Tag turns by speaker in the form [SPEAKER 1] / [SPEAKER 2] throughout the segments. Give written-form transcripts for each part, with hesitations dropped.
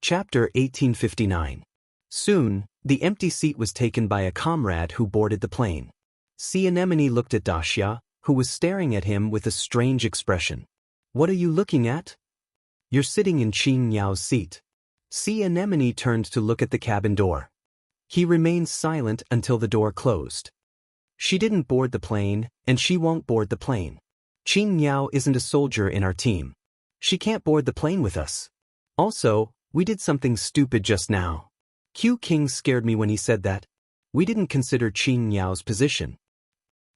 [SPEAKER 1] Chapter 1859. Soon, the empty seat was taken by a comrade who boarded the plane. Sea Anemone looked at Daxia, who was staring at him with a strange expression. "What are you looking at?" "You're sitting in Qing Yao's seat." Sea Anemone turned to look at the cabin door. He remained silent until the door closed. "She didn't board the plane, and she won't board the plane. Qing Yao isn't a soldier in our team. She can't board the plane with us. Also, we did something stupid just now. Q King scared me when he said that. We didn't consider Qing Yao's position.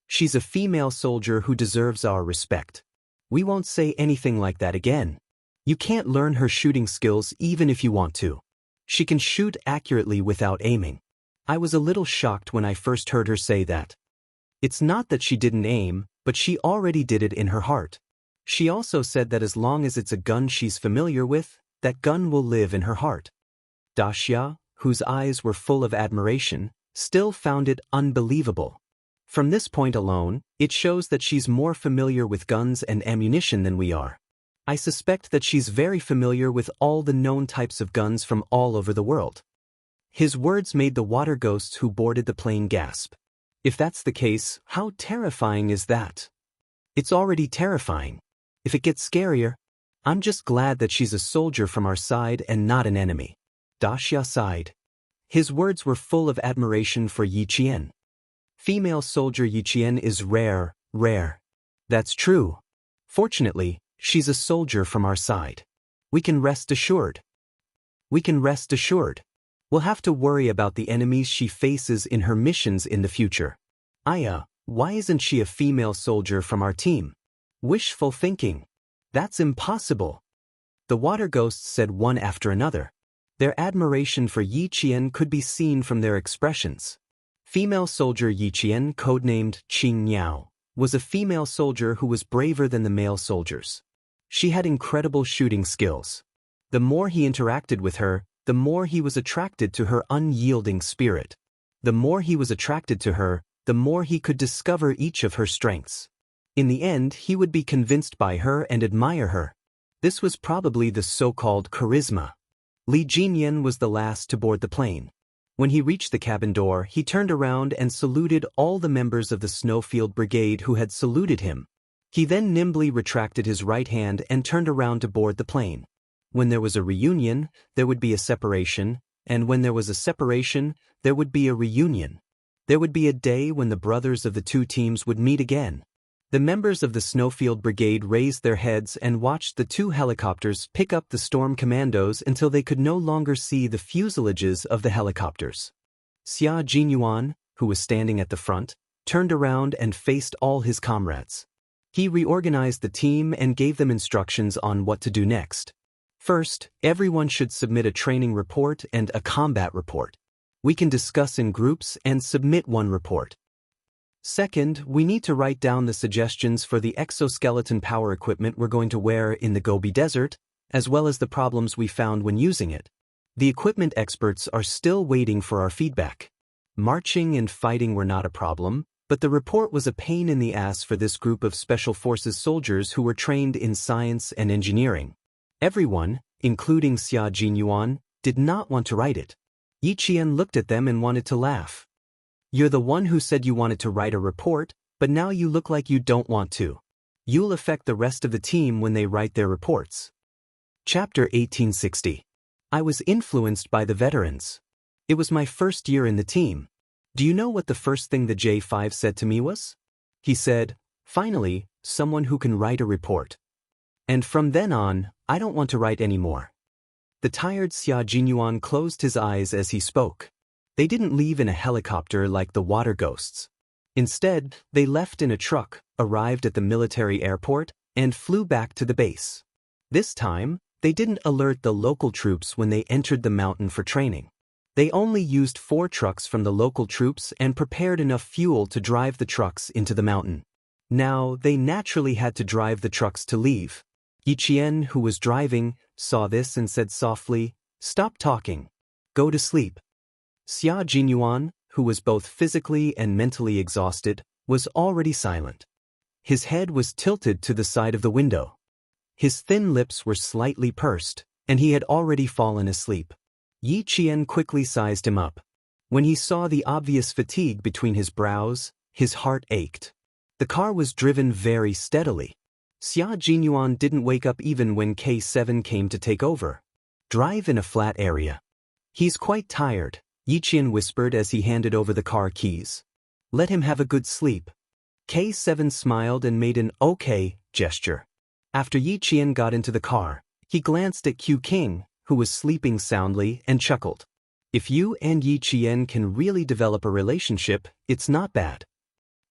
[SPEAKER 1] She's a female soldier who deserves our respect. We won't say anything like that again. You can't learn her shooting skills even if you want to. She can shoot accurately without aiming." I was a little shocked when I first heard her say that. It's not that she didn't aim, but she already did it in her heart. She also said that as long as it's a gun she's familiar with, that gun will live in her heart. Daxia, whose eyes were full of admiration, still found it unbelievable. From this point alone, it shows that she's more familiar with guns and ammunition than we are. I suspect that she's very familiar with all the known types of guns from all over the world. His words made the water ghosts who boarded the plane gasp. If that's the case, how terrifying is that? It's already terrifying. If it gets scarier, I'm just glad that she's a soldier from our side and not an enemy. Daxia sighed. His words were full of admiration for Yi Qian. Female soldier Yi Qian is rare. That's true. Fortunately, she's a soldier from our side. We can rest assured. We'll have to worry about the enemies she faces in her missions in the future. Aya, why isn't she a female soldier from our team? Wishful thinking. That's impossible. The water ghosts said one after another. Their admiration for Yi Qian could be seen from their expressions. Female soldier Yi Qian, codenamed Qing Yao, was a female soldier who was braver than the male soldiers. She had incredible shooting skills. The more he interacted with her, the more he was attracted to her unyielding spirit. The more he was attracted to her, the more he could discover each of her strengths. In the end, he would be convinced by her and admire her. This was probably the so-called charisma. Li Jinyan was the last to board the plane. When he reached the cabin door, he turned around and saluted all the members of the Snowfield Brigade who had saluted him. He then nimbly retracted his right hand and turned around to board the plane. When there was a reunion, there would be a separation, and when there was a separation, there would be a reunion. There would be a day when the brothers of the two teams would meet again. The members of the Snowfield Brigade raised their heads and watched the two helicopters pick up the storm commandos until they could no longer see the fuselages of the helicopters. Xia Jinyuan, who was standing at the front, turned around and faced all his comrades. He reorganized the team and gave them instructions on what to do next. First, everyone should submit a training report and a combat report. We can discuss in groups and submit one report. Second, we need to write down the suggestions for the exoskeleton power equipment we're going to wear in the Gobi Desert, as well as the problems we found when using it. The equipment experts are still waiting for our feedback. Marching and fighting were not a problem, but the report was a pain in the ass for this group of Special Forces soldiers who were trained in science and engineering. Everyone, including Xia Jinyuan, did not want to write it. Yi Qian looked at them and wanted to laugh. You're the one who said you wanted to write a report, but now you look like you don't want to. You'll affect the rest of the team when they write their reports. Chapter 1860. I was influenced by the veterans. It was my first year in the team. Do you know what the first thing the J5 said to me was? He said, "Finally, someone who can write a report." And from then on, I don't want to write anymore. The tired Xia Jinyuan closed his eyes as he spoke. They didn't leave in a helicopter like the water ghosts. Instead, they left in a truck, arrived at the military airport, and flew back to the base. This time, they didn't alert the local troops when they entered the mountain for training. They only used 4 trucks from the local troops and prepared enough fuel to drive the trucks into the mountain. Now, they naturally had to drive the trucks to leave. Yi Qian, who was driving, saw this and said softly, "Stop talking. Go to sleep." Xia Jinyuan, who was both physically and mentally exhausted, was already silent. His head was tilted to the side of the window. His thin lips were slightly pursed, and he had already fallen asleep. Yi Qian quickly sized him up. When he saw the obvious fatigue between his brows, his heart ached. The car was driven very steadily. Xia Jinyuan didn't wake up even when K7 came to take over. Drive in a flat area. He's quite tired, Yi Qian whispered as he handed over the car keys. Let him have a good sleep. K7 smiled and made an okay gesture. After Yi Qian got into the car, he glanced at Q King, who was sleeping soundly, and chuckled. If you and Yi Qian can really develop a relationship, it's not bad.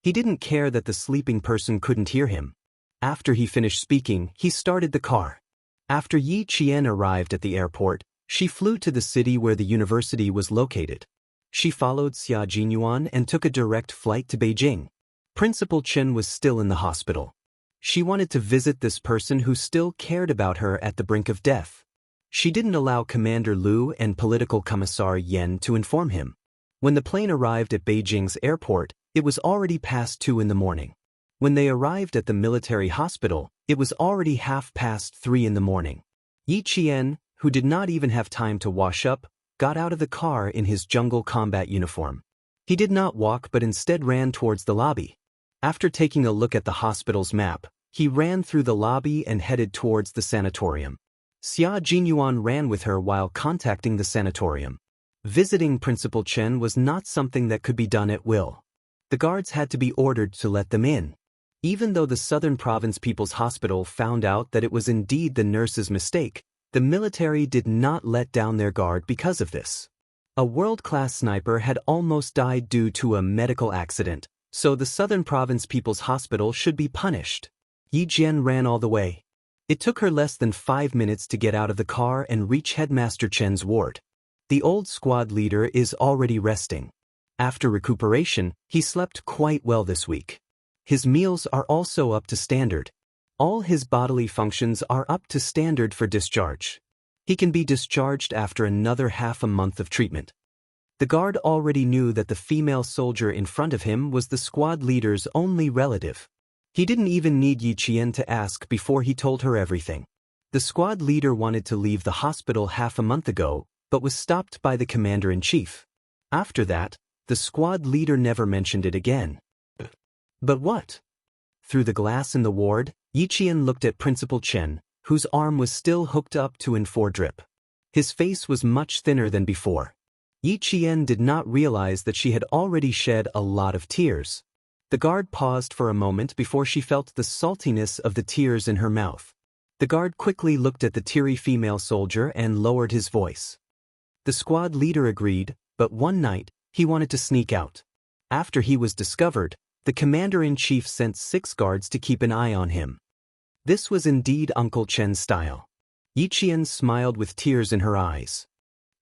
[SPEAKER 1] He didn't care that the sleeping person couldn't hear him. After he finished speaking, he started the car. After Yi Qian arrived at the airport, she flew to the city where the university was located. She followed Xia Jinyuan and took a direct flight to Beijing. Principal Chen was still in the hospital. She wanted to visit this person who still cared about her at the brink of death. She didn't allow Commander Liu and Political Commissar Yen to inform him. When the plane arrived at Beijing's airport, it was already past 2 in the morning. When they arrived at the military hospital, it was already 3:30 in the morning. Yi Qian, who did not even have time to wash up, got out of the car in his jungle combat uniform. He did not walk but instead ran towards the lobby. After taking a look at the hospital's map, he ran through the lobby and headed towards the sanatorium. Xia Jinyuan ran with her while contacting the sanatorium. Visiting Principal Chen was not something that could be done at will. The guards had to be ordered to let them in. Even though the Southern Province People's Hospital found out that it was indeed the nurse's mistake, the military did not let down their guard because of this. A world-class sniper had almost died due to a medical accident, so the Southern Province People's Hospital should be punished. Yi Jian ran all the way. It took her less than 5 minutes to get out of the car and reach Headmaster Chen's ward. The old squad leader is already resting. After recuperation, he slept quite well this week. His meals are also up to standard. All his bodily functions are up to standard for discharge. He can be discharged after another half a month of treatment. The guard already knew that the female soldier in front of him was the squad leader's only relative. He didn't even need Yi Qian to ask before he told her everything. The squad leader wanted to leave the hospital half a month ago, but was stopped by the commander-in-chief. After that, the squad leader never mentioned it again. But what? Through the glass in the ward, Yi Qian looked at Principal Chen, whose arm was still hooked up to N4 drip. His face was much thinner than before. Yi Qian did not realize that she had already shed a lot of tears. The guard paused for a moment before she felt the saltiness of the tears in her mouth. The guard quickly looked at the teary female soldier and lowered his voice. The squad leader agreed, but one night, he wanted to sneak out. After he was discovered, the commander-in-chief sent 6 guards to keep an eye on him. This was indeed Uncle Chen's style. Yi Qian smiled with tears in her eyes.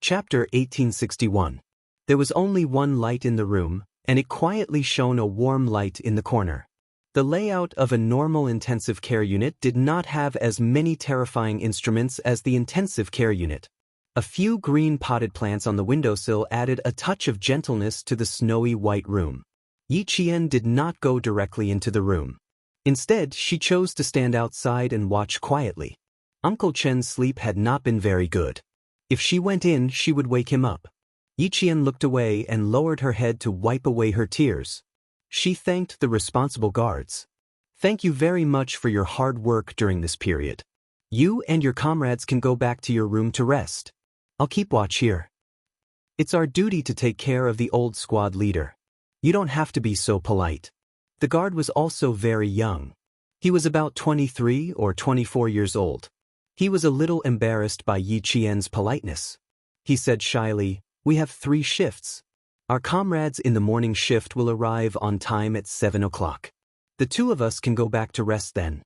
[SPEAKER 1] Chapter 1861. There was only one light in the room, and it quietly shone a warm light in the corner. The layout of a normal intensive care unit did not have as many terrifying instruments as the intensive care unit. A few green potted plants on the windowsill added a touch of gentleness to the snowy white room. Yi Qian did not go directly into the room. Instead, she chose to stand outside and watch quietly. Uncle Chen's sleep had not been very good. If she went in, she would wake him up. Yi Qian looked away and lowered her head to wipe away her tears. She thanked the responsible guards. Thank you very much for your hard work during this period. You and your comrades can go back to your room to rest. I'll keep watch here. It's our duty to take care of the old squad leader. You don't have to be so polite. The guard was also very young. He was about 23 or 24 years old. He was a little embarrassed by Yi Qian's politeness. He said shyly, "We have 3 shifts. Our comrades in the morning shift will arrive on time at 7 o'clock. The 2 of us can go back to rest then."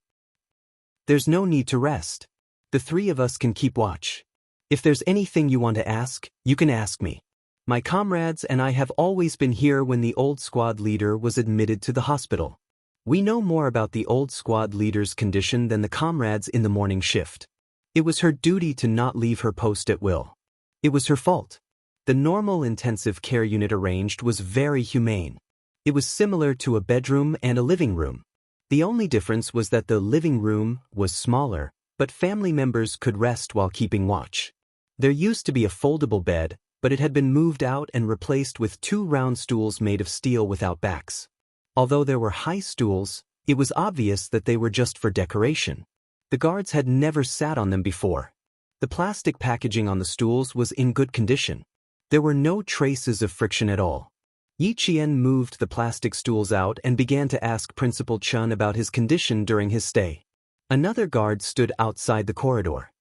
[SPEAKER 1] "There's no need to rest. The 3 of us can keep watch. If there's anything you want to ask, you can ask me. My comrades and I have always been here when the old squad leader was admitted to the hospital. We know more about the old squad leader's condition than the comrades in the morning shift. It was her duty to not leave her post at will. It was her fault. The normal intensive care unit arranged was very humane. It was similar to a bedroom and a living room. The only difference was that the living room was smaller, but family members could rest while keeping watch. There used to be a foldable bed, but it had been moved out and replaced with 2 round stools made of steel without backs. Although there were high stools, it was obvious that they were just for decoration. The guards had never sat on them before. The plastic packaging on the stools was in good condition. There were no traces of friction at all. Yi Qian moved the plastic stools out and began to ask Principal Chen about his condition during his stay. Another guard stood outside the corridor.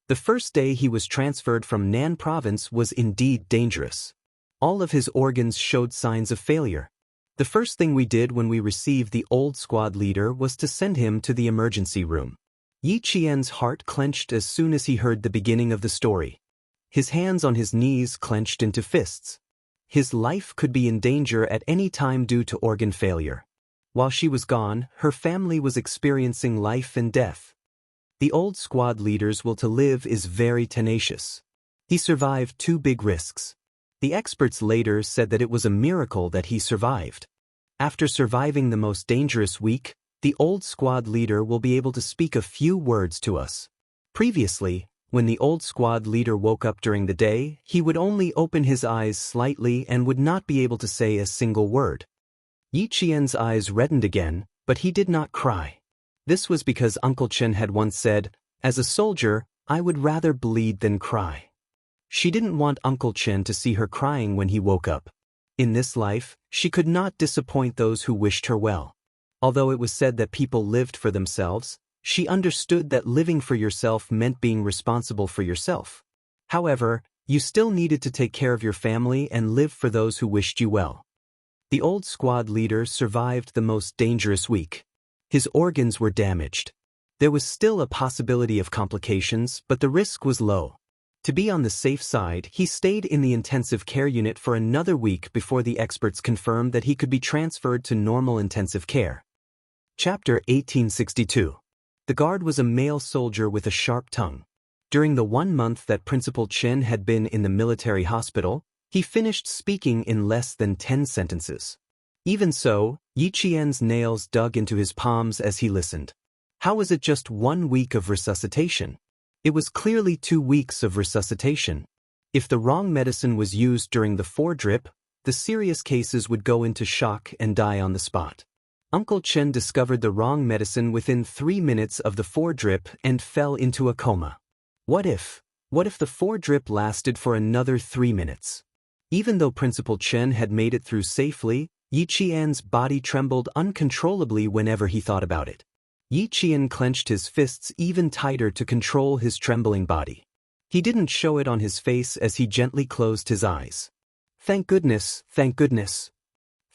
[SPEAKER 1] The first day he was transferred from Nan province was indeed dangerous. All of his organs showed signs of failure. The first thing we did when we received the old squad leader was to send him to the emergency room. Yi Qian's heart clenched as soon as he heard the beginning of the story. His hands on his knees clenched into fists. His life could be in danger at any time due to organ failure. While she was gone, her family was experiencing life and death. The old squad leader's will to live is very tenacious. He survived 2 big risks. The experts later said that it was a miracle that he survived. After surviving the most dangerous week, the old squad leader will be able to speak a few words to us. Previously, when the old squad leader woke up during the day, he would only open his eyes slightly and would not be able to say a single word. Yi Qian's eyes reddened again, but he did not cry. This was because Uncle Chen had once said, "As a soldier, I would rather bleed than cry." She didn't want Uncle Chen to see her crying when he woke up. In this life, she could not disappoint those who wished her well. Although it was said that people lived for themselves, she understood that living for yourself meant being responsible for yourself. However, you still needed to take care of your family and live for those who wished you well. The old squad leader survived the most dangerous week. His organs were damaged. There was still a possibility of complications, but the risk was low. To be on the safe side, he stayed in the intensive care unit for another week before the experts confirmed that he could be transferred to normal intensive care. Chapter 1862. The guard was a male soldier with a sharp tongue. During the 1 month that Principal Chen had been in the military hospital, he finished speaking in less than 10 sentences. Even so, Yi Qian's nails dug into his palms as he listened. How was it just 1 week of resuscitation? It was clearly 2 weeks of resuscitation. If the wrong medicine was used during the foredrip, the serious cases would go into shock and die on the spot. Uncle Chen discovered the wrong medicine within 3 minutes of the foredrip and fell into a coma. What if the foredrip lasted for another 3 minutes? Even though Principal Chen had made it through safely, Yi Qian's body trembled uncontrollably whenever he thought about it. Yi Qian clenched his fists even tighter to control his trembling body. He didn't show it on his face as he gently closed his eyes. Thank goodness, thank goodness.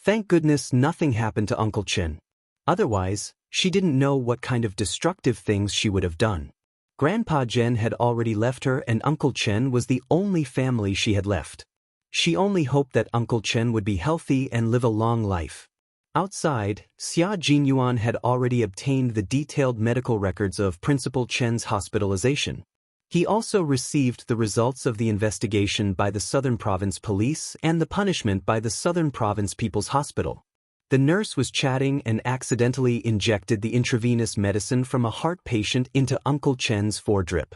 [SPEAKER 1] Thank goodness nothing happened to Uncle Chen. Otherwise, she didn't know what kind of destructive things she would have done. Grandpa Zhen had already left her and Uncle Chen was the only family she had left. She only hoped that Uncle Chen would be healthy and live a long life. Outside, Xia Jinyuan had already obtained the detailed medical records of Principal Chen's hospitalization. He also received the results of the investigation by the Southern Province Police and the punishment by the Southern Province People's Hospital. The nurse was chatting and accidentally injected the intravenous medicine from a heart patient into Uncle Chen's foredrip.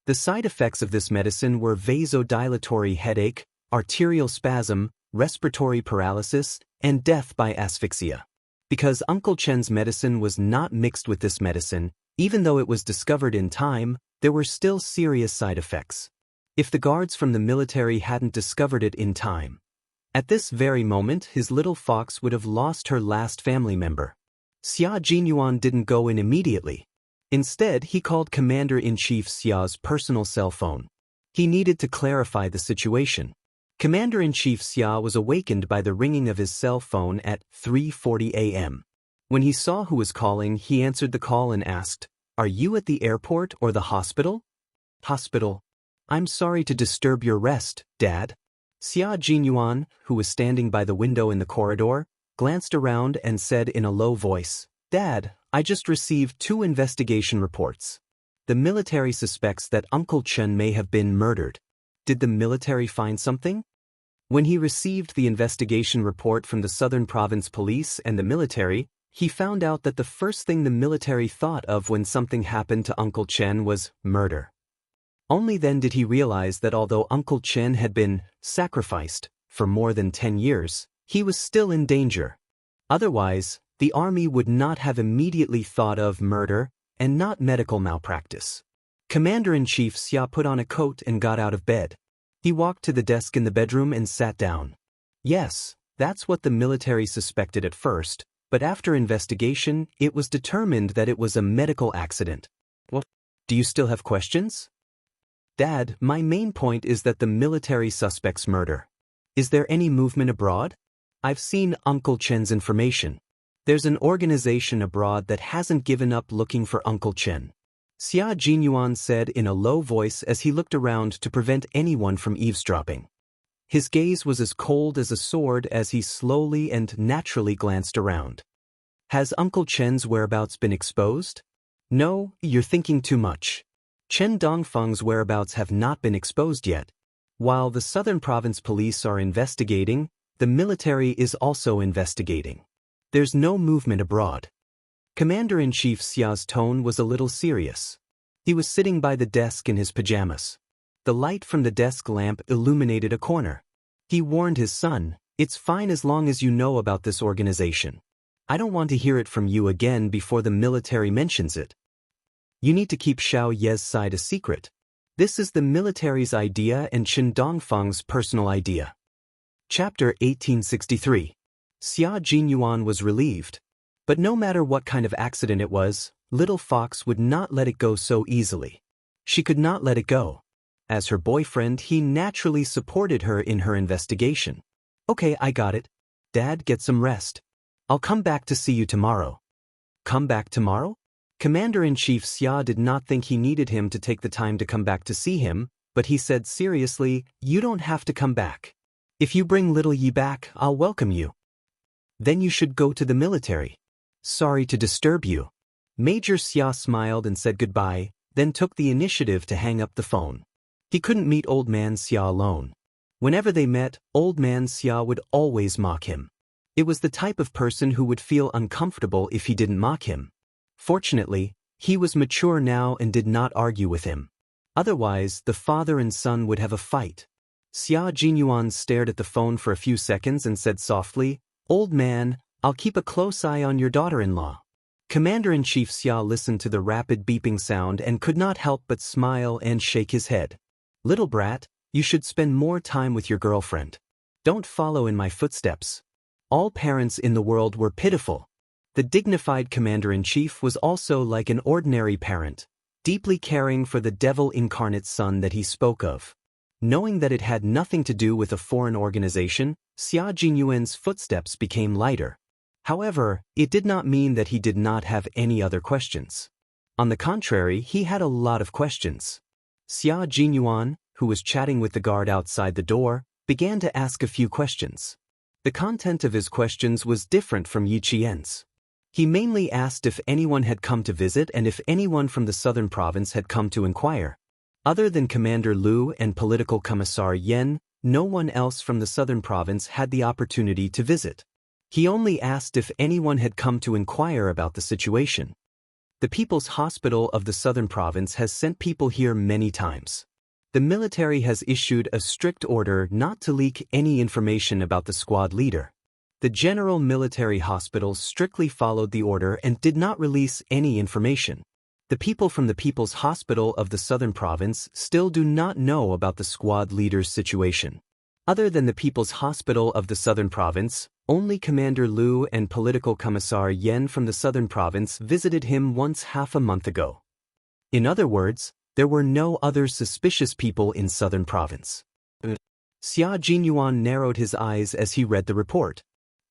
[SPEAKER 1] The side effects of this medicine were vasodilatory headache, arterial spasm, respiratory paralysis, and death by asphyxia. Because Uncle Chen's medicine was not mixed with this medicine, even though it was discovered in time, there were still serious side effects. If the guards from the military hadn't discovered it in time, at this very moment his little fox would have lost her last family member. Xia Jinyuan didn't go in immediately. Instead, he called Commander-in-Chief Xia's personal cell phone. He needed to clarify the situation. Commander-in-Chief Xia was awakened by the ringing of his cell phone at 3:40 a.m. When he saw who was calling, he answered the call and asked, "Are you at the airport or the hospital?" "Hospital. I'm sorry to disturb your rest, Dad." Xia Jinyuan, who was standing by the window in the corridor, glanced around and said in a low voice, "Dad, I just received 2 investigation reports. The military suspects that Uncle Chen may have been murdered." Did the military find something? When he received the investigation report from the Southern Province Police and the military, He found out that the first thing the military thought of when something happened to Uncle Chen was murder. Only then did he realize that although Uncle Chen had been sacrificed for more than 10 years, he was still in danger. Otherwise, the army would not have immediately thought of murder and not medical malpractice. Commander-in-Chief Xia put on a coat and got out of bed. He walked to the desk in the bedroom and sat down. Yes, that's what the military suspected at first, but after investigation, it was determined that it was a medical accident. What? Do you still have questions? Dad, my main point is that the military suspects murder. Is there any movement abroad? I've seen Uncle Chen's information. There's an organization abroad that hasn't given up looking for Uncle Chen. Xia Jinyuan said in a low voice as he looked around to prevent anyone from eavesdropping. His gaze was as cold as a sword as he slowly and naturally glanced around. Has Uncle Chen's whereabouts been exposed? No, you're thinking too much. Chen Dongfeng's whereabouts have not been exposed yet. While the Southern Province Police are investigating, the military is also investigating. There's no movement abroad. Commander-in-Chief Xia's tone was a little serious. He was sitting by the desk in his pajamas. The light from the desk lamp illuminated a corner. He warned his son, "It's fine as long as you know about this organization. I don't want to hear it from you again before the military mentions it. You need to keep Xiao Ye's side a secret. This is the military's idea and Chen Dongfeng's personal idea." Chapter 1863. Xia Jinyuan was relieved. But no matter what kind of accident it was, Little Fox would not let it go so easily. She could not let it go. As her boyfriend, he naturally supported her in her investigation. "Okay, I got it. Dad, get some rest. I'll come back to see you tomorrow." Come back tomorrow? Commander-in-Chief Xia did not think he needed him to take the time to come back to see him, but he said seriously, "You don't have to come back. If you bring little Yi back, I'll welcome you. Then you should go to the military. Sorry to disturb you." Major Xia smiled and said goodbye, then took the initiative to hang up the phone. He couldn't meet Old Man Xia alone. Whenever they met, Old Man Xia would always mock him. It was the type of person who would feel uncomfortable if he didn't mock him. Fortunately, he was mature now and did not argue with him. Otherwise, the father and son would have a fight. Xia Jinyuan stared at the phone for a few seconds and said softly, "Old man, I'll keep a close eye on your daughter-in-law." Commander-in-Chief Xia listened to the rapid beeping sound and could not help but smile and shake his head. "Little brat, you should spend more time with your girlfriend. Don't follow in my footsteps." All parents in the world were pitiful. The dignified commander-in-chief was also like an ordinary parent, deeply caring for the devil-incarnate son that he spoke of. Knowing that it had nothing to do with a foreign organization, Xia Jinyuan's footsteps became lighter. However, it did not mean that he did not have any other questions. On the contrary, he had a lot of questions. Xia Jinyuan, who was chatting with the guard outside the door, began to ask a few questions. The content of his questions was different from Yi Qian's. He mainly asked if anyone had come to visit and if anyone from the southern province had come to inquire. Other than Commander Lu and Political Commissar Yen, no one else from the southern province had the opportunity to visit. He only asked if anyone had come to inquire about the situation. The People's Hospital of the Southern Province has sent people here many times. The military has issued a strict order not to leak any information about the squad leader. The General Military Hospital strictly followed the order and did not release any information. The people from the People's Hospital of the Southern Province still do not know about the squad leader's situation. Other than the People's Hospital of the Southern Province, only Commander Lu and Political Commissar Yen from the Southern Province visited him once half a month ago. In other words, there were no other suspicious people in Southern Province. Xia Jinyuan narrowed his eyes as he read the report.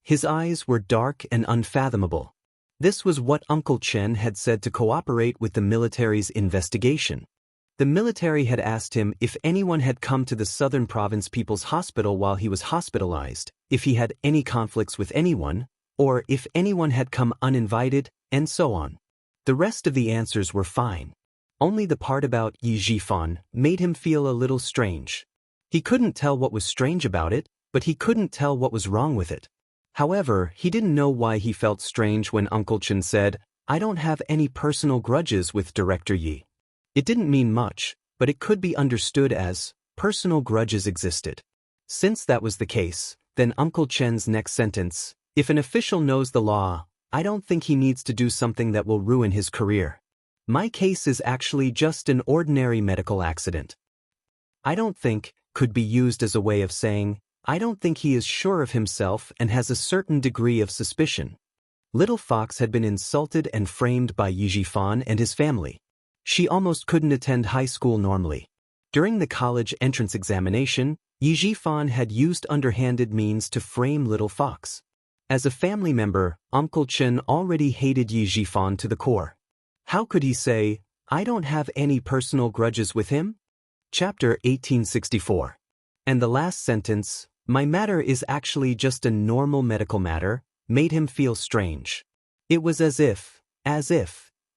[SPEAKER 1] His eyes were dark and unfathomable. This was what Uncle Chen had said to cooperate with the military's investigation. The military had asked him if anyone had come to the Southern Province People's Hospital while he was hospitalized, if he had any conflicts with anyone, or if anyone had come uninvited, and so on. The rest of the answers were fine. Only the part about Yi Zhifan made him feel a little strange. He couldn't tell what was strange about it, but he couldn't tell what was wrong with it. However, he didn't know why he felt strange when Uncle Chen said, "I don't have any personal grudges with Director Yi." It didn't mean much, but it could be understood as, personal grudges existed. Since that was the case, then Uncle Chen's next sentence, "If an official knows the law, I don't think he needs to do something that will ruin his career. My case is actually just an ordinary medical accident." "I don't think" could be used as a way of saying, I don't think he is sure of himself and has a certain degree of suspicion. Little Fox had been insulted and framed by Yi Jifan and his family. She almost couldn't attend high school normally. During the college entrance examination, Yi Jifan had used underhanded means to frame Little Fox. As a family member, Uncle Chen already hated Yi Jifan to the core. How could he say, "I don't have any personal grudges with him"? Chapter 1864. And the last sentence, "My matter is actually just a normal medical matter," made him feel strange. It was as if,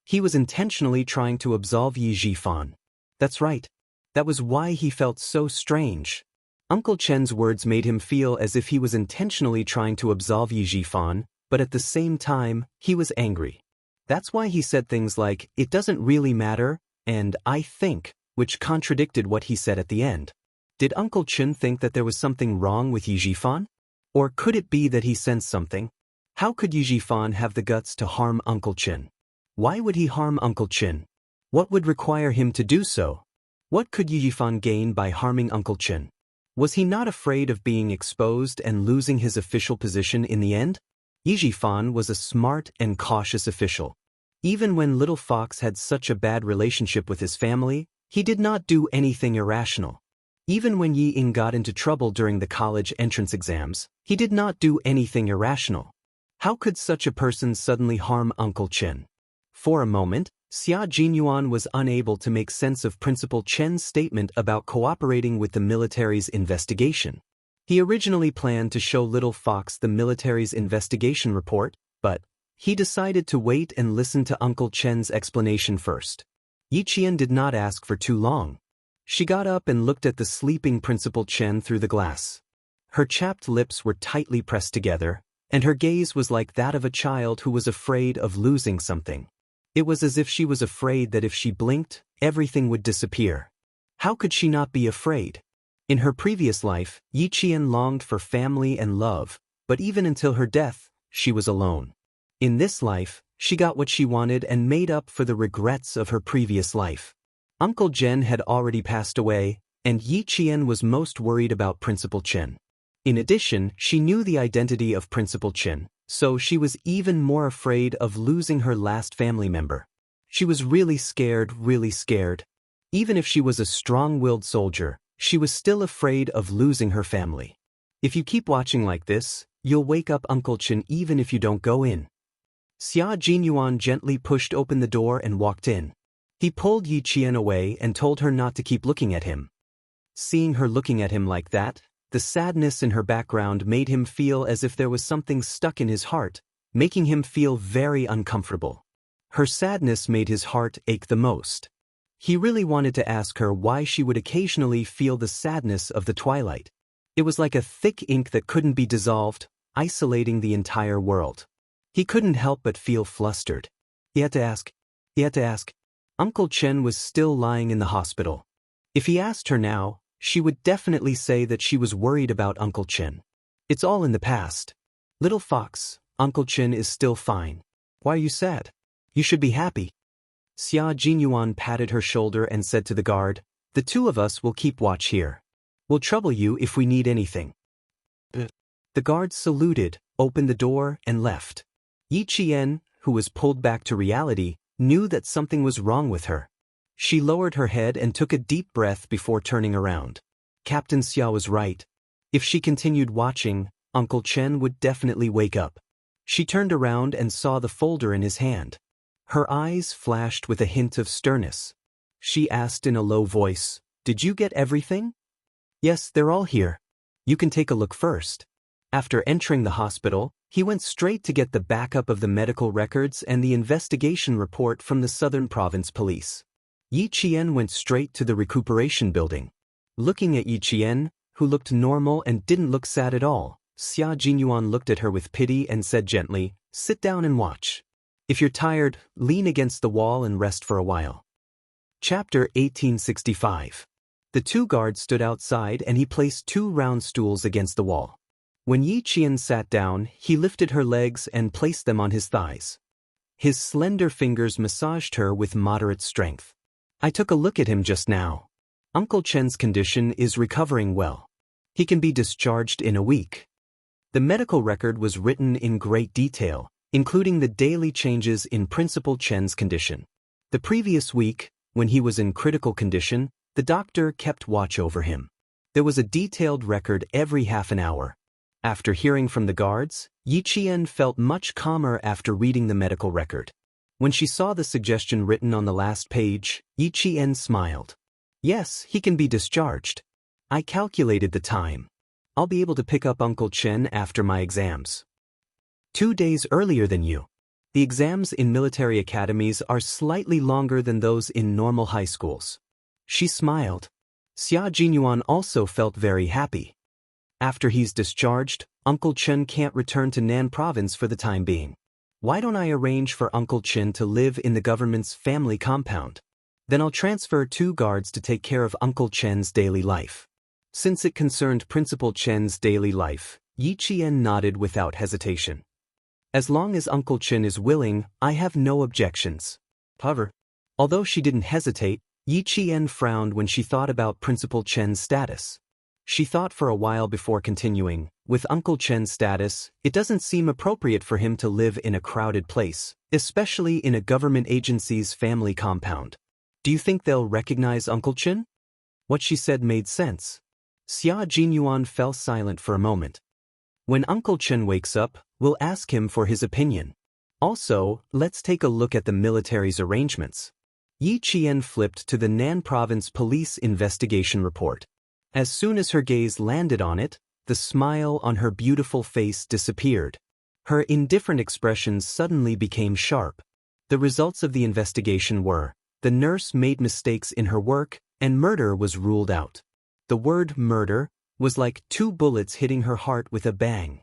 [SPEAKER 1] he was intentionally trying to absolve Yi Jifan. That's right. That was why he felt so strange. Uncle Chen's words made him feel as if he was intentionally trying to absolve Yi Jifan, but at the same time, he was angry. That's why he said things like, "It doesn't really matter," and "I think," which contradicted what he said at the end. Did Uncle Chen think that there was something wrong with Yi Jifan? Or could it be that he sensed something? How could Yi Jifan have the guts to harm Uncle Chen? Why would he harm Uncle Chen? What would require him to do so? What could Yi Jifan gain by harming Uncle Chen? Was he not afraid of being exposed and losing his official position in the end? Yi Jifan was a smart and cautious official. Even when Little Fox had such a bad relationship with his family, he did not do anything irrational. Even when Yi Ying got into trouble during the college entrance exams, he did not do anything irrational. How could such a person suddenly harm Uncle Chen? For a moment, Xia Jinyuan was unable to make sense of Principal Chen's statement about cooperating with the military's investigation. He originally planned to show Little Fox the military's investigation report, but he decided to wait and listen to Uncle Chen's explanation first. Yi Qian did not ask for too long. She got up and looked at the sleeping Principal Chen through the glass. Her chapped lips were tightly pressed together, and her gaze was like that of a child who was afraid of losing something. It was as if she was afraid that if she blinked, everything would disappear. How could she not be afraid? In her previous life, Yi Qian longed for family and love, but even until her death, she was alone. In this life, she got what she wanted and made up for the regrets of her previous life. Uncle Chen had already passed away, and Yi Qian was most worried about Principal Chen. In addition, she knew the identity of Principal Chen, so she was even more afraid of losing her last family member. She was really scared. Even if she was a strong-willed soldier, she was still afraid of losing her family. If you keep watching like this, you'll wake up Uncle Chen even if you don't go in. Xia Jinyuan gently pushed open the door and walked in. He pulled Yi Qian away and told her not to keep looking at him. Seeing her looking at him like that, the sadness in her background made him feel as if there was something stuck in his heart, making him feel very uncomfortable. Her sadness made his heart ache the most. He really wanted to ask her why she would occasionally feel the sadness of the twilight. It was like a thick ink that couldn't be dissolved, isolating the entire world. He couldn't help but feel flustered. He had to ask. Uncle Chen was still lying in the hospital. If he asked her now, she would definitely say that she was worried about Uncle Chen. It's all in the past. Little Fox, Uncle Chen is still fine. Why are you sad? You should be happy. Xia Jinyuan patted her shoulder and said to the guard, "The two of us will keep watch here. We'll trouble you if we need anything." The guard saluted, opened the door, and left. Yi Qian, who was pulled back to reality, knew that something was wrong with her. She lowered her head and took a deep breath before turning around. Captain Xia was right. If she continued watching, Uncle Chen would definitely wake up. She turned around and saw the folder in his hand. Her eyes flashed with a hint of sternness. She asked in a low voice, "Did you get everything?" "Yes, they're all here. You can take a look first." After entering the hospital, he went straight to get the backup of the medical records and the investigation report from the Southern Province Police. Yi Qian went straight to the recuperation building. Looking at Yi Qian, who looked normal and didn't look sad at all, Xia Jinyuan looked at her with pity and said gently, "Sit down and watch. If you're tired, lean against the wall and rest for a while." Chapter 1865. The two guards stood outside and he placed two round stools against the wall. When Yi Qian sat down, he lifted her legs and placed them on his thighs. His slender fingers massaged her with moderate strength. "I took a look at him just now. Uncle Chen's condition is recovering well. He can be discharged in a week." The medical record was written in great detail, including the daily changes in Principal Chen's condition. The previous week, when he was in critical condition, the doctor kept watch over him. There was a detailed record every half an hour. After hearing from the guards, Yi Qian felt much calmer after reading the medical record. When she saw the suggestion written on the last page, Yi Qian smiled. "Yes, he can be discharged. I calculated the time. I'll be able to pick up Uncle Chen after my exams. 2 days earlier than you. The exams in military academies are slightly longer than those in normal high schools." She smiled. Xia Jinyuan also felt very happy. After he's discharged, Uncle Chen can't return to Nan province for the time being. Why don't I arrange for Uncle Chen to live in the government's family compound? Then I'll transfer 2 guards to take care of Uncle Chen's daily life. Since it concerned Principal Chen's daily life, Yi Qian nodded without hesitation. As long as Uncle Chen is willing, I have no objections. However, although she didn't hesitate, Yi Qian frowned when she thought about Principal Chen's status. She thought for a while before continuing. With Uncle Chen's status, it doesn't seem appropriate for him to live in a crowded place, especially in a government agency's family compound. Do you think they'll recognize Uncle Chen? What she said made sense. Xia Jinyuan fell silent for a moment. When Uncle Chen wakes up, we'll ask him for his opinion. Also, let's take a look at the military's arrangements. Yi Qian flipped to the Nan Province Police Investigation Report. As soon as her gaze landed on it, the smile on her beautiful face disappeared. Her indifferent expressions suddenly became sharp. The results of the investigation were, the nurse made mistakes in her work, and murder was ruled out. The word murder was like 2 bullets hitting her heart with a bang.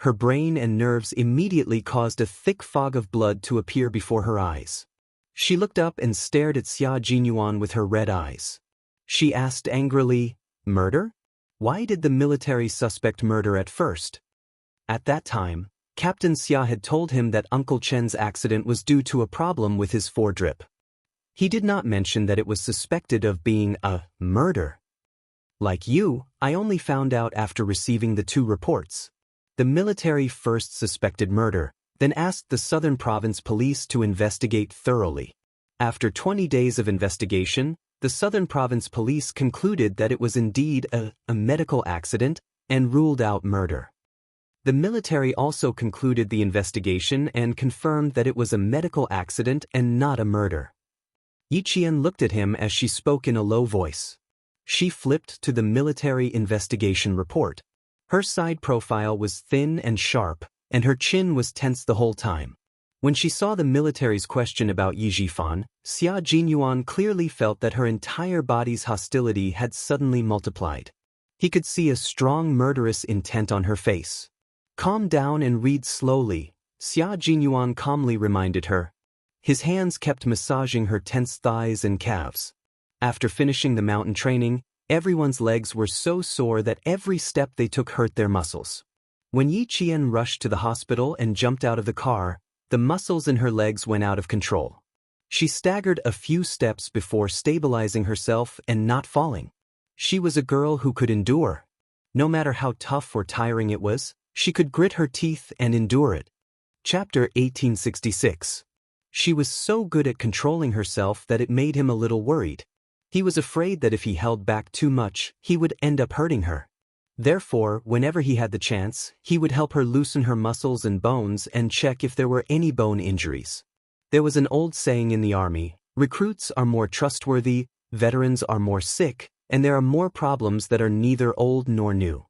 [SPEAKER 1] Her brain and nerves immediately caused a thick fog of blood to appear before her eyes. She looked up and stared at Xia Jinyuan with her red eyes. She asked angrily, "Murder? Why did the military suspect murder at first?" At that time, Captain Xia had told him that Uncle Chen's accident was due to a problem with his foredrip. He did not mention that it was suspected of being a murder. Like you, I only found out after receiving the 2 reports. The military first suspected murder, then asked the Southern Province Police to investigate thoroughly. After 20 days of investigation, the Southern Province Police concluded that it was indeed a medical accident and ruled out murder. The military also concluded the investigation and confirmed that it was a medical accident and not a murder. Yi Qian looked at him as she spoke in a low voice. She flipped to the military investigation report. Her side profile was thin and sharp, and her chin was tense the whole time. When she saw the military's question about Yi Jifan, Xia Jinyuan clearly felt that her entire body's hostility had suddenly multiplied. He could see a strong murderous intent on her face. "Calm down and read slowly," Xia Jinyuan calmly reminded her. His hands kept massaging her tense thighs and calves. After finishing the mountain training, everyone's legs were so sore that every step they took hurt their muscles. When Yi Qian rushed to the hospital and jumped out of the car, the muscles in her legs went out of control. She staggered a few steps before stabilizing herself and not falling. She was a girl who could endure. No matter how tough or tiring it was, she could grit her teeth and endure it. Chapter 1866. She was so good at controlling herself that it made him a little worried. He was afraid that if he held back too much, he would end up hurting her. Therefore, whenever he had the chance, he would help her loosen her muscles and bones and check if there were any bone injuries. There was an old saying in the army, recruits are more trustworthy, veterans are more sick, and there are more problems that are neither old nor new.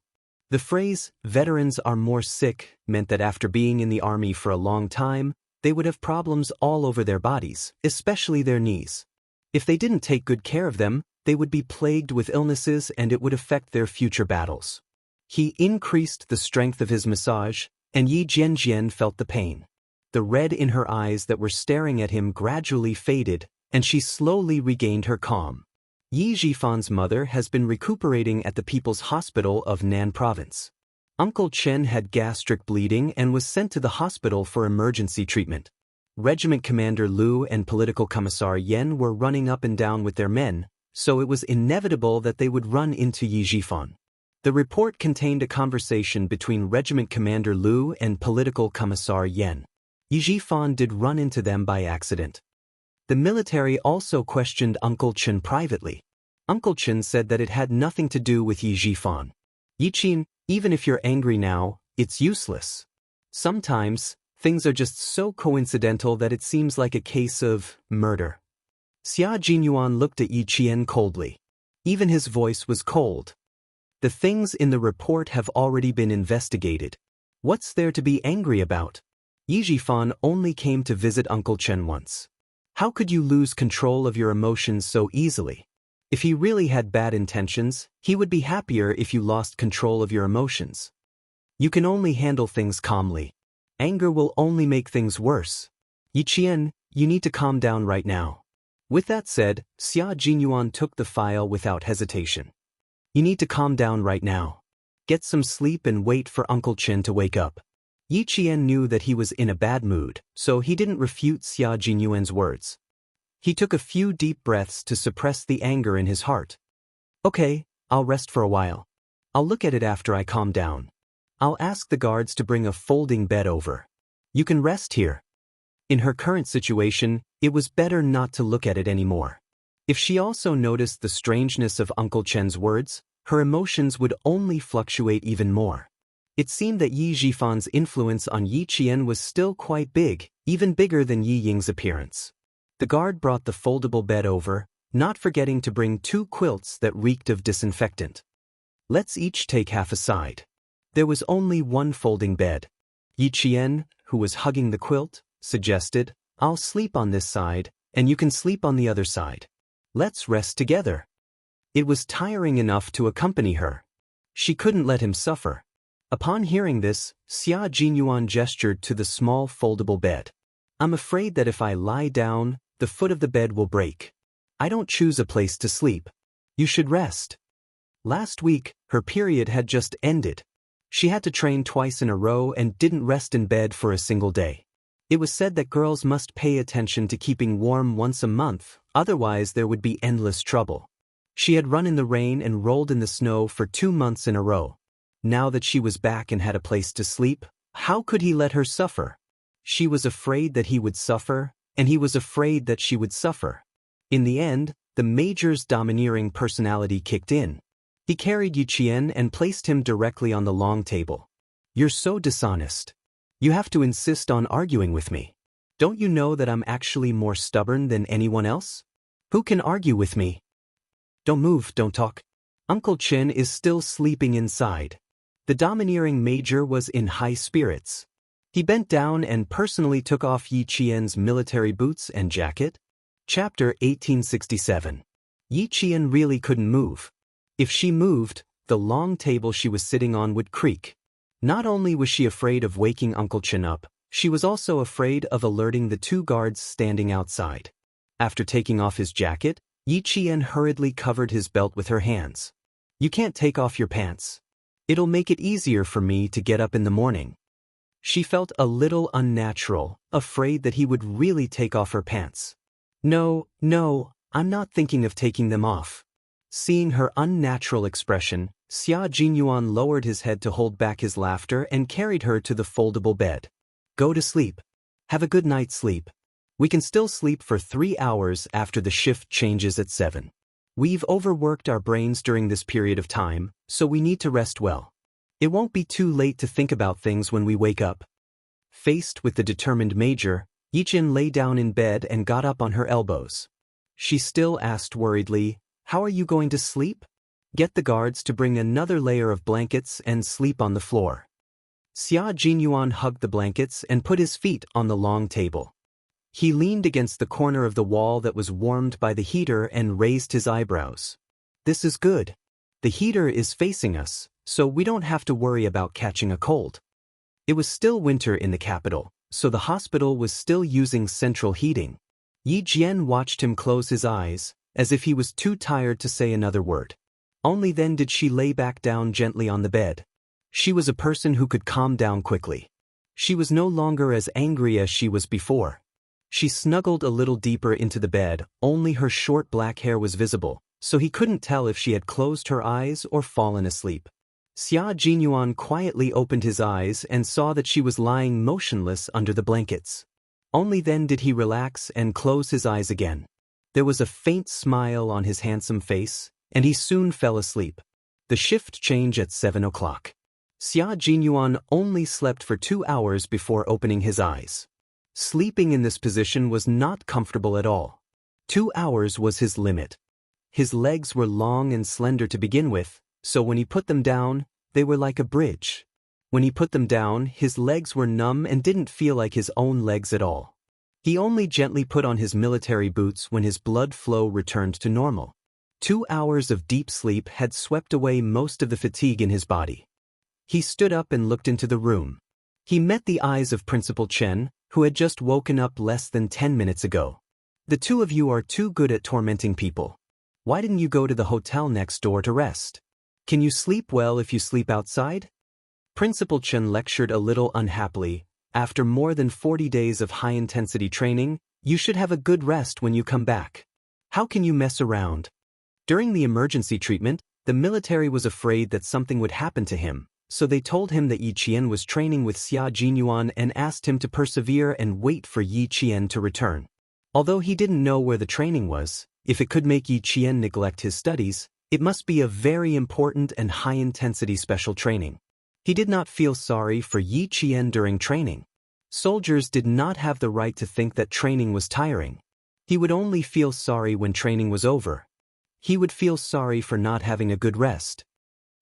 [SPEAKER 1] The phrase, veterans are more sick, meant that after being in the army for a long time, they would have problems all over their bodies, especially their knees. If they didn't take good care of them, they would be plagued with illnesses and it would affect their future battles. He increased the strength of his massage, and Yi Jianjian felt the pain. The red in her eyes that were staring at him gradually faded, and she slowly regained her calm. Yi Jifan's mother has been recuperating at the People's Hospital of Nan Province. Uncle Chen had gastric bleeding and was sent to the hospital for emergency treatment. Regiment Commander Liu and Political Commissar Yen were running up and down with their men, so it was inevitable that they would run into Yi Jifan. The report contained a conversation between Regiment Commander Liu and Political Commissar Yen. Yi Jifan did run into them by accident. The military also questioned Uncle Chen privately. Uncle Chen said that it had nothing to do with Yi Jifan. Yi Qin, even if you're angry now, it's useless. Sometimes, things are just so coincidental that it seems like a case of murder. Xia Jinyuan looked at Yi Qian coldly. Even his voice was cold. The things in the report have already been investigated. What's there to be angry about? Yi Jifan only came to visit Uncle Chen once. How could you lose control of your emotions so easily? If he really had bad intentions, he would be happier if you lost control of your emotions. You can only handle things calmly. Anger will only make things worse. Yi Qian, you need to calm down right now. With that said, Xia Jinyuan took the file without hesitation. You need to calm down right now. Get some sleep and wait for Uncle Chen to wake up. Yi Qian knew that he was in a bad mood, so he didn't refute Xia Jinyuan's words. He took a few deep breaths to suppress the anger in his heart. Okay, I'll rest for a while. I'll look at it after I calm down. I'll ask the guards to bring a folding bed over. You can rest here. In her current situation, it was better not to look at it anymore. If she also noticed the strangeness of Uncle Chen's words, her emotions would only fluctuate even more. It seemed that Yi Jifan's influence on Yi Qian was still quite big, even bigger than Yi Ying's appearance. The guard brought the foldable bed over, not forgetting to bring 2 quilts that reeked of disinfectant. Let's each take half a side. There was only one folding bed. Yi Qian, who was hugging the quilt, suggested, I'll sleep on this side, and you can sleep on the other side. Let's rest together. It was tiring enough to accompany her. She couldn't let him suffer. Upon hearing this, Xia Jinyuan gestured to the small foldable bed. I'm afraid that if I lie down, the foot of the bed will break. I don't choose a place to sleep. You should rest. Last week, her period had just ended. She had to train twice in a row and didn't rest in bed for a single day. It was said that girls must pay attention to keeping warm once a month, otherwise there would be endless trouble. She had run in the rain and rolled in the snow for 2 months in a row. Now that she was back and had a place to sleep, how could he let her suffer? She was afraid that he would suffer, and he was afraid that she would suffer. In the end, the Major's domineering personality kicked in. He carried Yi Qian and placed him directly on the long table. You're so dishonest. You have to insist on arguing with me. Don't you know that I'm actually more stubborn than anyone else? Who can argue with me? Don't move, don't talk. Uncle Chen is still sleeping inside. The domineering Major was in high spirits. He bent down and personally took off Yi Qian's military boots and jacket. Chapter 1867. Yi Qian really couldn't move. If she moved, the long table she was sitting on would creak. Not only was she afraid of waking Uncle Chen up, she was also afraid of alerting the 2 guards standing outside. After taking off his jacket, Yi Qian hurriedly covered his belt with her hands. You can't take off your pants. It'll make it easier for me to get up in the morning. She felt a little unnatural, afraid that he would really take off her pants. No, I'm not thinking of taking them off. Seeing her unnatural expression, Xia Jinyuan lowered his head to hold back his laughter and carried her to the foldable bed. Go to sleep. Have a good night's sleep. We can still sleep for 3 hours after the shift changes at 7. We've overworked our brains during this period of time, so we need to rest well. It won't be too late to think about things when we wake up. Faced with the determined Major, Yi Qian lay down in bed and got up on her elbows. She still asked worriedly, How are you going to sleep? Get the guards to bring another layer of blankets and sleep on the floor. Xia Jinyuan hugged the blankets and put his feet on the long table. He leaned against the corner of the wall that was warmed by the heater and raised his eyebrows. This is good. The heater is facing us, so we don't have to worry about catching a cold. It was still winter in the capital, so the hospital was still using central heating. Yi Jian watched him close his eyes, as if he was too tired to say another word. Only then did she lay back down gently on the bed. She was a person who could calm down quickly. She was no longer as angry as she was before. She snuggled a little deeper into the bed, only her short black hair was visible, so he couldn't tell if she had closed her eyes or fallen asleep. Xia Jinyuan quietly opened his eyes and saw that she was lying motionless under the blankets. Only then did he relax and close his eyes again. There was a faint smile on his handsome face, and he soon fell asleep. The shift change at 7 o'clock. Xia Jinyuan only slept for 2 hours before opening his eyes. Sleeping in this position was not comfortable at all. 2 hours was his limit. His legs were long and slender to begin with, so when he put them down, they were like a bridge. When he put them down, his legs were numb and didn't feel like his own legs at all. He only gently put on his military boots when his blood flow returned to normal. 2 hours of deep sleep had swept away most of the fatigue in his body. He stood up and looked into the room. He met the eyes of Principal Chen, who had just woken up less than 10 minutes ago. The two of you are too good at tormenting people. Why didn't you go to the hotel next door to rest? Can you sleep well if you sleep outside? Principal Chen lectured a little unhappily. After more than 40 days of high-intensity training, you should have a good rest when you come back. How can you mess around? During the emergency treatment, the military was afraid that something would happen to him, so they told him that Yi Qian was training with Xia Jinyuan and asked him to persevere and wait for Yi Qian to return. Although he didn't know where the training was, if it could make Yi Qian neglect his studies, it must be a very important and high-intensity special training. He did not feel sorry for Yi Qian during training. Soldiers did not have the right to think that training was tiring. He would only feel sorry when training was over. He would feel sorry for not having a good rest.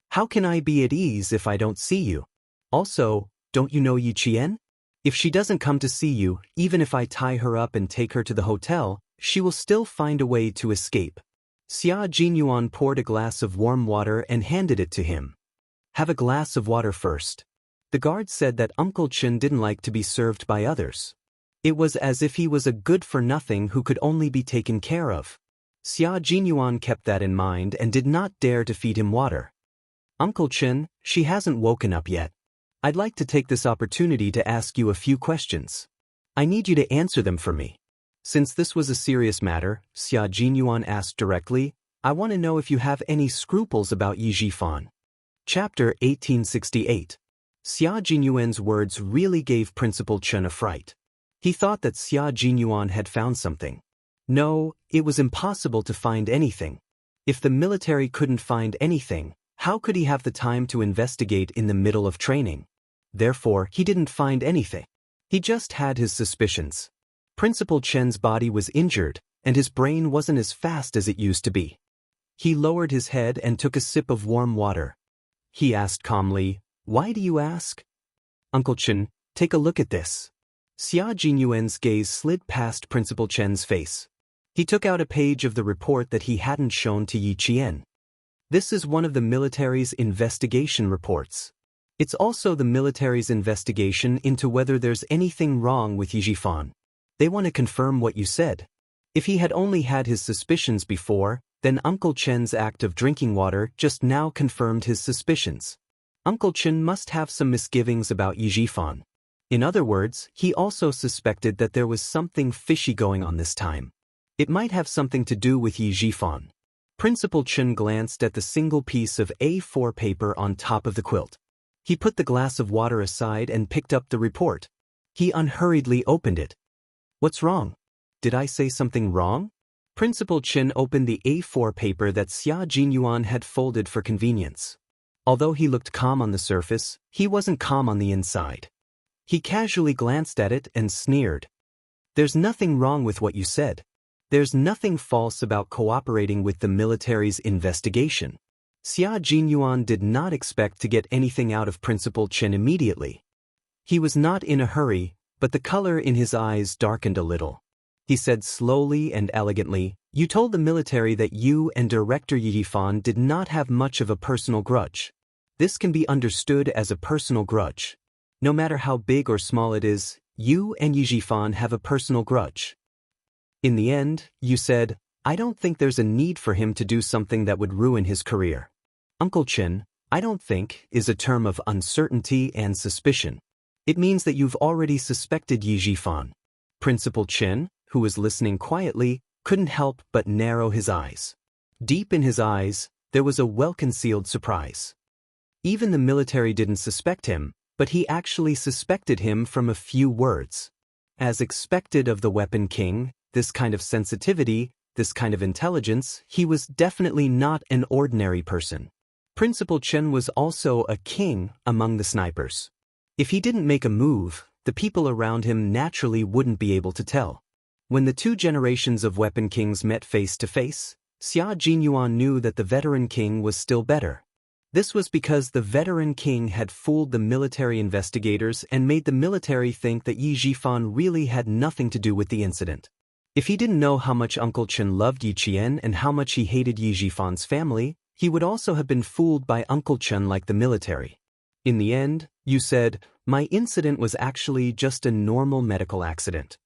[SPEAKER 1] How can I be at ease if I don't see you? Also, don't you know Yi Qian? If she doesn't come to see you, even if I tie her up and take her to the hotel, she will still find a way to escape. Xia Jinyuan poured a glass of warm water and handed it to him. Have a glass of water first. The guard said that Uncle Chen didn't like to be served by others. It was as if he was a good-for-nothing who could only be taken care of. Xia Jinyuan kept that in mind and did not dare to feed him water. Uncle Chen, she hasn't woken up yet. I'd like to take this opportunity to ask you a few questions. I need you to answer them for me. Since this was a serious matter, Xia Jinyuan asked directly, I want to know if you have any scruples about Yi Jifan. Chapter 1868. Xia Jinyuan's words really gave Principal Chen a fright. He thought that Xia Jinyuan had found something. No, it was impossible to find anything. If the military couldn't find anything, how could he have the time to investigate in the middle of training? Therefore, he didn't find anything. He just had his suspicions. Principal Chen's body was injured, and his brain wasn't as fast as it used to be. He lowered his head and took a sip of warm water. He asked calmly, Why do you ask? Uncle Chen, take a look at this. Xia Jinyuan's gaze slid past Principal Chen's face. He took out a page of the report that he hadn't shown to Yi Qian. This is one of the military's investigation reports. It's also the military's investigation into whether there's anything wrong with Yi Jifan. They want to confirm what you said. If he had only had his suspicions before, then Uncle Chen's act of drinking water just now confirmed his suspicions. Uncle Chen must have some misgivings about Yi Jifan. In other words, he also suspected that there was something fishy going on this time. It might have something to do with Yi Jifan. Principal Chen glanced at the single piece of A4 paper on top of the quilt. He put the glass of water aside and picked up the report. He unhurriedly opened it. What's wrong? Did I say something wrong? Principal Chen opened the A4 paper that Xia Jinyuan had folded for convenience. Although he looked calm on the surface, he wasn't calm on the inside. He casually glanced at it and sneered. There's nothing wrong with what you said. There's nothing false about cooperating with the military's investigation. Xia Jinyuan did not expect to get anything out of Principal Chen immediately. He was not in a hurry, but the color in his eyes darkened a little. He said slowly and elegantly, You told the military that you and Director Yi Jifan did not have much of a personal grudge. This can be understood as a personal grudge. No matter how big or small it is, you and Yi Jifan have a personal grudge. In the end, you said, I don't think there's a need for him to do something that would ruin his career. Uncle Chen, I don't think, is a term of uncertainty and suspicion. It means that you've already suspected Yi Jifan. Principal Chen, who was listening quietly, couldn't help but narrow his eyes. Deep in his eyes, there was a well-concealed surprise. Even the military didn't suspect him, but he actually suspected him from a few words. As expected of the Weapon King, this kind of sensitivity, this kind of intelligence, he was definitely not an ordinary person. Principal Chen was also a king among the snipers. If he didn't make a move, the people around him naturally wouldn't be able to tell. When the two generations of Weapon Kings met face to face, Xia Jinyuan knew that the veteran king was still better. This was because the veteran king had fooled the military investigators and made the military think that Yi Jifan really had nothing to do with the incident. If he didn't know how much Uncle Chen loved Yi Qian and how much he hated Yi Jifan's family, he would also have been fooled by Uncle Chen like the military. In the end, you said, my incident was actually just a normal medical accident.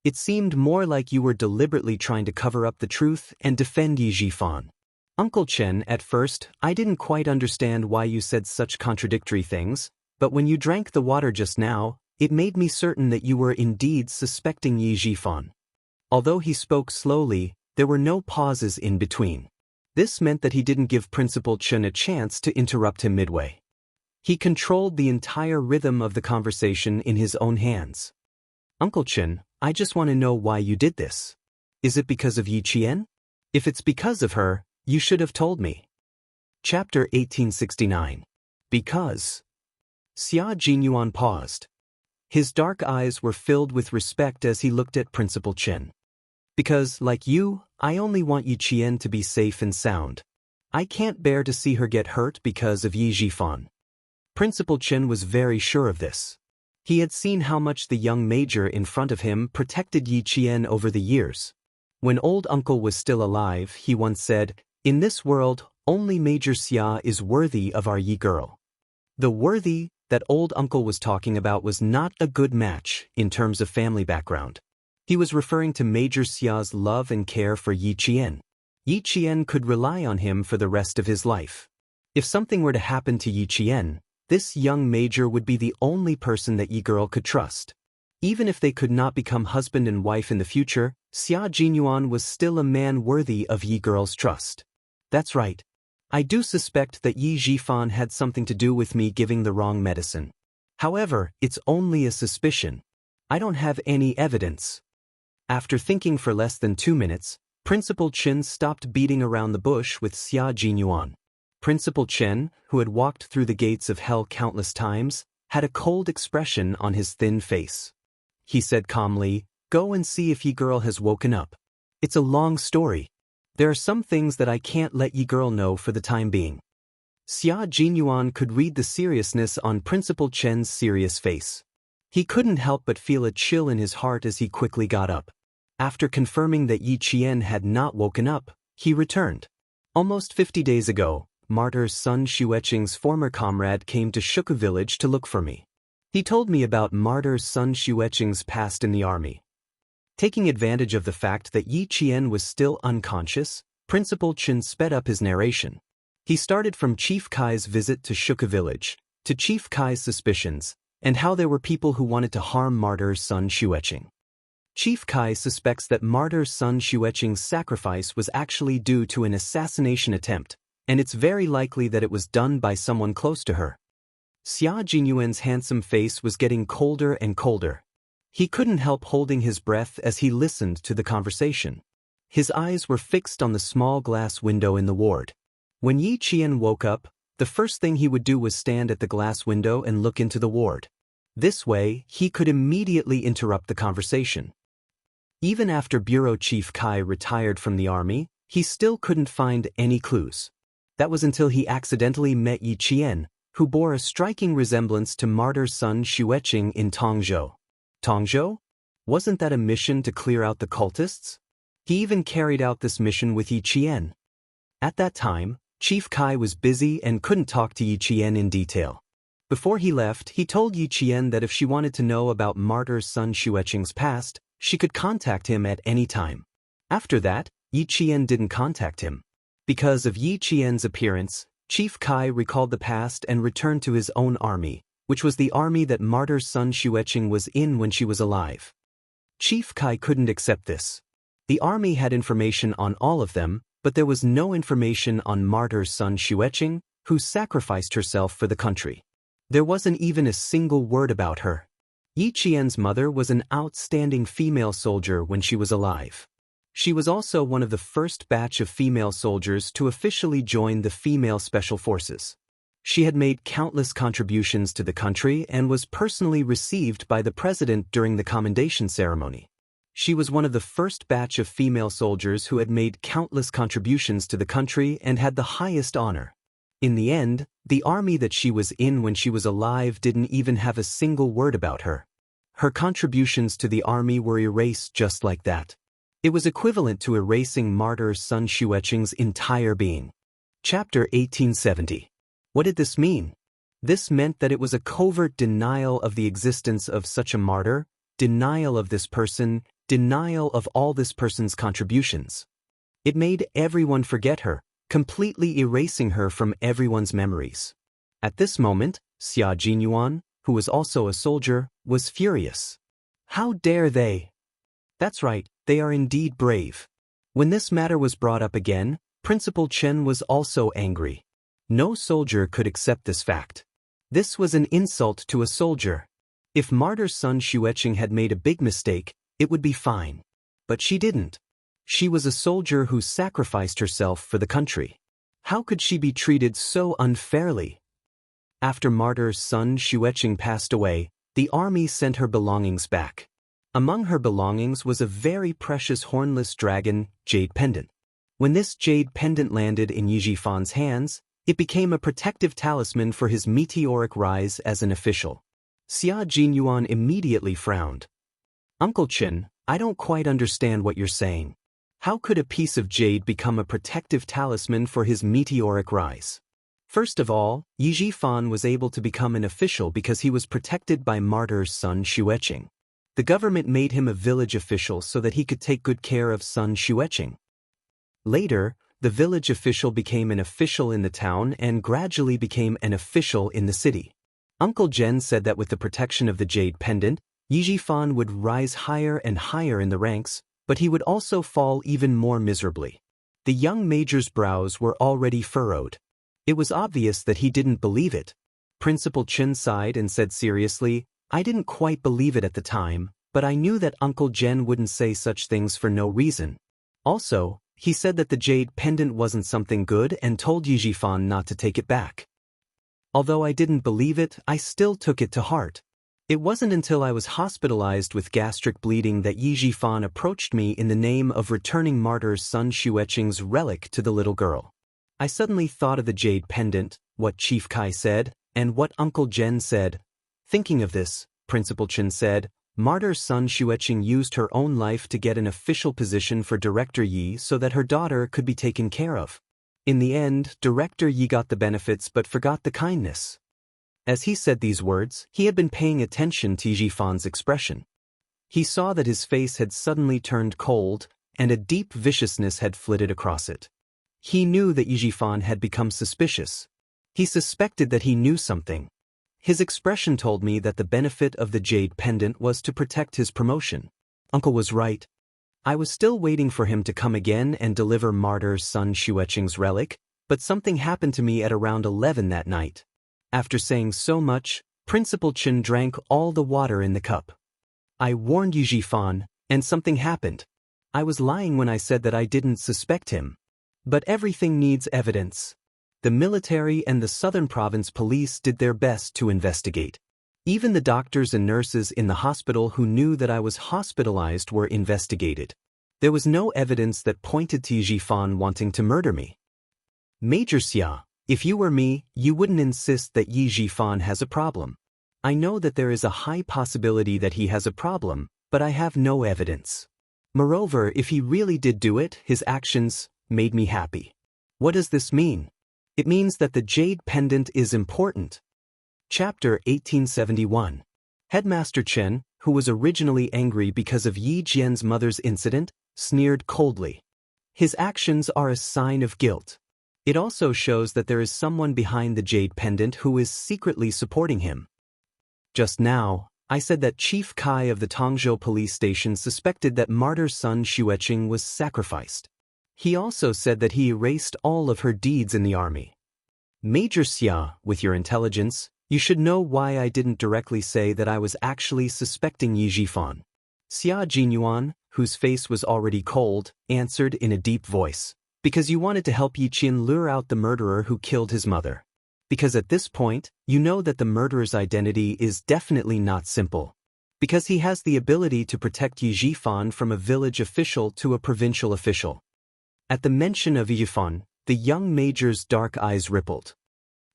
[SPEAKER 1] It seemed more like you were deliberately trying to cover up the truth and defend Yi Jifan. Uncle Chen, at first, I didn't quite understand why you said such contradictory things, but when you drank the water just now, it made me certain that you were indeed suspecting Yi Jifan. Although he spoke slowly, there were no pauses in between. This meant that he didn't give Principal Chen a chance to interrupt him midway. He controlled the entire rhythm of the conversation in his own hands. Uncle Chen, I just want to know why you did this. Is it because of Yi Qian? If it's because of her, you should have told me. Chapter 1869. Because. Xia Jinyuan paused. His dark eyes were filled with respect as he looked at Principal Chen. Because, like you, I only want Yi Qian to be safe and sound. I can't bear to see her get hurt because of Yi Jifan. Principal Chen was very sure of this. He had seen how much the young major in front of him protected Yi Qian over the years. When old uncle was still alive, he once said, in this world, only Major Xia is worthy of our Yi girl. The worthy that old uncle was talking about was not a good match in terms of family background. He was referring to Major Xia's love and care for Yi Qian. Yi Qian could rely on him for the rest of his life. If something were to happen to Yi Qian, this young major would be the only person that Yi girl could trust. Even if they could not become husband and wife in the future, Xia Jinyuan was still a man worthy of Yi girl's trust. That's right. I do suspect that Yi Jifan had something to do with me giving the wrong medicine. However, it's only a suspicion. I don't have any evidence. After thinking for less than 2 minutes, Principal Chen stopped beating around the bush with Xia Jinyuan. Principal Chen, who had walked through the gates of hell countless times, had a cold expression on his thin face. He said calmly, go and see if Yi girl has woken up. It's a long story. There are some things that I can't let Yi girl know for the time being. Xia Jinyuan could read the seriousness on Principal Chen's serious face. He couldn't help but feel a chill in his heart as he quickly got up. After confirming that Yi Qian had not woken up, he returned. Almost 50 days ago, Martyr Sun Xueqing's former comrade came to Shuka village to look for me. He told me about Martyr Sun Xueqing's past in the army. Taking advantage of the fact that Yi Qian was still unconscious, Principal Chen sped up his narration. He started from Chief Kai's visit to Shuka village, to Chief Kai's suspicions, and how there were people who wanted to harm Martyr Sun Xueqing. Chief Kai suspects that Martyr Sun Xueqing's sacrifice was actually due to an assassination attempt, and it's very likely that it was done by someone close to her. Xia Jinyuan's handsome face was getting colder and colder. He couldn't help holding his breath as he listened to the conversation. His eyes were fixed on the small glass window in the ward. When Yi Qian woke up, the first thing he would do was stand at the glass window and look into the ward. This way, he could immediately interrupt the conversation. Even after Bureau Chief Kai retired from the army, he still couldn't find any clues. That was until he accidentally met Yi Qian, who bore a striking resemblance to Martyr Sun Xueqing in Tongzhou. Tongzhou? Wasn't that a mission to clear out the cultists? He even carried out this mission with Yi Qian. At that time, Chief Kai was busy and couldn't talk to Yi Qian in detail. Before he left, he told Yi Qian that if she wanted to know about martyr's son Xueqing's past, she could contact him at any time. After that, Yi Qian didn't contact him. Because of Yi Qian's appearance, Chief Kai recalled the past and returned to his own army, which was the army that martyr's son Xueqing was in when she was alive. Chief Kai couldn't accept this. The army had information on all of them, but there was no information on martyr's son Xueqing, who sacrificed herself for the country. There wasn't even a single word about her. Yi Qian's mother was an outstanding female soldier when she was alive. She was also one of the first batch of female soldiers to officially join the female special forces. She had made countless contributions to the country and was personally received by the president during the commendation ceremony. She was one of the first batch of female soldiers who had made countless contributions to the country and had the highest honor. In the end, the army that she was in when she was alive didn't even have a single word about her. Her contributions to the army were erased just like that. It was equivalent to erasing martyr's son Xueqing's entire being. Chapter 1870. What did this mean? This meant that it was a covert denial of the existence of such a martyr, denial of this person, denial of all this person's contributions. It made everyone forget her, completely erasing her from everyone's memories. At this moment, Xia Jinyuan, who was also a soldier, was furious. How dare they? That's right, they are indeed brave. When this matter was brought up again, Principal Chen was also angry. No soldier could accept this fact. This was an insult to a soldier. If martyr's son Xueqing had made a big mistake, it would be fine. But she didn't. She was a soldier who sacrificed herself for the country. How could she be treated so unfairly? After martyr's son Xueqing passed away, the army sent her belongings back. Among her belongings was a very precious hornless dragon, jade pendant. When this jade pendant landed in Yi Jifan's hands, it became a protective talisman for his meteoric rise as an official. Xia Jinyuan immediately frowned. Uncle Chen, I don't quite understand what you're saying. How could a piece of jade become a protective talisman for his meteoric rise? First of all, Yi Jifan was able to become an official because he was protected by martyr's son Xueqing. The government made him a village official so that he could take good care of son Xueqing. Later, the village official became an official in the town and gradually became an official in the city. Uncle Jen said that with the protection of the jade pendant, Yi Jifan would rise higher and higher in the ranks, but he would also fall even more miserably. The young major's brows were already furrowed. It was obvious that he didn't believe it. Principal Chen sighed and said seriously, I didn't quite believe it at the time, but I knew that Uncle Jen wouldn't say such things for no reason. Also, he said that the jade pendant wasn't something good and told Yi Jifan not to take it back. Although I didn't believe it, I still took it to heart. It wasn't until I was hospitalized with gastric bleeding that Yi Jifan approached me in the name of returning martyr's son Xueqing's relic to the little girl. I suddenly thought of the jade pendant, what Chief Kai said, and what Uncle Jen said. Thinking of this, Principal Chen said, martyr's son Xueqing used her own life to get an official position for Director Yi so that her daughter could be taken care of. In the end, Director Yi got the benefits but forgot the kindness. As he said these words, he had been paying attention to Yi Jifan's expression. He saw that his face had suddenly turned cold, and a deep viciousness had flitted across it. He knew that Yi Jifan had become suspicious. He suspected that he knew something. His expression told me that the benefit of the jade pendant was to protect his promotion. Uncle was right. I was still waiting for him to come again and deliver martyr's son Xueqing's relic, but something happened to me at around 11 that night. After saying so much, Principal Chen drank all the water in the cup. I warned Yi Jifan, and something happened. I was lying when I said that I didn't suspect him. But everything needs evidence. The military and the Southern Province police did their best to investigate. Even the doctors and nurses in the hospital who knew that I was hospitalized were investigated. There was no evidence that pointed to Yi Jifan wanting to murder me. Major Xia, if you were me, you wouldn't insist that Yi Jifan has a problem. I know that there is a high possibility that he has a problem, but I have no evidence. Moreover, if he really did do it, his actions made me happy. What does this mean? It means that the jade pendant is important. Chapter 1871. Headmaster Chen, who was originally angry because of Yi Jian's mother's incident, sneered coldly. His actions are a sign of guilt. It also shows that there is someone behind the jade pendant who is secretly supporting him. Just now, I said that Chief Kai of the Tongzhou police station suspected that martyr's son Xueqing was sacrificed. He also said that he erased all of her deeds in the army. Major Xia, with your intelligence, you should know why I didn't directly say that I was actually suspecting Yi Zhifan. Xia Jinyuan, whose face was already cold, answered in a deep voice. Because you wanted to help Yi Qian lure out the murderer who killed his mother. Because at this point, you know that the murderer's identity is definitely not simple. Because he has the ability to protect Yi Zhifan from a village official to a provincial official. At the mention of Yi Zhifan, the young major's dark eyes rippled.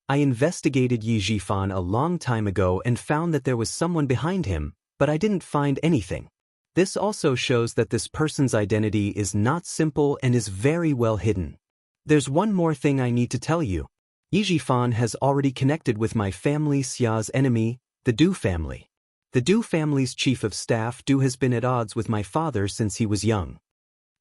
[SPEAKER 1] I investigated Yi Zhifan a long time ago and found that there was someone behind him, but I didn't find anything. This also shows that this person's identity is not simple and is very well hidden. There's one more thing I need to tell you. Yi Zhifan has already connected with my family Xia's enemy, the Du family. The Du family's chief of staff Du has been at odds with my father since he was young.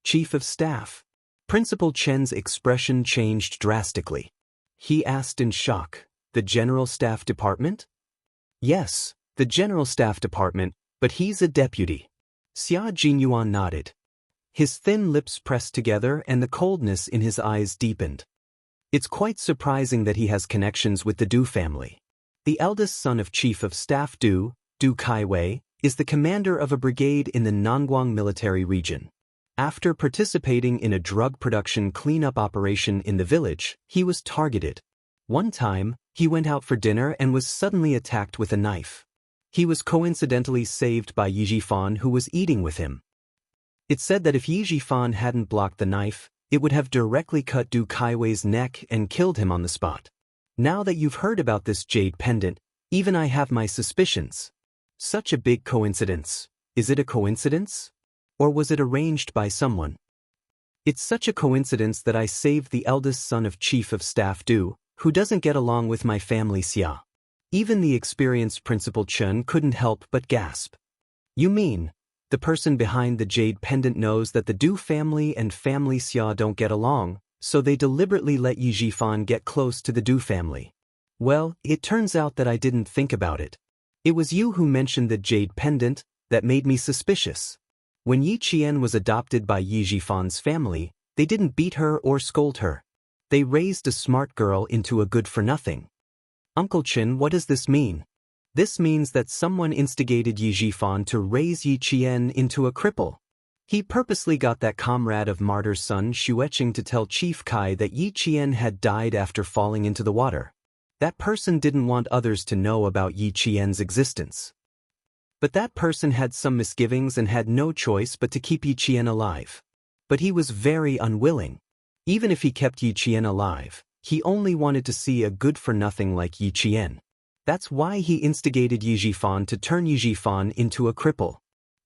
[SPEAKER 1] Chief of staff. Principal Chen's expression changed drastically. He asked in shock, the General Staff Department? Yes, the General Staff Department, but he's a deputy. Xia Jinyuan nodded. His thin lips pressed together and the coldness in his eyes deepened. It's quite surprising that he has connections with the Du family. The eldest son of Chief of Staff Du Kaiwei, is the commander of a brigade in the Nanguang military region. After participating in a drug production cleanup operation in the village, he was targeted. One time, he went out for dinner and was suddenly attacked with a knife. He was coincidentally saved by Yi Zhifan, who was eating with him. It said that if Yi Zhifan hadn't blocked the knife, it would have directly cut Du Kaiwei's neck and killed him on the spot. Now that you've heard about this jade pendant, even I have my suspicions. Such a big coincidence. Is it a coincidence? Or was it arranged by someone? It's such a coincidence that I saved the eldest son of Chief of Staff Du, who doesn't get along with my family Xia. Even the experienced Principal Chen couldn't help but gasp. You mean, the person behind the jade pendant knows that the Du family and family Xia don't get along, so they deliberately let Yi Zhifan get close to the Du family. Well, it turns out that I didn't think about it. It was you who mentioned the jade pendant that made me suspicious. When Yi Qian was adopted by Yi Zhifan's family, they didn't beat her or scold her. They raised a smart girl into a good-for-nothing. Uncle Chen, what does this mean? This means that someone instigated Yi Zhifan to raise Yi Qian into a cripple. He purposely got that comrade of martyr's son Xueqing to tell Chief Kai that Yi Qian had died after falling into the water. That person didn't want others to know about Yi Qian's existence. But that person had some misgivings and had no choice but to keep Yi Qian alive. But he was very unwilling. Even if he kept Yi Qian alive, he only wanted to see a good-for-nothing like Yi Qian. That's why he instigated Yi Zhifan to turn Yi Zhifan into a cripple.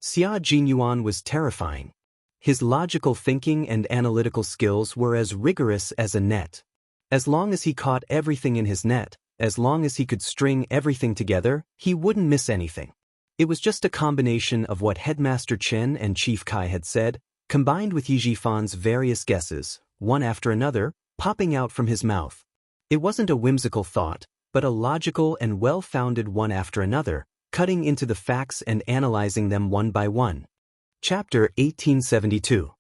[SPEAKER 1] Xia Jinyuan was terrifying. His logical thinking and analytical skills were as rigorous as a net. As long as he caught everything in his net, as long as he could string everything together, he wouldn't miss anything. It was just a combination of what Headmaster Chen and Chief Kai had said, combined with Yi Zhifan's various guesses, one after another, popping out from his mouth. It wasn't a whimsical thought, but a logical and well-founded one after another, cutting into the facts and analyzing them one by one. Chapter 1872.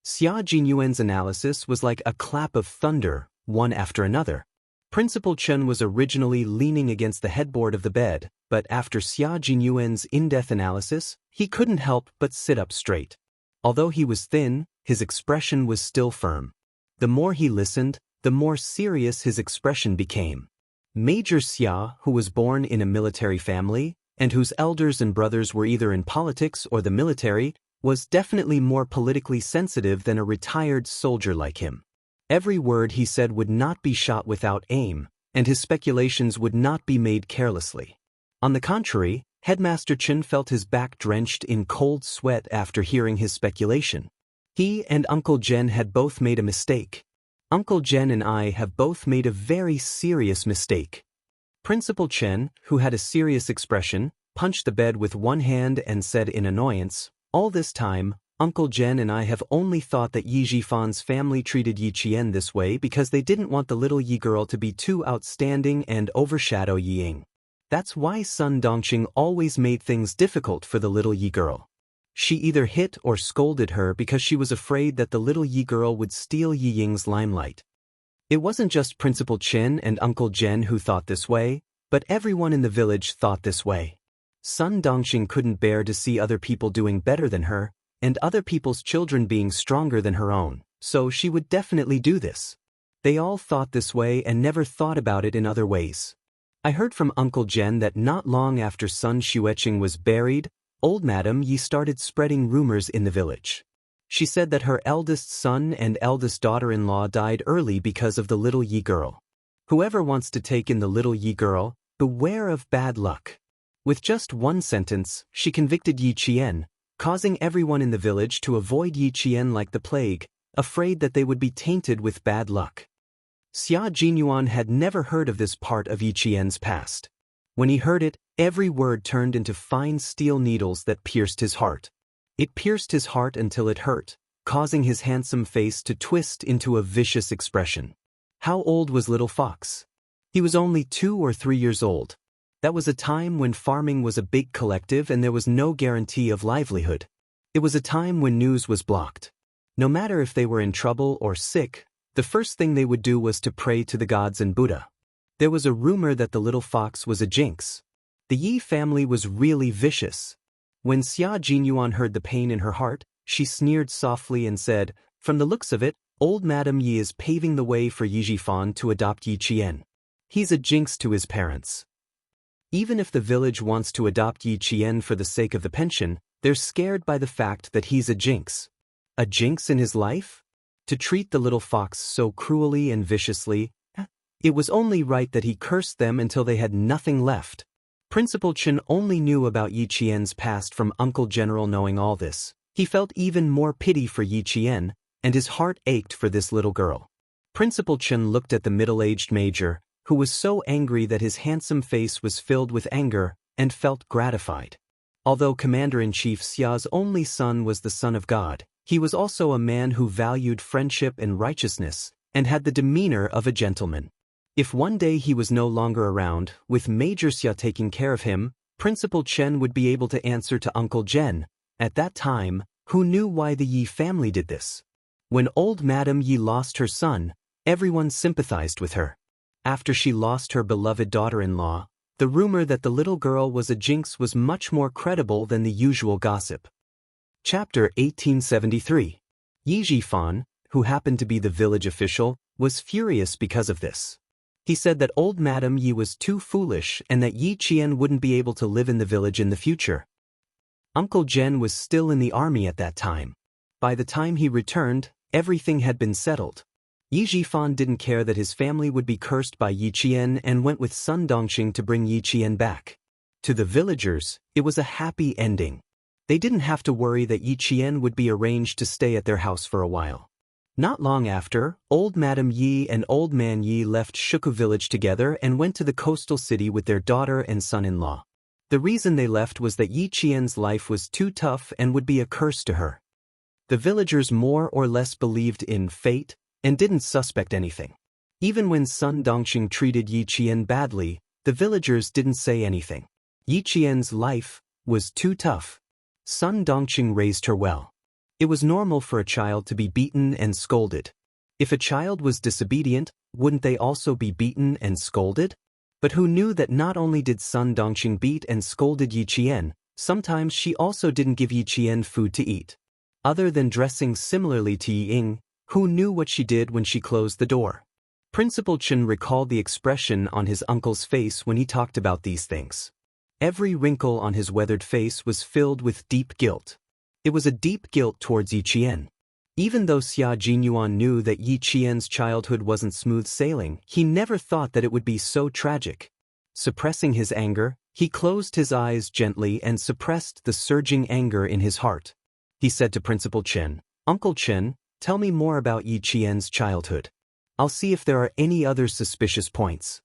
[SPEAKER 1] Xia Jinyuan's analysis was like a clap of thunder, one after another. Principal Chen was originally leaning against the headboard of the bed, but after Xia Jinyuan's in-depth analysis, he couldn't help but sit up straight. Although he was thin, his expression was still firm. The more he listened, the more serious his expression became. Major Xia, who was born in a military family, and whose elders and brothers were either in politics or the military, was definitely more politically sensitive than a retired soldier like him. Every word he said would not be shot without aim, and his speculations would not be made carelessly. On the contrary, Headmaster Chen felt his back drenched in cold sweat after hearing his speculation. He and Uncle Jen had both made a mistake. Uncle Chen and I have both made a very serious mistake. Principal Chen, who had a serious expression, punched the bed with one hand and said in annoyance, "All this time, Uncle Chen and I have only thought that Yi Jifan's family treated Yi Qian this way because they didn't want the little Yi girl to be too outstanding and overshadow Yi Ying. That's why Sun Dongqing always made things difficult for the little Yi girl. She either hit or scolded her because she was afraid that the little Yi girl would steal Yi Ying's limelight." It wasn't just Principal Chen and Uncle Chen who thought this way, but everyone in the village thought this way. Sun Dongqing couldn't bear to see other people doing better than her, and other people's children being stronger than her own, so she would definitely do this. They all thought this way and never thought about it in other ways. I heard from Uncle Chen that not long after Sun Xueqing was buried, old Madam Yi started spreading rumors in the village. She said that her eldest son and eldest daughter-in-law died early because of the little Yi girl. Whoever wants to take in the little Yi girl, beware of bad luck. With just one sentence, she convicted Yi Qian, causing everyone in the village to avoid Yi Qian like the plague, afraid that they would be tainted with bad luck. Xia Jinyuan had never heard of this part of Yi Qian's past. When he heard it, every word turned into fine steel needles that pierced his heart. It pierced his heart until it hurt, causing his handsome face to twist into a vicious expression. How old was Little Fox? He was only 2 or 3 years old. That was a time when farming was a big collective and there was no guarantee of livelihood. It was a time when news was blocked. No matter if they were in trouble or sick, the first thing they would do was to pray to the gods and Buddha. There was a rumor that the little fox was a jinx. The Yi family was really vicious. When Xia Jinyuan heard the pain in her heart, she sneered softly and said, "From the looks of it, old Madam Yi is paving the way for Yi Jifan to adopt Yi Qian. He's a jinx to his parents." Even if the village wants to adopt Yi Qian for the sake of the pension, they're scared by the fact that he's a jinx. A jinx in his life? To treat the little fox so cruelly and viciously, it was only right that he cursed them until they had nothing left. Principal Chen only knew about Yi Qian's past from Uncle General knowing all this. He felt even more pity for Yi Qian, and his heart ached for this little girl. Principal Chen looked at the middle-aged major, who was so angry that his handsome face was filled with anger, and felt gratified. Although Commander-in-Chief Xia's only son was the son of God, he was also a man who valued friendship and righteousness, and had the demeanor of a gentleman. If one day he was no longer around, with Major Xia taking care of him, Principal Chen would be able to answer to Uncle Chen. At that time, who knew why the Yi family did this? When old Madam Yi lost her son, everyone sympathized with her. After she lost her beloved daughter-in-law, the rumor that the little girl was a jinx was much more credible than the usual gossip. Chapter 1873. Yi Jifan, who happened to be the village official, was furious because of this. He said that old Madam Yi was too foolish and that Yi Qian wouldn't be able to live in the village in the future. Uncle Chen was still in the army at that time. By the time he returned, everything had been settled. Yi Jifan didn't care that his family would be cursed by Yi Qian and went with Sun Dongqing to bring Yi Qian back. To the villagers, it was a happy ending. They didn't have to worry that Yi Qian would be arranged to stay at their house for a while. Not long after, old Madam Yi and old man Yi left Shuku village together and went to the coastal city with their daughter and son-in-law. The reason they left was that Yi Qian's life was too tough and would be a curse to her. The villagers more or less believed in fate and didn't suspect anything. Even when Sun Dongqing treated Yi Qian badly, the villagers didn't say anything. Yi Qian's life was too tough. Sun Dongqing raised her well. It was normal for a child to be beaten and scolded. If a child was disobedient, wouldn't they also be beaten and scolded? But who knew that not only did Sun Dongqing beat and scolded Yi Qian, sometimes she also didn't give Yi Qian food to eat. Other than dressing similarly to Yi Ying, who knew what she did when she closed the door? Principal Chen recalled the expression on his uncle's face when he talked about these things. Every wrinkle on his weathered face was filled with deep guilt. It was a deep guilt towards Yi Qian. Even though Xia Jinyuan knew that Yi Qian's childhood wasn't smooth sailing, he never thought that it would be so tragic. Suppressing his anger, he closed his eyes gently and suppressed the surging anger in his heart. He said to Principal Chen, "Uncle Chen, tell me more about Yi Qian's childhood." I'll see if there are any other suspicious points.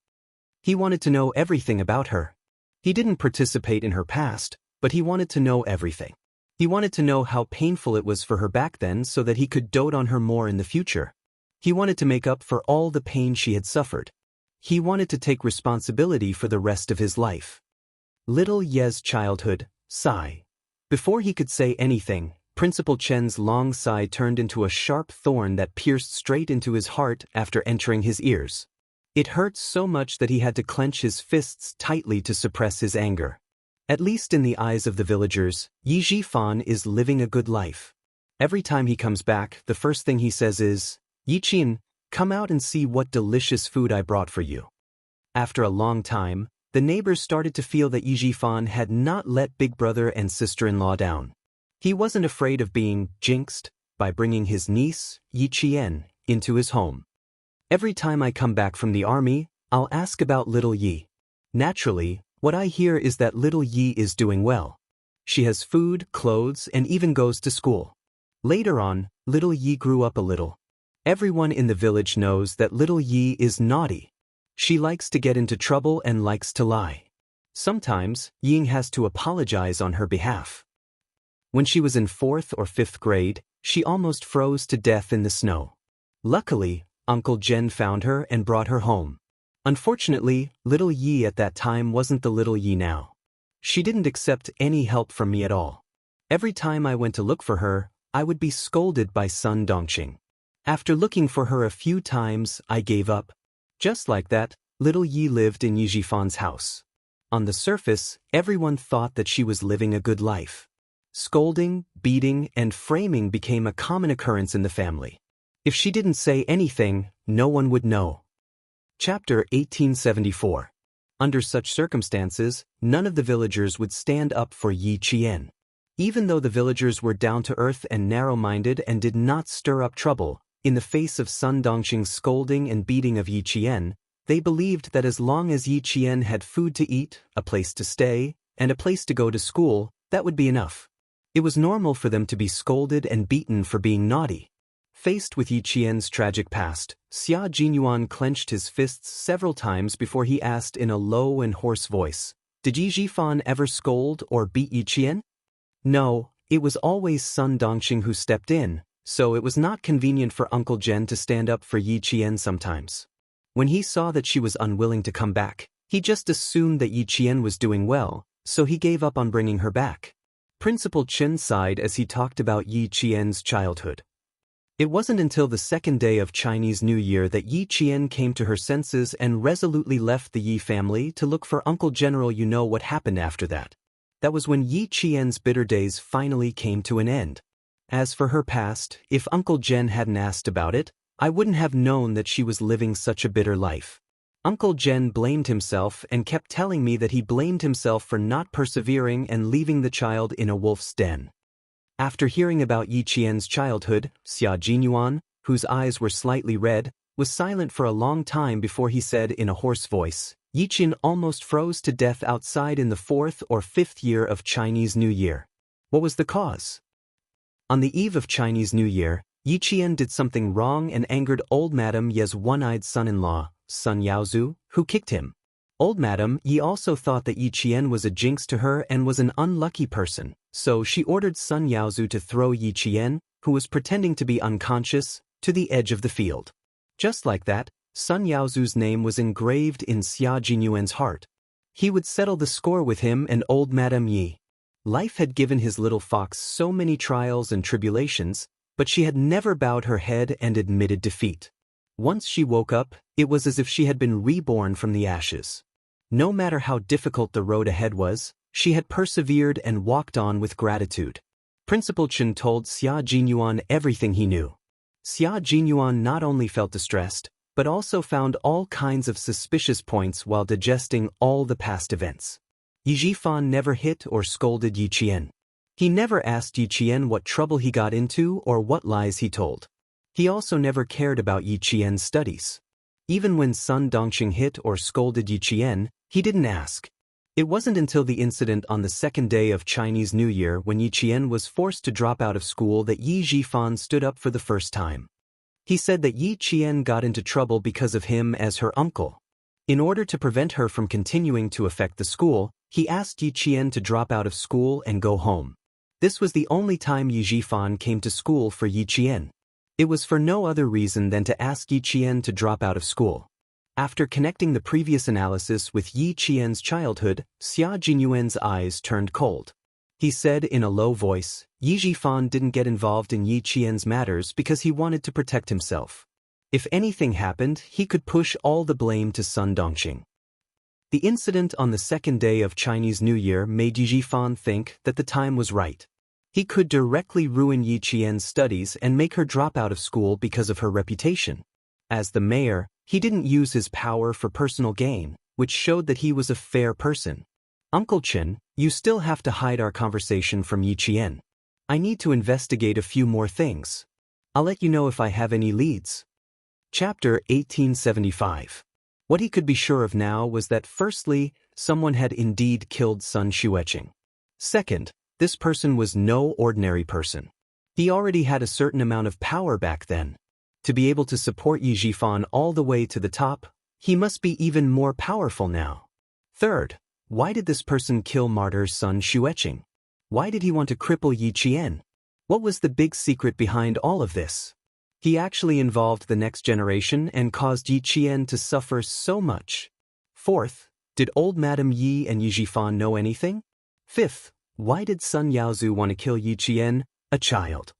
[SPEAKER 1] He wanted to know everything about her. He didn't participate in her past, but he wanted to know everything. He wanted to know how painful it was for her back then so that he could dote on her more in the future. He wanted to make up for all the pain she had suffered. He wanted to take responsibility for the rest of his life. Little Ye's childhood, sigh. Before he could say anything, Principal Chen's long sigh turned into a sharp thorn that pierced straight into his heart after entering his ears. It hurt so much that he had to clench his fists tightly to suppress his anger. At least in the eyes of the villagers, Yi Jifan is living a good life. Every time he comes back, the first thing he says is, "Yi Qin, come out and see what delicious food I brought for you." After a long time, the neighbors started to feel that Yi Jifan had not let big brother and sister-in-law down. He wasn't afraid of being jinxed by bringing his niece, Yi Qian, into his home. Every time I come back from the army, I'll ask about little Yi. Naturally, what I hear is that little Yi is doing well. She has food, clothes, and even goes to school. Later on, little Yi grew up a little. Everyone in the village knows that little Yi is naughty. She likes to get into trouble and likes to lie. Sometimes, Ying has to apologize on her behalf. When she was in 4th or 5th grade, she almost froze to death in the snow. Luckily, Uncle Jen found her and brought her home. Unfortunately, little Yi at that time wasn't the little Yi now. She didn't accept any help from me at all. Every time I went to look for her, I would be scolded by Sun Dongqing. After looking for her a few times, I gave up. Just like that, little Yi lived in Yi Jifan's house. On the surface, everyone thought that she was living a good life. Scolding, beating, and framing became a common occurrence in the family. If she didn't say anything, no one would know. Chapter 1874. Under such circumstances, none of the villagers would stand up for Yi Qian. Even though the villagers were down-to-earth and narrow-minded and did not stir up trouble, in the face of Sun Dongqing's scolding and beating of Yi Qian, they believed that as long as Yi Qian had food to eat, a place to stay, and a place to go to school, that would be enough. It was normal for them to be scolded and beaten for being naughty. Faced with Yi Qian's tragic past, Xia Jinyuan clenched his fists several times before he asked in a low and hoarse voice, "Did Yi Jifan ever scold or beat Yi Qian?" No, it was always Sun Dongqing who stepped in, so it was not convenient for Uncle Jen to stand up for Yi Qian sometimes. When he saw that she was unwilling to come back, he just assumed that Yi Qian was doing well, so he gave up on bringing her back. Principal Chen sighed as he talked about Yi Qian's childhood. It wasn't until the second day of Chinese New Year that Yi Qian came to her senses and resolutely left the Yi family to look for Uncle General. You know what happened after that. That was when Yi Qian's bitter days finally came to an end. As for her past, if Uncle Jen hadn't asked about it, I wouldn't have known that she was living such a bitter life. Uncle Jen blamed himself and kept telling me that he blamed himself for not persevering and leaving the child in a wolf's den. After hearing about Yi Qian's childhood, Xia Jinyuan, whose eyes were slightly red, was silent for a long time before he said in a hoarse voice, "Yi Qian almost froze to death outside in the 4th or 5th year of Chinese New Year. What was the cause?" On the eve of Chinese New Year, Yi Qian did something wrong and angered old Madame Ye's one-eyed son-in-law, Sun Yaozu, who kicked him. Old Madame Yi also thought that Yi Qian was a jinx to her and was an unlucky person, so she ordered Sun Yaozu to throw Yi Qian, who was pretending to be unconscious, to the edge of the field. Just like that, Sun Yaozu's name was engraved in Xia Jinyuan's heart. He would settle the score with him and old Madame Yi. Life had given his little fox so many trials and tribulations, but she had never bowed her head and admitted defeat. Once she woke up, it was as if she had been reborn from the ashes. No matter how difficult the road ahead was, she had persevered and walked on with gratitude. Principal Chen told Xia Jinyuan everything he knew. Xia Jinyuan not only felt distressed, but also found all kinds of suspicious points while digesting all the past events. Yi Jifan never hit or scolded Yi Qian. He never asked Yi Qian what trouble he got into or what lies he told. He also never cared about Yi Qian's studies. Even when Sun Dongqing hit or scolded Yi Qian, he didn't ask. It wasn't until the incident on the second day of Chinese New Year when Yi Qian was forced to drop out of school that Yi Jifan stood up for the first time. He said that Yi Qian got into trouble because of him as her uncle. In order to prevent her from continuing to affect the school, he asked Yi Qian to drop out of school and go home. This was the only time Yi Zhifan came to school for Yi Qian. It was for no other reason than to ask Yi Qian to drop out of school. After connecting the previous analysis with Yi Qian's childhood, Xia Jinyuan's eyes turned cold. He said in a low voice, Yi Zhifan didn't get involved in Yi Qian's matters because he wanted to protect himself. If anything happened, he could push all the blame to Sun Dongqing. The incident on the second day of Chinese New Year made Yi Zhifan think that the time was right. He could directly ruin Yi Qian's studies and make her drop out of school because of her reputation. As the mayor, he didn't use his power for personal gain, which showed that he was a fair person. Uncle Chen, you still have to hide our conversation from Yi Qian. I need to investigate a few more things. I'll let you know if I have any leads. Chapter 1875. What he could be sure of now was that firstly, someone had indeed killed Sun Xueqing. Second, this person was no ordinary person. He already had a certain amount of power back then. To be able to support Yi Zhifan all the way to the top, he must be even more powerful now. Third, why did this person kill martyr Sun Xueqing? Why did he want to cripple Yi Qian? What was the big secret behind all of this? He actually involved the next generation and caused Yi Qian to suffer so much. Fourth, did old Madame Yi and Yi Zhifan know anything? Fifth, why did Sun Yaozu want to kill Yi Qian, a child?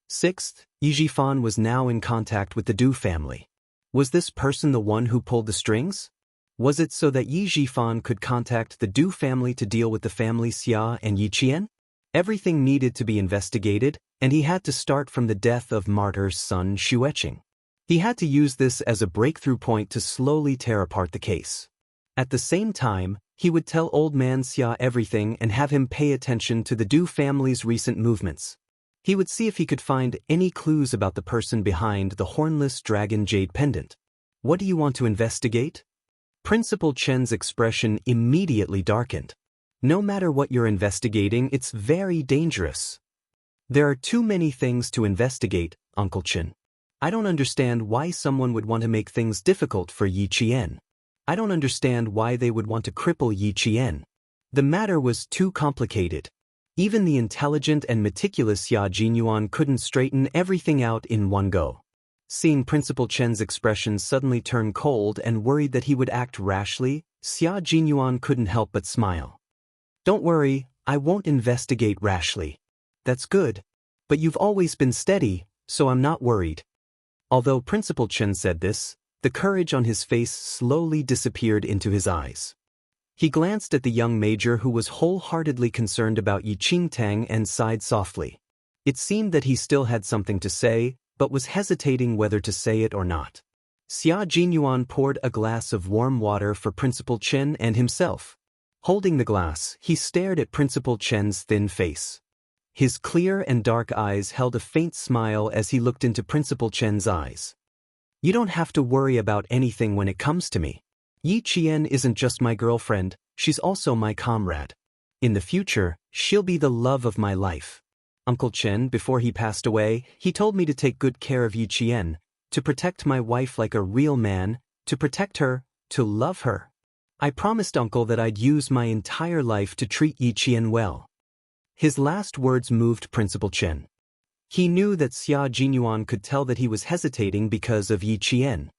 [SPEAKER 1] Sixth, Yi Zhifan was now in contact with the Du family. Was this person the one who pulled the strings? Was it so that Yi Zhifan could contact the Du family to deal with the family Xia and Yi Qian? Everything needed to be investigated, and he had to start from the death of martyr Sun Xueqing. He had to use this as a breakthrough point to slowly tear apart the case. At the same time, he would tell old man Xia everything and have him pay attention to the Du family's recent movements. He would see if he could find any clues about the person behind the hornless dragon jade pendant. What do you want to investigate? Principal Chen's expression immediately darkened. No matter what you're investigating, it's very dangerous. There are too many things to investigate, Uncle Chen. I don't understand why someone would want to make things difficult for Yi Qian. I don't understand why they would want to cripple Yi Qian. The matter was too complicated. Even the intelligent and meticulous Xia Jinyuan couldn't straighten everything out in one go. Seeing Principal Chen's expression suddenly turn cold and worried that he would act rashly, Xia Jinyuan couldn't help but smile. Don't worry, I won't investigate rashly. That's good. But you've always been steady, so I'm not worried. Although Principal Chen said this, the courage on his face slowly disappeared into his eyes. He glanced at the young major who was wholeheartedly concerned about Yi Qingtang and sighed softly. It seemed that he still had something to say, but was hesitating whether to say it or not. Xia Jinyuan poured a glass of warm water for Principal Chen and himself. Holding the glass, he stared at Principal Chen's thin face. His clear and dark eyes held a faint smile as he looked into Principal Chen's eyes. You don't have to worry about anything when it comes to me. Yi Qian isn't just my girlfriend, she's also my comrade. In the future, she'll be the love of my life. Uncle Chen, before he passed away, he told me to take good care of Yi Qian, to protect my wife like a real man, to protect her, to love her. I promised Uncle that I'd use my entire life to treat Yi Qian well. His last words moved Principal Chen. He knew that Xia Jinyuan could tell that he was hesitating because of Yi Qian.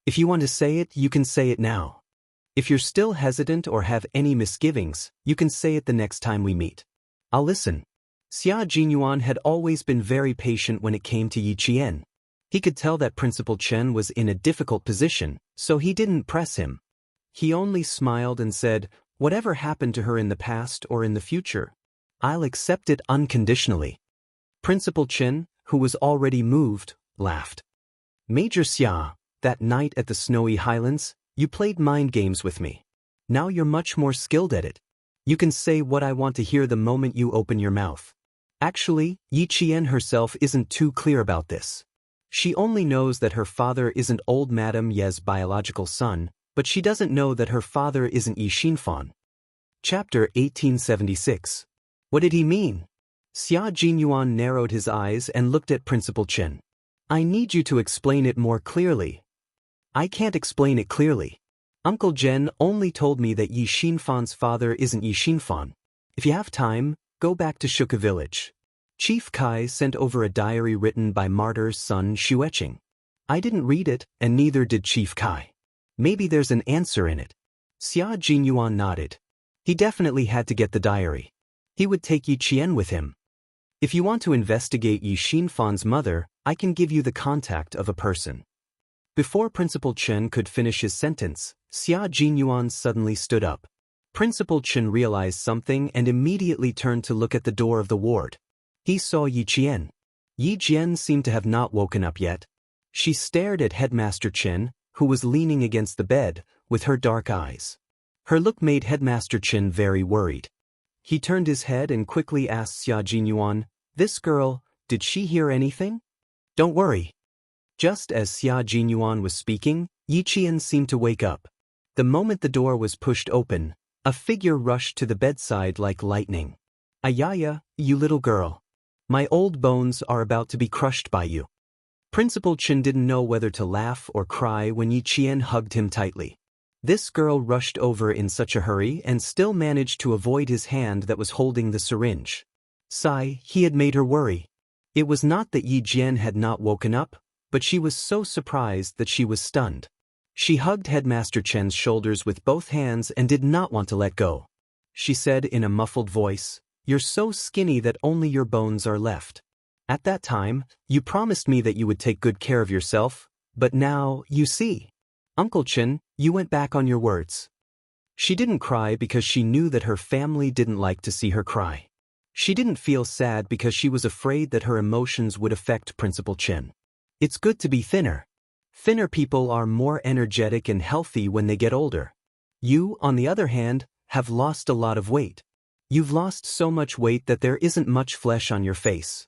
[SPEAKER 1] If you want to say it, you can say it now. If you're still hesitant or have any misgivings, you can say it the next time we meet. I'll listen. Xia Jinyuan had always been very patient when it came to Yi Qian. He could tell that Principal Chen was in a difficult position, so he didn't press him. He only smiled and said, whatever happened to her in the past or in the future, I'll accept it unconditionally. Principal Chen, who was already moved, laughed. Major Xia, that night at the snowy highlands, you played mind games with me. Now you're much more skilled at it. You can say what I want to hear the moment you open your mouth. Actually, Yi Qian herself isn't too clear about this. She only knows that her father isn't old Madame Ye's biological son, but she doesn't know that her father isn't Yi Xinfan. Chapter 1876. What did he mean? Xia Jinyuan narrowed his eyes and looked at Principal Chen. I need you to explain it more clearly. I can't explain it clearly. Uncle Jen only told me that Yi Xinfan's father isn't Yi Xinfan. If you have time, go back to Shuka village. Chief Kai sent over a diary written by martyr's son Xueqing. I didn't read it, and neither did Chief Kai. Maybe there's an answer in it. Xia Jinyuan nodded. He definitely had to get the diary. He would take Yi Qian with him. If you want to investigate Yi Xinfan's mother, I can give you the contact of a person. Before Principal Chen could finish his sentence, Xia Jinyuan suddenly stood up. Principal Chen realized something and immediately turned to look at the door of the ward. He saw Yi Qian. Yi Jian seemed to have not woken up yet. She stared at Headmaster Chen, who was leaning against the bed, with her dark eyes. Her look made Headmaster Chen very worried. He turned his head and quickly asked Xia Jinyuan, "This girl, did she hear anything?" "Don't worry." Just as Xia Jinyuan was speaking, Yi Qian seemed to wake up. The moment the door was pushed open, a figure rushed to the bedside like lightning. "Ayaya, you little girl. My old bones are about to be crushed by you." Principal Chen didn't know whether to laugh or cry when Yi Qian hugged him tightly. This girl rushed over in such a hurry and still managed to avoid his hand that was holding the syringe. Sigh, he had made her worry. It was not that Yi Jian had not woken up, but she was so surprised that she was stunned. She hugged Headmaster Chen's shoulders with both hands and did not want to let go. She said in a muffled voice, "You're so skinny that only your bones are left. At that time, you promised me that you would take good care of yourself, but now, you see. Uncle Chen, you went back on your words." She didn't cry because she knew that her family didn't like to see her cry. She didn't feel sad because she was afraid that her emotions would affect Principal Chen. It's good to be thinner. Thinner people are more energetic and healthy when they get older. You, on the other hand, have lost a lot of weight. You've lost so much weight that there isn't much flesh on your face.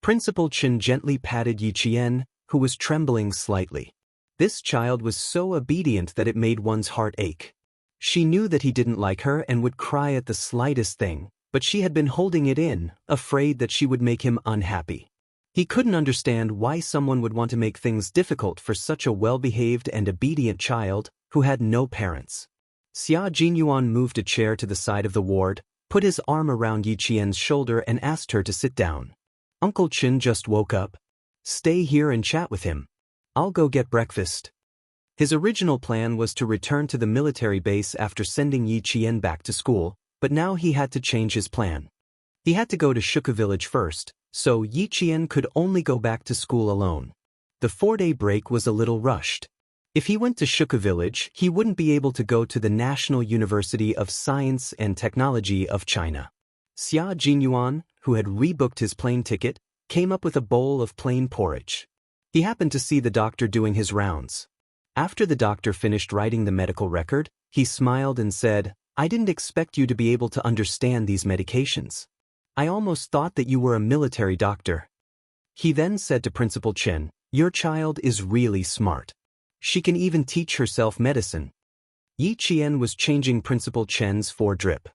[SPEAKER 1] Principal Chen gently patted Yi Qian, who was trembling slightly. This child was so obedient that it made one's heart ache. She knew that he didn't like her and would cry at the slightest thing, but she had been holding it in, afraid that she would make him unhappy. He couldn't understand why someone would want to make things difficult for such a well-behaved and obedient child who had no parents. Xia Jinyuan moved a chair to the side of the ward, put his arm around Yi Qian's shoulder and asked her to sit down. "Uncle Chen just woke up. Stay here and chat with him. I'll go get breakfast." His original plan was to return to the military base after sending Yi Qian back to school, but now he had to change his plan. He had to go to Shuka village first, so Yi Qian could only go back to school alone. The 4-day break was a little rushed. If he went to Shuka village, he wouldn't be able to go to the National University of Science and Technology of China. Xia Jinyuan, who had rebooked his plane ticket, came up with a bowl of plain porridge. He happened to see the doctor doing his rounds. After the doctor finished writing the medical record, he smiled and said, "I didn't expect you to be able to understand these medications. I almost thought that you were a military doctor." He then said to Principal Chen, "Your child is really smart. She can even teach herself medicine." Yi Qian was changing Principal Chen's 4-drip.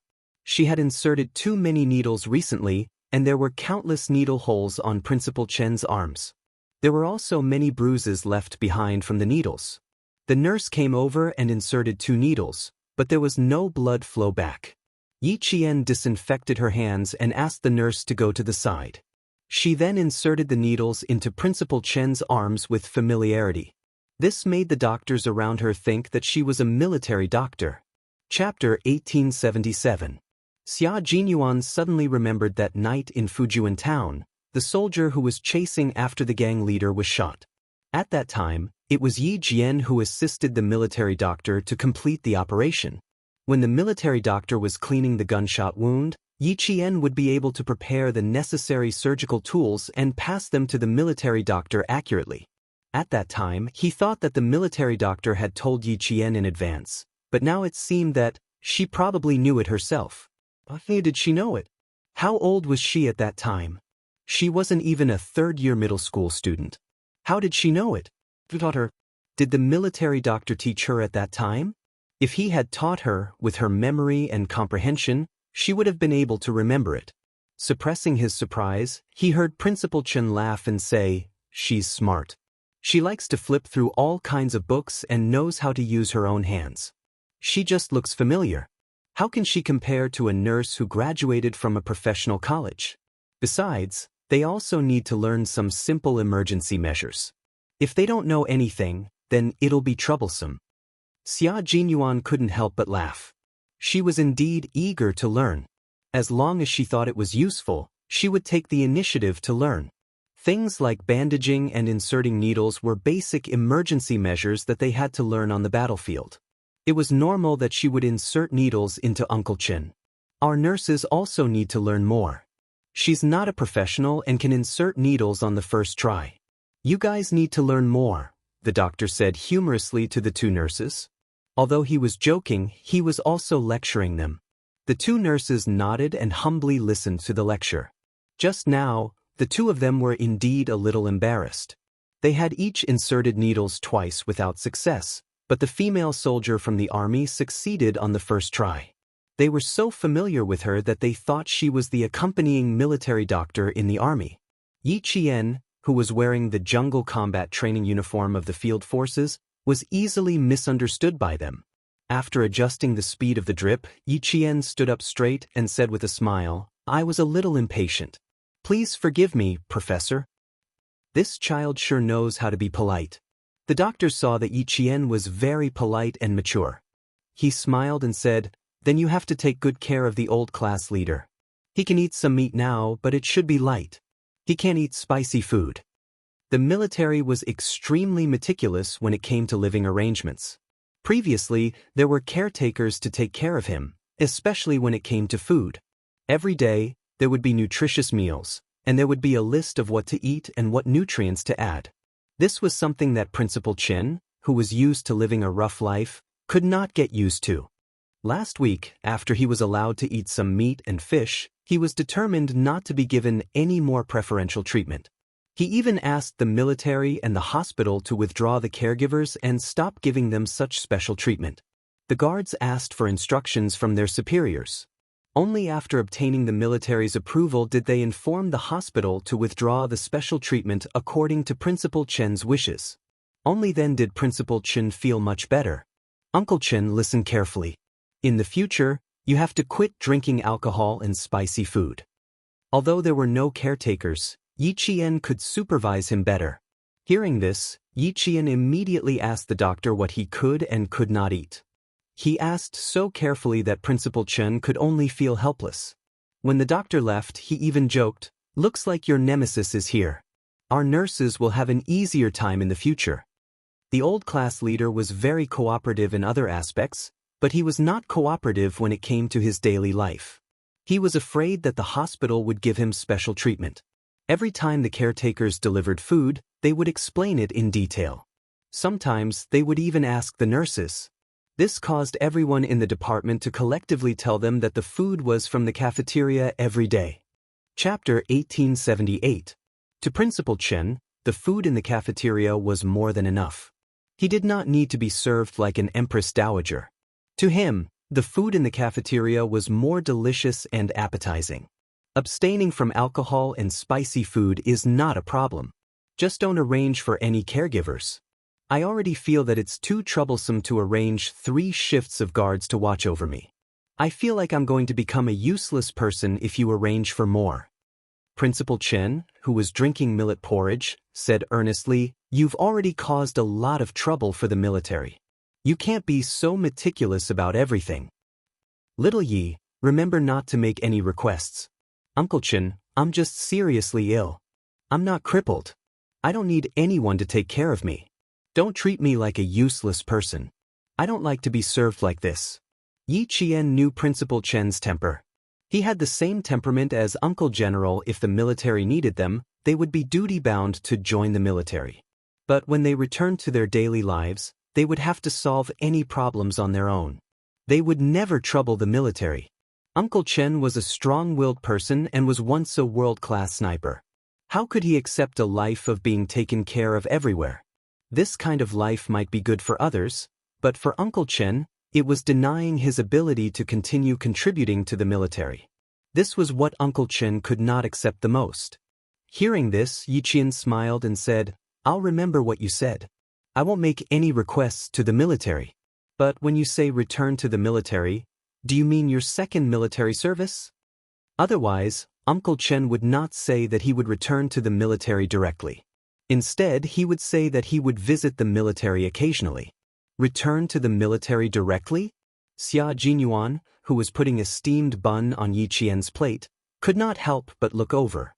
[SPEAKER 1] She had inserted too many needles recently, and there were countless needle holes on Principal Chen's arms. There were also many bruises left behind from the needles. The nurse came over and inserted 2 needles, but there was no blood flow back. Yi Qian disinfected her hands and asked the nurse to go to the side. She then inserted the needles into Principal Chen's arms with familiarity. This made the doctors around her think that she was a military doctor. Chapter 1877. Xia Jinyuan suddenly remembered that night in Fujian town, the soldier who was chasing after the gang leader was shot. At that time, it was Yi Jian who assisted the military doctor to complete the operation. When the military doctor was cleaning the gunshot wound, Yi Qian would be able to prepare the necessary surgical tools and pass them to the military doctor accurately. At that time, he thought that the military doctor had told Yi Qian in advance, but now it seemed that she probably knew it herself. How did she know it? How old was she at that time? She wasn't even a 3rd-year middle school student. How did she know it? Who taught her? Did the military doctor teach her at that time? If he had taught her, with her memory and comprehension, she would have been able to remember it. Suppressing his surprise, he heard Principal Chen laugh and say, she's smart. She likes to flip through all kinds of books and knows how to use her own hands. She just looks familiar. How can she compare to a nurse who graduated from a professional college? Besides, they also need to learn some simple emergency measures. If they don't know anything, then it'll be troublesome. Xia Jinyuan couldn't help but laugh. She was indeed eager to learn. As long as she thought it was useful, she would take the initiative to learn. Things like bandaging and inserting needles were basic emergency measures that they had to learn on the battlefield. It was normal that she would insert needles into Uncle Chen. Our nurses also need to learn more. She's not a professional and can insert needles on the first try. You guys need to learn more, the doctor said humorously to the two nurses. Although he was joking, he was also lecturing them. The two nurses nodded and humbly listened to the lecture. Just now, the two of them were indeed a little embarrassed. They had each inserted needles twice without success, but the female soldier from the army succeeded on the first try. They were so familiar with her that they thought she was the accompanying military doctor in the army. Yi Qian, who was wearing the jungle combat training uniform of the field forces, was easily misunderstood by them. After adjusting the speed of the drip, Yi Qian stood up straight and said with a smile, "I was a little impatient. Please forgive me, Professor." This child sure knows how to be polite. The doctor saw that Yi Qian was very polite and mature. He smiled and said, "Then you have to take good care of the old class leader. He can eat some meat now, but it should be light. He can't eat spicy food." The military was extremely meticulous when it came to living arrangements. Previously, there were caretakers to take care of him, especially when it came to food. Every day, there would be nutritious meals, and there would be a list of what to eat and what nutrients to add. This was something that Principal Chen, who was used to living a rough life, could not get used to. Last week, after he was allowed to eat some meat and fish, he was determined not to be given any more preferential treatment. He even asked the military and the hospital to withdraw the caregivers and stop giving them such special treatment. The guards asked for instructions from their superiors. Only after obtaining the military's approval did they inform the hospital to withdraw the special treatment according to Principal Chen's wishes. Only then did Principal Chen feel much better. "Uncle Chen, listen carefully. In the future, you have to quit drinking alcohol and spicy food." Although there were no caretakers, Yi Qian could supervise him better. Hearing this, Yi Qian immediately asked the doctor what he could and could not eat. He asked so carefully that Principal Chen could only feel helpless. When the doctor left, he even joked, "Looks like your nemesis is here. Our nurses will have an easier time in the future." The old class leader was very cooperative in other aspects, but he was not cooperative when it came to his daily life. He was afraid that the hospital would give him special treatment. Every time the caretakers delivered food, they would explain it in detail. Sometimes they would even ask the nurses. This caused everyone in the department to collectively tell them that the food was from the cafeteria every day. Chapter 1878. To Principal Chen, the food in the cafeteria was more than enough. He did not need to be served like an empress dowager. To him, the food in the cafeteria was more delicious and appetizing. Abstaining from alcohol and spicy food is not a problem. Just don't arrange for any caregivers. I already feel that it's too troublesome to arrange 3 shifts of guards to watch over me. I feel like I'm going to become a useless person if you arrange for more. Principal Chen, who was drinking millet porridge, said earnestly, "You've already caused a lot of trouble for the military. You can't be so meticulous about everything. Little Yi, remember not to make any requests. Uncle Chen, I'm just seriously ill. I'm not crippled. I don't need anyone to take care of me. Don't treat me like a useless person. I don't like to be served like this." Yi Qian knew Principal Chen's temper. He had the same temperament as Uncle General. If the military needed them, they would be duty-bound to join the military. But when they returned to their daily lives, they would have to solve any problems on their own. They would never trouble the military. Uncle Chen was a strong-willed person and was once a world-class sniper. How could he accept a life of being taken care of everywhere? This kind of life might be good for others, but for Uncle Chen, it was denying his ability to continue contributing to the military. This was what Uncle Chen could not accept the most. Hearing this, Yiqian smiled and said, I'll remember what you said. I won't make any requests to the military. But when you say return to the military, do you mean your second military service? Otherwise, Uncle Chen would not say that he would return to the military directly. Instead, he would say that he would visit the military occasionally. Return to the military directly? Xia Jinyuan, who was putting a steamed bun on Yiqian's plate, could not help but look over.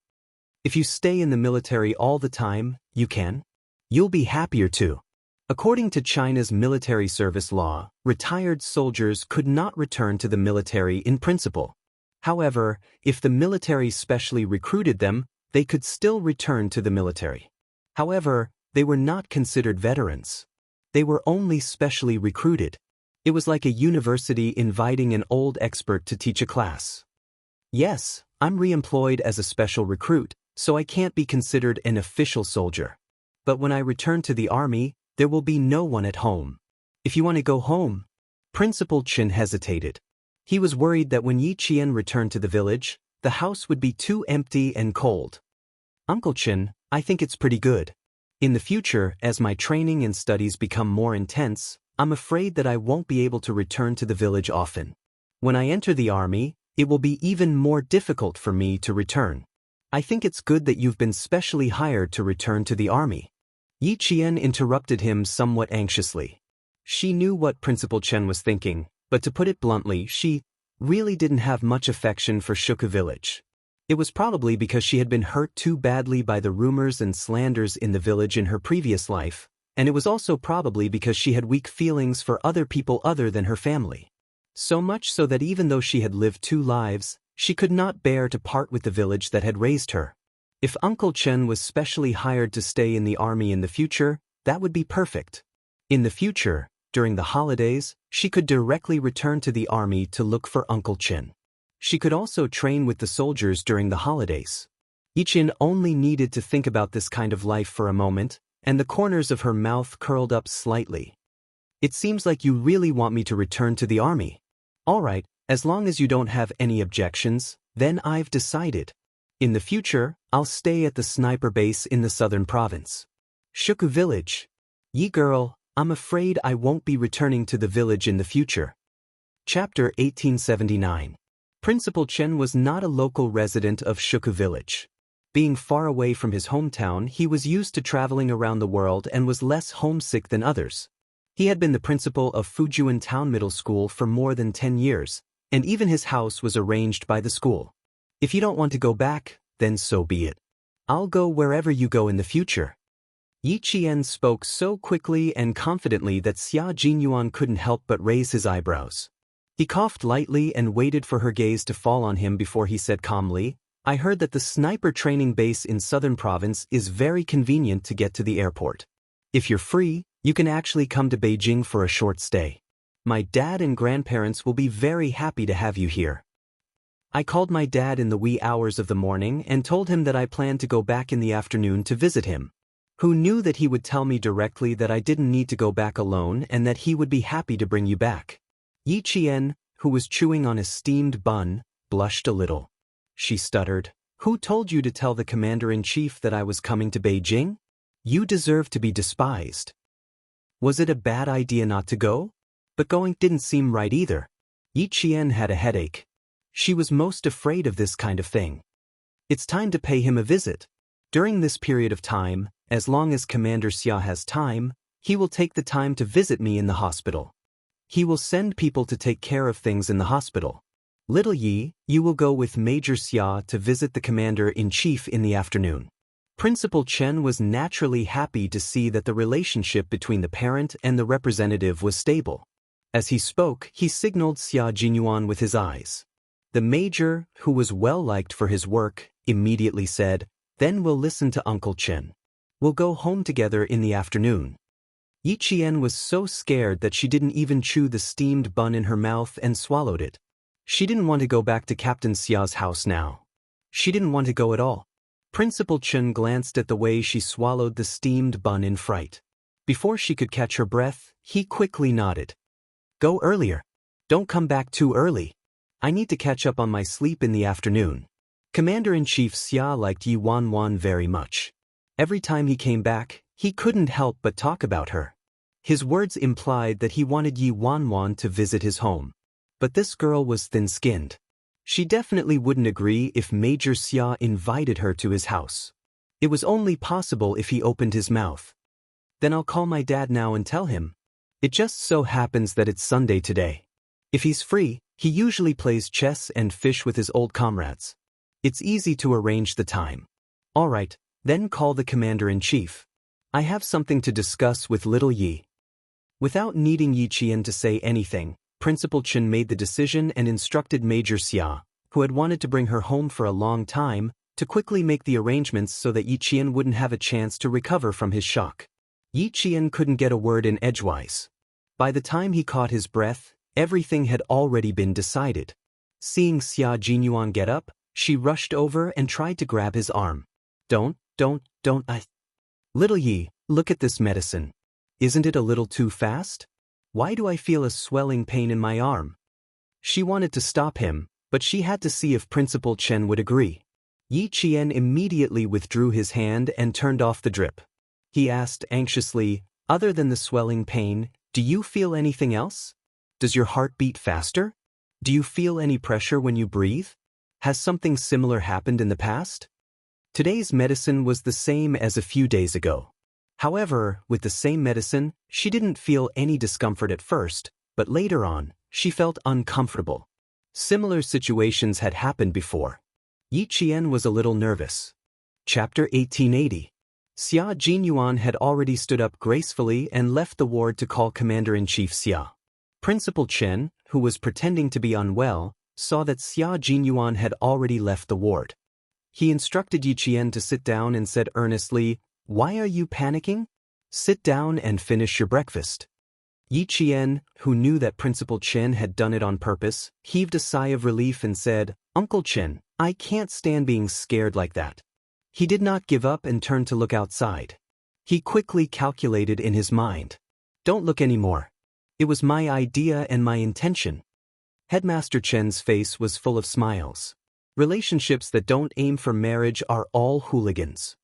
[SPEAKER 1] If you stay in the military all the time, you can. You'll be happier too. According to China's military service law, retired soldiers could not return to the military in principle. However, if the military specially recruited them, they could still return to the military. However, they were not considered veterans. They were only specially recruited. It was like a university inviting an old expert to teach a class. Yes, I'm re-employed as a special recruit, so I can't be considered an official soldier. But when I return to the army, there will be no one at home. If you want to go home. Principal Chen hesitated. He was worried that when Yiqian returned to the village, the house would be too empty and cold. Uncle Chen, I think it's pretty good. In the future, as my training and studies become more intense, I'm afraid that I won't be able to return to the village often. When I enter the army, it will be even more difficult for me to return. I think it's good that you've been specially hired to return to the army. Yiqian interrupted him somewhat anxiously. She knew what Principal Chen was thinking, but to put it bluntly, she really didn't have much affection for Shuka village. It was probably because she had been hurt too badly by the rumors and slanders in the village in her previous life, and it was also probably because she had weak feelings for other people other than her family. So much so that even though she had lived 2 lives, she could not bear to part with the village that had raised her. If Uncle Chen was specially hired to stay in the army in the future, that would be perfect. In the future, during the holidays, she could directly return to the army to look for Uncle Chen. She could also train with the soldiers during the holidays. Yiqian only needed to think about this kind of life for a moment, and the corners of her mouth curled up slightly. It seems like you really want me to return to the army. All right, as long as you don't have any objections, then I've decided. In the future, I'll stay at the sniper base in the southern province. Shuku village. Yi girl, I'm afraid I won't be returning to the village in the future. Chapter 1879. Principal Chen was not a local resident of Shuku village. Being far away from his hometown, he was used to traveling around the world and was less homesick than others. He had been the principal of Fujian Town Middle School for more than 10 years, and even his house was arranged by the school. If you don't want to go back, then so be it. I'll go wherever you go in the future. Yiqian spoke so quickly and confidently that Xia Jinyuan couldn't help but raise his eyebrows. He coughed lightly and waited for her gaze to fall on him before he said calmly, I heard that the sniper training base in Southern Province is very convenient to get to the airport. If you're free, you can actually come to Beijing for a short stay. My dad and grandparents will be very happy to have you here. I called my dad in the wee hours of the morning and told him that I planned to go back in the afternoon to visit him. Who knew that he would tell me directly that I didn't need to go back alone and that he would be happy to bring you back. Yiqian, who was chewing on a steamed bun, blushed a little. She stuttered, Who told you to tell the commander-in-chief that I was coming to Beijing? You deserve to be despised. Was it a bad idea not to go? But going didn't seem right either. Yiqian had a headache. She was most afraid of this kind of thing. It's time to pay him a visit. During this period of time, as long as Commander Xia has time, he will take the time to visit me in the hospital. He will send people to take care of things in the hospital. Little Yi, you will go with Major Xia to visit the Commander-in-Chief in the afternoon. Principal Chen was naturally happy to see that the relationship between the parent and the representative was stable. As he spoke, he signaled Xia Jinyuan with his eyes. The major, who was well liked for his work, immediately said, Then we'll listen to Uncle Chen. We'll go home together in the afternoon. Yiqian was so scared that she didn't even chew the steamed bun in her mouth and swallowed it. She didn't want to go back to Captain Xia's house now. She didn't want to go at all. Principal Chen glanced at the way she swallowed the steamed bun in fright. Before she could catch her breath, he quickly nodded. Go earlier. Don't come back too early. I need to catch up on my sleep in the afternoon. Commander-in-Chief Xia liked Yi Wanwan very much. Every time he came back, he couldn't help but talk about her. His words implied that he wanted Yi Wanwan to visit his home. But this girl was thin-skinned. She definitely wouldn't agree if Major Xia invited her to his house. It was only possible if he opened his mouth. Then I'll call my dad now and tell him. It just so happens that it's Sunday today. If he's free, he usually plays chess and fish with his old comrades. It's easy to arrange the time. All right, then call the commander-in-chief. I have something to discuss with little Yi. Without needing Yi Qian to say anything, Principal Chen made the decision and instructed Major Xia, who had wanted to bring her home for a long time, to quickly make the arrangements so that Yi Qian wouldn't have a chance to recover from his shock. Yi Qian couldn't get a word in edgewise. By the time he caught his breath, everything had already been decided. Seeing Xia Jinyuan get up, she rushed over and tried to grab his arm. Don't, Little Yi, look at this medicine. Isn't it a little too fast? Why do I feel a swelling pain in my arm? She wanted to stop him, but she had to see if Principal Chen would agree. Yi Qian immediately withdrew his hand and turned off the drip. He asked anxiously, other than the swelling pain, do you feel anything else? Does your heart beat faster? Do you feel any pressure when you breathe? Has something similar happened in the past? Today's medicine was the same as a few days ago. However, with the same medicine, she didn't feel any discomfort at first, but later on, she felt uncomfortable. Similar situations had happened before. Yi Qian was a little nervous. Chapter 1880. Xia Jinyuan had already stood up gracefully and left the ward to call Commander-in-Chief Xia. Principal Chen, who was pretending to be unwell, saw that Xia Jinyuan had already left the ward. He instructed Yi Qian to sit down and said earnestly, "Why are you panicking? Sit down and finish your breakfast." Yi Qian, who knew that Principal Chen had done it on purpose, heaved a sigh of relief and said, "Uncle Chen, I can't stand being scared like that." He did not give up and turned to look outside. He quickly calculated in his mind. Don't look anymore. It was my idea and my intention. Headmaster Chen's face was full of smiles. Relationships that don't aim for marriage are all hooligans.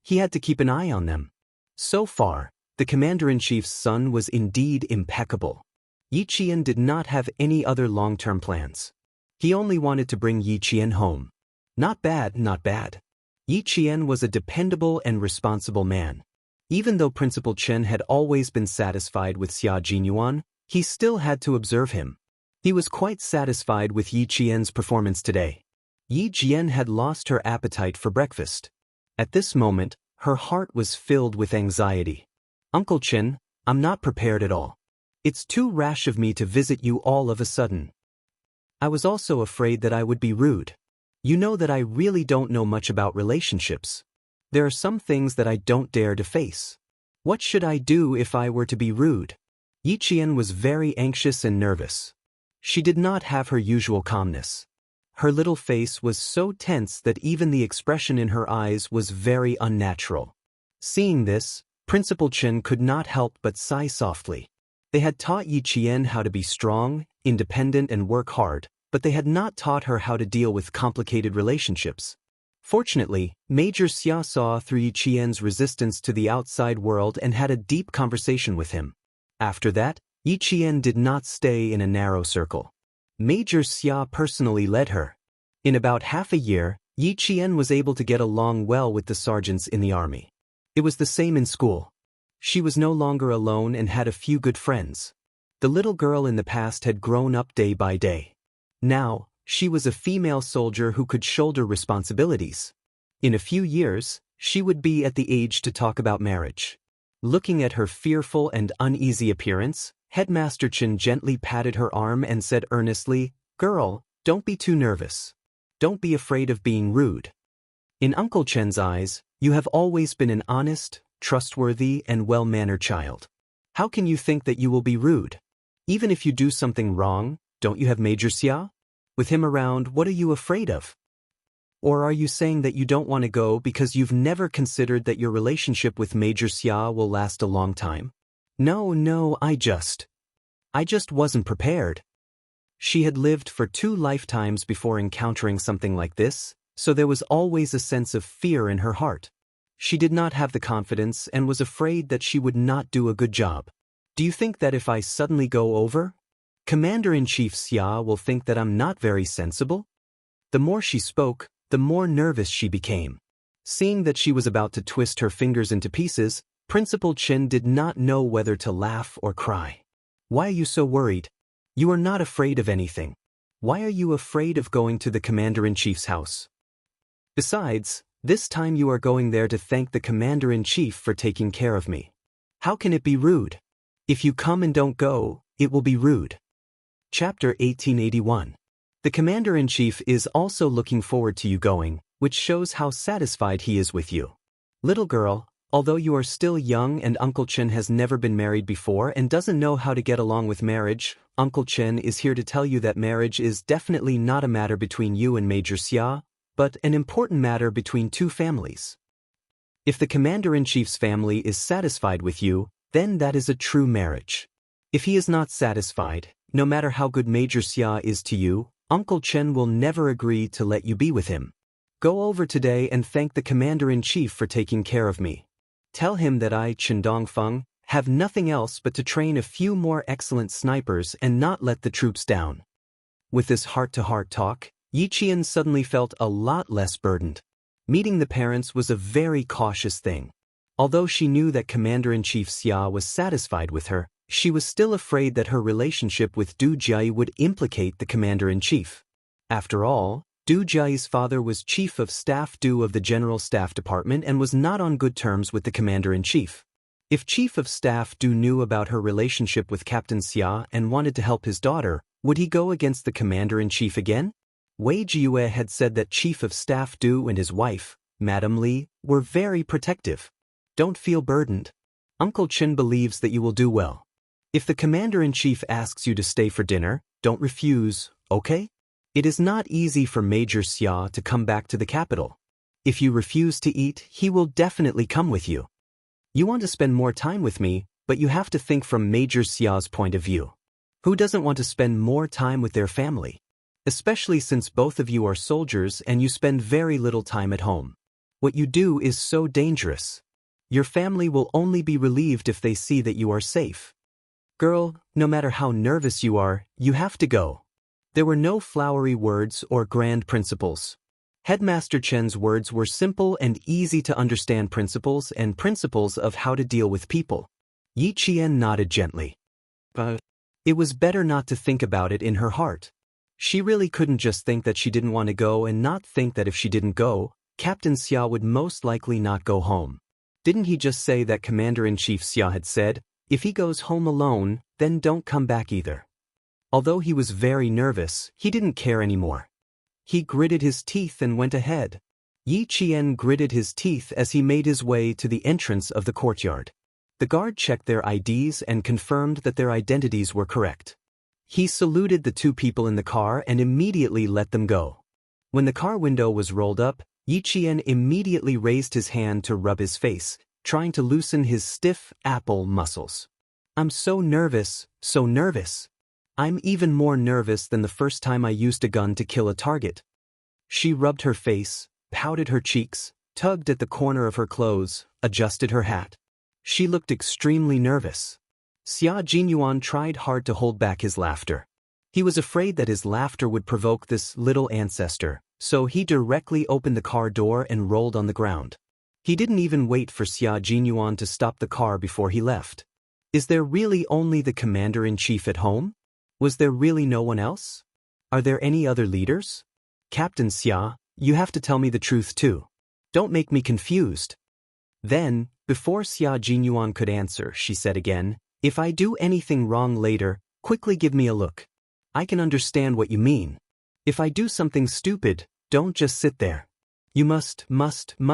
[SPEAKER 1] He had to keep an eye on them. So far, the Commander-in-Chief's son was indeed impeccable. Yi Qian did not have any other long-term plans. He only wanted to bring Yi Qian home. Not bad, not bad. Yi Qian was a dependable and responsible man. Even though Principal Chen had always been satisfied with Xia Jinyuan, he still had to observe him. He was quite satisfied with Yi Qian's performance today. Yi Jian had lost her appetite for breakfast. At this moment, her heart was filled with anxiety. Uncle Chen, I'm not prepared at all. It's too rash of me to visit you all of a sudden. I was also afraid that I would be rude. You know that I really don't know much about relationships. There are some things that I don't dare to face. What should I do if I were to be rude? Yi Qian was very anxious and nervous. She did not have her usual calmness. Her little face was so tense that even the expression in her eyes was very unnatural. Seeing this, Principal Chen could not help but sigh softly. They had taught Yi Qian how to be strong, independent and work hard, but they had not taught her how to deal with complicated relationships. Fortunately, Major Xia saw through Yi Qian's resistance to the outside world and had a deep conversation with him. After that, Yi Qian did not stay in a narrow circle. Major Xia personally led her. In about half a year, Yi Qian was able to get along well with the sergeants in the army. It was the same in school. She was no longer alone and had a few good friends. The little girl in the past had grown up day by day. Now, she was a female soldier who could shoulder responsibilities. In a few years, she would be at the age to talk about marriage. Looking at her fearful and uneasy appearance, Headmaster Chen gently patted her arm and said earnestly, "Girl, don't be too nervous. Don't be afraid of being rude. In Uncle Chen's eyes, you have always been an honest, trustworthy, and well-mannered child. How can you think that you will be rude? Even if you do something wrong, don't you have Major Xia? With him around, what are you afraid of? Or are you saying that you don't want to go because you've never considered that your relationship with Major Xia will last a long time? No, I just wasn't prepared." She had lived for 2 lifetimes before encountering something like this, so there was always a sense of fear in her heart. She did not have the confidence and was afraid that she would not do a good job. Do you think that if I suddenly go over, Commander-in-Chief Xia will think that I'm not very sensible? The more she spoke, the more nervous she became. Seeing that she was about to twist her fingers into pieces, Principal Chen did not know whether to laugh or cry. Why are you so worried? You are not afraid of anything. Why are you afraid of going to the Commander-in-Chief's house? Besides, this time you are going there to thank the Commander-in-Chief for taking care of me. How can it be rude? If you come and don't go, it will be rude. Chapter 1881. The Commander-in-Chief is also looking forward to you going, which shows how satisfied he is with you. Little girl, although you are still young and Uncle Chen has never been married before and doesn't know how to get along with marriage, Uncle Chen is here to tell you that marriage is definitely not a matter between you and Major Xia, but an important matter between two families. If the Commander-in-Chief's family is satisfied with you, then that is a true marriage. If he is not satisfied, no matter how good Major Xia is to you, Uncle Chen will never agree to let you be with him. Go over today and thank the Commander-in-Chief for taking care of me. Tell him that I, Chen Dongfeng, have nothing else but to train a few more excellent snipers and not let the troops down. With this heart-to-heart talk, Yi Qian suddenly felt a lot less burdened. Meeting the parents was a very cautious thing. Although she knew that Commander-in-Chief Xia was satisfied with her, she was still afraid that her relationship with Du Jiayi would implicate the Commander-in-Chief. After all, Du Jiayi's father was Chief of Staff Du of the General Staff Department and was not on good terms with the Commander-in-Chief. If Chief of Staff Du knew about her relationship with Captain Xia and wanted to help his daughter, would he go against the Commander-in-Chief again? Wei Jiue had said that Chief of Staff Du and his wife, Madame Li, were very protective. Don't feel burdened. Uncle Chen believes that you will do well. If the Commander-in-Chief asks you to stay for dinner, don't refuse, okay? It is not easy for Major Xia to come back to the capital. If you refuse to eat, he will definitely come with you. You want to spend more time with me, but you have to think from Major Xia's point of view. Who doesn't want to spend more time with their family? Especially since both of you are soldiers and you spend very little time at home. What you do is so dangerous. Your family will only be relieved if they see that you are safe. Girl, no matter how nervous you are, you have to go. There were no flowery words or grand principles. Headmaster Chen's words were simple and easy to understand principles of how to deal with people. Yi Qian nodded gently. But it was better not to think about it in her heart. She really couldn't just think that she didn't want to go and not think that if she didn't go, Captain Xia would most likely not go home. Didn't he just say that Commander-in-Chief Xia had said, if he goes home alone, then don't come back either? Although he was very nervous, he didn't care anymore. He gritted his teeth and went ahead. Yi Qian gritted his teeth as he made his way to the entrance of the courtyard. The guard checked their IDs and confirmed that their identities were correct. He saluted the two people in the car and immediately let them go. When the car window was rolled up, Yi Qian immediately raised his hand to rub his face, trying to loosen his stiff apple muscles. I'm so nervous, so nervous. I'm even more nervous than the first time I used a gun to kill a target. She rubbed her face, pouted her cheeks, tugged at the corner of her clothes, adjusted her hat. She looked extremely nervous. Xia Jinyuan tried hard to hold back his laughter. He was afraid that his laughter would provoke this little ancestor, so he directly opened the car door and rolled on the ground. He didn't even wait for Xia Jinyuan to stop the car before he left. Is there really only the Commander-in-Chief at home? Was there really no one else? Are there any other leaders? Captain Xia, you have to tell me the truth too. Don't make me confused. Then, before Xia Jinyuan could answer, she said again, if I do anything wrong later, quickly give me a look. I can understand what you mean. If I do something stupid, don't just sit there. You must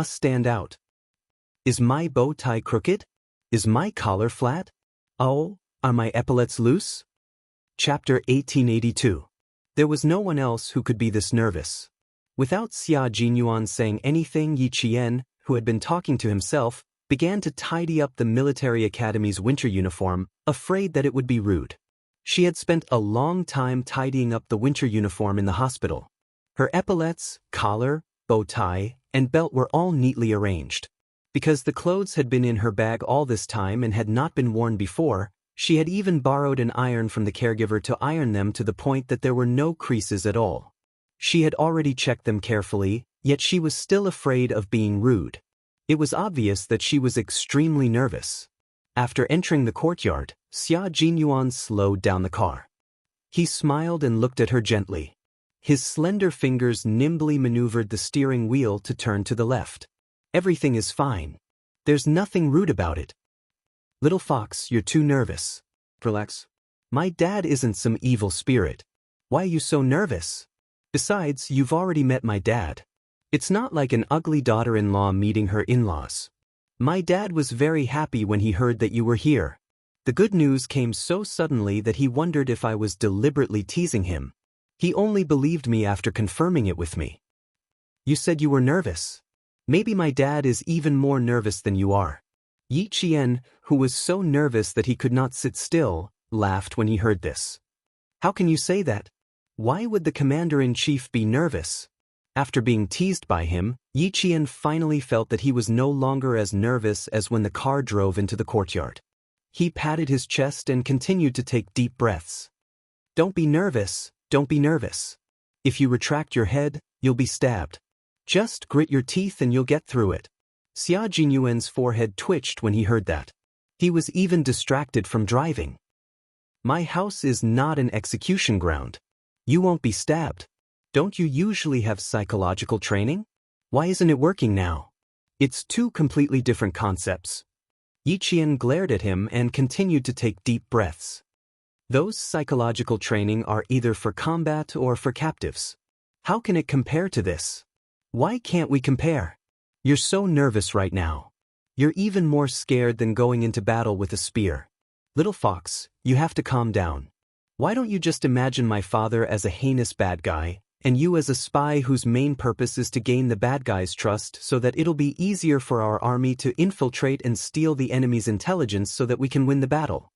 [SPEAKER 1] stand out. Is my bow tie crooked? Is my collar flat? Oh, are my epaulets loose? Chapter 1882. There was no one else who could be this nervous. Without Xia Jinyuan saying anything, Yi Qian, who had been talking to himself, began to tidy up the military academy's winter uniform, afraid that it would be rude. She had spent a long time tidying up the winter uniform in the hospital. Her epaulets, collar, bow tie, and belt were all neatly arranged. Because the clothes had been in her bag all this time and had not been worn before, she had even borrowed an iron from the caregiver to iron them to the point that there were no creases at all. She had already checked them carefully, yet she was still afraid of being rude. It was obvious that she was extremely nervous. After entering the courtyard, Xia Jinyuan slowed down the car. He smiled and looked at her gently. His slender fingers nimbly maneuvered the steering wheel to turn to the left. Everything is fine. There's nothing rude about it. Little fox, you're too nervous. Relax. My dad isn't some evil spirit. Why are you so nervous? Besides, you've already met my dad. It's not like an ugly daughter-in-law meeting her in-laws. My dad was very happy when he heard that you were here. The good news came so suddenly that he wondered if I was deliberately teasing him. He only believed me after confirming it with me. You said you were nervous. Maybe my dad is even more nervous than you are. Yi Qian, who was so nervous that he could not sit still, laughed when he heard this. How can you say that? Why would the commander-in-chief be nervous? After being teased by him, Yi Qian finally felt that he was no longer as nervous as when the car drove into the courtyard. He patted his chest and continued to take deep breaths. Don't be nervous, don't be nervous. If you retract your head, you'll be stabbed. Just grit your teeth and you'll get through it. Xia Jinyuan's forehead twitched when he heard that. He was even distracted from driving. My house is not an execution ground. You won't be stabbed. Don't you usually have psychological training? Why isn't it working now? It's two completely different concepts. Yi Qian glared at him and continued to take deep breaths. Those psychological training are either for combat or for captives. How can it compare to this? Why can't we compare? You're so nervous right now. You're even more scared than going into battle with a spear. Little fox, you have to calm down. Why don't you just imagine my father as a heinous bad guy, and you as a spy whose main purpose is to gain the bad guy's trust so that it'll be easier for our army to infiltrate and steal the enemy's intelligence so that we can win the battle.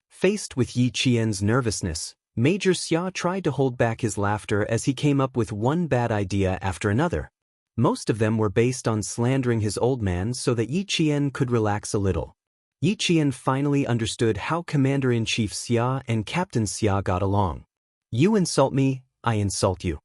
[SPEAKER 1] Faced with Yi Qian's nervousness, Major Xia tried to hold back his laughter as he came up with one bad idea after another. Most of them were based on slandering his old man so that Yi Qian could relax a little. Yi Qian finally understood how Commander-in-Chief Xia and Captain Xia got along. You insult me, I insult you.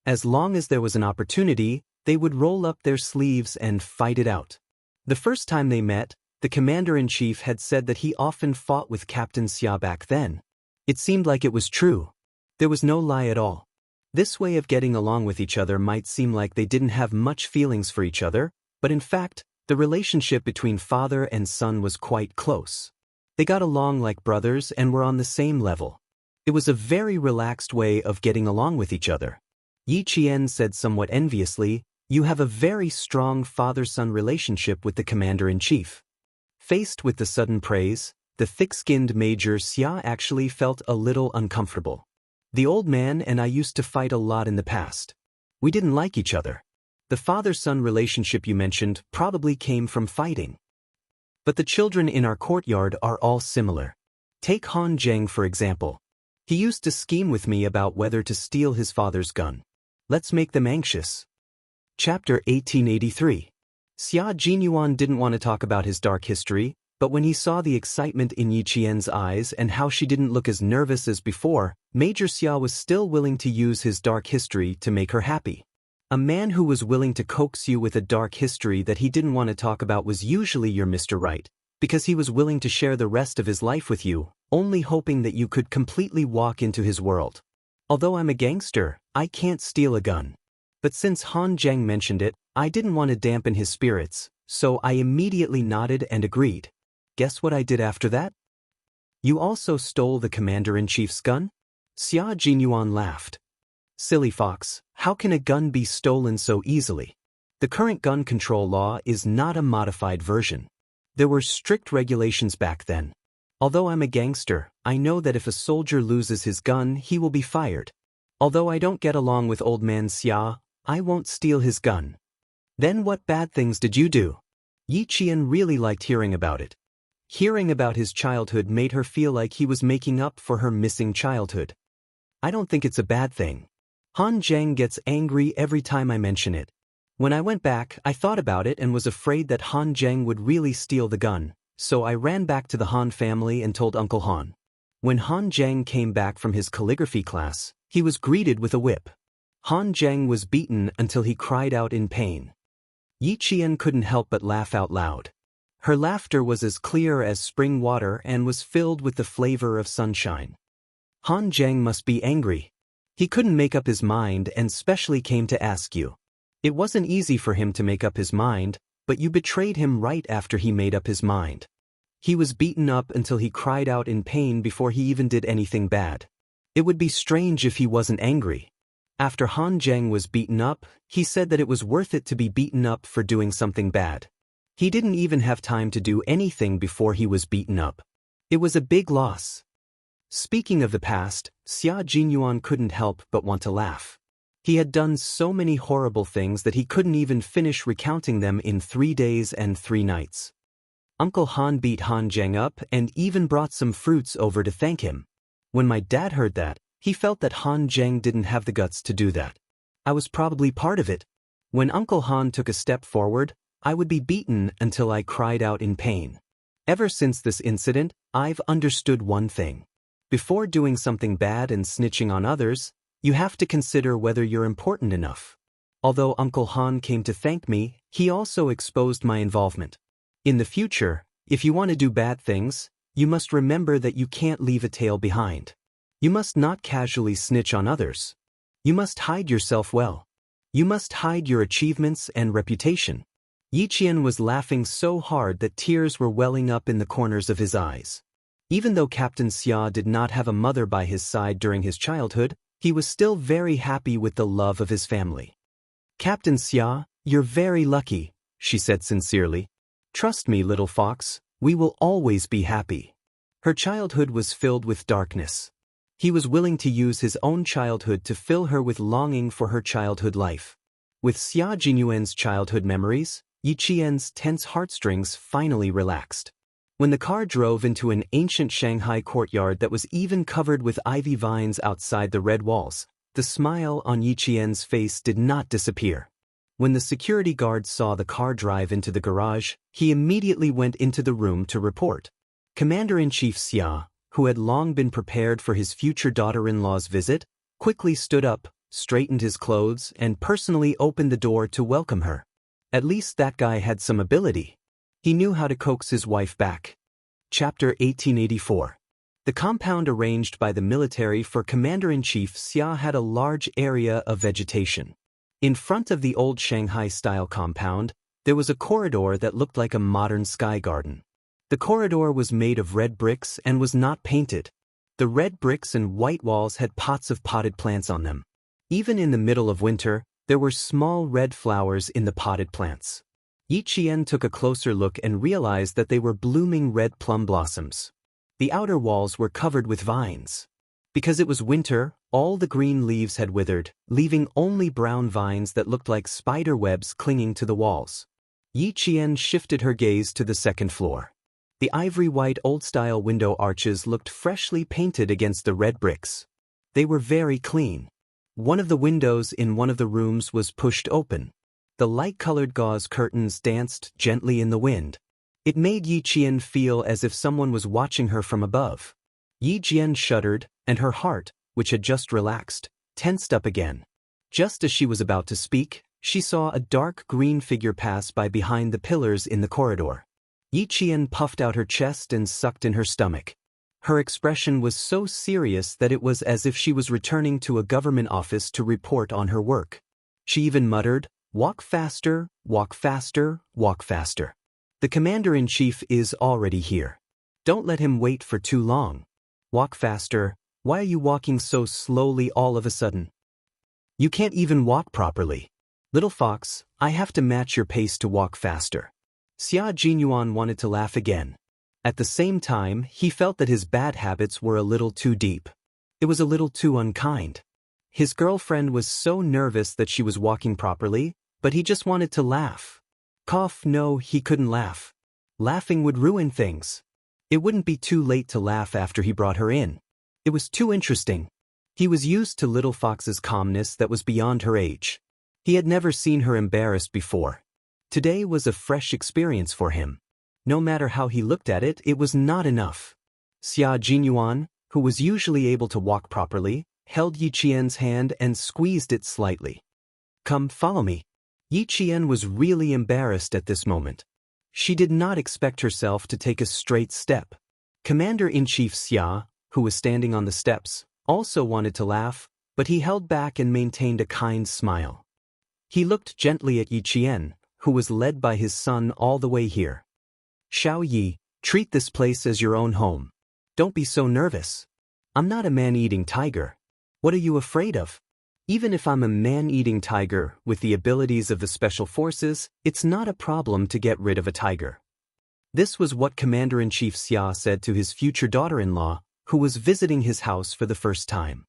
[SPEAKER 1] As long as there was an opportunity, they would roll up their sleeves and fight it out. The first time they met, the Commander-in-Chief had said that he often fought with Captain Xia back then. It seemed like it was true. There was no lie at all. This way of getting along with each other might seem like they didn't have much feelings for each other, but in fact, the relationship between father and son was quite close. They got along like brothers and were on the same level. It was a very relaxed way of getting along with each other. Yi Qian said somewhat enviously, "You have a very strong father-son relationship with the commander-in-chief." Faced with the sudden praise, the thick-skinned Major Xia actually felt a little uncomfortable. The old man and I used to fight a lot in the past. We didn't like each other. The father-son relationship you mentioned probably came from fighting. But the children in our courtyard are all similar. Take Han Zheng for example. He used to scheme with me about whether to steal his father's gun. Let's make them anxious. Chapter 1883. Xia Jinyuan didn't want to talk about his dark history, but when he saw the excitement in Yi Qian's eyes and how she didn't look as nervous as before, Major Xia was still willing to use his dark history to make her happy. A man who was willing to coax you with a dark history that he didn't want to talk about was usually your Mr. Right, because he was willing to share the rest of his life with you, only hoping that you could completely walk into his world. Although I'm a gangster, I can't steal a gun. But since Han Zheng mentioned it, I didn't want to dampen his spirits, so I immediately nodded and agreed. Guess what I did after that? You also stole the commander-in-chief's gun? Xia Jinyuan laughed. Silly fox, how can a gun be stolen so easily? The current gun control law is not a modified version. There were strict regulations back then. Although I'm a gangster, I know that if a soldier loses his gun, he will be fired. Although I don't get along with old man Xia, I won't steal his gun. Then what bad things did you do? Yi Qian really liked hearing about it. Hearing about his childhood made her feel like he was making up for her missing childhood. I don't think it's a bad thing. Han Zheng gets angry every time I mention it. When I went back, I thought about it and was afraid that Han Zheng would really steal the gun, so I ran back to the Han family and told Uncle Han. When Han Zheng came back from his calligraphy class, he was greeted with a whip. Han Zheng was beaten until he cried out in pain. Yi Qian couldn't help but laugh out loud. Her laughter was as clear as spring water and was filled with the flavor of sunshine. Han Zheng must be angry. He couldn't make up his mind and specially came to ask you. It wasn't easy for him to make up his mind, but you betrayed him right after he made up his mind. He was beaten up until he cried out in pain before he even did anything bad. It would be strange if he wasn't angry. After Han Zheng was beaten up, he said that it was worth it to be beaten up for doing something bad. He didn't even have time to do anything before he was beaten up. It was a big loss. Speaking of the past, Xia Jinyuan couldn't help but want to laugh. He had done so many horrible things that he couldn't even finish recounting them in 3 days and 3 nights. Uncle Han beat Han Zheng up and even brought some fruits over to thank him. When my dad heard that, he felt that Han Zheng didn't have the guts to do that. I was probably part of it. When Uncle Han took a step forward, I would be beaten until I cried out in pain. Ever since this incident, I've understood one thing. Before doing something bad and snitching on others, you have to consider whether you're important enough. Although Uncle Han came to thank me, he also exposed my involvement. In the future, if you want to do bad things, you must remember that you can't leave a tail behind. You must not casually snitch on others. You must hide yourself well. You must hide your achievements and reputation. Yi Qian was laughing so hard that tears were welling up in the corners of his eyes. Even though Captain Xia did not have a mother by his side during his childhood, he was still very happy with the love of his family. "Captain Xia, you're very lucky," she said sincerely. "Trust me, little fox, we will always be happy." Her childhood was filled with darkness. He was willing to use his own childhood to fill her with longing for her childhood life. With Xia Jinyuan's childhood memories, Yi Qian's tense heartstrings finally relaxed. When the car drove into an ancient Shanghai courtyard that was even covered with ivy vines outside the red walls, the smile on Yi Qian's face did not disappear. When the security guard saw the car drive into the garage, he immediately went into the room to report. Commander-in-Chief Xia, who had long been prepared for his future daughter-in-law's visit, quickly stood up, straightened his clothes, and personally opened the door to welcome her. At least that guy had some ability. He knew how to coax his wife back. Chapter 1884. The compound arranged by the military for Commander-in-Chief Xia had a large area of vegetation. In front of the old Shanghai-style compound, there was a corridor that looked like a modern sky garden. The corridor was made of red bricks and was not painted. The red bricks and white walls had pots of potted plants on them. Even in the middle of winter, there were small red flowers in the potted plants. Yi Qian took a closer look and realized that they were blooming red plum blossoms. The outer walls were covered with vines. Because it was winter, all the green leaves had withered, leaving only brown vines that looked like spider webs clinging to the walls. Yi Qian shifted her gaze to the second floor. The ivory-white old-style window arches looked freshly painted against the red bricks. They were very clean. One of the windows in one of the rooms was pushed open. The light-colored gauze curtains danced gently in the wind. It made Yi Qian feel as if someone was watching her from above. Yi Qian shuddered, and her heart, which had just relaxed, tensed up again. Just as she was about to speak, she saw a dark green figure pass by behind the pillars in the corridor. Yi Qian puffed out her chest and sucked in her stomach. Her expression was so serious that it was as if she was returning to a government office to report on her work. She even muttered, "Walk faster, walk faster, walk faster. The commander-in-chief is already here. Don't let him wait for too long. Walk faster. Why are you walking so slowly all of a sudden? You can't even walk properly. Little fox, I have to match your pace to walk faster." Xia Jinyuan wanted to laugh again. At the same time, he felt that his bad habits were a little too deep. It was a little too unkind. His girlfriend was so nervous that she was walking properly, but he just wanted to laugh. No, he couldn't laugh. Laughing would ruin things. It wouldn't be too late to laugh after he brought her in. It was too interesting. He was used to Little Fox's calmness that was beyond her age. He had never seen her embarrassed before. Today was a fresh experience for him. No matter how he looked at it, it was not enough. Xia Jinyuan, who was usually able to walk properly, held Yi Qian's hand and squeezed it slightly. "Come, follow me." Yi Qian was really embarrassed at this moment. She did not expect herself to take a straight step. Commander-in-Chief Xia, who was standing on the steps, also wanted to laugh, but he held back and maintained a kind smile. He looked gently at Yi Qian, who was led by his son all the way here. "Xiao Yi, treat this place as your own home. Don't be so nervous. I'm not a man-eating tiger. What are you afraid of? Even if I'm a man-eating tiger with the abilities of the Special Forces, it's not a problem to get rid of a tiger." This was what Commander-in-Chief Xia said to his future daughter-in-law, who was visiting his house for the first time.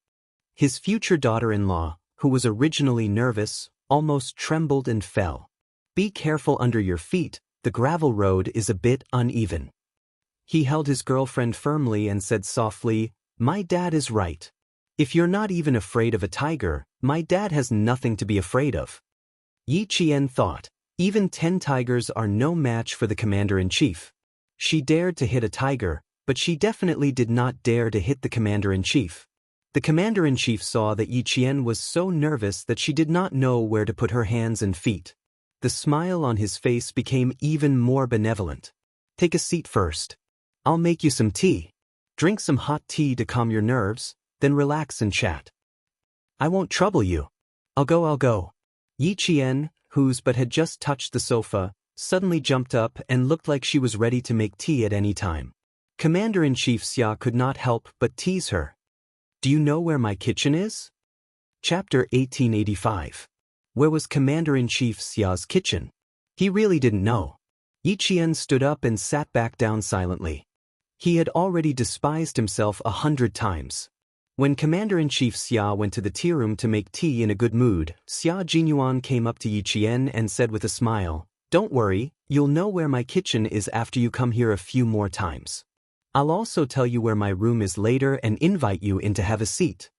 [SPEAKER 1] His future daughter-in-law, who was originally nervous, almost trembled and fell. "Be careful under your feet, the gravel road is a bit uneven." He held his girlfriend firmly and said softly, "My dad is right. If you're not even afraid of a tiger, my dad has nothing to be afraid of." Yi Qian thought, even 10 tigers are no match for the commander-in-chief. She dared to hit a tiger, but she definitely did not dare to hit the commander-in-chief. The commander-in-chief saw that Yi Qian was so nervous that she did not know where to put her hands and feet. The smile on his face became even more benevolent. "Take a seat first. I'll make you some tea. Drink some hot tea to calm your nerves, then relax and chat." "I won't trouble you. I'll go. Yi Qian, whose but had just touched the sofa, suddenly jumped up and looked like she was ready to make tea at any time. Commander-in-Chief Xia could not help but tease her. "Do you know where my kitchen is?" Chapter 1885. Where was Commander-in-Chief Xia's kitchen? He really didn't know. Yi Qian stood up and sat back down silently. He had already despised himself 100 times. When Commander-in-Chief Xia went to the tea room to make tea in a good mood, Xia Jinyuan came up to Yi Qian and said with a smile, "Don't worry, you'll know where my kitchen is after you come here a few more times. I'll also tell you where my room is later and invite you in to have a seat."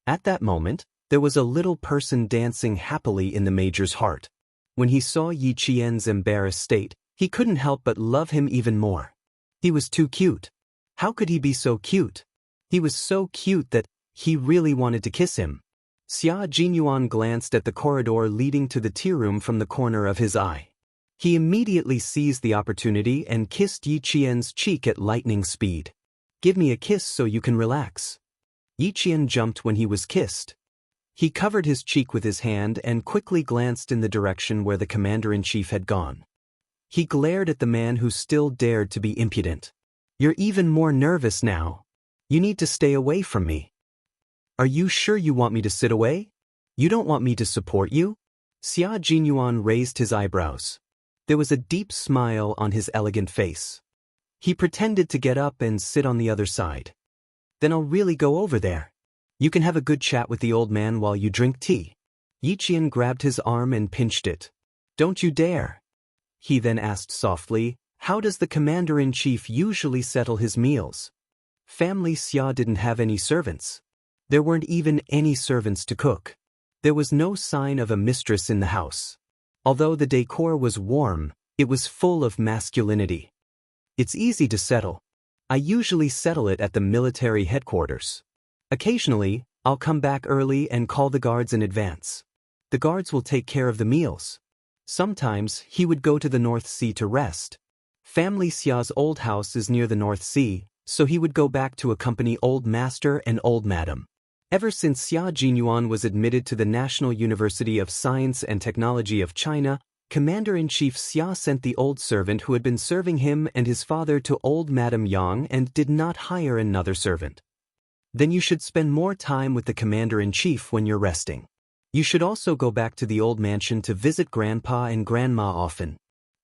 [SPEAKER 1] At that moment, there was a little person dancing happily in the major's heart. When he saw Yi Qian's embarrassed state, he couldn't help but love him even more. He was too cute. How could he be so cute? He was so cute that he really wanted to kiss him. Xia Jinyuan glanced at the corridor leading to the tea room from the corner of his eye. He immediately seized the opportunity and kissed Yi Qian's cheek at lightning speed. "Give me a kiss so you can relax." Yi Qian jumped when he was kissed. He covered his cheek with his hand and quickly glanced in the direction where the commander-in-chief had gone. He glared at the man who still dared to be impudent. "You're even more nervous now. You need to stay away from me." "Are you sure you want me to sit away? You don't want me to support you?" Xia Jinyuan raised his eyebrows. There was a deep smile on his elegant face. He pretended to get up and sit on the other side. "Then I'll really go over there. You can have a good chat with the old man while you drink tea." Yi Qian grabbed his arm and pinched it. "Don't you dare." He then asked softly, "How does the commander-in-chief usually settle his meals?" Family Xia didn't have any servants. There weren't even any servants to cook. There was no sign of a mistress in the house. Although the decor was warm, it was full of masculinity. "It's easy to settle. I usually settle it at the military headquarters. Occasionally, I'll come back early and call the guards in advance. The guards will take care of the meals." Sometimes, he would go to the North Sea to rest. Family Xia's old house is near the North Sea, so he would go back to accompany Old Master and Old Madam. Ever since Xia Jinyuan was admitted to the National University of Science and Technology of China, Commander-in-Chief Xia sent the old servant who had been serving him and his father to Old Madam Yang and did not hire another servant. "Then you should spend more time with the Commander-in-Chief when you're resting. You should also go back to the old mansion to visit Grandpa and Grandma often."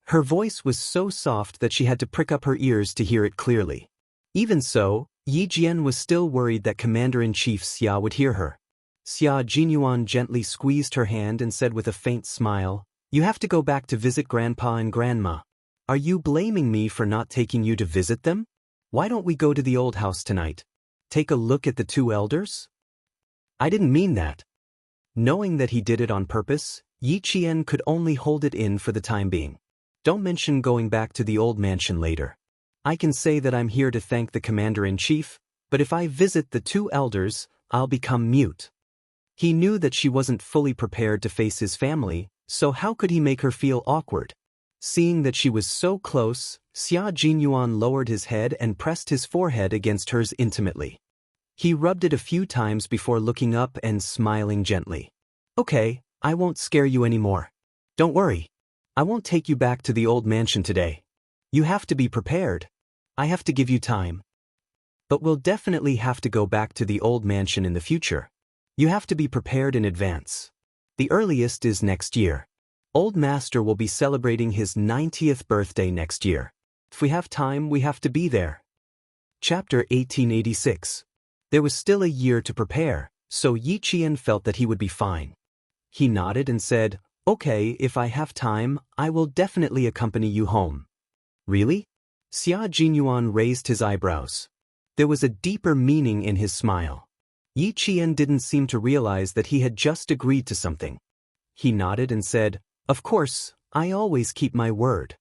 [SPEAKER 1] Her voice was so soft that she had to prick up her ears to hear it clearly. Even so, Yi Jian was still worried that Commander-in-Chief Xia would hear her. Xia Jinyuan gently squeezed her hand and said with a faint smile, "You have to go back to visit Grandpa and Grandma. Are you blaming me for not taking you to visit them? Why don't we go to the old house tonight? Take a look at the two elders?" "I didn't mean that." Knowing that he did it on purpose, Yi Qian could only hold it in for the time being. Don't mention going back to the old mansion later. I can say that I'm here to thank the commander-in-chief, but if I visit the two elders, I'll become mute. He knew that she wasn't fully prepared to face his family, so how could he make her feel awkward? Seeing that she was so close, Xia Jinyuan lowered his head and pressed his forehead against hers intimately. He rubbed it a few times before looking up and smiling gently. Okay, I won't scare you anymore. Don't worry. I won't take you back to the old mansion today. You have to be prepared. I have to give you time. But we'll definitely have to go back to the old mansion in the future. You have to be prepared in advance. The earliest is next year. Old Master will be celebrating his 90th birthday next year. If we have time, we have to be there. Chapter 1886. There was still a year to prepare, so Yi Qian felt that he would be fine. He nodded and said, Okay, if I have time, I will definitely accompany you home. Really? Xia Jinyuan raised his eyebrows. There was a deeper meaning in his smile. Yi Qian didn't seem to realize that he had just agreed to something. He nodded and said, Of course, I always keep my word.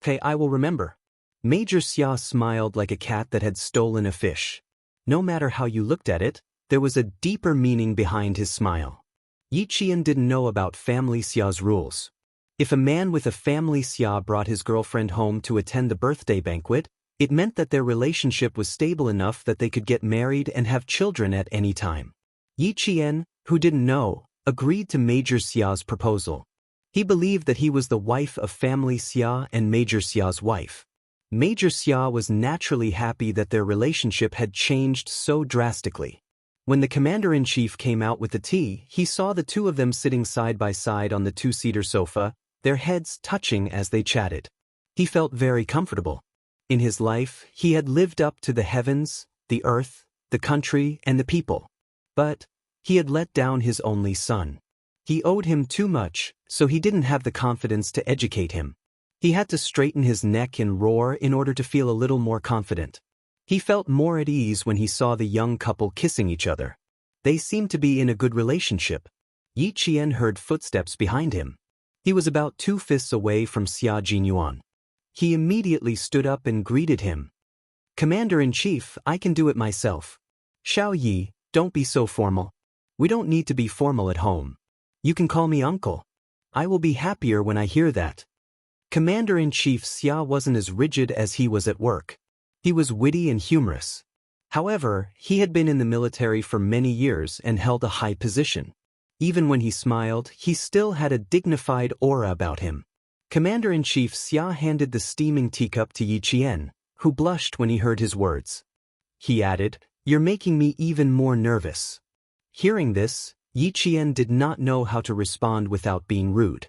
[SPEAKER 1] Okay, I will remember. Major Xia smiled like a cat that had stolen a fish. No matter how you looked at it, there was a deeper meaning behind his smile. Yi Qian didn't know about family Xia's rules. If a man with a family Xia brought his girlfriend home to attend the birthday banquet, it meant that their relationship was stable enough that they could get married and have children at any time. Yi Qian, who didn't know, agreed to Major Xia's proposal. He believed that he was the wife of family Xia and Major Xia's wife. Major Xia was naturally happy that their relationship had changed so drastically. When the commander-in-chief came out with the tea, he saw the two of them sitting side by side on the two-seater sofa, their heads touching as they chatted. He felt very comfortable. In his life, he had lived up to the heavens, the earth, the country, and the people. But he had let down his only son. He owed him too much, so he didn't have the confidence to educate him. He had to straighten his neck and roar in order to feel a little more confident. He felt more at ease when he saw the young couple kissing each other. They seemed to be in a good relationship. Yi Qian heard footsteps behind him. He was about 2 fists away from Xia Jinyuan. He immediately stood up and greeted him. Commander-in-chief, I can do it myself. Xiao Yi, don't be so formal. We don't need to be formal at home. You can call me uncle. I will be happier when I hear that. Commander-in-chief Xia wasn't as rigid as he was at work. He was witty and humorous. However, he had been in the military for many years and held a high position. Even when he smiled, he still had a dignified aura about him. Commander-in-chief Xia handed the steaming teacup to Yi Qian, who blushed when he heard his words. He added, You're making me even more nervous. Hearing this, Yi Qian did not know how to respond without being rude.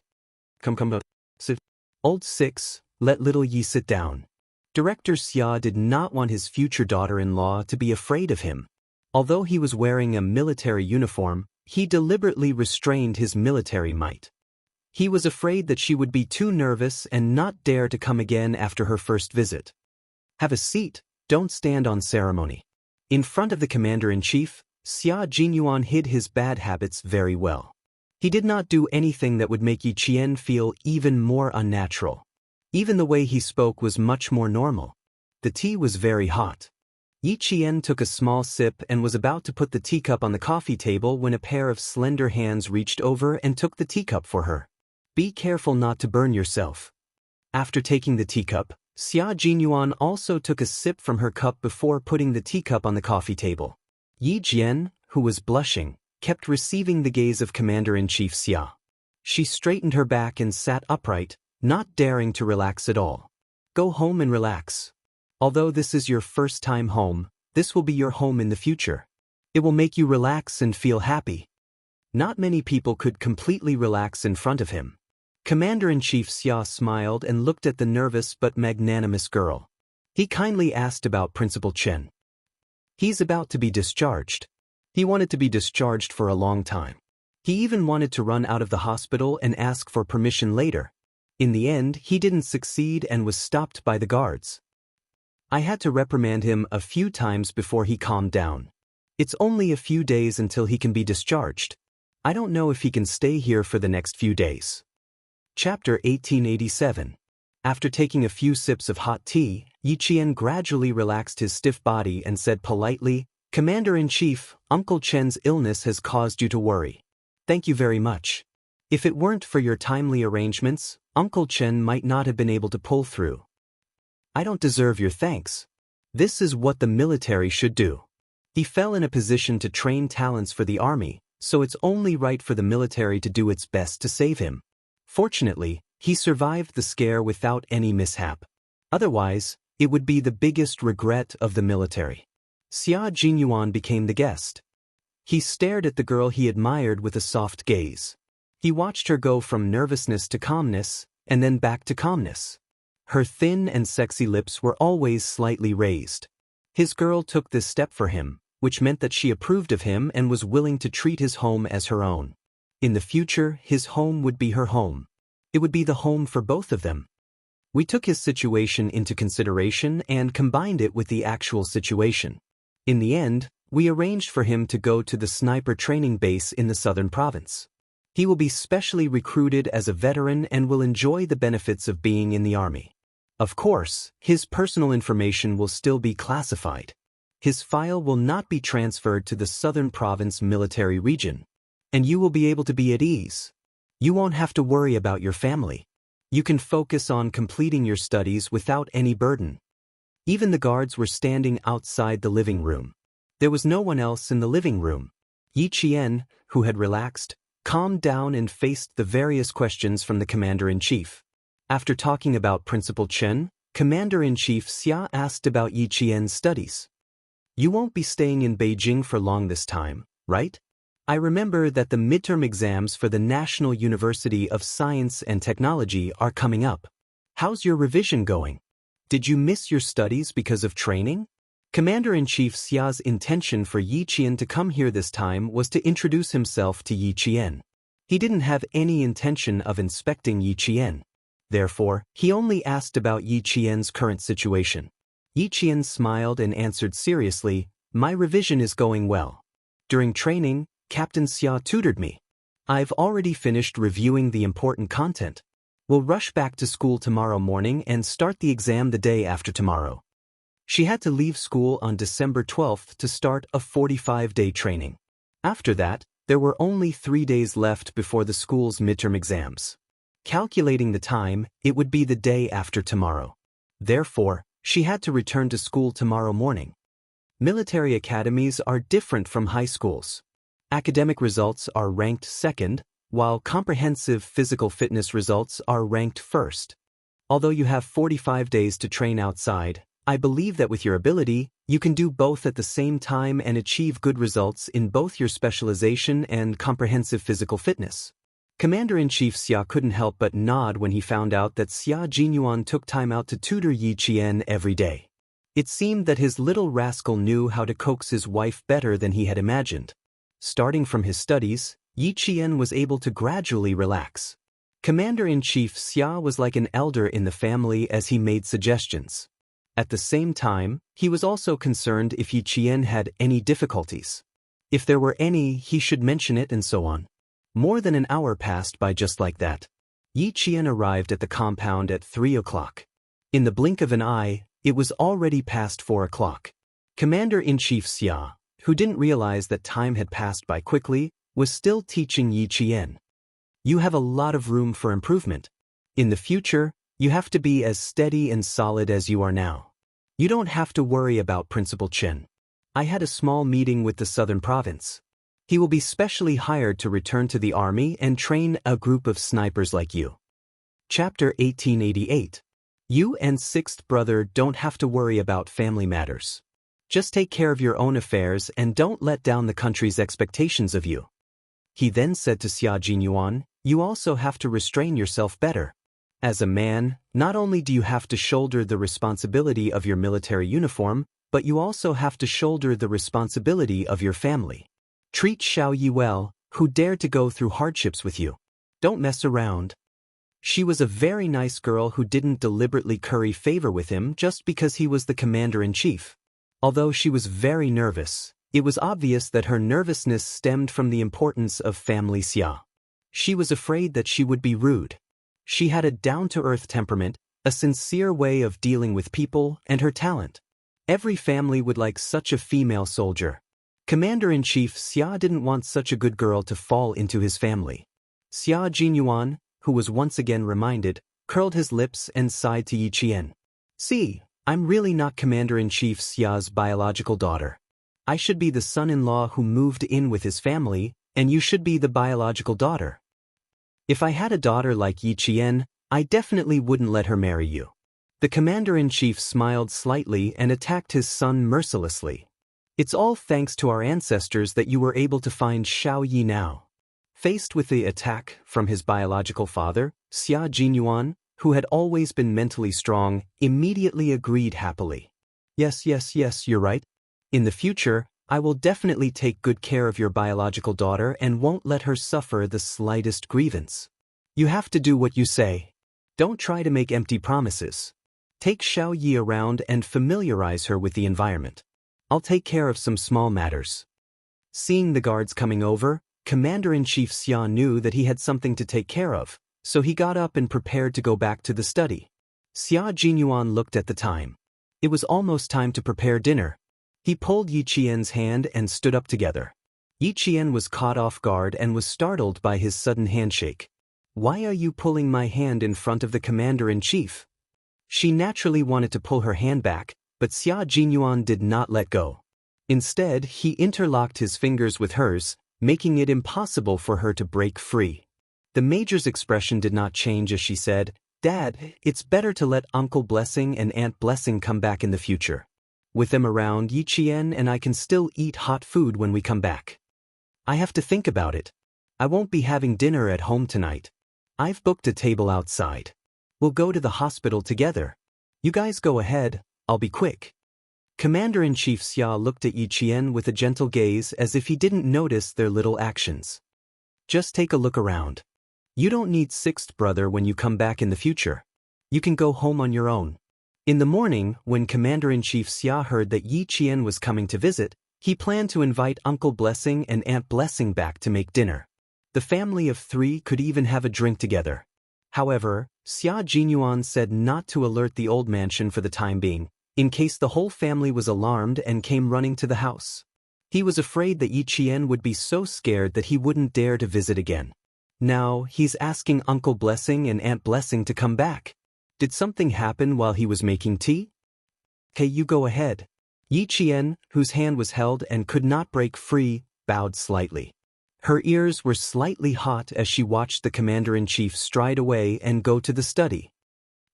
[SPEAKER 1] Come, sit. Old 6, let little Yi sit down. Director Xia did not want his future daughter-in-law to be afraid of him. Although he was wearing a military uniform, he deliberately restrained his military might. He was afraid that she would be too nervous and not dare to come again after her first visit. Have a seat, don't stand on ceremony. In front of the commander-in-chief, Xia Jinyuan hid his bad habits very well. He did not do anything that would make Yi Qian feel even more unnatural. Even the way he spoke was much more normal. The tea was very hot. Yi Qian took a small sip and was about to put the teacup on the coffee table when a pair of slender hands reached over and took the teacup for her. Be careful not to burn yourself. After taking the teacup, Xia Jinyuan also took a sip from her cup before putting the teacup on the coffee table. Yi Jian, who was blushing, kept receiving the gaze of Commander-in-Chief Xia. She straightened her back and sat upright, not daring to relax at all. Go home and relax. Although this is your first time home, this will be your home in the future. It will make you relax and feel happy. Not many people could completely relax in front of him. Commander-in-Chief Xia smiled and looked at the nervous but magnanimous girl. He kindly asked about Principal Chen. He's about to be discharged. He wanted to be discharged for a long time. He even wanted to run out of the hospital and ask for permission later. In the end, he didn't succeed and was stopped by the guards. I had to reprimand him a few times before he calmed down. It's only a few days until he can be discharged. I don't know if he can stay here for the next few days. Chapter 1887. After taking a few sips of hot tea, Yi Qian gradually relaxed his stiff body and said politely, "Commander-in-Chief, Uncle Chen's illness has caused you to worry. Thank you very much. If it weren't for your timely arrangements, Uncle Chen might not have been able to pull through." "I don't deserve your thanks. This is what the military should do." He fell in a position to train talents for the army, so it's only right for the military to do its best to save him. Fortunately, he survived the scare without any mishap. Otherwise, it would be the biggest regret of the military. Xia Jinyuan became the guest. He stared at the girl he admired with a soft gaze. He watched her go from nervousness to calmness, and then back to calmness. Her thin and sexy lips were always slightly raised. His girl took this step for him, which meant that she approved of him and was willing to treat his home as her own. In the future, his home would be her home. It would be the home for both of them. We took his situation into consideration and combined it with the actual situation. In the end, we arranged for him to go to the sniper training base in the southern province. He will be specially recruited as a veteran and will enjoy the benefits of being in the army. Of course, his personal information will still be classified. His file will not be transferred to the Southern Province military region. And you will be able to be at ease. You won't have to worry about your family. You can focus on completing your studies without any burden. Even the guards were standing outside the living room. There was no one else in the living room. Yi Qian, who had relaxed, calmed down and faced the various questions from the commander-in-chief. After talking about Principal Chen, Commander-in-Chief Xia asked about Yi Qian's studies. "You won't be staying in Beijing for long this time, right? I remember that the midterm exams for the National University of Science and Technology are coming up. How's your revision going? Did you miss your studies because of training?" Commander-in-Chief Xia's intention for Yi Qian to come here this time was to introduce himself to Yi Qian. He didn't have any intention of inspecting Yi Qian. Therefore, he only asked about Yi Qian's current situation. Yi Qian smiled and answered seriously, "My revision is going well. During training, Captain Xia tutored me. I've already finished reviewing the important content. We'll rush back to school tomorrow morning and start the exam the day after tomorrow." She had to leave school on December 12th to start a 45-day training. After that, there were only 3 days left before the school's midterm exams. Calculating the time, it would be the day after tomorrow. Therefore, she had to return to school tomorrow morning. Military academies are different from high schools. Academic results are ranked second, while comprehensive physical fitness results are ranked first. Although you have 45 days to train outside, I believe that with your ability, you can do both at the same time and achieve good results in both your specialization and comprehensive physical fitness. Commander-in-Chief Xia couldn't help but nod when he found out that Xia Jinyuan took time out to tutor Yi Qian every day. It seemed that his little rascal knew how to coax his wife better than he had imagined. Starting from his studies, Yi Qian was able to gradually relax. Commander-in-Chief Xia was like an elder in the family as he made suggestions. At the same time, he was also concerned if Yi Qian had any difficulties. If there were any, he should mention it and so on. More than an hour passed by just like that. Yi Qian arrived at the compound at 3 o'clock. In the blink of an eye, it was already past 4 o'clock. Commander-in-Chief Xia, who didn't realize that time had passed by quickly, was still teaching Yi Qian. "You have a lot of room for improvement. In the future, you have to be as steady and solid as you are now. You don't have to worry about Principal Chen. I had a small meeting with the Southern Province. He will be specially hired to return to the army and train a group of snipers like you." Chapter 1888. You and sixth brother don't have to worry about family matters. Just take care of your own affairs and don't let down the country's expectations of you. He then said to Xia Jinyuan, "You also have to restrain yourself better. As a man, not only do you have to shoulder the responsibility of your military uniform, but you also have to shoulder the responsibility of your family. Treat Xiao Yi well, who dared to go through hardships with you. Don't mess around." She was a very nice girl who didn't deliberately curry favor with him just because he was the commander-in-chief. Although she was very nervous, It was obvious that her nervousness stemmed from the importance of family Xia. She was afraid that she would be rude. She had a down-to-earth temperament, a sincere way of dealing with people, and her talent. Every family would like such a female soldier. Commander-in-Chief Xia didn't want such a good girl to fall into his family. Xia Jinyuan, who was once again reminded, curled his lips and sighed to Yi Qian. "See, I'm really not Commander-in-Chief Xia's biological daughter. I should be the son-in-law who moved in with his family, and you should be the biological daughter. If I had a daughter like Yi Qian, I definitely wouldn't let her marry you." The Commander-in-Chief smiled slightly and attacked his son mercilessly. "It's all thanks to our ancestors that you were able to find Xiao Yi now." Faced with the attack from his biological father, Xia Jinyuan, who had always been mentally strong, immediately agreed happily. Yes, you're right. In the future, I will definitely take good care of your biological daughter and won't let her suffer the slightest grievance. You have to do what you say. Don't try to make empty promises. Take Xiao Yi around and familiarize her with the environment. I'll take care of some small matters. Seeing the guards coming over, Commander-in-Chief Xia knew that he had something to take care of, so he got up and prepared to go back to the study. Xia Jinyuan looked at the time. It was almost time to prepare dinner. He pulled Yi Qian's hand and stood up together. Yi Qian was caught off guard and was startled by his sudden handshake. "Why are you pulling my hand in front of the Commander-in-Chief?" She naturally wanted to pull her hand back, but Xia Jinyuan did not let go. Instead, he interlocked his fingers with hers, making it impossible for her to break free. The Major's expression did not change as she said, "Dad, it's better to let Uncle Blessing and Aunt Blessing come back in the future. With them around, Yi Qian and I can still eat hot food when we come back. I have to think about it. I won't be having dinner at home tonight. I've booked a table outside. We'll go to the hospital together. You guys go ahead, I'll be quick." Commander-in-Chief Xia looked at Yi Qian with a gentle gaze as if he didn't notice their little actions. "Just take a look around. You don't need sixth brother when you come back in the future. You can go home on your own." In the morning, when Commander-in-Chief Xia heard that Yi Qian was coming to visit, he planned to invite Uncle Blessing and Aunt Blessing back to make dinner. The family of three could even have a drink together. However, Xia Jinyuan said not to alert the old mansion for the time being, in case the whole family was alarmed and came running to the house. He was afraid that Yi Qian would be so scared that he wouldn't dare to visit again. Now, he's asking Uncle Blessing and Aunt Blessing to come back. Did something happen while he was making tea? "Okay, you go ahead." Yi Qian, whose hand was held and could not break free, bowed slightly. Her ears were slightly hot as she watched the Commander-in-Chief stride away and go to the study.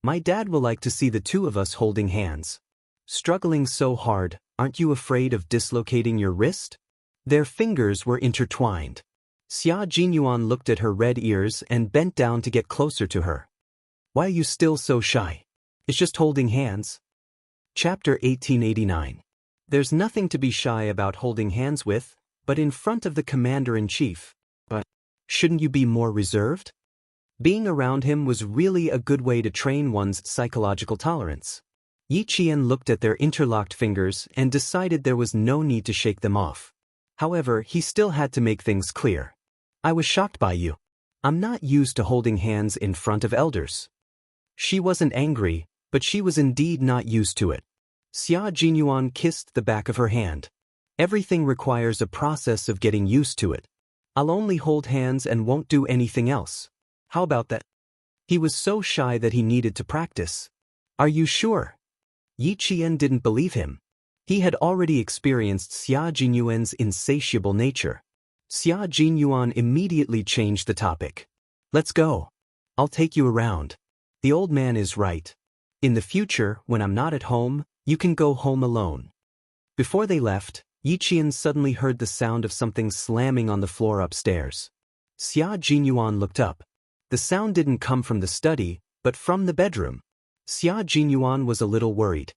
[SPEAKER 1] "My dad will like to see the two of us holding hands. Struggling so hard, aren't you afraid of dislocating your wrist?" Their fingers were intertwined. Xia Jinyuan looked at her red ears and bent down to get closer to her. "Why are you still so shy? It's just holding hands." Chapter 1889. There's nothing to be shy about holding hands with, but in front of the Commander-in-Chief. But shouldn't you be more reserved? Being around him was really a good way to train one's psychological tolerance. Yi Qian looked at their interlocked fingers and decided there was no need to shake them off. However, he still had to make things clear. "I was shocked by you. I'm not used to holding hands in front of elders." She wasn't angry, but she was indeed not used to it. Xia Jinyuan kissed the back of her hand. "Everything requires a process of getting used to it. I'll only hold hands and won't do anything else. How about that?" He was so shy that he needed to practice. "Are you sure?" Yi Qian didn't believe him. He had already experienced Xia Jinyuan's insatiable nature. Xia Jinyuan immediately changed the topic. "Let's go. I'll take you around. The old man is right. In the future, when I'm not at home, you can go home alone." Before they left, Yi Qian suddenly heard the sound of something slamming on the floor upstairs. Xia Jinyuan looked up. The sound didn't come from the study, but from the bedroom. Xia Jinyuan was a little worried.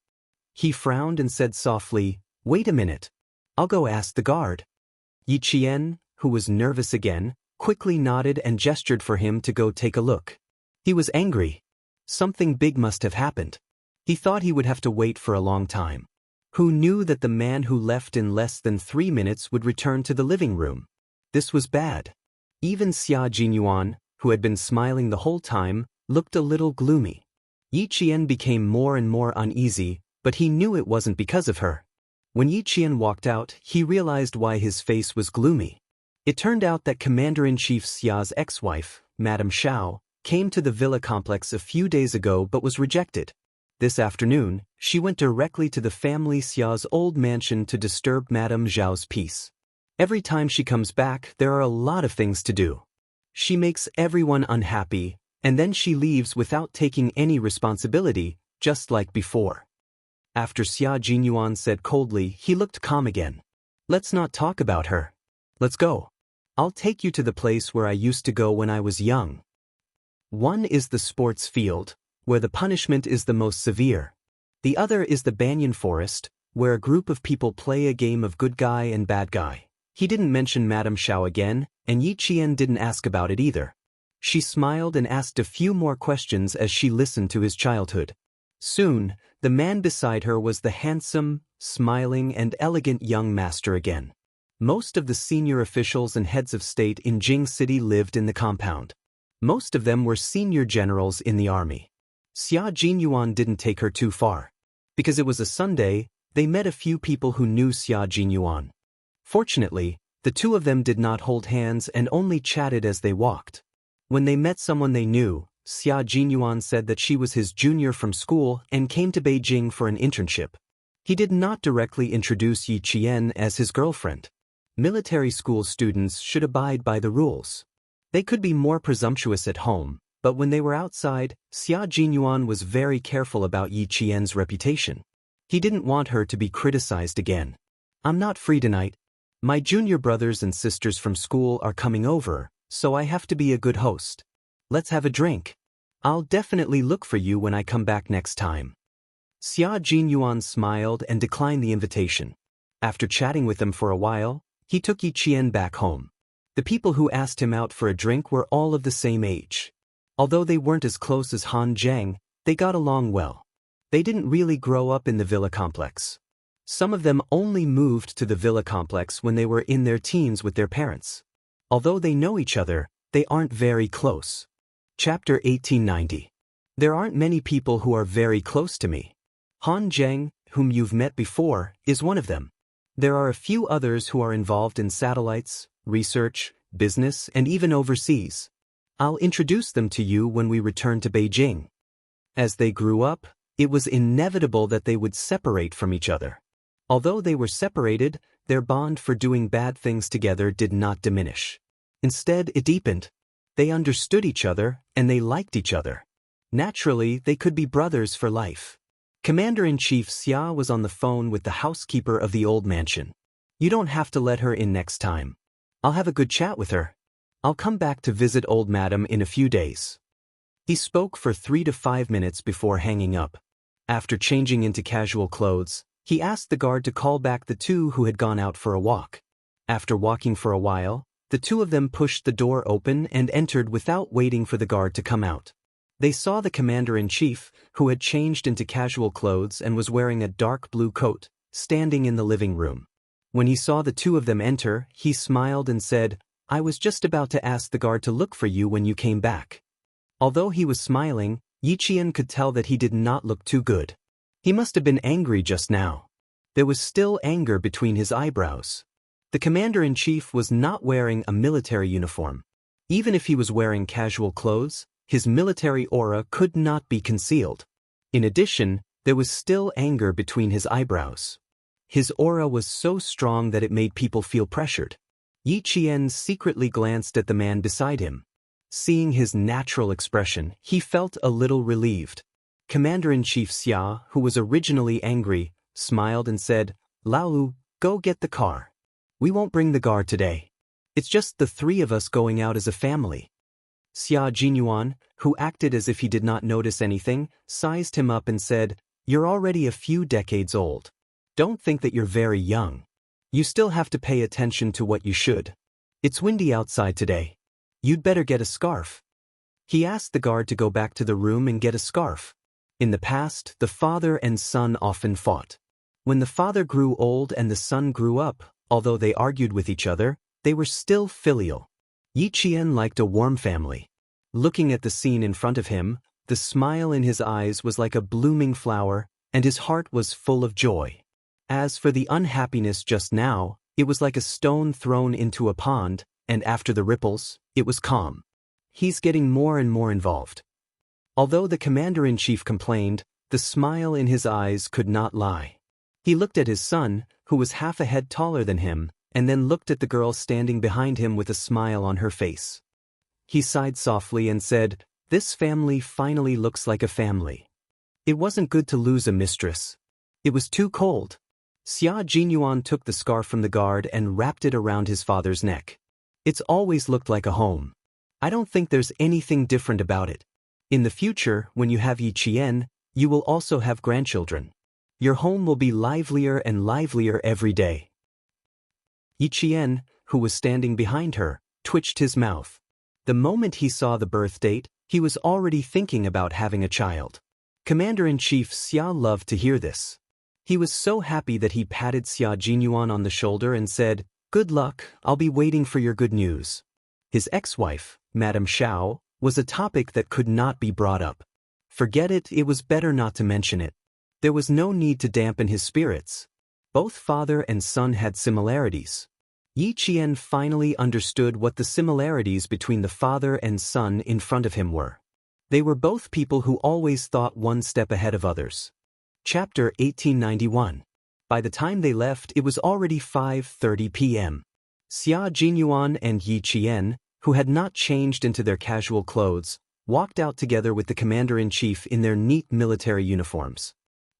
[SPEAKER 1] He frowned and said softly, "Wait a minute. I'll go ask the guard." Yi Qian, who was nervous again, quickly nodded and gestured for him to go take a look. He was angry. Something big must have happened. He thought he would have to wait for a long time. Who knew that the man who left in less than 3 minutes would return to the living room? This was bad. Even Xia Jinyuan, who had been smiling the whole time, looked a little gloomy. Yi Qian became more and more uneasy, but he knew it wasn't because of her. When Yi Qian walked out, he realized why his face was gloomy. It turned out that Commander-in-Chief Xia's ex-wife, Madame Xiao, came to the villa complex a few days ago but was rejected. This afternoon, she went directly to the family Xia's old mansion to disturb Madame Zhao's peace. Every time she comes back, there are a lot of things to do. She makes everyone unhappy, and then she leaves without taking any responsibility, just like before. After Xia Jinyuan said coldly, he looked calm again. Let's not talk about her. Let's go. I'll take you to the place where I used to go when I was young. One is the sports field, where the punishment is the most severe. The other is the banyan forest, where a group of people play a game of good guy and bad guy. He didn't mention Madame Xiao again, and Yi Qian didn't ask about it either. She smiled and asked a few more questions as she listened to his childhood. Soon, the man beside her was the handsome, smiling and elegant young master again. Most of the senior officials and heads of state in Jing City lived in the compound. Most of them were senior generals in the army. Xia Jinyuan didn't take her too far. Because it was a Sunday, they met a few people who knew Xia Jinyuan. Fortunately, the two of them did not hold hands and only chatted as they walked. When they met someone they knew, Xia Jinyuan said that she was his junior from school and came to Beijing for an internship. He did not directly introduce Yi Qian as his girlfriend. Military school students should abide by the rules. They could be more presumptuous at home, but when they were outside, Xia Jinyuan was very careful about Yi Qian's reputation. He didn't want her to be criticized again. I'm not free tonight. My junior brothers and sisters from school are coming over, so I have to be a good host. Let's have a drink. I'll definitely look for you when I come back next time. Xia Jinyuan smiled and declined the invitation. After chatting with them for a while, he took Yi Qian back home. The people who asked him out for a drink were all of the same age. Although they weren't as close as Han Zheng, they got along well. They didn't really grow up in the villa complex. Some of them only moved to the villa complex when they were in their teens with their parents. Although they know each other, they aren't very close. Chapter 1890. There aren't many people who are very close to me. Han Zheng, whom you've met before, is one of them. There are a few others who are involved in satellites, research, business, and even overseas. I'll introduce them to you when we return to Beijing. As they grew up, it was inevitable that they would separate from each other. Although they were separated, their bond for doing bad things together did not diminish. Instead, it deepened. They understood each other, and they liked each other. Naturally, they could be brothers for life. Commander-in-Chief Xia was on the phone with the housekeeper of the old mansion. You don't have to let her in next time. I'll have a good chat with her. I'll come back to visit old madam in a few days. He spoke for 3 to 5 minutes before hanging up. After changing into casual clothes, he asked the guard to call back the two who had gone out for a walk. After walking for a while, the two of them pushed the door open and entered without waiting for the guard to come out. They saw the commander-in-chief, who had changed into casual clothes and was wearing a dark blue coat, standing in the living room. When he saw the two of them enter, he smiled and said, I was just about to ask the guard to look for you when you came back. Although he was smiling, Yi Qian could tell that he did not look too good. He must have been angry just now. There was still anger between his eyebrows. The commander-in-chief was not wearing a military uniform. Even if he was wearing casual clothes, his military aura could not be concealed. In addition, there was still anger between his eyebrows. His aura was so strong that it made people feel pressured. Yi Qian secretly glanced at the man beside him. Seeing his natural expression, he felt a little relieved. Commander-in-Chief Xia, who was originally angry, smiled and said, Lao, go get the car. We won't bring the guard today. It's just the three of us going out as a family. Xia Jinyuan, who acted as if he did not notice anything, sized him up and said, You're already a few decades old. Don't think that you're very young. You still have to pay attention to what you should. It's windy outside today. You'd better get a scarf. He asked the guard to go back to the room and get a scarf. In the past, the father and son often fought. When the father grew old and the son grew up, although they argued with each other, they were still filial. Yi Qian liked a warm family. Looking at the scene in front of him, the smile in his eyes was like a blooming flower, and his heart was full of joy. As for the unhappiness just now, it was like a stone thrown into a pond, and after the ripples, it was calm. He's getting more and more involved. Although the commander-in-chief complained, the smile in his eyes could not lie. He looked at his son, who was half a head taller than him, and then looked at the girl standing behind him with a smile on her face. He sighed softly and said, "This family finally looks like a family." It wasn't good to lose a mistress. It was too cold. Xia Jinyuan took the scarf from the guard and wrapped it around his father's neck. It's always looked like a home. I don't think there's anything different about it. In the future, when you have Yi Qian, you will also have grandchildren. Your home will be livelier and livelier every day. Yi Qian, who was standing behind her, twitched his mouth. The moment he saw the birth date, he was already thinking about having a child. Commander-in-Chief Xia loved to hear this. He was so happy that he patted Xia Jinyuan on the shoulder and said, "Good luck, I'll be waiting for your good news." His ex-wife, Madame Xiao, was a topic that could not be brought up. Forget it, it was better not to mention it. There was no need to dampen his spirits. Both father and son had similarities. Yi Qian finally understood what the similarities between the father and son in front of him were. They were both people who always thought one step ahead of others. Chapter 1891. By the time they left, it was already 5:30 p.m. Xia Jinyuan and Yi Qian, who had not changed into their casual clothes, walked out together with the commander-in-chief in their neat military uniforms.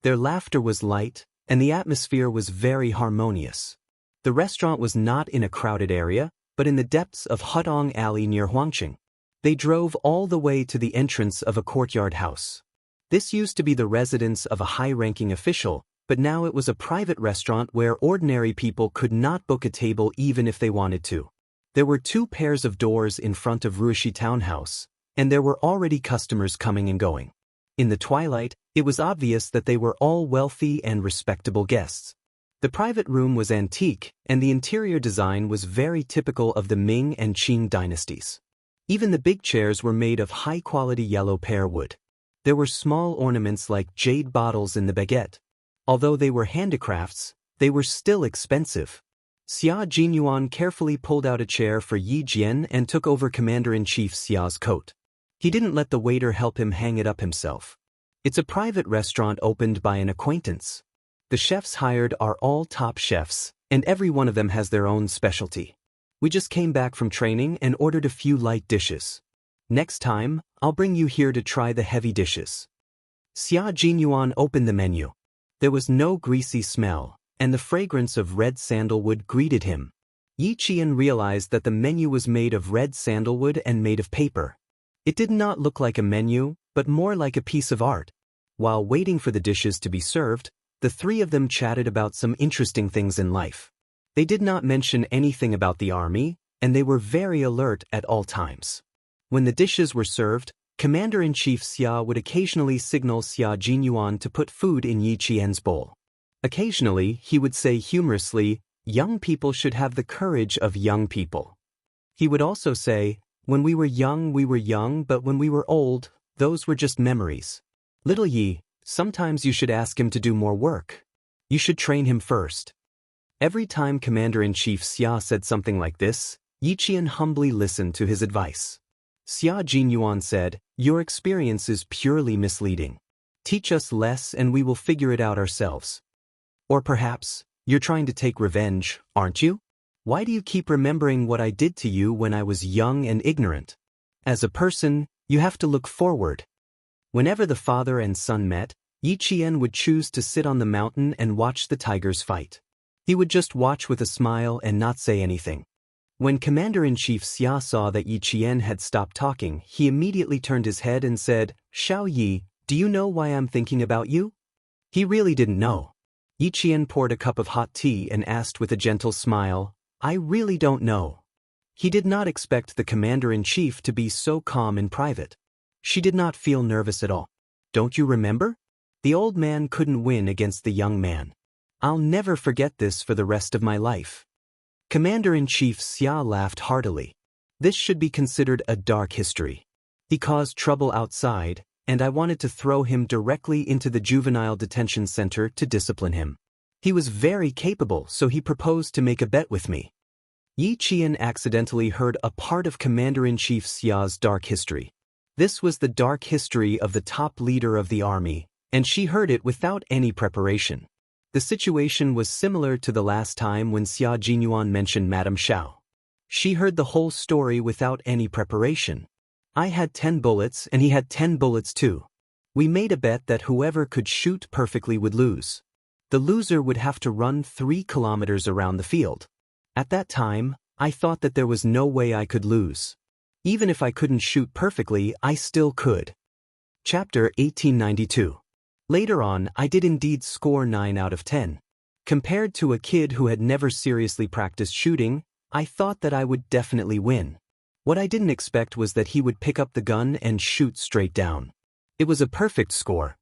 [SPEAKER 1] Their laughter was light, and the atmosphere was very harmonious. The restaurant was not in a crowded area, but in the depths of Hudong Alley near Huangqing. They drove all the way to the entrance of a courtyard house. This used to be the residence of a high-ranking official, but now it was a private restaurant where ordinary people could not book a table even if they wanted to. There were 2 pairs of doors in front of Ruishi Townhouse, and there were already customers coming and going. In the twilight, it was obvious that they were all wealthy and respectable guests. The private room was antique, and the interior design was very typical of the Ming and Qing dynasties. Even the big chairs were made of high-quality yellow pear wood. There were small ornaments like jade bottles in the baguette. Although they were handicrafts, they were still expensive. Xia Jinyuan carefully pulled out a chair for Yi Jian and took over Commander-in-Chief Xia's coat. He didn't let the waiter help him hang it up himself. It's a private restaurant opened by an acquaintance. The chefs hired are all top chefs, and every one of them has their own specialty. We just came back from training and ordered a few light dishes. Next time, I'll bring you here to try the heavy dishes. Xia Jinyuan opened the menu. There was no greasy smell, and the fragrance of red sandalwood greeted him. Yi Qian realized that the menu was made of red sandalwood and made of paper. It did not look like a menu, but more like a piece of art. While waiting for the dishes to be served, the 3 of them chatted about some interesting things in life. They did not mention anything about the army, and they were very alert at all times. When the dishes were served, Commander-in-Chief Xia would occasionally signal Xia Jinyuan to put food in Yi Qian's bowl. Occasionally, he would say humorously, "Young people should have the courage of young people." He would also say, "When we were young, but when we were old, those were just memories. Little Yi, sometimes you should ask him to do more work. You should train him first." Every time Commander-in-Chief Xia said something like this, Yi Qian humbly listened to his advice. Xia Jinyuan said, "Your experience is purely misleading. Teach us less and we will figure it out ourselves. Or perhaps, you're trying to take revenge, aren't you? Why do you keep remembering what I did to you when I was young and ignorant? As a person, you have to look forward." Whenever the father and son met, Yi Qian would choose to sit on the mountain and watch the tigers fight. He would just watch with a smile and not say anything. When Commander-in-Chief Xia saw that Yi Qian had stopped talking, he immediately turned his head and said, "Xiao Yi, do you know why I'm thinking about you?" He really didn't know. Yi Qian poured a cup of hot tea and asked with a gentle smile, "I really don't know." He did not expect the Commander-in-Chief to be so calm in private. She did not feel nervous at all. "Don't you remember? The old man couldn't win against the young man. I'll never forget this for the rest of my life. Commander-in-Chief Xia laughed heartily. This should be considered a dark history. He caused trouble outside, and I wanted to throw him directly into the juvenile detention center to discipline him. He was very capable, so he proposed to make a bet with me. Yi Qian accidentally heard a part of Commander-in-Chief Xia's dark history. This was the dark history of the top leader of the army, and she heard it without any preparation. The situation was similar to the last time when Xia Jinyuan mentioned Madame Xiao. She heard the whole story without any preparation. I had 10 bullets and he had 10 bullets too. We made a bet that whoever could shoot perfectly would lose. The loser would have to run 3 kilometers around the field. At that time, I thought that there was no way I could lose. Even if I couldn't shoot perfectly, I still could. Chapter 1892. Later on, I did indeed score 9 out of 10. Compared to a kid who had never seriously practiced shooting, I thought that I would definitely win. What I didn't expect was that he would pick up the gun and shoot straight down. It was a perfect score.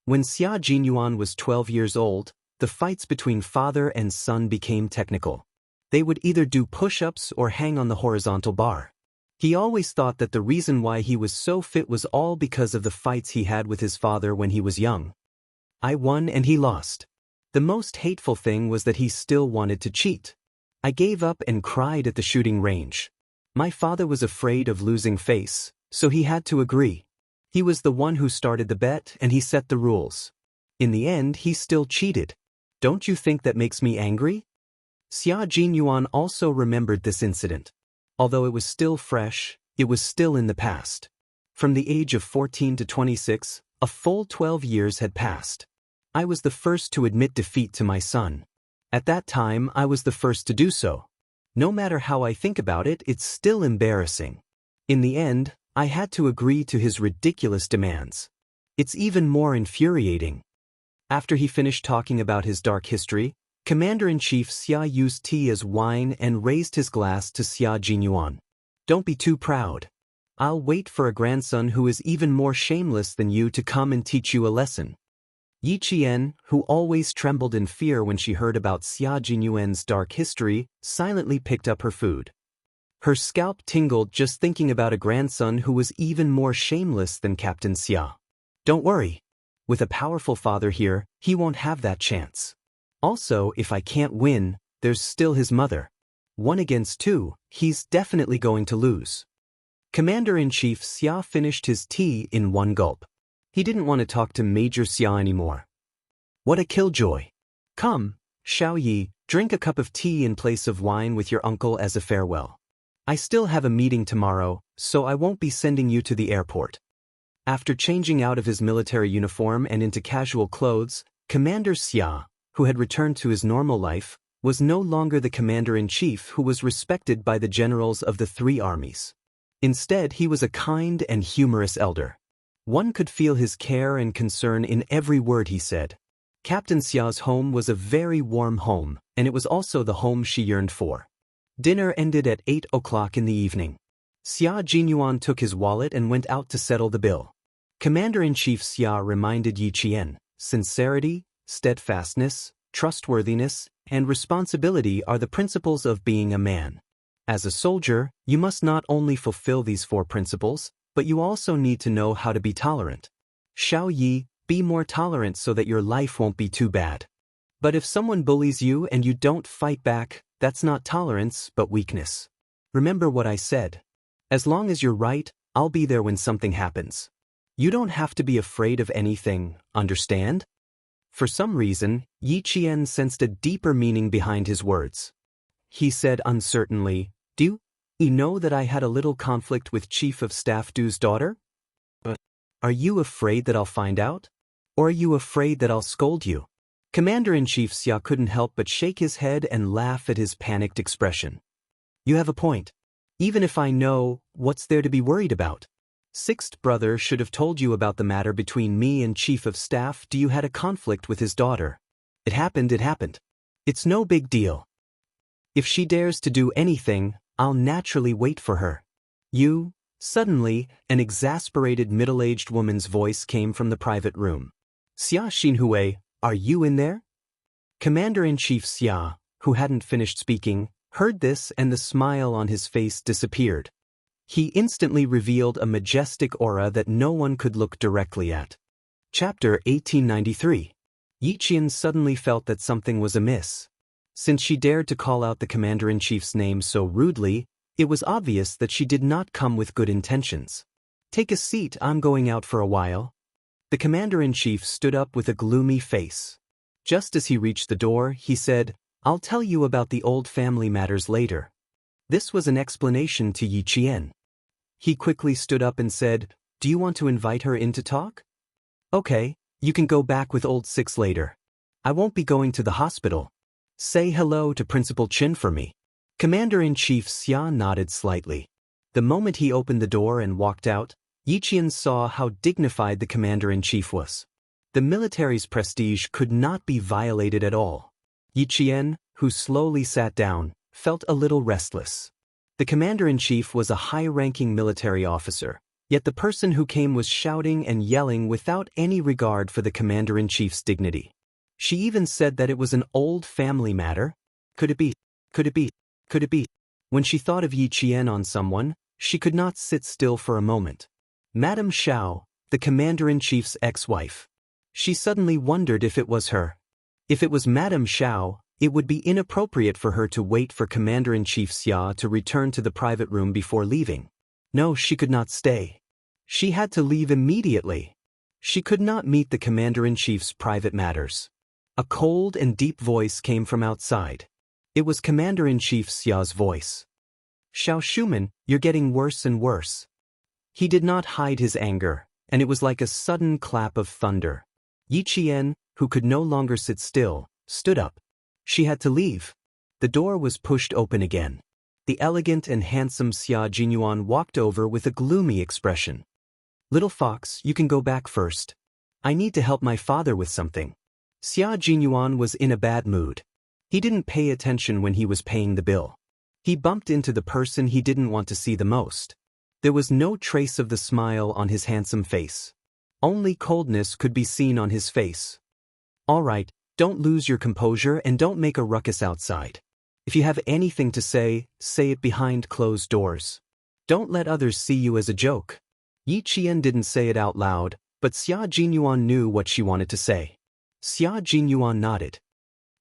[SPEAKER 1] When Xia Jinyuan was 12 years old, the fights between father and son became technical. They would either do push-ups or hang on the horizontal bar. He always thought that the reason why he was so fit was all because of the fights he had with his father when he was young. I won and he lost. The most hateful thing was that he still wanted to cheat. I gave up and cried at the shooting range. My father was afraid of losing face, so he had to agree. He was the one who started the bet and he set the rules. In the end, he still cheated. Don't you think that makes me angry? Xia Jinyuan also remembered this incident. Although it was still fresh, it was still in the past. From the age of 14 to 26, a full 12 years had passed. I was the first to admit defeat to my son. At that time, I was the first to do so. No matter how I think about it, it's still embarrassing. In the end, I had to agree to his ridiculous demands. It's even more infuriating. After he finished talking about his dark history, Commander-in-Chief Xia used tea as wine and raised his glass to Xia Jinyuan. Don't be too proud. I'll wait for a grandson who is even more shameless than you to come and teach you a lesson. Yi Qian, who always trembled in fear when she heard about Xia Jinyuan's dark history, silently picked up her food. Her scalp tingled just thinking about a grandson who was even more shameless than Captain Xia. Don't worry. With a powerful father here, he won't have that chance. Also, if I can't win, there's still his mother. 1 against 2, he's definitely going to lose. Commander-in-Chief Xia finished his tea in 1 gulp. He didn't want to talk to Major Xia anymore. What a killjoy. Come, Xiao Yi, drink a cup of tea in place of wine with your uncle as a farewell. I still have a meeting tomorrow, so I won't be sending you to the airport. After changing out of his military uniform and into casual clothes, Commander Xia, who had returned to his normal life, was no longer the commander-in-chief who was respected by the generals of the 3 armies. Instead, he was a kind and humorous elder. One could feel his care and concern in every word he said. Captain Xia's home was a very warm home, and it was also the home she yearned for. Dinner ended at 8 o'clock in the evening. Xia Jinyuan took his wallet and went out to settle the bill. Commander-in-Chief Xia reminded Yi Qian, sincerity, steadfastness, trustworthiness, and responsibility are the principles of being a man. As a soldier, you must not only fulfill these 4 principles, but you also need to know how to be tolerant. Xiao Yi, be more tolerant so that your life won't be too bad. But if someone bullies you and you don't fight back, that's not tolerance, but weakness. Remember what I said. As long as you're right, I'll be there when something happens. You don't have to be afraid of anything, understand? For some reason, Yi Qian sensed a deeper meaning behind his words. He said uncertainly, Do you know that I had a little conflict with Chief of Staff Du's daughter? Are you afraid that I'll find out? Or are you afraid that I'll scold you? Commander-in-Chief Xia couldn't help but shake his head and laugh at his panicked expression. You have a point. Even if I know, what's there to be worried about? 6th brother should have told you about the matter between me and Chief of Staff Du had a conflict with his daughter. It happened. It's no big deal. If she dares to do anything, I'll naturally wait for her. You? Suddenly, an exasperated middle-aged woman's voice came from the private room. Xia Xinhui, are you in there? Commander-in-Chief Xia, who hadn't finished speaking, heard this and the smile on his face disappeared. He instantly revealed a majestic aura that no one could look directly at. Chapter 1893. Yi Qian suddenly felt that something was amiss. Since she dared to call out the Commander-in-Chief's name so rudely, it was obvious that she did not come with good intentions. "Take a seat, I'm going out for a while." The Commander-in-Chief stood up with a gloomy face. Just as he reached the door, he said, "I'll tell you about the old family matters later." This was an explanation to Yi Qian. He quickly stood up and said, "Do you want to invite her in to talk?" "Okay, you can go back with old Six later. I won't be going to the hospital. Say hello to Principal Qin for me." Commander-in-Chief Xia nodded slightly. The moment he opened the door and walked out, Yi Qian saw how dignified the Commander-in-Chief was. The military's prestige could not be violated at all. Yi Qian, who slowly sat down, felt a little restless. The Commander-in-Chief was a high-ranking military officer, yet the person who came was shouting and yelling without any regard for the Commander-in-Chief's dignity. She even said that it was an old family matter. Could it be? Could it be? Could it be? When she thought of Yi Qian on someone, she could not sit still for a moment. Madame Xiao, the Commander-in-Chief's ex-wife. She suddenly wondered if it was her. If it was Madame Xiao, it would be inappropriate for her to wait for Commander-in-Chief Xia to return to the private room before leaving. No, she could not stay. She had to leave immediately. She could not meet the Commander-in-Chief's private matters. A cold and deep voice came from outside. It was Commander-in-Chief Xia's voice. "Xiao Shuman, you're getting worse and worse." He did not hide his anger, and it was like a sudden clap of thunder. Yi Qian, who could no longer sit still, stood up. She had to leave. The door was pushed open again. The elegant and handsome Xia Jinyuan walked over with a gloomy expression. "Little fox, you can go back first. I need to help my father with something." Xia Jinyuan was in a bad mood. He didn't pay attention when he was paying the bill. He bumped into the person he didn't want to see the most. There was no trace of the smile on his handsome face. Only coldness could be seen on his face. "All right, don't lose your composure and don't make a ruckus outside. If you have anything to say it behind closed doors. Don't let others see you as a joke." Yi Qian didn't say it out loud, but Xia Jinyuan knew what she wanted to say. Xia Jinyuan nodded.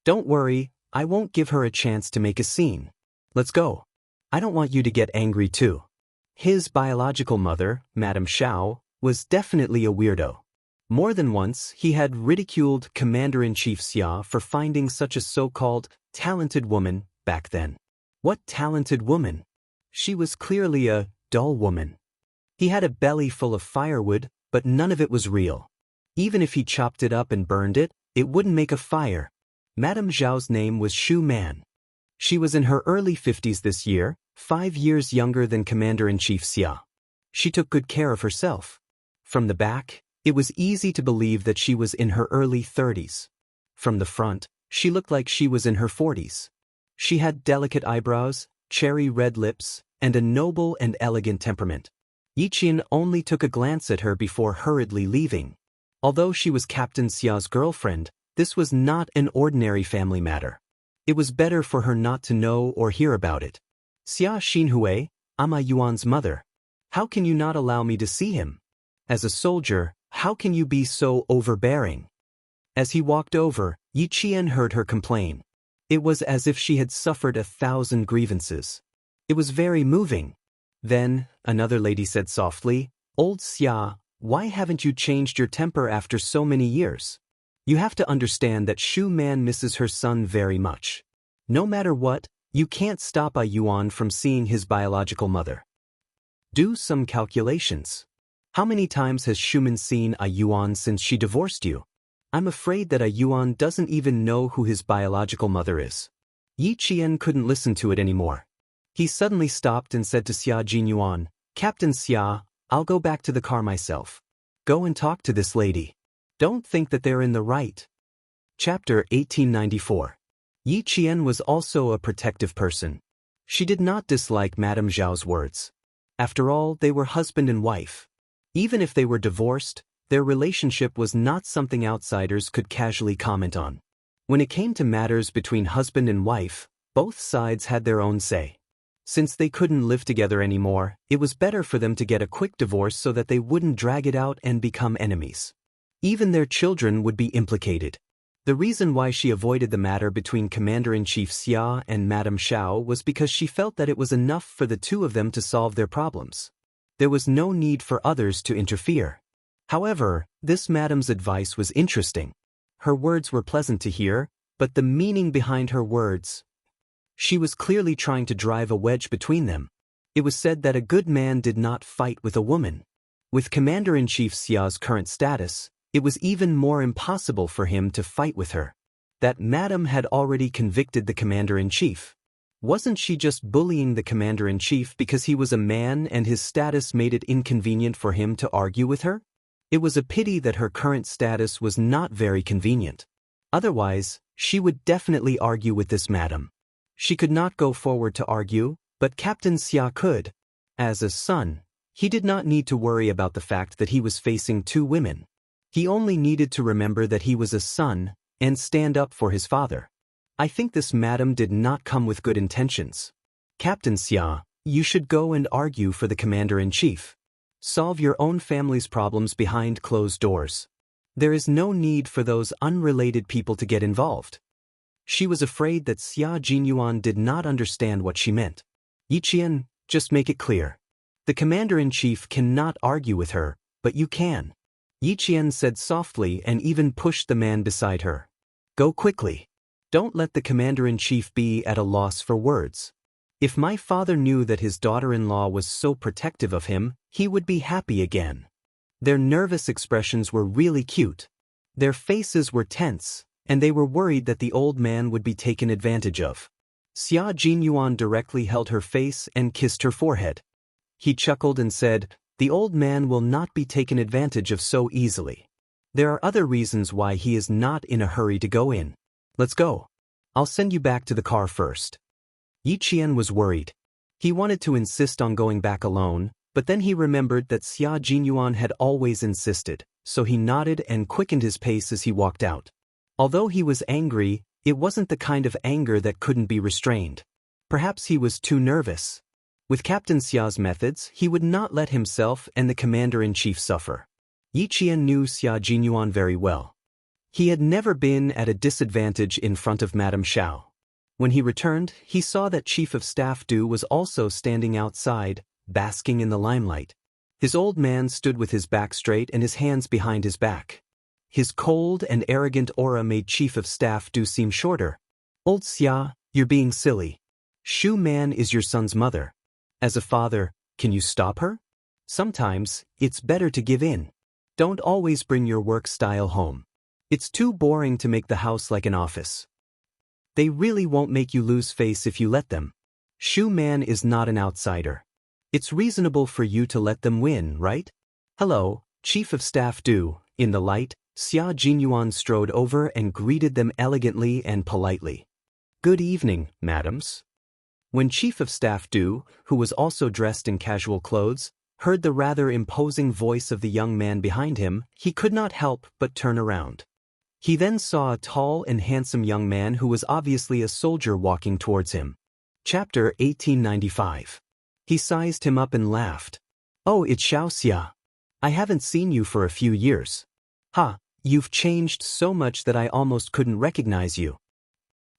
[SPEAKER 1] "Don't worry, I won't give her a chance to make a scene. Let's go. I don't want you to get angry too." His biological mother, Madame Xiao, was definitely a weirdo. More than once, he had ridiculed Commander-in-Chief Xia for finding such a so-called talented woman back then. What talented woman? She was clearly a dull woman. He had a belly full of firewood, but none of it was real. Even if he chopped it up and burned it, it wouldn't make a fire. Madame Zhao's name was Shu Man. She was in her early 50s this year, 5 years younger than Commander-in-Chief Xia. She took good care of herself. From the back, it was easy to believe that she was in her early 30s. From the front, she looked like she was in her 40s. She had delicate eyebrows, cherry red lips, and a noble and elegant temperament. Yi Qian only took a glance at her before hurriedly leaving. Although she was Captain Xia's girlfriend, this was not an ordinary family matter. It was better for her not to know or hear about it. "Xia Xinhui, I'm a Yuan's mother. How can you not allow me to see him? As a soldier, how can you be so overbearing?" As he walked over, Yi Qian heard her complain. It was as if she had suffered 1,000 grievances. It was very moving. Then, another lady said softly, "Old Xia, why haven't you changed your temper after so many years? You have to understand that Shu Man misses her son very much. No matter what, you can't stop a Yuan from seeing his biological mother. Do some calculations. How many times has Shuman seen a Yuan since she divorced you? I'm afraid that a Yuan doesn't even know who his biological mother is." Yi Qian couldn't listen to it anymore. He suddenly stopped and said to Xia Jinyuan, "Captain Xia, I'll go back to the car myself. Go and talk to this lady. Don't think that they're in the right." Chapter 1894. Yi Qian was also a protective person. She did not dislike Madame Zhao's words. After all, they were husband and wife. Even if they were divorced, their relationship was not something outsiders could casually comment on. When it came to matters between husband and wife, both sides had their own say. Since they couldn't live together anymore, it was better for them to get a quick divorce so that they wouldn't drag it out and become enemies. Even their children would be implicated. The reason why she avoided the matter between Commander-in-Chief Xia and Madame Xiao was because she felt that it was enough for the two of them to solve their problems. There was no need for others to interfere. However, this madame's advice was interesting. Her words were pleasant to hear, but the meaning behind her words. She was clearly trying to drive a wedge between them. It was said that a good man did not fight with a woman. With Commander-in-Chief Xia's current status, it was even more impossible for him to fight with her. That madame had already convicted the Commander-in-Chief. Wasn't she just bullying the Commander-in-Chief because he was a man and his status made it inconvenient for him to argue with her? It was a pity that her current status was not very convenient. Otherwise, she would definitely argue with this madam. She could not go forward to argue, but Captain Xia could. As a son, he did not need to worry about the fact that he was facing two women. He only needed to remember that he was a son and stand up for his father. I think this madam did not come with good intentions. Captain Xia, you should go and argue for the Commander-in-Chief. Solve your own family's problems behind closed doors. There is no need for those unrelated people to get involved. She was afraid that Xia Jinyuan did not understand what she meant. Yiqian, just make it clear. The Commander-in-Chief cannot argue with her, but you can. Yiqian said softly and even pushed the man beside her. Go quickly. Don't let the Commander-in-Chief be at a loss for words. If my father knew that his daughter-in-law was so protective of him, he would be happy again. Their nervous expressions were really cute. Their faces were tense, and they were worried that the old man would be taken advantage of. Xia Jinyuan directly held her face and kissed her forehead. He chuckled and said, "The old man will not be taken advantage of so easily. There are other reasons why he is not in a hurry to go in. Let's go. I'll send you back to the car first." Yiqian was worried. He wanted to insist on going back alone, but then he remembered that Xia Jinyuan had always insisted, so he nodded and quickened his pace as he walked out. Although he was angry, it wasn't the kind of anger that couldn't be restrained. Perhaps he was too nervous. With Captain Xia's methods, he would not let himself and the Commander-in-Chief suffer. Yiqian knew Xia Jinyuan very well. He had never been at a disadvantage in front of Madame Xiao. When he returned, he saw that Chief of Staff Du was also standing outside, basking in the limelight. His old man stood with his back straight and his hands behind his back. His cold and arrogant aura made Chief of Staff Du seem shorter. "Old Xia, you're being silly. Shu Man is your son's mother. As a father, can you stop her? Sometimes, it's better to give in. Don't always bring your work style home. It's too boring to make the house like an office. They really won't make you lose face if you let them. Shu Man is not an outsider. It's reasonable for you to let them win, right?" "Hello, Chief of Staff Du." In the light, Xia Jinyuan strode over and greeted them elegantly and politely. "Good evening, madams." When Chief of Staff Du, who was also dressed in casual clothes, heard the rather imposing voice of the young man behind him, he could not help but turn around. He then saw a tall and handsome young man who was obviously a soldier walking towards him. Chapter 1895. He sized him up and laughed. "Oh, it's Xiao Xia. I haven't seen you for a few years. Ha, you've changed so much that I almost couldn't recognize you."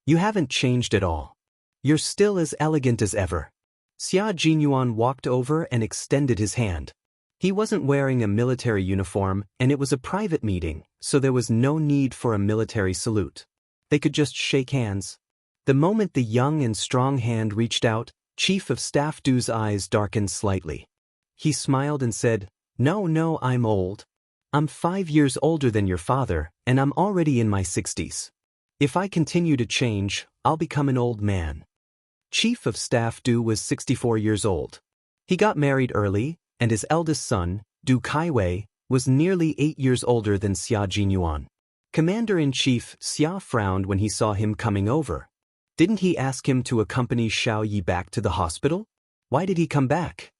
[SPEAKER 1] "You haven't changed at all. You're still as elegant as ever." Xia Jinyuan walked over and extended his hand. He wasn't wearing a military uniform, and it was a private meeting, so there was no need for a military salute. They could just shake hands. The moment the young and strong hand reached out, Chief of Staff Du's eyes darkened slightly. He smiled and said, No, I'm old. I'm 5 years older than your father, and I'm already in my 60s. If I continue to change, I'll become an old man." Chief of Staff Du was 64 years old. He got married early, and his eldest son, Du Kaiwei, was nearly 8 years older than Xia Jinyuan. Commander-in-Chief Xia frowned when he saw him coming over. Didn't he ask him to accompany Xiao Yi back to the hospital? Why did he come back?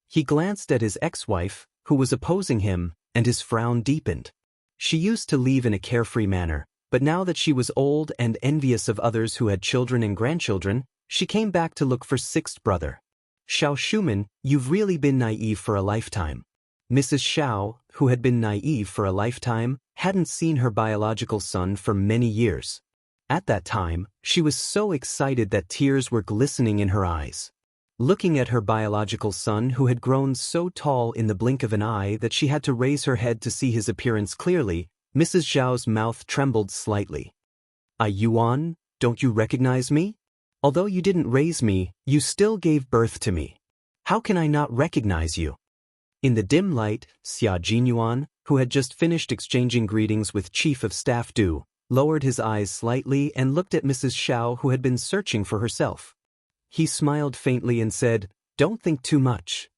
[SPEAKER 1] He glanced at his ex-wife, who was opposing him, and his frown deepened. She used to leave in a carefree manner, But now that she was old and envious of others who had children and grandchildren, she came back to look for sixth brother. Xiao Shuman, you've really been naive for a lifetime. Mrs. Xiao, who had been naive for a lifetime, hadn't seen her biological son for many years. At that time, she was so excited that tears were glistening in her eyes. Looking at her biological son who had grown so tall in the blink of an eye that she had to raise her head to see his appearance clearly, Mrs. Zhao's mouth trembled slightly. Yuan, don't you recognize me? Although you didn't raise me, you still gave birth to me. How can I not recognize you? In the dim light, Xia Jinyuan, who had just finished exchanging greetings with Chief of Staff Du, lowered his eyes slightly and looked at Mrs. Xiao, who had been searching for herself. He smiled faintly and said, "Don't think too much."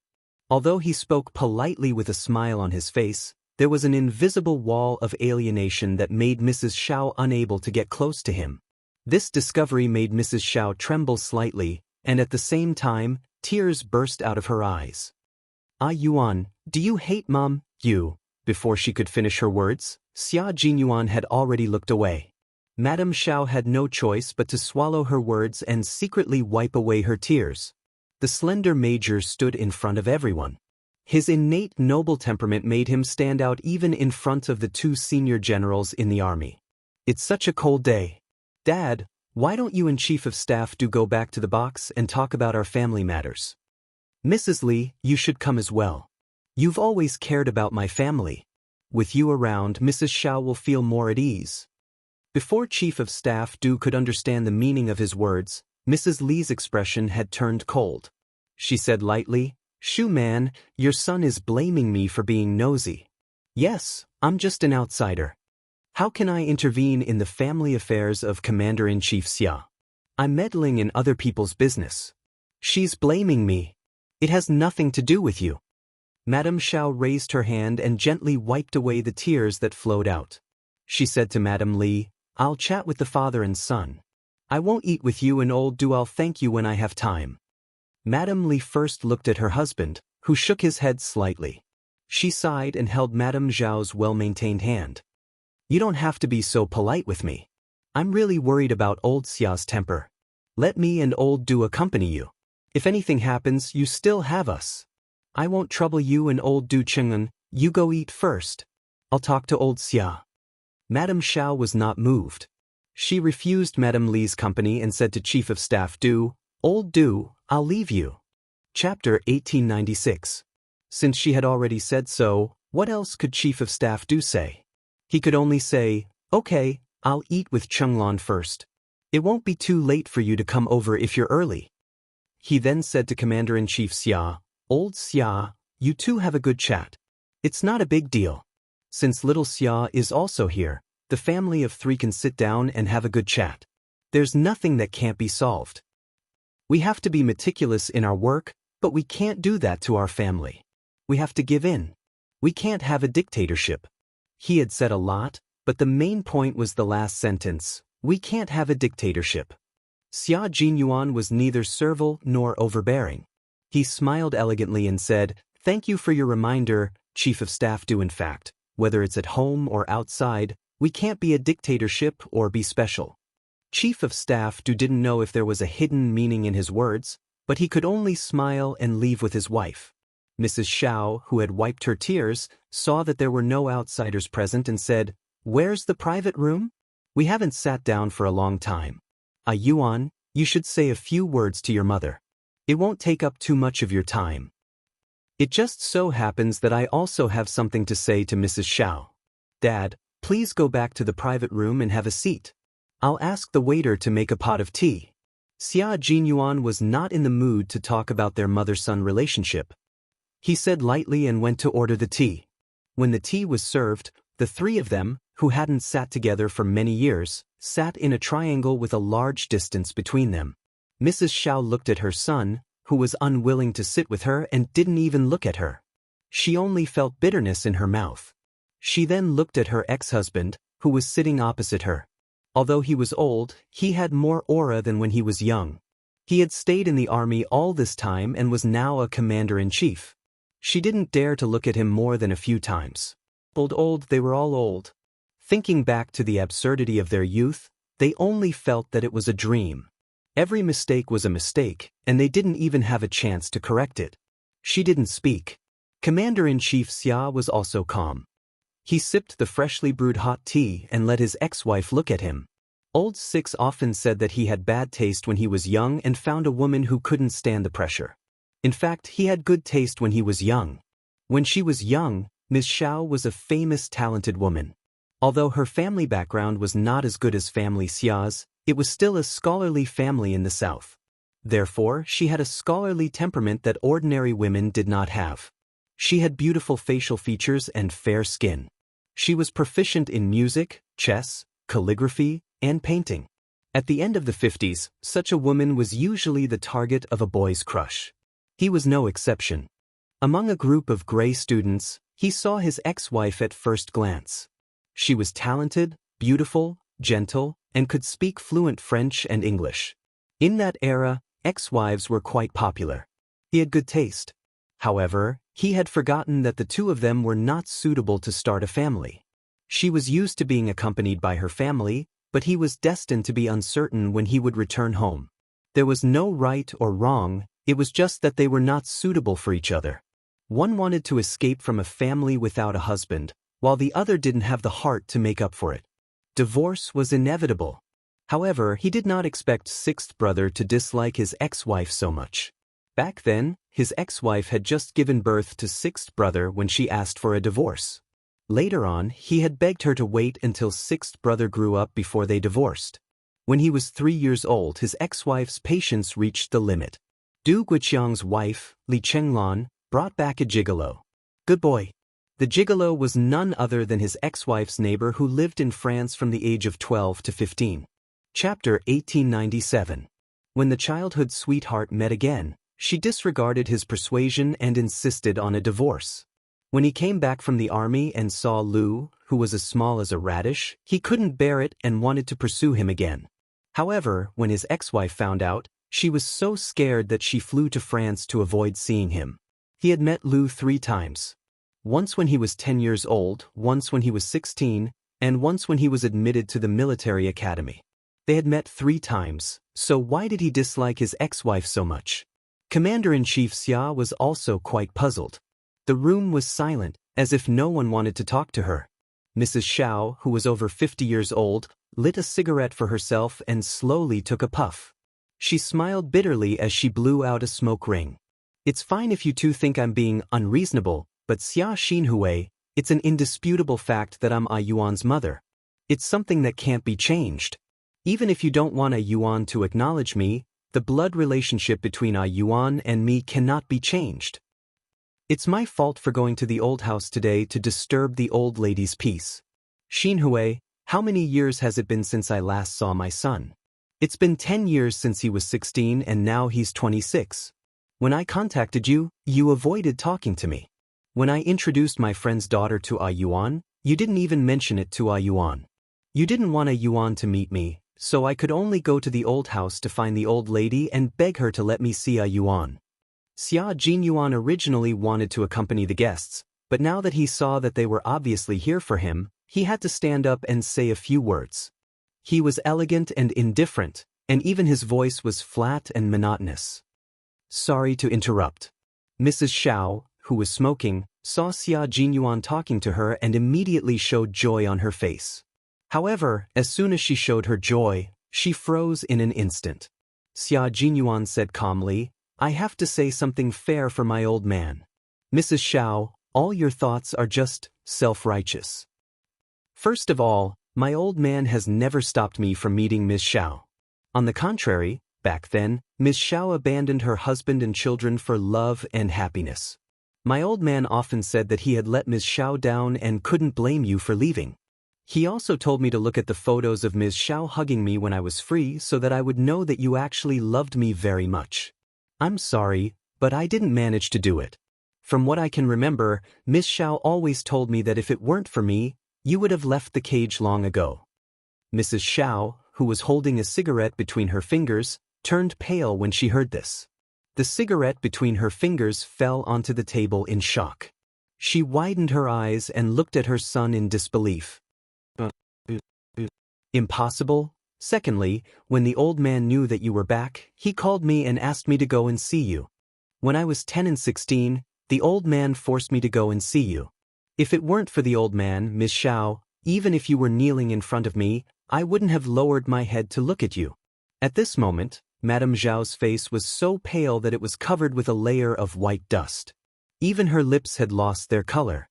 [SPEAKER 1] Although he spoke politely with a smile on his face, there was an invisible wall of alienation that made Mrs. Xiao unable to get close to him. This discovery made Mrs. Xiao tremble slightly, and at the same time, tears burst out of her eyes. Yuan, do you hate Mom? You. Before she could finish her words, Xia Jinyuan had already looked away. Madame Xiao had no choice but to swallow her words and secretly wipe away her tears. The slender major stood in front of everyone. His innate noble temperament made him stand out even in front of the two senior generals in the army. It's such a cold day. Dad, why don't you and Chief of Staff Do go back to the box and talk about our family matters? Mrs. Li, you should come as well. You've always cared about my family. With you around, Mrs. Xiao will feel more at ease. Before Chief of Staff Du could understand the meaning of his words, Mrs. Li's expression had turned cold. She said lightly, "Shu Man, your son is blaming me for being nosy. Yes, I'm just an outsider. How can I intervene in the family affairs of Commander-in-Chief Xia? I'm meddling in other people's business. She's blaming me. It has nothing to do with you." Madame Xiao raised her hand and gently wiped away the tears that flowed out. She said to Madame Li, "I'll chat with the father and son. I won't eat with you and old Du. I'll thank you when I have time." Madame Li first looked at her husband, who shook his head slightly. She sighed and held Madame Zhao's well-maintained hand. "You don't have to be so polite with me. I'm really worried about old Xia's temper. Let me and old Du accompany you. If anything happens, you still have us. I won't trouble you and old Du Cheng'en. You go eat first. I'll talk to old Xia." Madame Xiao was not moved. She refused Madame Li's company and said to Chief of Staff Du, "Old Du, I'll leave you." Chapter 1896. Since she had already said so, what else could Chief of Staff Du say? He could only say, "Okay, I'll eat with Chenglan first. It won't be too late for you to come over if you're early." He then said to Commander-in-Chief Xia, "Old Xia, you two have a good chat. It's not a big deal. Since little Xia is also here, the family of three can sit down and have a good chat. There's nothing that can't be solved. We have to be meticulous in our work, but we can't do that to our family. We have to give in. We can't have a dictatorship." He had said a lot, but the main point was the last sentence, "We can't have a dictatorship." Xia Jinyuan was neither servile nor overbearing. He smiled elegantly and said, "Thank you for your reminder, Chief of Staff Du. In fact, whether it's at home or outside, we can't be a dictatorship or be special." Chief of Staff Du didn't know if there was a hidden meaning in his words, but he could only smile and leave with his wife. Mrs. Xiao, who had wiped her tears, saw that there were no outsiders present and said, "Where's the private room? We haven't sat down for a long time. Yuan, you should say a few words to your mother. It won't take up too much of your time." It just so happens that I also have something to say to Mrs. Xiao. "Dad, please go back to the private room and have a seat. I'll ask the waiter to make a pot of tea." Xia Jinyuan was not in the mood to talk about their mother-son relationship. He said lightly and went to order the tea. When the tea was served, the three of them, who hadn't sat together for many years, sat in a triangle with a large distance between them. Mrs. Xiao looked at her son, who was unwilling to sit with her and didn't even look at her. She only felt bitterness in her mouth. She then looked at her ex-husband, who was sitting opposite her. Although he was old, he had more aura than when he was young. He had stayed in the army all this time and was now a commander-in-chief. She didn't dare to look at him more than a few times. Old, they were all old. Thinking back to the absurdity of their youth, they only felt that it was a dream. Every mistake was a mistake, and they didn't even have a chance to correct it. She didn't speak. Commander-in-Chief Xia was also calm. He sipped the freshly brewed hot tea and let his ex-wife look at him. Old Six often said that he had bad taste when he was young and found a woman who couldn't stand the pressure. In fact, he had good taste when he was young. When she was young, Ms. Xiao was a famous, talented woman. Although her family background was not as good as family Xia's, it was still a scholarly family in the south. Therefore, she had a scholarly temperament that ordinary women did not have. She had beautiful facial features and fair skin. She was proficient in music, chess, calligraphy, and painting. At the end of the 50s, such a woman was usually the target of a boy's crush. He was no exception. Among a group of gray students, he saw his ex-wife at first glance. She was talented, beautiful, gentle, and could speak fluent French and English. In that era, ex-wives were quite popular. He had good taste. However, he had forgotten that the two of them were not suitable to start a family. She was used to being accompanied by her family, but he was destined to be uncertain when he would return home. There was no right or wrong, it was just that they were not suitable for each other. One wanted to escape from a family without a husband, while the other didn't have the heart to make up for it. Divorce was inevitable. However, he did not expect sixth brother to dislike his ex-wife so much. Back then, his ex-wife had just given birth to sixth brother when she asked for a divorce. Later on, he had begged her to wait until sixth brother grew up before they divorced. When he was 3 years old, his ex-wife's patience reached the limit. Du Guiqiang's wife, Li Chenglan, brought back a gigolo. Good boy. The gigolo was none other than his ex-wife's neighbor who lived in France from the age of 12 to 15. Chapter 1897. When the childhood sweetheart met again, she disregarded his persuasion and insisted on a divorce. When he came back from the army and saw Lu, who was as small as a radish, he couldn't bear it and wanted to pursue him again. However, when his ex-wife found out, she was so scared that she flew to France to avoid seeing him. He had met Lu 3 times. Once when he was 10 years old, once when he was 16, and once when he was admitted to the military academy. They had met 3 times, so why did he dislike his ex-wife so much? Commander-in-Chief Xia was also quite puzzled. The room was silent, as if no one wanted to talk to her. Mrs. Xiao, who was over 50 years old, lit a cigarette for herself and slowly took a puff. She smiled bitterly as she blew out a smoke ring. It's fine if you two think I'm being unreasonable, but Xia Xinhui, it's an indisputable fact that I'm A Yuan's mother. It's something that can't be changed. Even if you don't want A Yuan to acknowledge me, the blood relationship between A Yuan and me cannot be changed. It's my fault for going to the old house today to disturb the old lady's peace. Xinhui, how many years has it been since I last saw my son? It's been 10 years since he was 16 and now he's 26. When I contacted you, you avoided talking to me. When I introduced my friend's daughter to A Yuan, you didn't even mention it to A Yuan. You didn't want A Yuan to meet me, so I could only go to the old house to find the old lady and beg her to let me see A Yuan. Xia Jinyuan originally wanted to accompany the guests, but now that he saw that they were obviously here for him, he had to stand up and say a few words. He was elegant and indifferent, and even his voice was flat and monotonous. Sorry to interrupt. Mrs. Xiao, who was smoking, saw Xia Jinyuan talking to her and immediately showed joy on her face. However, as soon as she showed her joy, she froze in an instant. Xia Jinyuan said calmly, I have to say something fair for my old man. Mrs. Xiao, all your thoughts are just self-righteous. First of all, my old man has never stopped me from meeting Ms. Xiao. On the contrary, back then, Ms. Xiao abandoned her husband and children for love and happiness. My old man often said that he had let Ms. Xiao down and couldn't blame you for leaving. He also told me to look at the photos of Ms. Xiao hugging me when I was free so that I would know that you actually loved me very much. I'm sorry, but I didn't manage to do it. From what I can remember, Ms. Xiao always told me that if it weren't for me, you would have left the cage long ago. Mrs. Xiao, who was holding a cigarette between her fingers, turned pale when she heard this. The cigarette between her fingers fell onto the table in shock. She widened her eyes and looked at her son in disbelief. Impossible. Secondly, when the old man knew that you were back, he called me and asked me to go and see you. When I was 10 and 16, the old man forced me to go and see you. If it weren't for the old man, Miss Xiao, even if you were kneeling in front of me, I wouldn't have lowered my head to look at you. At this moment, Madame Zhao's face was so pale that it was covered with a layer of white dust. Even her lips had lost their color.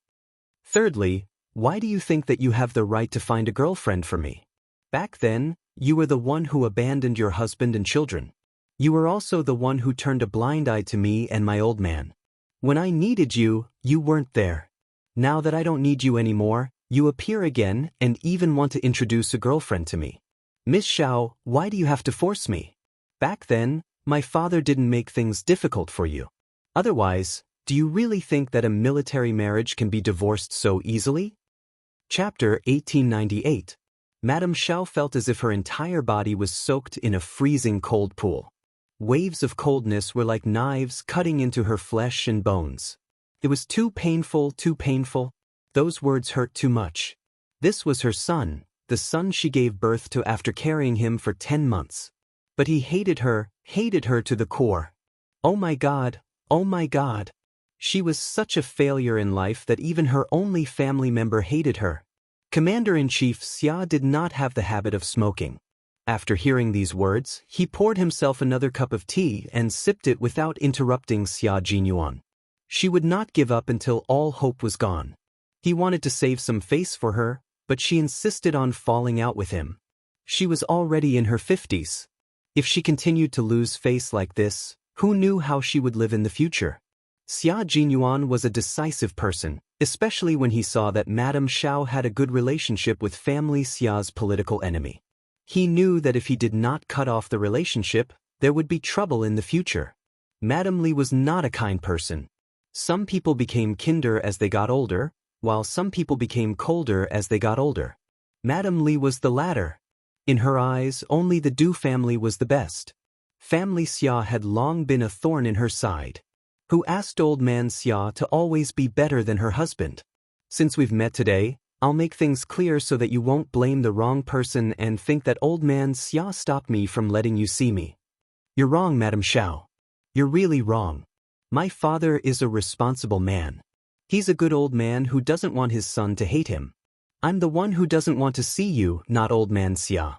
[SPEAKER 1] Thirdly, why do you think that you have the right to find a girlfriend for me? Back then, you were the one who abandoned your husband and children. You were also the one who turned a blind eye to me and my old man. When I needed you, you weren't there. Now that I don't need you anymore, you appear again and even want to introduce a girlfriend to me. Miss Xiao, why do you have to force me? Back then, my father didn't make things difficult for you. Otherwise, do you really think that a military marriage can be divorced so easily? Chapter 1898. Madame Xiao felt as if her entire body was soaked in a freezing cold pool. Waves of coldness were like knives cutting into her flesh and bones. It was too painful, too painful. Those words hurt too much. This was her son, the son she gave birth to after carrying him for 10 months. But he hated her to the core. Oh my God, oh my God. She was such a failure in life that even her only family member hated her. Commander-in-Chief Xia did not have the habit of smoking. After hearing these words, he poured himself another cup of tea and sipped it without interrupting Xia Jinyuan. She would not give up until all hope was gone. He wanted to save some face for her, but she insisted on falling out with him. She was already in her 50s. If she continued to lose face like this, who knew how she would live in the future? Xia Jinyuan was a decisive person, especially when he saw that Madame Xiao had a good relationship with family Xia's political enemy. He knew that if he did not cut off the relationship, there would be trouble in the future. Madame Li was not a kind person. Some people became kinder as they got older, while some people became colder as they got older. Madame Li was the latter. In her eyes, only the Du family was the best. Family Xia had long been a thorn in her side. Who asked old man Xia to always be better than her husband? Since we've met today, I'll make things clear so that you won't blame the wrong person and think that old man Xia stopped me from letting you see me. You're wrong, Madame Xiao. You're really wrong. My father is a responsible man. He's a good old man who doesn't want his son to hate him. I'm the one who doesn't want to see you, not old man Xia.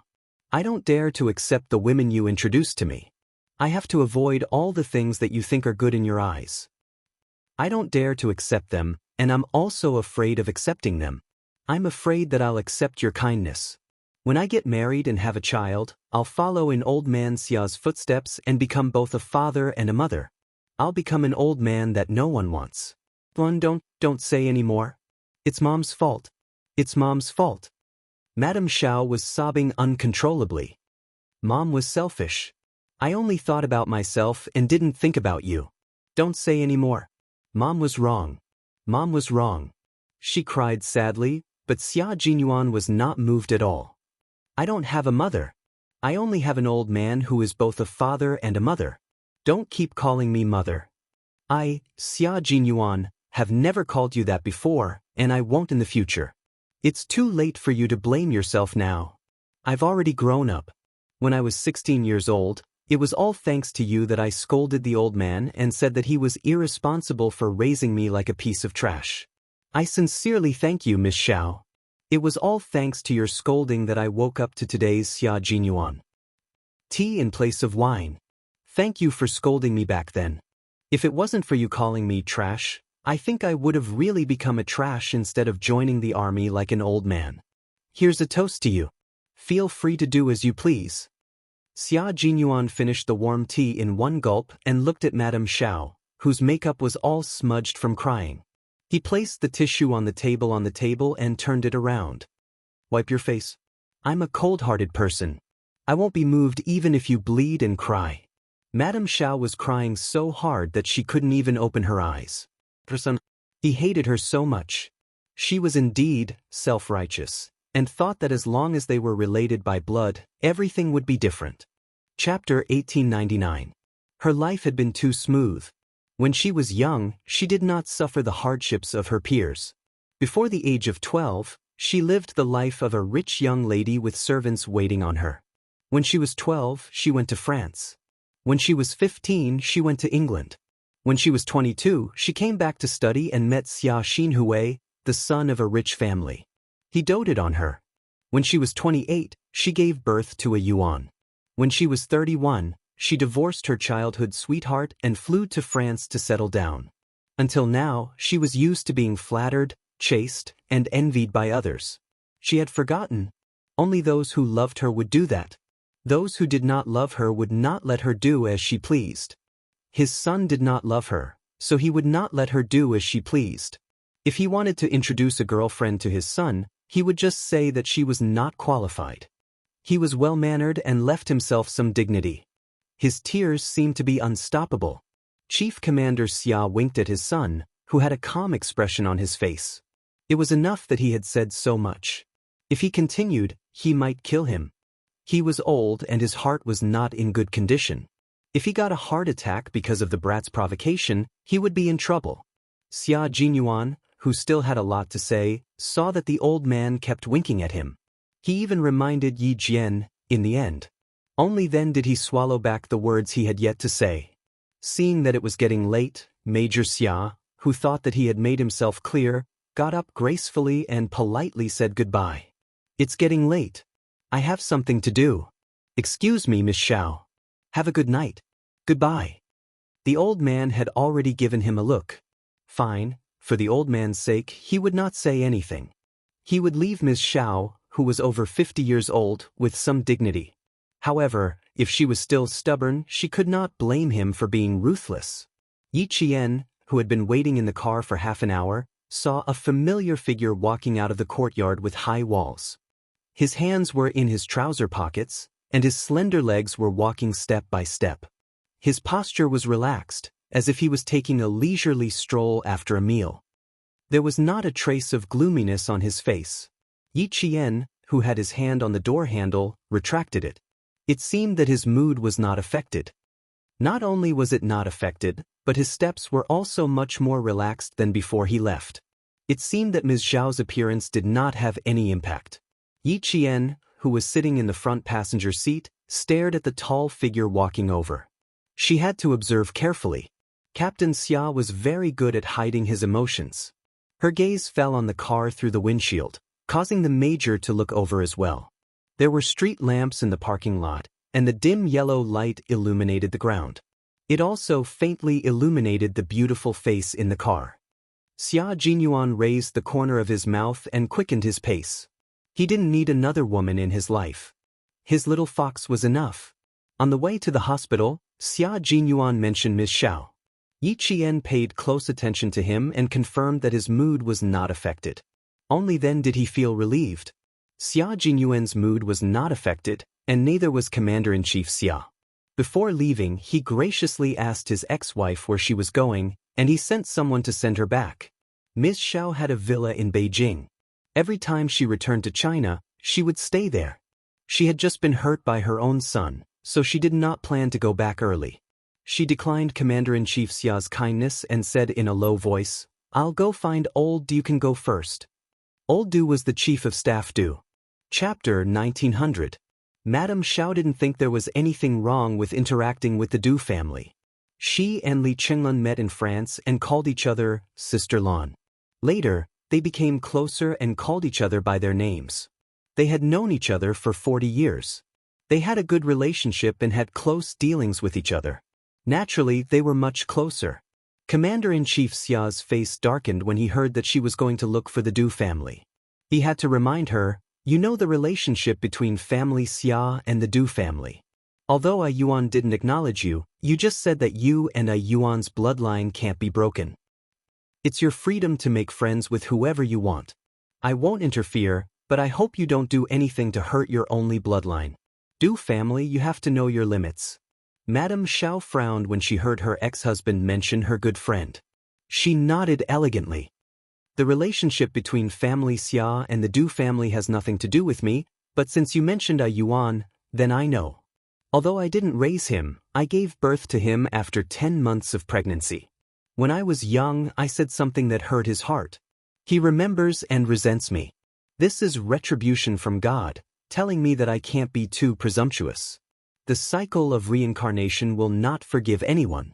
[SPEAKER 1] I don't dare to accept the women you introduced to me. I have to avoid all the things that you think are good in your eyes. I don't dare to accept them, and I'm also afraid of accepting them. I'm afraid that I'll accept your kindness. When I get married and have a child, I'll follow in old man Xia's footsteps and become both a father and a mother. I'll become an old man that no one wants. Don't say any more. It's Mom's fault. It's Mom's fault. Madame Xiao was sobbing uncontrollably. Mom was selfish. I only thought about myself and didn't think about you. Don't say any more. Mom was wrong. Mom was wrong. She cried sadly, but Xia Jinyuan was not moved at all. I don't have a mother. I only have an old man who is both a father and a mother. Don't keep calling me mother. I, Xia Jinyuan, have never called you that before, and I won't in the future. It's too late for you to blame yourself now. I've already grown up. When I was 16 years old, it was all thanks to you that I scolded the old man and said that he was irresponsible for raising me like a piece of trash. I sincerely thank you, Miss Xiao. It was all thanks to your scolding that I woke up to today's Xia Jinyuan. Tea in place of wine. Thank you for scolding me back then. If it wasn't for you calling me trash, I think I would have really become a trash instead of joining the army like an old man. Here's a toast to you. Feel free to do as you please. Xia Jinyuan finished the warm tea in one gulp and looked at Madame Xiao, whose makeup was all smudged from crying. He placed the tissue on the table and turned it around. Wipe your face. I'm a cold-hearted person. I won't be moved even if you bleed and cry. Madame Xiao was crying so hard that she couldn't even open her eyes. Her son, he hated her so much. She was indeed self-righteous, and thought that as long as they were related by blood, everything would be different. Chapter 1899. Her life had been too smooth. When she was young, she did not suffer the hardships of her peers. Before the age of 12, She lived the life of a rich young lady with servants waiting on her. When she was 12, she went to France. When she was 15, she went to England. When she was 22, she came back to study and met Xia Xinhui, the son of a rich family. He doted on her. When she was 28, she gave birth to a Yuan. When she was 31, she divorced her childhood sweetheart and flew to France to settle down. Until now, she was used to being flattered, chased, and envied by others. She had forgotten. Only those who loved her would do that. Those who did not love her would not let her do as she pleased. His son did not love her, so he would not let her do as she pleased. If he wanted to introduce a girlfriend to his son, he would just say that she was not qualified. He was well-mannered and left himself some dignity. His tears seemed to be unstoppable. Chief Commander Xia winked at his son, who had a calm expression on his face. It was enough that he had said so much. If he continued, he might kill him. He was old and his heart was not in good condition. If he got a heart attack because of the brat's provocation, he would be in trouble. Xia Jinyuan, who still had a lot to say, saw that the old man kept winking at him. He even reminded Yi Jian, in the end. Only then did he swallow back the words he had yet to say. Seeing that it was getting late, Major Xia, who thought that he had made himself clear, got up gracefully and politely said goodbye. It's getting late. I have something to do. Excuse me, Miss Xiao. Have a good night. Goodbye. The old man had already given him a look. Fine, for the old man's sake, he would not say anything. He would leave Miss Xiao, who was over 50 years old, with some dignity. However, if she was still stubborn, she could not blame him for being ruthless. Yi Qian, who had been waiting in the car for half an hour, saw a familiar figure walking out of the courtyard with high walls. His hands were in his trouser pockets, and his slender legs were walking step by step. His posture was relaxed, as if he was taking a leisurely stroll after a meal. There was not a trace of gloominess on his face. Yi Qian, who had his hand on the door handle, retracted it. It seemed that his mood was not affected. Not only was it not affected, but his steps were also much more relaxed than before he left. It seemed that Ms. Zhao's appearance did not have any impact. Yi Qian, who was sitting in the front passenger seat, stared at the tall figure walking over. She had to observe carefully. Captain Xia was very good at hiding his emotions. Her gaze fell on the car through the windshield, causing the major to look over as well. There were street lamps in the parking lot, and the dim yellow light illuminated the ground. It also faintly illuminated the beautiful face in the car. Xia Jinyuan raised the corner of his mouth and quickened his pace. He didn't need another woman in his life. His little fox was enough. On the way to the hospital, Xia Jinyuan mentioned Ms. Xiao. Yi Qian paid close attention to him and confirmed that his mood was not affected. Only then did he feel relieved. Xia Jinyuan's mood was not affected, and neither was Commander-in-Chief Xia. Before leaving, he graciously asked his ex-wife where she was going, and he sent someone to send her back. Ms. Xiao had a villa in Beijing. Every time she returned to China, she would stay there. She had just been hurt by her own son, so she did not plan to go back early. She declined Commander-in-Chief Xia's kindness and said in a low voice, "I'll go find Old Du, can go first." Old Du was the chief of staff Du. Chapter 1900. Madame Xiao didn't think there was anything wrong with interacting with the Du family. She and Li Qinglun met in France and called each other Sister Lan. Later, they became closer and called each other by their names. They had known each other for 40 years. They had a good relationship and had close dealings with each other. Naturally, they were much closer. Commander-in-Chief Xia's face darkened when he heard that she was going to look for the Du family. He had to remind her, "You know the relationship between family Xia and the Du family. Although a Yuan didn't acknowledge you, you just said that you and a Yuan's bloodline can't be broken. It's your freedom to make friends with whoever you want. I won't interfere, but I hope you don't do anything to hurt your only bloodline. Du family, you have to know your limits." Madame Xiao frowned when she heard her ex-husband mention her good friend. She nodded elegantly. "The relationship between family Xia and the Du family has nothing to do with me, but since you mentioned a Yuan, then I know. Although I didn't raise him, I gave birth to him after 10 months of pregnancy. When I was young, I said something that hurt his heart. He remembers and resents me. This is retribution from God, telling me that I can't be too presumptuous. The cycle of reincarnation will not forgive anyone.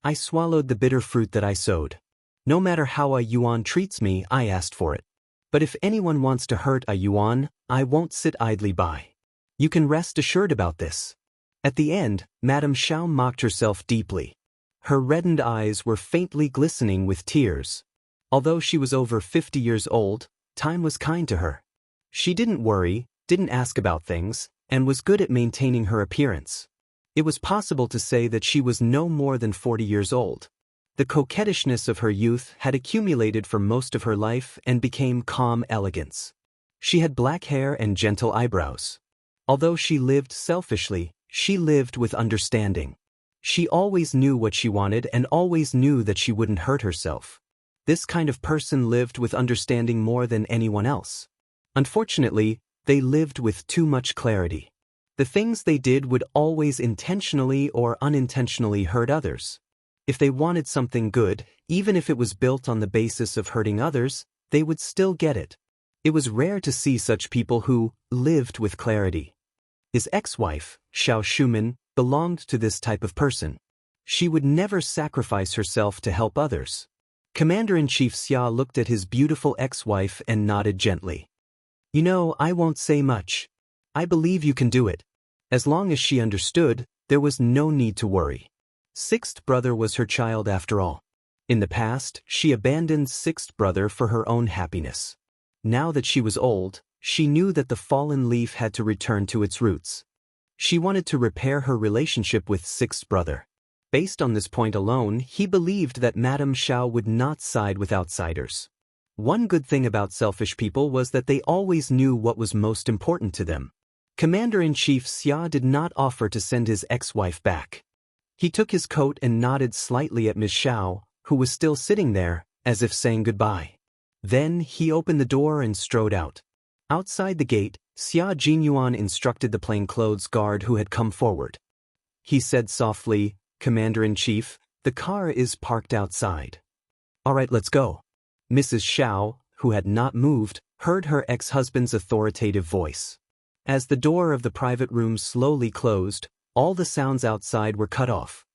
[SPEAKER 1] I swallowed the bitter fruit that I sowed. No matter how a Yuan treats me, I asked for it. But if anyone wants to hurt a Yuan, I won't sit idly by. You can rest assured about this. At the end, Madame Xiao mocked herself deeply. Her reddened eyes were faintly glistening with tears. Although she was over 50 years old, time was kind to her. She didn't worry, didn't ask about things, and was good at maintaining her appearance. It was possible to say that she was no more than 40 years old. The coquettishness of her youth had accumulated for most of her life and became calm elegance. She had black hair and gentle eyebrows. Although she lived selfishly, she lived with understanding. She always knew what she wanted and always knew that she wouldn't hurt herself. This kind of person lived with understanding more than anyone else. Unfortunately, they lived with too much clarity. The things they did would always intentionally or unintentionally hurt others. If they wanted something good, even if it was built on the basis of hurting others, they would still get it. It was rare to see such people who lived with clarity. His ex-wife, Xiao Shuman, belonged to this type of person. She would never sacrifice herself to help others. Commander-in-Chief Xia looked at his beautiful ex-wife and nodded gently. You know, I won't say much. I believe you can do it. As long as she understood, there was no need to worry. Sixth brother was her child after all. In the past, she abandoned sixth brother for her own happiness. Now that she was old, she knew that the fallen leaf had to return to its roots. She wanted to repair her relationship with sixth brother. Based on this point alone, he believed that Madame Xiao would not side with outsiders. One good thing about selfish people was that they always knew what was most important to them. Commander-in-Chief Xia did not offer to send his ex-wife back. He took his coat and nodded slightly at Ms. Xiao, who was still sitting there, as if saying goodbye. Then he opened the door and strode out. Outside the gate, Xia Jinyuan instructed the plainclothes guard who had come forward. He said softly, "Commander-in-Chief, the car is parked outside." "All right, let's go." Mrs. Xiao, who had not moved, heard her ex-husband's authoritative voice. As the door of the private room slowly closed, all the sounds outside were cut off.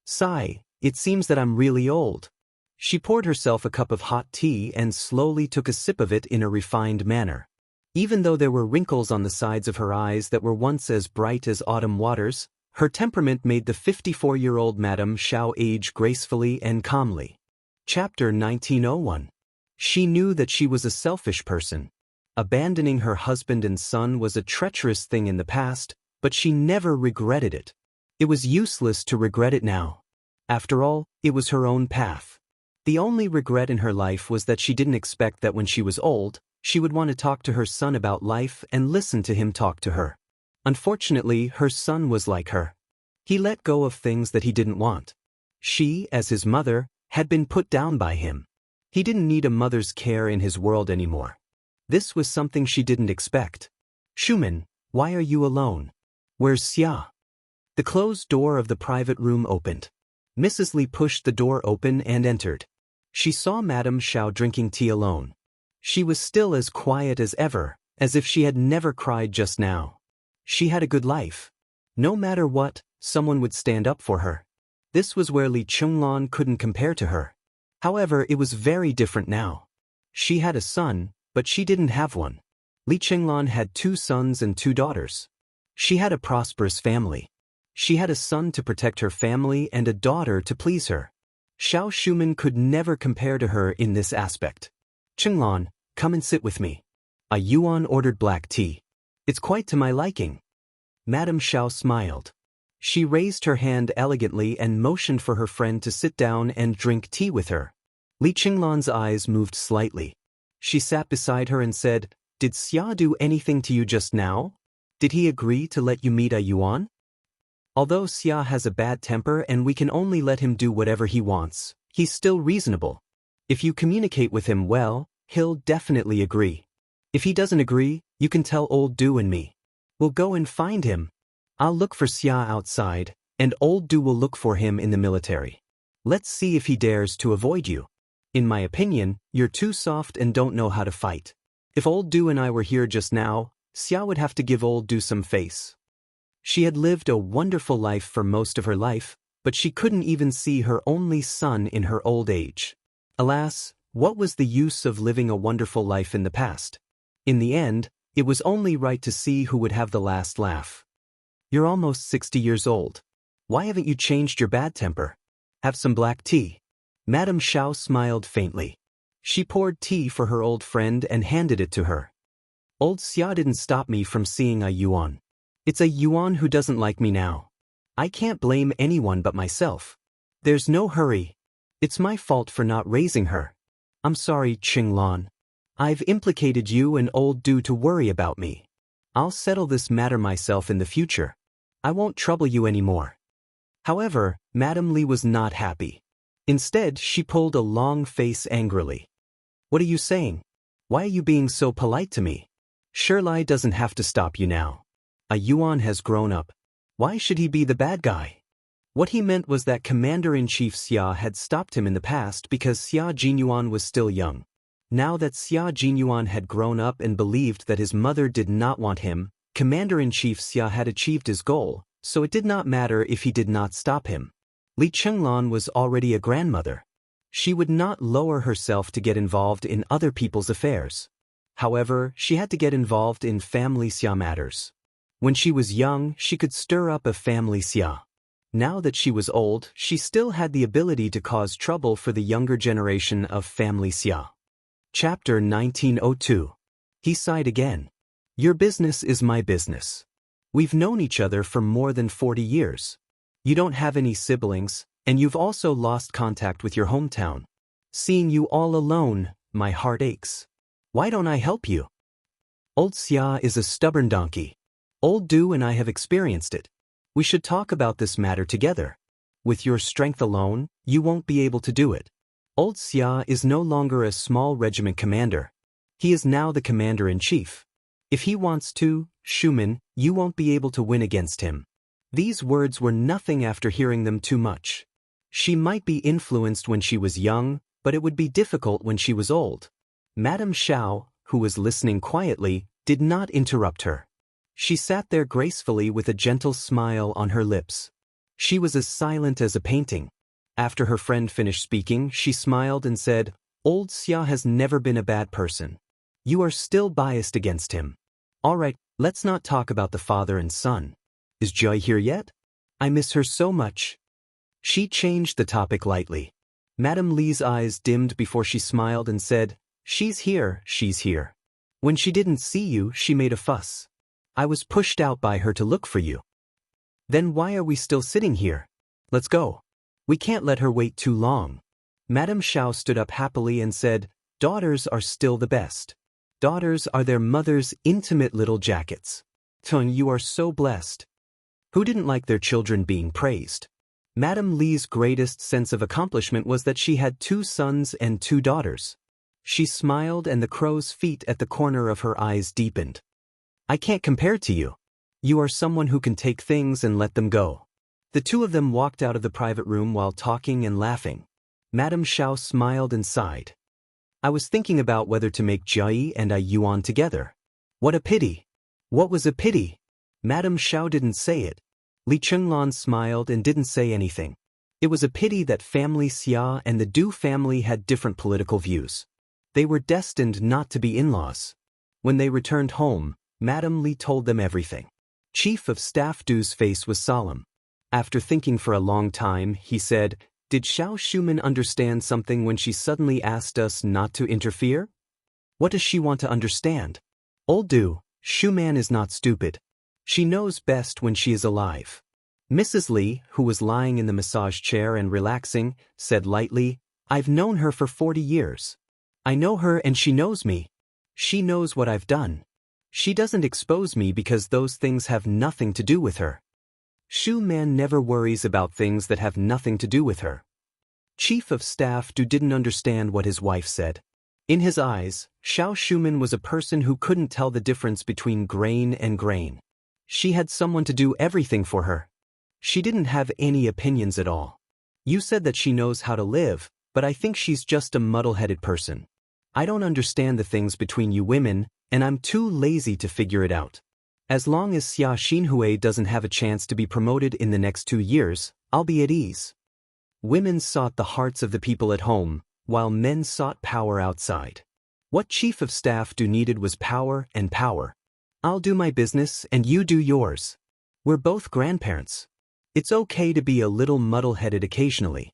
[SPEAKER 1] "Sigh, it seems that I'm really old." She poured herself a cup of hot tea and slowly took a sip of it in a refined manner. Even though there were wrinkles on the sides of her eyes that were once as bright as autumn waters, her temperament made the 54-year-old Madame Xiao age gracefully and calmly. Chapter 1901. She knew that she was a selfish person. Abandoning her husband and son was a treacherous thing in the past, but she never regretted it. It was useless to regret it now. After all, it was her own path. The only regret in her life was that she didn't expect that when she was old, she would want to talk to her son about life and listen to him talk to her. Unfortunately, her son was like her. He let go of things that he didn't want. She, as his mother, had been put down by him. He didn't need a mother's care in his world anymore. This was something she didn't expect. "Shuman, why are you alone? Where's Xia?" The closed door of the private room opened. Mrs. Li pushed the door open and entered. She saw Madame Xiao drinking tea alone. She was still as quiet as ever, as if she had never cried just now. She had a good life. No matter what, someone would stand up for her. This was where Li Chenglan couldn't compare to her. However, it was very different now. She had a son, but she didn't have one. Li Chenglan had 2 sons and 2 daughters. She had a prosperous family. She had a son to protect her family and a daughter to please her. Xiao Shuman could never compare to her in this aspect. "Chenglan, come and sit with me." A Yuan ordered black tea. "It's quite to my liking." Madame Xiao smiled. She raised her hand elegantly and motioned for her friend to sit down and drink tea with her. Li Chenglan's eyes moved slightly. She sat beside her and said, "Did Xia do anything to you just now? Did he agree to let you meet a Yuan?" "Although Xia has a bad temper and we can only let him do whatever he wants, he's still reasonable. If you communicate with him well, he'll definitely agree. If he doesn't agree, you can tell old Du and me. We'll go and find him. I'll look for Xia outside, and old Du will look for him in the military. Let's see if he dares to avoid you. In my opinion, you're too soft and don't know how to fight." If old Du and I were here just now, Xia would have to give old Du some face. She had lived a wonderful life for most of her life, but she couldn't even see her only son in her old age. Alas, what was the use of living a wonderful life in the past? In the end, it was only right to see who would have the last laugh. You're almost 60 years old. Why haven't you changed your bad temper? Have some black tea. Madame Xiao smiled faintly. She poured tea for her old friend and handed it to her. Old Xia didn't stop me from seeing a Yuan. It's a Yuan who doesn't like me now. I can't blame anyone but myself. There's no hurry. It's my fault for not raising her. I'm sorry, Qinglan. I've implicated you and old Du to worry about me. I'll settle this matter myself in the future. I won't trouble you anymore. However, Madame Li was not happy. Instead, she pulled a long face angrily. What are you saying? Why are you being so polite to me? Shirlai doesn't have to stop you now. A Yuan has grown up. Why should he be the bad guy? What he meant was that Commander-in-Chief Xia had stopped him in the past because Xia Jinyuan was still young. Now that Xia Jinyuan had grown up and believed that his mother did not want him, Commander-in-Chief Xia had achieved his goal, so it did not matter if he did not stop him. Li Chenglan was already a grandmother. She would not lower herself to get involved in other people's affairs. However, she had to get involved in family Xia matters. When she was young, she could stir up a family Xia. Now that she was old, she still had the ability to cause trouble for the younger generation of family Xia. Chapter 1902. He sighed again. Your business is my business. We've known each other for more than 40 years. You don't have any siblings, and you've also lost contact with your hometown. Seeing you all alone, my heart aches. Why don't I help you? Old Xia is a stubborn donkey. Old Du and I have experienced it. We should talk about this matter together. With your strength alone, you won't be able to do it. Old Xia is no longer a small regiment commander. He is now the commander-in-chief. If he wants to, Shuman, you won't be able to win against him. These words were nothing after hearing them too much. She might be influenced when she was young, but it would be difficult when she was old. Madame Xiao, who was listening quietly, did not interrupt her. She sat there gracefully with a gentle smile on her lips. She was as silent as a painting. After her friend finished speaking, she smiled and said, Old Xia has never been a bad person. You are still biased against him. All right, let's not talk about the father and son. Is Joy here yet? I miss her so much. She changed the topic lightly. Madame Li's eyes dimmed before she smiled and said, She's here, she's here. When she didn't see you, she made a fuss. I was pushed out by her to look for you. Then why are we still sitting here? Let's go. We can't let her wait too long. Madame Xiao stood up happily and said, Daughters are still the best. Daughters are their mother's intimate little jackets. Tung, you are so blessed. Who didn't like their children being praised? Madame Li's greatest sense of accomplishment was that she had 2 sons and 2 daughters. She smiled and the crow's feet at the corner of her eyes deepened. I can't compare to you. You are someone who can take things and let them go. The 2 of them walked out of the private room while talking and laughing. Madame Xiao smiled and sighed. I was thinking about whether to make Jai and a Yuan together. What a pity. What was a pity? Madame Xiao didn't say it. Li Chenglan smiled and didn't say anything. It was a pity that family Xia and the Du family had different political views. They were destined not to be in-laws. When they returned home, Madame Li told them everything. Chief of Staff Du's face was solemn. After thinking for a long time, he said, Did Xiao Shuman understand something when she suddenly asked us not to interfere? What does she want to understand? Old Du, Shuman is not stupid. She knows best when she is alive. Mrs. Li, who was lying in the massage chair and relaxing, said lightly, I've known her for 40 years. I know her and she knows me. She knows what I've done. She doesn't expose me because those things have nothing to do with her. Shu Man never worries about things that have nothing to do with her. Chief of Staff Du didn't understand what his wife said. In his eyes, Xiao Shuman was a person who couldn't tell the difference between grain and grain. She had someone to do everything for her. She didn't have any opinions at all. You said that she knows how to live, but I think she's just a muddle-headed person. I don't understand the things between you women, and I'm too lazy to figure it out. As long as Xia Xinhui doesn't have a chance to be promoted in the next 2 years, I'll be at ease. Women sought the hearts of the people at home, while men sought power outside. What chief of staff needed was power and power. I'll do my business and you do yours. We're both grandparents. It's okay to be a little muddle-headed occasionally.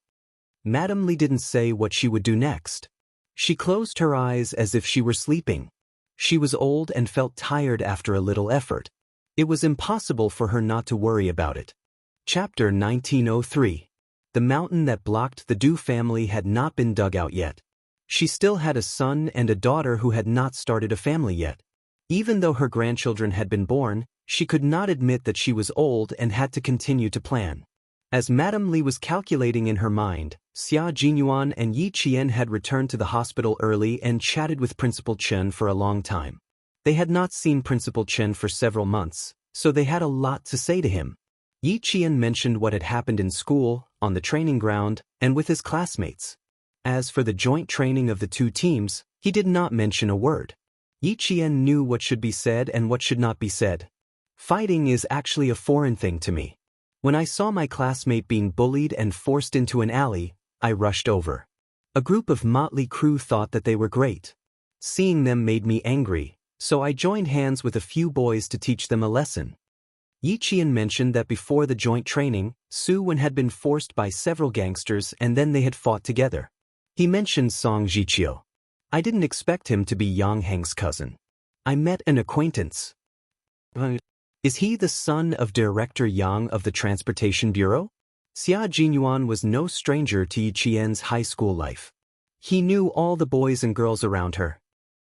[SPEAKER 1] Madame Li didn't say what she would do next. She closed her eyes as if she were sleeping. She was old and felt tired after a little effort. It was impossible for her not to worry about it. Chapter 1903. The mountain that blocked the Du family had not been dug out yet. She still had a son and a daughter who had not started a family yet. Even though her grandchildren had been born, she could not admit that she was old and had to continue to plan. As Madame Li was calculating in her mind, Xia Jinyuan and Yi Qian had returned to the hospital early and chatted with Principal Chen for a long time. They had not seen Principal Chen for several months, so they had a lot to say to him. Yi Qian mentioned what had happened in school, on the training ground, and with his classmates. As for the joint training of the two teams, he did not mention a word. Yi Qian knew what should be said and what should not be said. Fighting is actually a foreign thing to me. When I saw my classmate being bullied and forced into an alley, I rushed over. A group of motley crew thought that they were great. Seeing them made me angry, so I joined hands with a few boys to teach them a lesson. Yi Qian mentioned that before the joint training, Su Wen had been forced by several gangsters and then they had fought together. He mentioned Song Jiqiu. I didn't expect him to be Yang Heng's cousin. I met an acquaintance. Is he the son of Director Yang of the Transportation Bureau? Xia Jinyuan was no stranger to Yi Qian's high school life. He knew all the boys and girls around her.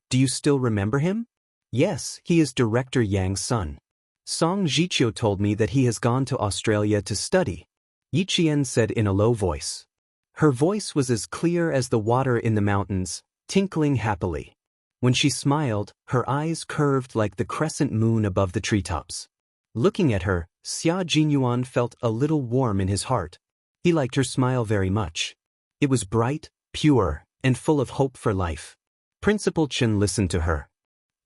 [SPEAKER 1] Do you still remember him? Yes, he is Director Yang's son. Song Jiqiu told me that he has gone to Australia to study. Yi Qian said in a low voice. Her voice was as clear as the water in the mountains, tinkling happily. When she smiled, her eyes curved like the crescent moon above the treetops. Looking at her, Xia Jinyuan felt a little warm in his heart. He liked her smile very much. It was bright, pure, and full of hope for life. Principal Chen listened to her.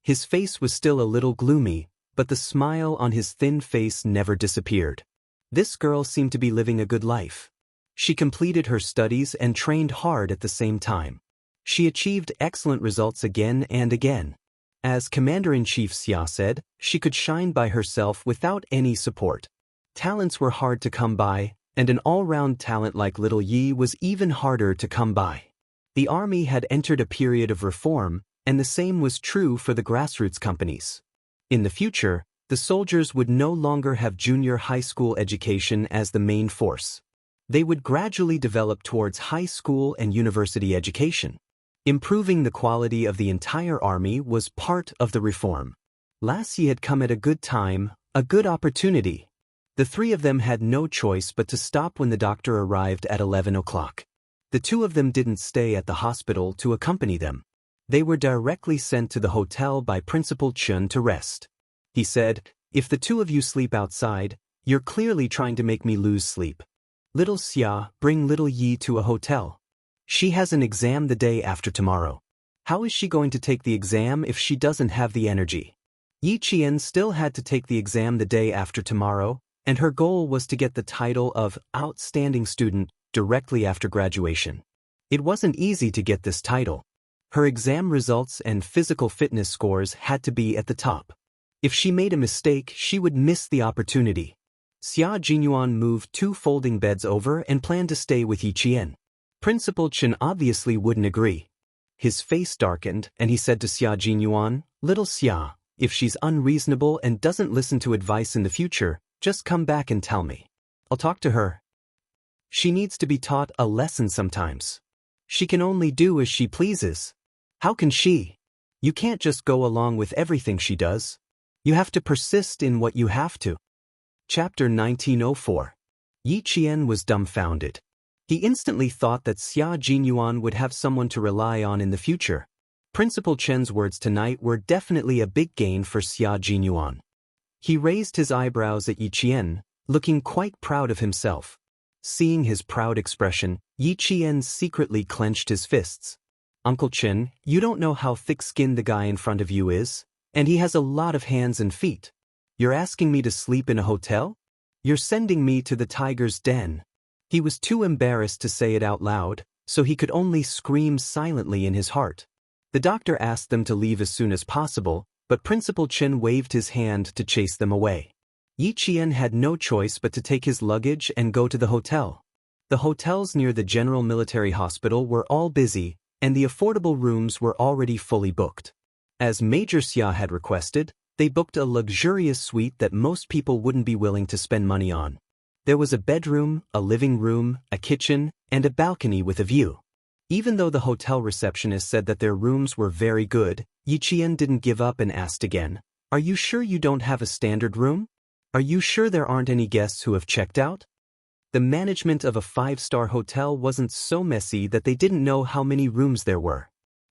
[SPEAKER 1] His face was still a little gloomy, but the smile on his thin face never disappeared. This girl seemed to be living a good life. She completed her studies and trained hard at the same time. She achieved excellent results again and again. As Commander-in-Chief Xia said, she could shine by herself without any support. Talents were hard to come by, and an all-round talent like little Yi was even harder to come by. The army had entered a period of reform, and the same was true for the grassroots companies. In the future, the soldiers would no longer have junior high school education as the main force. They would gradually develop towards high school and university education. Improving the quality of the entire army was part of the reform. Lassie had come at a good time, a good opportunity. The three of them had no choice but to stop when the doctor arrived at 11 o'clock. The two of them didn't stay at the hospital to accompany them. They were directly sent to the hotel by Principal Chen to rest. He said, "If the two of you sleep outside, you're clearly trying to make me lose sleep. Little Xia, bring little Yi to a hotel. She has an exam the day after tomorrow. How is she going to take the exam if she doesn't have the energy?" Yi Qian still had to take the exam the day after tomorrow, and her goal was to get the title of Outstanding Student directly after graduation. It wasn't easy to get this title. Her exam results and physical fitness scores had to be at the top. If she made a mistake, she would miss the opportunity. Xia Jinyuan moved 2 folding beds over and planned to stay with Yi Qian. Principal Chen obviously wouldn't agree. His face darkened, and he said to Xia Jinyuan, "Little Xia, if she's unreasonable and doesn't listen to advice in the future, just come back and tell me. I'll talk to her. She needs to be taught a lesson sometimes. She can only do as she pleases. How can she? You can't just go along with everything she does. You have to persist in what you have to." Chapter 1904. Yi Qian was dumbfounded. He instantly thought that Xia Jinyuan would have someone to rely on in the future. Principal Chen's words tonight were definitely a big gain for Xia Jinyuan. He raised his eyebrows at Yi Qian, looking quite proud of himself. Seeing his proud expression, Yi Qian secretly clenched his fists. Uncle Chen, you don't know how thick-skinned the guy in front of you is, and he has a lot of hands and feet. You're asking me to sleep in a hotel? You're sending me to the tiger's den." He was too embarrassed to say it out loud, so he could only scream silently in his heart. The doctor asked them to leave as soon as possible, but Principal Chen waved his hand to chase them away. Yi Qian had no choice but to take his luggage and go to the hotel. The hotels near the General Military Hospital were all busy, and the affordable rooms were already fully booked. As Major Xia had requested, they booked a luxurious suite that most people wouldn't be willing to spend money on. There was a bedroom, a living room, a kitchen, and a balcony with a view. Even though the hotel receptionist said that their rooms were very good, Yi Qian didn't give up and asked again, "Are you sure you don't have a standard room? Are you sure there aren't any guests who have checked out?" The management of a 5-star hotel wasn't so messy that they didn't know how many rooms there were.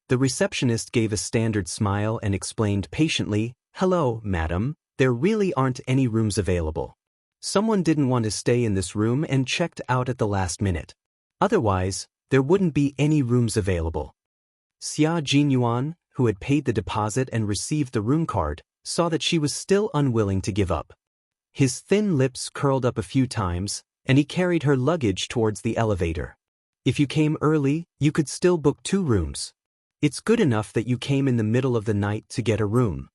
[SPEAKER 1] The receptionist gave a standard smile and explained patiently, "Hello, madam, there really aren't any rooms available. Someone didn't want to stay in this room and checked out at the last minute. Otherwise, there wouldn't be any rooms available." Xia Jinyuan, who had paid the deposit and received the room card, saw that she was still unwilling to give up. His thin lips curled up a few times, and he carried her luggage towards the elevator. "If you came early, you could still book 2 rooms. It's good enough that you came in the middle of the night to get a room."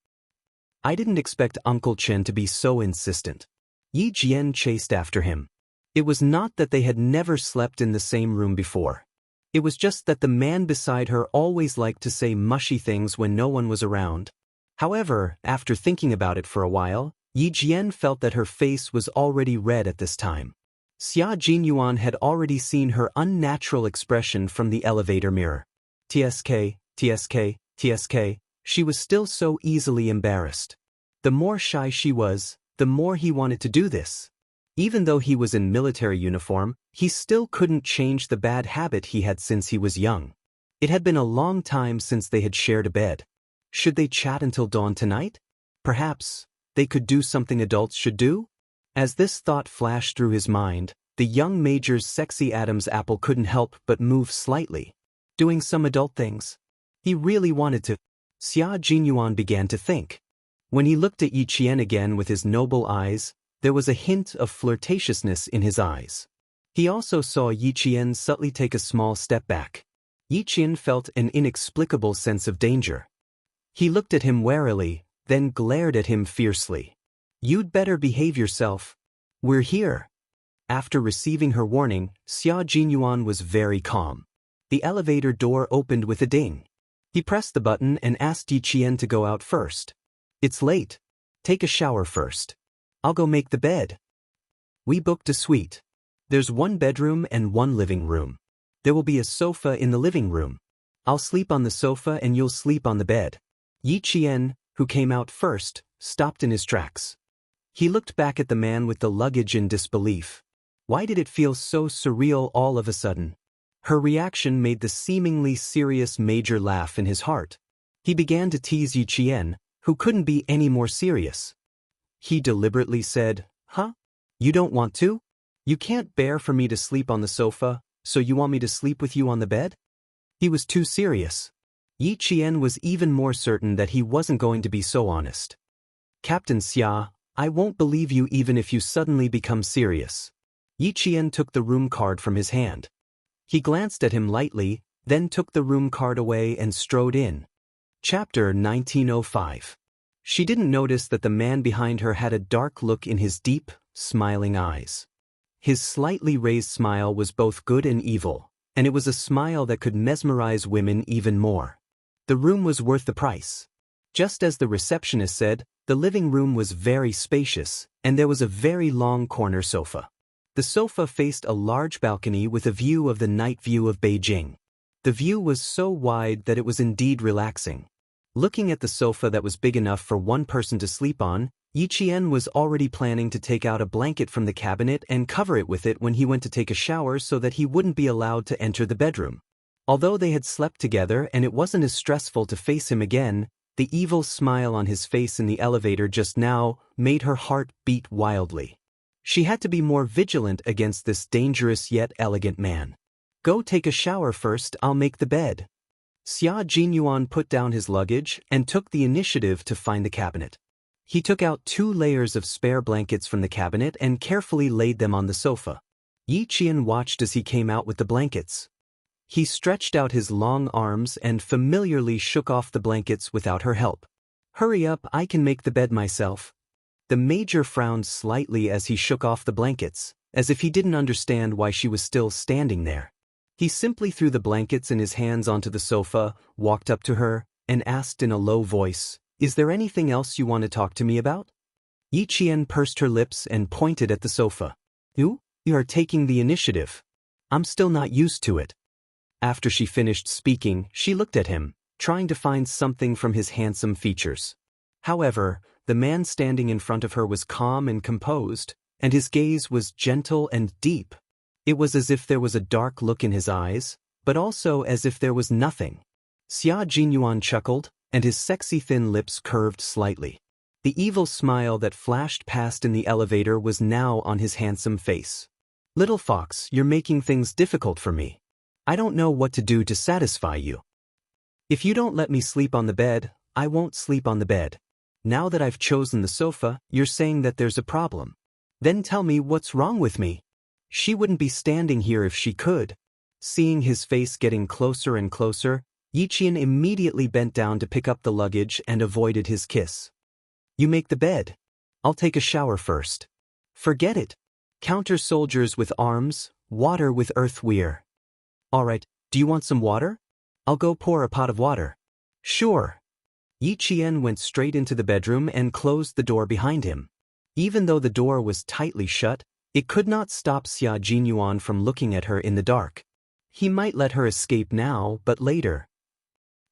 [SPEAKER 1] I didn't expect Uncle Chen to be so insistent. Yi Jian chased after him. It was not that they had never slept in the same room before. It was just that the man beside her always liked to say mushy things when no one was around. However, after thinking about it for a while, Yi Jian felt that her face was already red at this time. Xia Jinyuan had already seen her unnatural expression from the elevator mirror. TSK, TSK, TSK, she was still so easily embarrassed. The more shy she was, the more he wanted to do this. Even though he was in military uniform, he still couldn't change the bad habit he had since he was young. It had been a long time since they had shared a bed. Should they chat until dawn tonight? Perhaps they could do something adults should do? As this thought flashed through his mind, the young major's sexy Adam's apple couldn't help but move slightly. Doing some adult things. He really wanted to. Xia Jinyuan began to think. When he looked at Yi Qian again with his noble eyes, there was a hint of flirtatiousness in his eyes. He also saw Yi Qian subtly take a small step back. Yi Qian felt an inexplicable sense of danger. He looked at him warily, then glared at him fiercely. "You'd better behave yourself. We're here." After receiving her warning, Xia Jinyuan was very calm. The elevator door opened with a ding. He pressed the button and asked Yi Qian to go out first. "It's late. Take a shower first. I'll go make the bed." "We booked a suite. There's 1 bedroom and 1 living room. There will be a sofa in the living room. I'll sleep on the sofa and you'll sleep on the bed." Yi Qian, who came out first, stopped in his tracks. He looked back at the man with the luggage in disbelief. Why did it feel so surreal all of a sudden? Her reaction made the seemingly serious major laugh in his heart. He began to tease Yi Qian, who couldn't be any more serious. He deliberately said, "Huh? You don't want to? You can't bear for me to sleep on the sofa, so you want me to sleep with you on the bed?" He was too serious. Yi Qian was even more certain that he wasn't going to be so honest. "Captain Xia, I won't believe you even if you suddenly become serious." Yi Qian took the room card from his hand. He glanced at him lightly, then took the room card away and strode in. Chapter 1905. She didn't notice that the man behind her had a dark look in his deep, smiling eyes. His slightly raised smile was both good and evil, and it was a smile that could mesmerize women even more. The room was worth the price. Just as the receptionist said, the living room was very spacious, and there was a very long corner sofa. The sofa faced a large balcony with a view of the night view of Beijing. The view was so wide that it was indeed relaxing. Looking at the sofa that was big enough for 1 person to sleep on, Yi Qian was already planning to take out a blanket from the cabinet and cover it with it when he went to take a shower so that he wouldn't be allowed to enter the bedroom. Although they had slept together and it wasn't as stressful to face him again, the evil smile on his face in the elevator just now made her heart beat wildly. She had to be more vigilant against this dangerous yet elegant man. "Go take a shower first, I'll make the bed." Xia Jinyuan put down his luggage and took the initiative to find the cabinet. He took out 2 layers of spare blankets from the cabinet and carefully laid them on the sofa. Yi Qian watched as he came out with the blankets. He stretched out his long arms and familiarly shook off the blankets without her help. "Hurry up, I can make the bed myself." The major frowned slightly as he shook off the blankets, as if he didn't understand why she was still standing there. He simply threw the blankets and his hands onto the sofa, walked up to her, and asked in a low voice, "Is there anything else you want to talk to me about?" Yi Qian pursed her lips and pointed at the sofa. You are taking the initiative. I'm still not used to it." After she finished speaking, she looked at him, trying to find something from his handsome features. However, the man standing in front of her was calm and composed, and his gaze was gentle and deep. It was as if there was a dark look in his eyes, but also as if there was nothing. Xia Jinyuan chuckled, and his sexy thin lips curved slightly. The evil smile that flashed past in the elevator was now on his handsome face. "Little fox, you're making things difficult for me. I don't know what to do to satisfy you. If you don't let me sleep on the bed, I won't sleep on the bed. Now that I've chosen the sofa, you're saying that there's a problem. Then tell me what's wrong with me." She wouldn't be standing here if she could. Seeing his face getting closer and closer, Yi Qian immediately bent down to pick up the luggage and avoided his kiss. "You make the bed. I'll take a shower first." "Forget it. Counter soldiers with arms, water with earthware." "Alright, do you want some water? I'll go pour a pot of water." "Sure." Yi Qian went straight into the bedroom and closed the door behind him. Even though the door was tightly shut, it could not stop Xia Jinyuan from looking at her in the dark. He might let her escape now, but later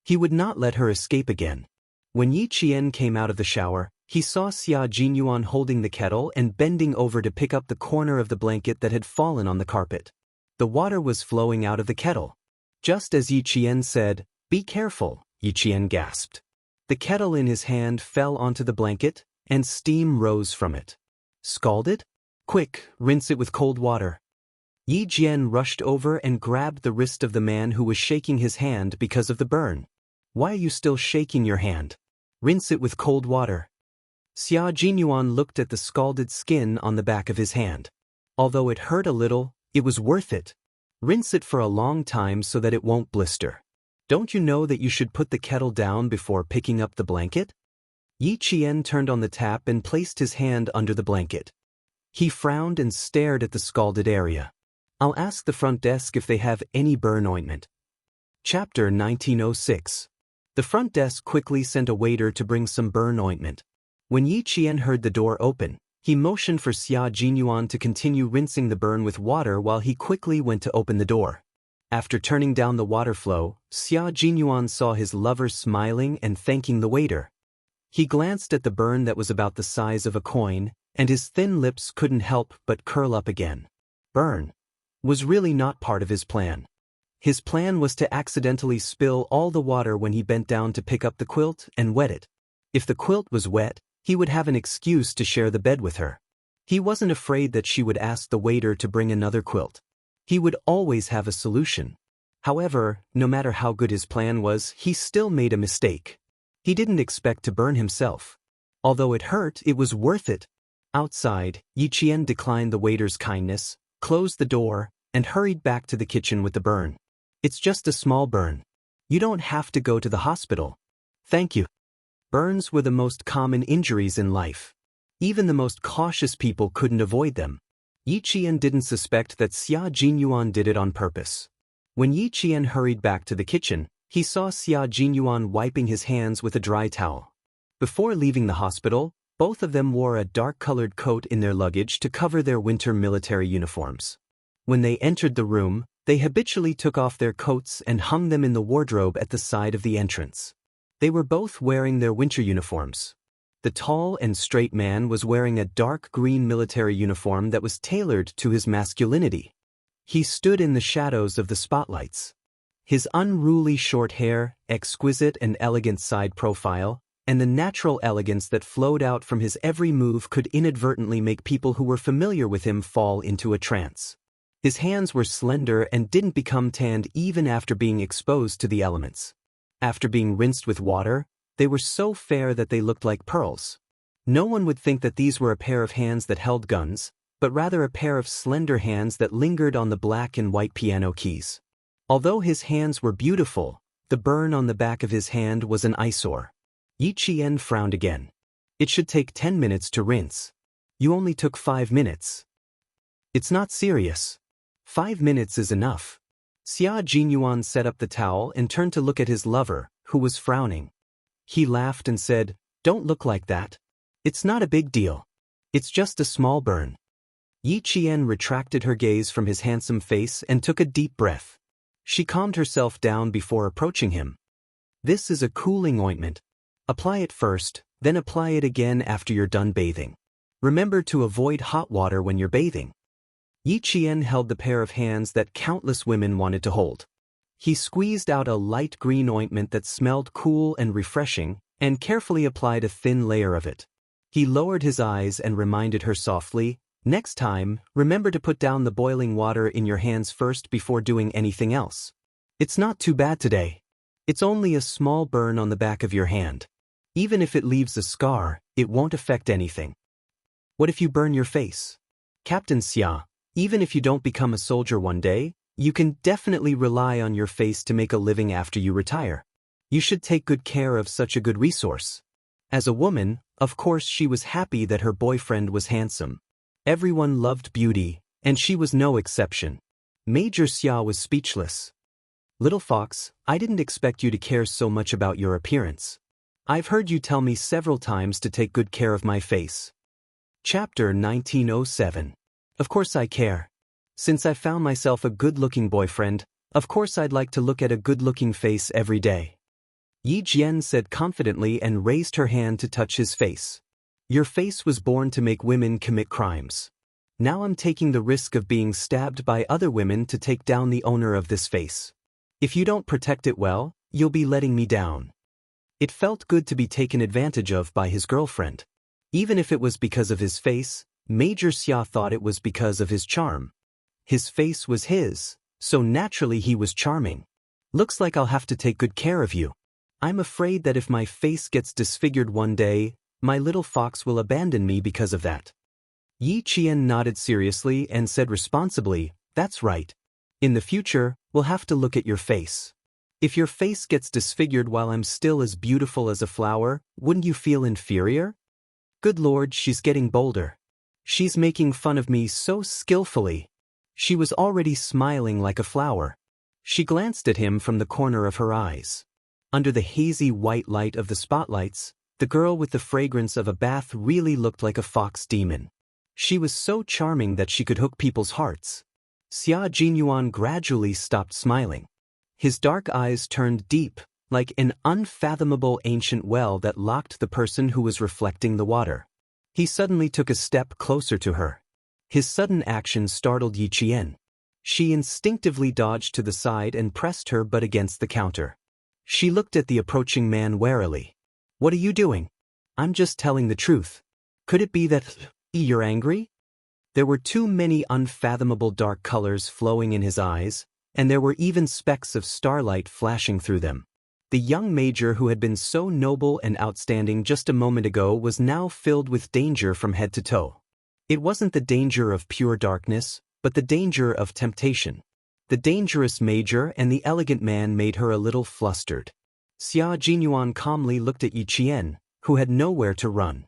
[SPEAKER 1] he would not let her escape again. When Yi Qian came out of the shower, he saw Xia Jinyuan holding the kettle and bending over to pick up the corner of the blanket that had fallen on the carpet. The water was flowing out of the kettle. Just as Yi Qian said, "Be careful," Yi Qian gasped. The kettle in his hand fell onto the blanket, and steam rose from it. "Scalded? Quick, rinse it with cold water." Yi Jian rushed over and grabbed the wrist of the man who was shaking his hand because of the burn. "Why are you still shaking your hand? Rinse it with cold water." Xia Jinyuan looked at the scalded skin on the back of his hand. Although it hurt a little, it was worth it. Rinse it for a long time so that it won't blister. "Don't you know that you should put the kettle down before picking up the blanket?" Yi Qian turned on the tap and placed his hand under the blanket. He frowned and stared at the scalded area. "I'll ask the front desk if they have any burn ointment." Chapter 1906. The front desk quickly sent a waiter to bring some burn ointment. When Yi Qian heard the door open, he motioned for Xia Jinyuan to continue rinsing the burn with water while he quickly went to open the door. After turning down the water flow, Xia Jinyuan saw his lover smiling and thanking the waiter. He glanced at the burn that was about the size of a coin, and his thin lips couldn't help but curl up again. Burn was really not part of his plan. His plan was to accidentally spill all the water when he bent down to pick up the quilt and wet it. If the quilt was wet, he would have an excuse to share the bed with her. He wasn't afraid that she would ask the waiter to bring another quilt. He would always have a solution. However, no matter how good his plan was, he still made a mistake. He didn't expect to burn himself. Although it hurt, it was worth it. Outside, Yi Qian declined the waiter's kindness, closed the door, and hurried back to the kitchen with the burn. "It's just a small burn. You don't have to go to the hospital." "Thank you." Burns were the most common injuries in life. Even the most cautious people couldn't avoid them. Yi Qian didn't suspect that Xia Jinyuan did it on purpose. When Yi Qian hurried back to the kitchen, he saw Xia Jinyuan wiping his hands with a dry towel. Before leaving the hospital, both of them wore a dark-colored coat in their luggage to cover their winter military uniforms. When they entered the room, they habitually took off their coats and hung them in the wardrobe at the side of the entrance. They were both wearing their winter uniforms. The tall and straight man was wearing a dark green military uniform that was tailored to his masculinity. He stood in the shadows of the spotlights. His unruly short hair, exquisite and elegant side profile, and the natural elegance that flowed out from his every move could inadvertently make people who were familiar with him fall into a trance. His hands were slender and didn't become tanned even after being exposed to the elements. After being rinsed with water, they were so fair that they looked like pearls. No one would think that these were a pair of hands that held guns, but rather a pair of slender hands that lingered on the black and white piano keys. Although his hands were beautiful, the burn on the back of his hand was an eyesore. Yi Qian frowned again. It should take 10 minutes to rinse. You only took 5 minutes. It's not serious. 5 minutes is enough. Xia Jinyuan set up the towel and turned to look at his lover, who was frowning. He laughed and said, "Don't look like that. It's not a big deal. It's just a small burn." Yi Qian retracted her gaze from his handsome face and took a deep breath. She calmed herself down before approaching him. "This is a cooling ointment. Apply it first, then apply it again after you're done bathing. Remember to avoid hot water when you're bathing." Yi Qian held the pair of hands that countless women wanted to hold. He squeezed out a light green ointment that smelled cool and refreshing, and carefully applied a thin layer of it. He lowered his eyes and reminded her softly, "Next time, remember to put down the boiling water in your hands first before doing anything else. It's not too bad today. It's only a small burn on the back of your hand. Even if it leaves a scar, it won't affect anything. What if you burn your face? Captain Xia, even if you don't become a soldier one day, you can definitely rely on your face to make a living after you retire. You should take good care of such a good resource." As a woman, of course she was happy that her boyfriend was handsome. Everyone loved beauty, and she was no exception. Major Xia was speechless. "Little fox, I didn't expect you to care so much about your appearance. I've heard you tell me several times to take good care of my face." Chapter 1907. Of course I care. Since I found myself a good-looking boyfriend, of course I'd like to look at a good-looking face every day. Yi Jian said confidently and raised her hand to touch his face. "Your face was born to make women commit crimes. Now I'm taking the risk of being stabbed by other women to take down the owner of this face. If you don't protect it well, you'll be letting me down." It felt good to be taken advantage of by his girlfriend. Even if it was because of his face, Major Xia thought it was because of his charm. His face was his, so naturally he was charming. "Looks like I'll have to take good care of you. I'm afraid that if my face gets disfigured one day, my little fox will abandon me because of that." Yi Qian nodded seriously and said responsibly, "That's right. In the future, we'll have to look at your face. If your face gets disfigured while I'm still as beautiful as a flower, wouldn't you feel inferior?" Good Lord, she's getting bolder. She's making fun of me so skillfully. She was already smiling like a flower. She glanced at him from the corner of her eyes. Under the hazy white light of the spotlights, the girl with the fragrance of a bath really looked like a fox demon. She was so charming that she could hook people's hearts. Xia Jinyuan gradually stopped smiling. His dark eyes turned deep, like an unfathomable ancient well that locked the person who was reflecting the water. He suddenly took a step closer to her. His sudden action startled Yi Qian. She instinctively dodged to the side and pressed her butt against the counter. She looked at the approaching man warily. "What are you doing?" "I'm just telling the truth. Could it be that you're angry?" There were too many unfathomable dark colors flowing in his eyes, and there were even specks of starlight flashing through them. The young major who had been so noble and outstanding just a moment ago was now filled with danger from head to toe. It wasn't the danger of pure darkness, but the danger of temptation. The dangerous major and the elegant man made her a little flustered. Xia Jinyuan calmly looked at Yi Qian, who had nowhere to run.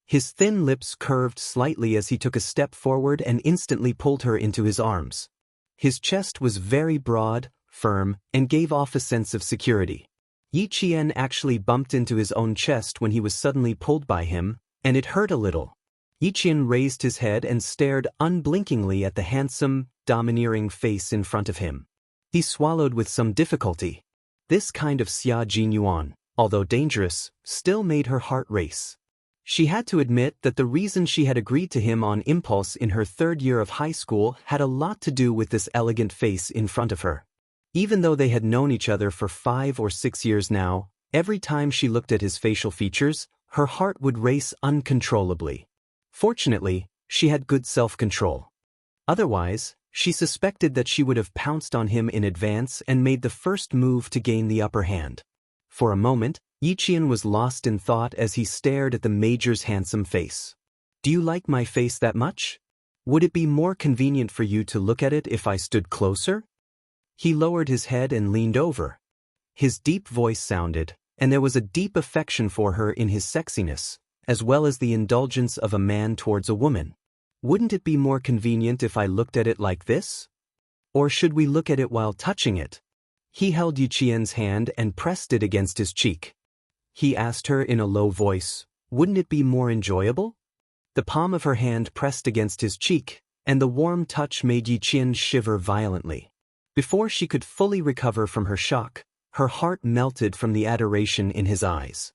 [SPEAKER 1] His thin lips curved slightly as he took a step forward and instantly pulled her into his arms. His chest was very broad, firm, and gave off a sense of security. Yi Qian actually bumped into his own chest when he was suddenly pulled by him, and it hurt a little. Yi Qian raised his head and stared unblinkingly at the handsome, domineering face in front of him. He swallowed with some difficulty. This kind of Xia Jinyuan, although dangerous, still made her heart race. She had to admit that the reason she had agreed to him on impulse in her 3rd year of high school had a lot to do with this elegant face in front of her. Even though they had known each other for 5 or 6 years now, every time she looked at his facial features, her heart would race uncontrollably. Fortunately, she had good self-control. Otherwise, she suspected that she would have pounced on him in advance and made the first move to gain the upper hand. For a moment, Yiqian was lost in thought as he stared at the Major's handsome face. Do you like my face that much? Would it be more convenient for you to look at it if I stood closer? He lowered his head and leaned over. His deep voice sounded, and there was a deep affection for her in his sexiness, as well as the indulgence of a man towards a woman. Wouldn't it be more convenient if I looked at it like this? Or should we look at it while touching it? He held Yiqian's hand and pressed it against his cheek. He asked her in a low voice, wouldn't it be more enjoyable? The palm of her hand pressed against his cheek, and the warm touch made Yiqian shiver violently. Before she could fully recover from her shock, her heart melted from the adoration in his eyes.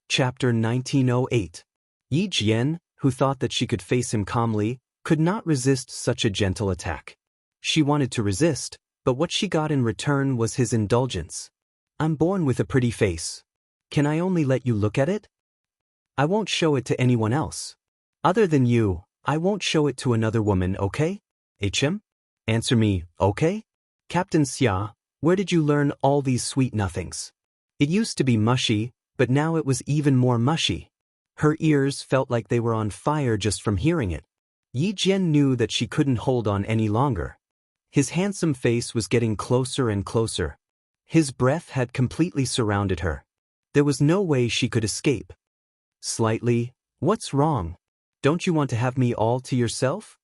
[SPEAKER 1] Chapter 1908. Yi Jian, who thought that she could face him calmly, could not resist such a gentle attack. She wanted to resist, but what she got in return was his indulgence. I'm born with a pretty face. Can I only let you look at it? I won't show it to anyone else. Other than you, I won't show it to another woman, okay? HM? Answer me, okay? Captain Xia, where did you learn all these sweet nothings? It used to be mushy, but now it was even more mushy. Her ears felt like they were on fire just from hearing it. Yi Jian knew that she couldn't hold on any longer. His handsome face was getting closer and closer. His breath had completely surrounded her. There was no way she could escape. Slightly, what's wrong? Don't you want to have me all to yourself?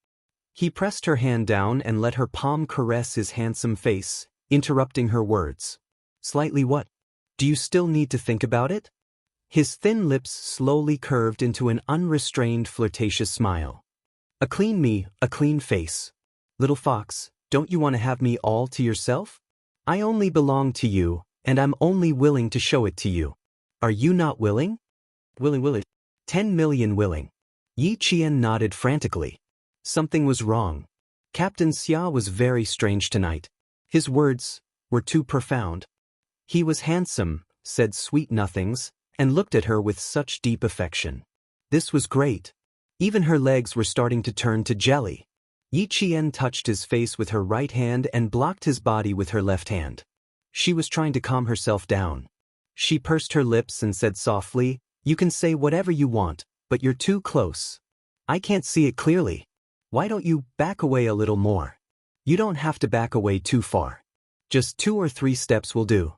[SPEAKER 1] He pressed her hand down and let her palm caress his handsome face, interrupting her words. Slightly what? Do you still need to think about it? His thin lips slowly curved into an unrestrained flirtatious smile. A clean face. Little fox, don't you want to have me all to yourself? I only belong to you, and I'm only willing to show it to you. Are you not willing? Willing. 10 million willing. Yi Qian nodded frantically. Something was wrong. Captain Xia was very strange tonight. His words were too profound. He was handsome, said sweet nothings, and looked at her with such deep affection. This was great. Even her legs were starting to turn to jelly. Yi Qian touched his face with her right hand and blocked his body with her left hand. She was trying to calm herself down. She pursed her lips and said softly, you can say whatever you want, but you're too close. I can't see it clearly. Why don't you back away a little more? You don't have to back away too far. Just 2 or 3 steps will do.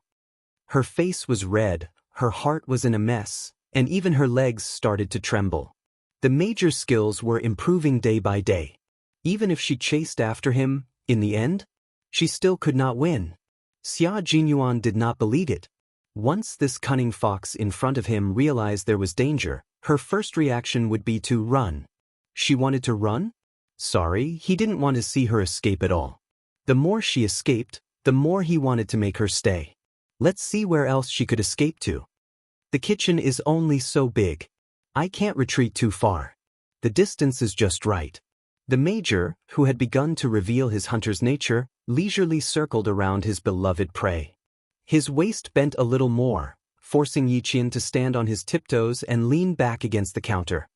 [SPEAKER 1] Her face was red, her heart was in a mess, and even her legs started to tremble. The Major's skills were improving day by day. Even if she chased after him, in the end, she still could not win. Xia Jinyuan did not believe it. Once this cunning fox in front of him realized there was danger, her first reaction would be to run. She wanted to run? Sorry, he didn't want to see her escape at all. The more she escaped, the more he wanted to make her stay. Let's see where else she could escape to. The kitchen is only so big. I can't retreat too far. The distance is just right. The Major, who had begun to reveal his hunter's nature, leisurely circled around his beloved prey. His waist bent a little more, forcing Yiqian to stand on his tiptoes and lean back against the counter.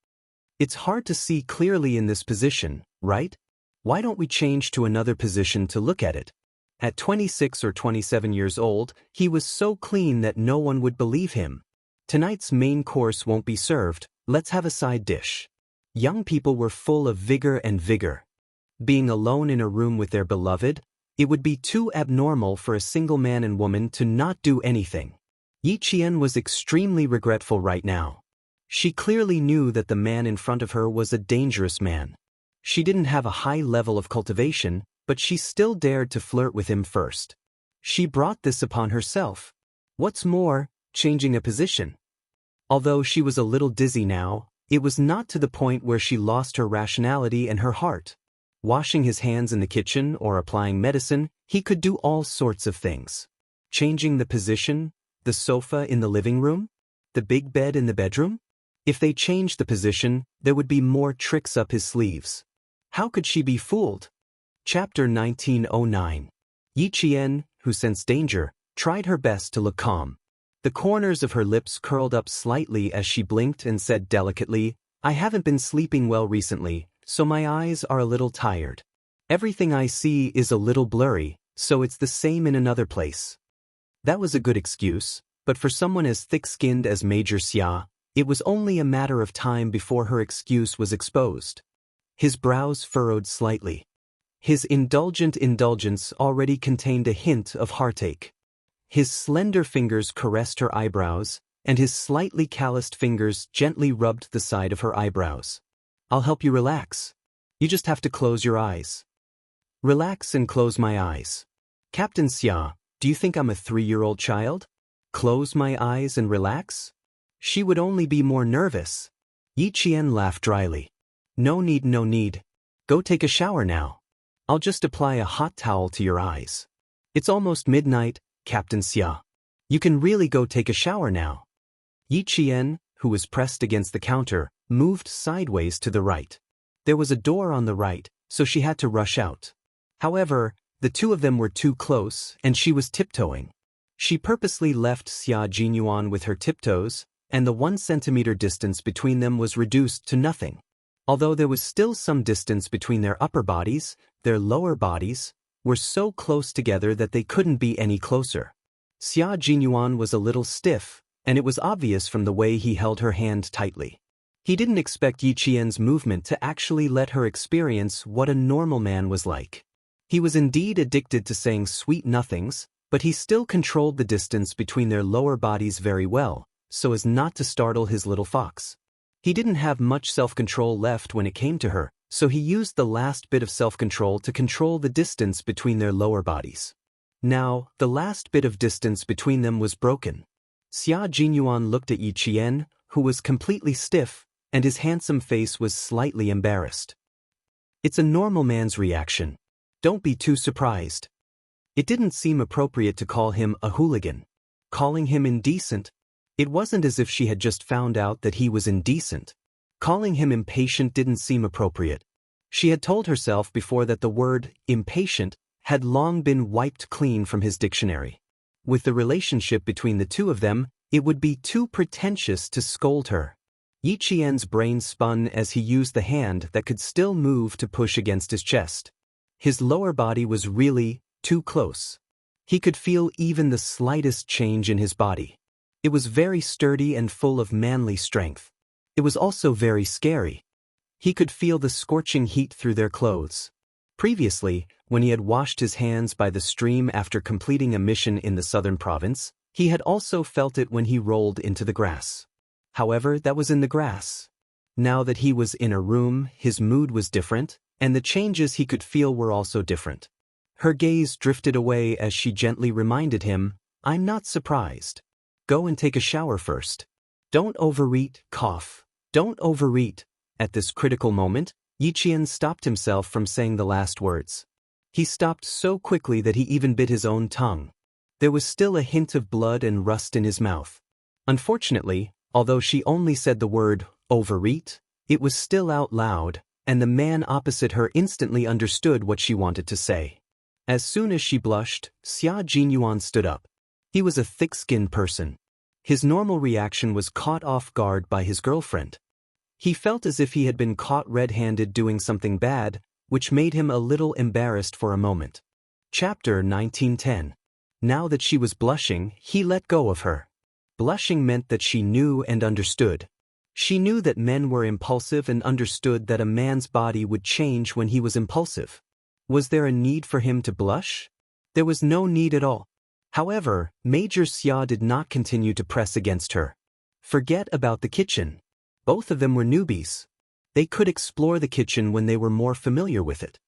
[SPEAKER 1] It's hard to see clearly in this position, right? Why don't we change to another position to look at it? At 26 or 27 years old, he was so clean that no one would believe him. Tonight's main course won't be served, let's have a side dish. Young people were full of vigor and vigor. Being alone in a room with their beloved, it would be too abnormal for a single man and woman to not do anything. Yi Qian was extremely regretful right now. She clearly knew that the man in front of her was a dangerous man. She didn't have a high level of cultivation, but she still dared to flirt with him first. She brought this upon herself. What's more, changing a position. Although she was a little dizzy now, it was not to the point where she lost her rationality and her heart. Washing his hands in the kitchen or applying medicine, he could do all sorts of things. Changing the position, the sofa in the living room, the big bed in the bedroom? If they changed the position, there would be more tricks up his sleeves. How could she be fooled? Chapter 1909. Yi Qian, who sensed danger, tried her best to look calm. The corners of her lips curled up slightly as she blinked and said delicately, I haven't been sleeping well recently, so my eyes are a little tired. Everything I see is a little blurry, so it's the same in another place. That was a good excuse. But for someone as thick-skinned as Major Xia, it was only a matter of time before her excuse was exposed. His brows furrowed slightly. His indulgent indulgence already contained a hint of heartache. His slender fingers caressed her eyebrows, and his slightly calloused fingers gently rubbed the side of her eyebrows. "I'll help you relax. You just have to close your eyes." "Relax and close my eyes. Captain Xia, do you think I'm a 3-year-old child? Close my eyes and relax? She would only be more nervous." Yi Qian laughed dryly. No need. Go take a shower now. I'll just apply a hot towel to your eyes. It's almost midnight, Captain Xia. You can really go take a shower now." Yi Qian, who was pressed against the counter, moved sideways to the right. There was a door on the right, so she had to rush out. However, the two of them were too close, and she was tiptoeing. She purposely left Xia Jinyuan with her tiptoes, and the 1 centimeter distance between them was reduced to nothing. Although there was still some distance between their upper bodies, their lower bodies were so close together that they couldn't be any closer. Xia Jinyuan was a little stiff, and it was obvious from the way he held her hand tightly. He didn't expect Yi Qian's movement to actually let her experience what a normal man was like. He was indeed addicted to saying sweet nothings, but he still controlled the distance between their lower bodies very well, so as not to startle his little fox. He didn't have much self-control left when it came to her, so he used the last bit of self-control to control the distance between their lower bodies. Now, the last bit of distance between them was broken. Xia Jinyuan looked at Yi Qian, who was completely stiff, and his handsome face was slightly embarrassed. It's a normal man's reaction. Don't be too surprised. It didn't seem appropriate to call him a hooligan. Calling him indecent? It wasn't as if she had just found out that he was indecent. Calling him impatient didn't seem appropriate. She had told herself before that the word impatient had long been wiped clean from his dictionary. With the relationship between the two of them, it would be too pretentious to scold her. Yi Qian's brain spun as he used the hand that could still move to push against his chest. His lower body was really too close. He could feel even the slightest change in his body. It was very sturdy and full of manly strength. It was also very scary. He could feel the scorching heat through their clothes. Previously, when he had washed his hands by the stream after completing a mission in the southern province, he had also felt it when he rolled into the grass. However, that was in the grass. Now that he was in a room, his mood was different, and the changes he could feel were also different. Her gaze drifted away as she gently reminded him, "I'm not surprised. Go and take a shower first. Don't overeat, cough. Don't overeat." At this critical moment, Yi Qian stopped himself from saying the last words. He stopped so quickly that he even bit his own tongue. There was still a hint of blood and rust in his mouth. Unfortunately, although she only said the word overeat, it was still out loud, and the man opposite her instantly understood what she wanted to say. As soon as she blushed, Xia Jinyuan stood up. He was a thick-skinned person. His normal reaction was caught off guard by his girlfriend. He felt as if he had been caught red-handed doing something bad, which made him a little embarrassed for a moment. Chapter 1910. Now that she was blushing, he let go of her. Blushing meant that she knew and understood. She knew that men were impulsive and understood that a man's body would change when he was impulsive. Was there a need for him to blush? There was no need at all. However, Major Xia did not continue to press against her. Forget about the kitchen. Both of them were newbies. They could explore the kitchen when they were more familiar with it.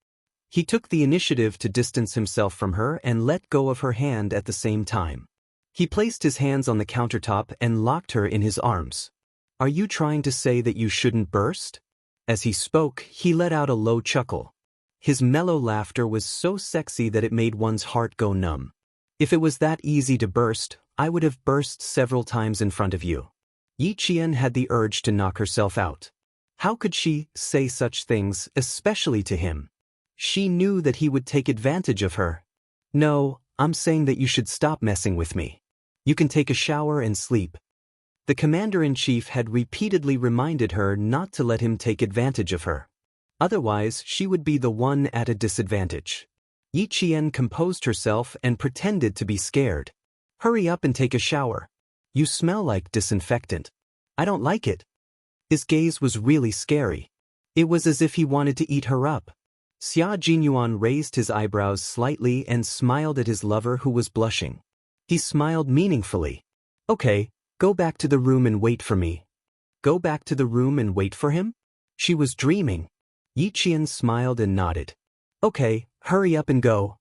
[SPEAKER 1] He took the initiative to distance himself from her and let go of her hand at the same time. He placed his hands on the countertop and locked her in his arms. "Are you trying to say that you shouldn't burst?" As he spoke, he let out a low chuckle. His mellow laughter was so sexy that it made one's heart go numb. "If it was that easy to burst, I would have burst several times in front of you." Yi Qian had the urge to knock herself out. How could she say such things, especially to him? She knew that he would take advantage of her. "No, I'm saying that you should stop messing with me. You can take a shower and sleep." The commander-in-chief had repeatedly reminded her not to let him take advantage of her. Otherwise, she would be the one at a disadvantage. Yi Qian composed herself and pretended to be scared. "Hurry up and take a shower. You smell like disinfectant. I don't like it. His gaze was really scary. It was as if he wanted to eat her up. Xia Jinyuan raised his eyebrows slightly and smiled at his lover who was blushing. He smiled meaningfully. Okay, go back to the room and wait for me. Go back to the room and wait for him? She was dreaming. Yi Qian smiled and nodded. Okay, hurry up and go.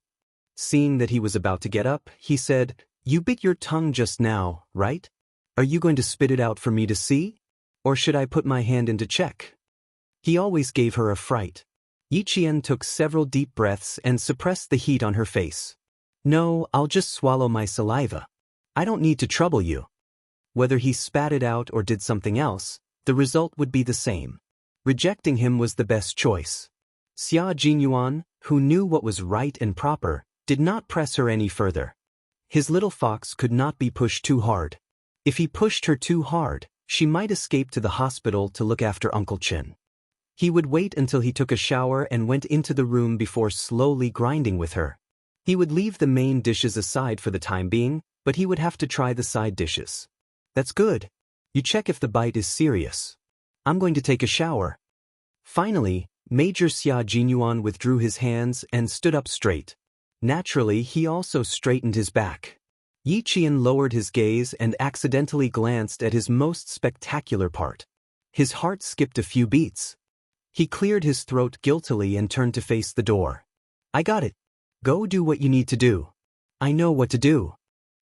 [SPEAKER 1] Seeing that he was about to get up, he said, You bit your tongue just now, right? Are you going to spit it out for me to see? Or should I put my hand in to check? He always gave her a fright. Yi Qian took several deep breaths and suppressed the heat on her face. No, I'll just swallow my saliva. I don't need to trouble you. Whether he spat it out or did something else, the result would be the same. Rejecting him was the best choice. Xia Jinyuan, who knew what was right and proper, did not press her any further. His little fox could not be pushed too hard. If he pushed her too hard, she might escape to the hospital to look after Uncle Chin. He would wait until he took a shower and went into the room before slowly grinding with her. He would leave the main dishes aside for the time being, but he would have to try the side dishes. That's good. You check if the bite is serious. I'm going to take a shower. Finally, Major Xia Jinyuan withdrew his hands and stood up straight. Naturally, he also straightened his back. Yi Qian lowered his gaze and accidentally glanced at his most spectacular part. His heart skipped a few beats. He cleared his throat guiltily and turned to face the door. I got it. Go do what you need to do. I know what to do.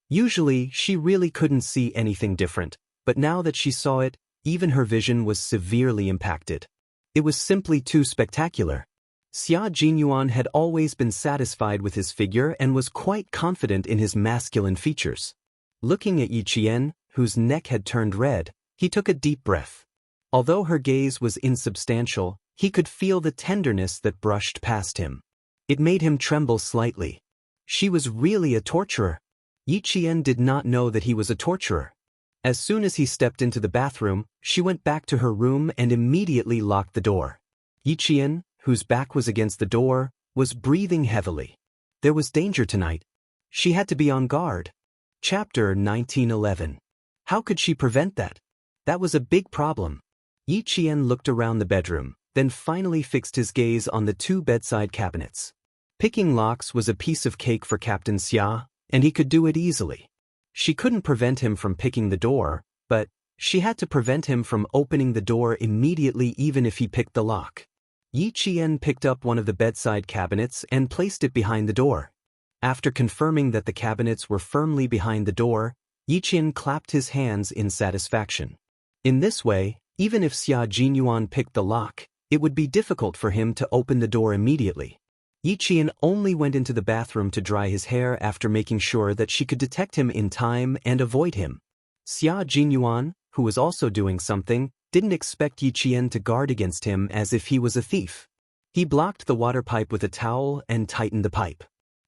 [SPEAKER 1] Usually, she really couldn't see anything different, but now that she saw it, even her vision was severely impacted. It was simply too spectacular. Xia Jinyuan had always been satisfied with his figure and was quite confident in his masculine features. Looking at Yi Qian, whose neck had turned red, he took a deep breath. Although her gaze was insubstantial, he could feel the tenderness that brushed past him. It made him tremble slightly. She was really a torturer. Yi Qian did not know that he was a torturer. As soon as he stepped into the bathroom, she went back to her room and immediately locked the door. Yi Qian, whose back was against the door, was breathing heavily. There was danger tonight. She had to be on guard. Chapter 1911. How could she prevent that? That was a big problem. Yi Qian looked around the bedroom, then finally fixed his gaze on the two bedside cabinets. Picking locks was a piece of cake for Captain Xia, and he could do it easily. She couldn't prevent him from picking the door, but she had to prevent him from opening the door immediately even if he picked the lock. Yi Qian picked up one of the bedside cabinets and placed it behind the door. After confirming that the cabinets were firmly behind the door, Yi Qian clapped his hands in satisfaction. In this way, even if Xia Jinyuan picked the lock, it would be difficult for him to open the door immediately. Yi Qian only went into the bathroom to dry his hair after making sure that she could detect him in time and avoid him. Xia Jinyuan, who was also doing something, didn't expect Yi Qian to guard against him as if he was a thief. He blocked the water pipe with a towel and tightened the pipe.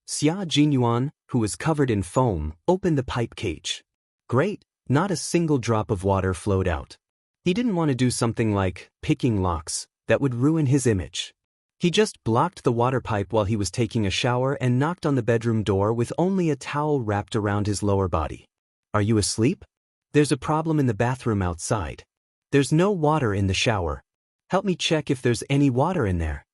[SPEAKER 1] Xia Jinyuan, who was covered in foam, opened the pipe cage. Great, not a single drop of water flowed out. He didn't want to do something like picking locks that would ruin his image. He just blocked the water pipe while he was taking a shower and knocked on the bedroom door with only a towel wrapped around his lower body. Are you asleep? There's a problem in the bathroom outside. There's no water in the shower. Help me check if there's any water in there.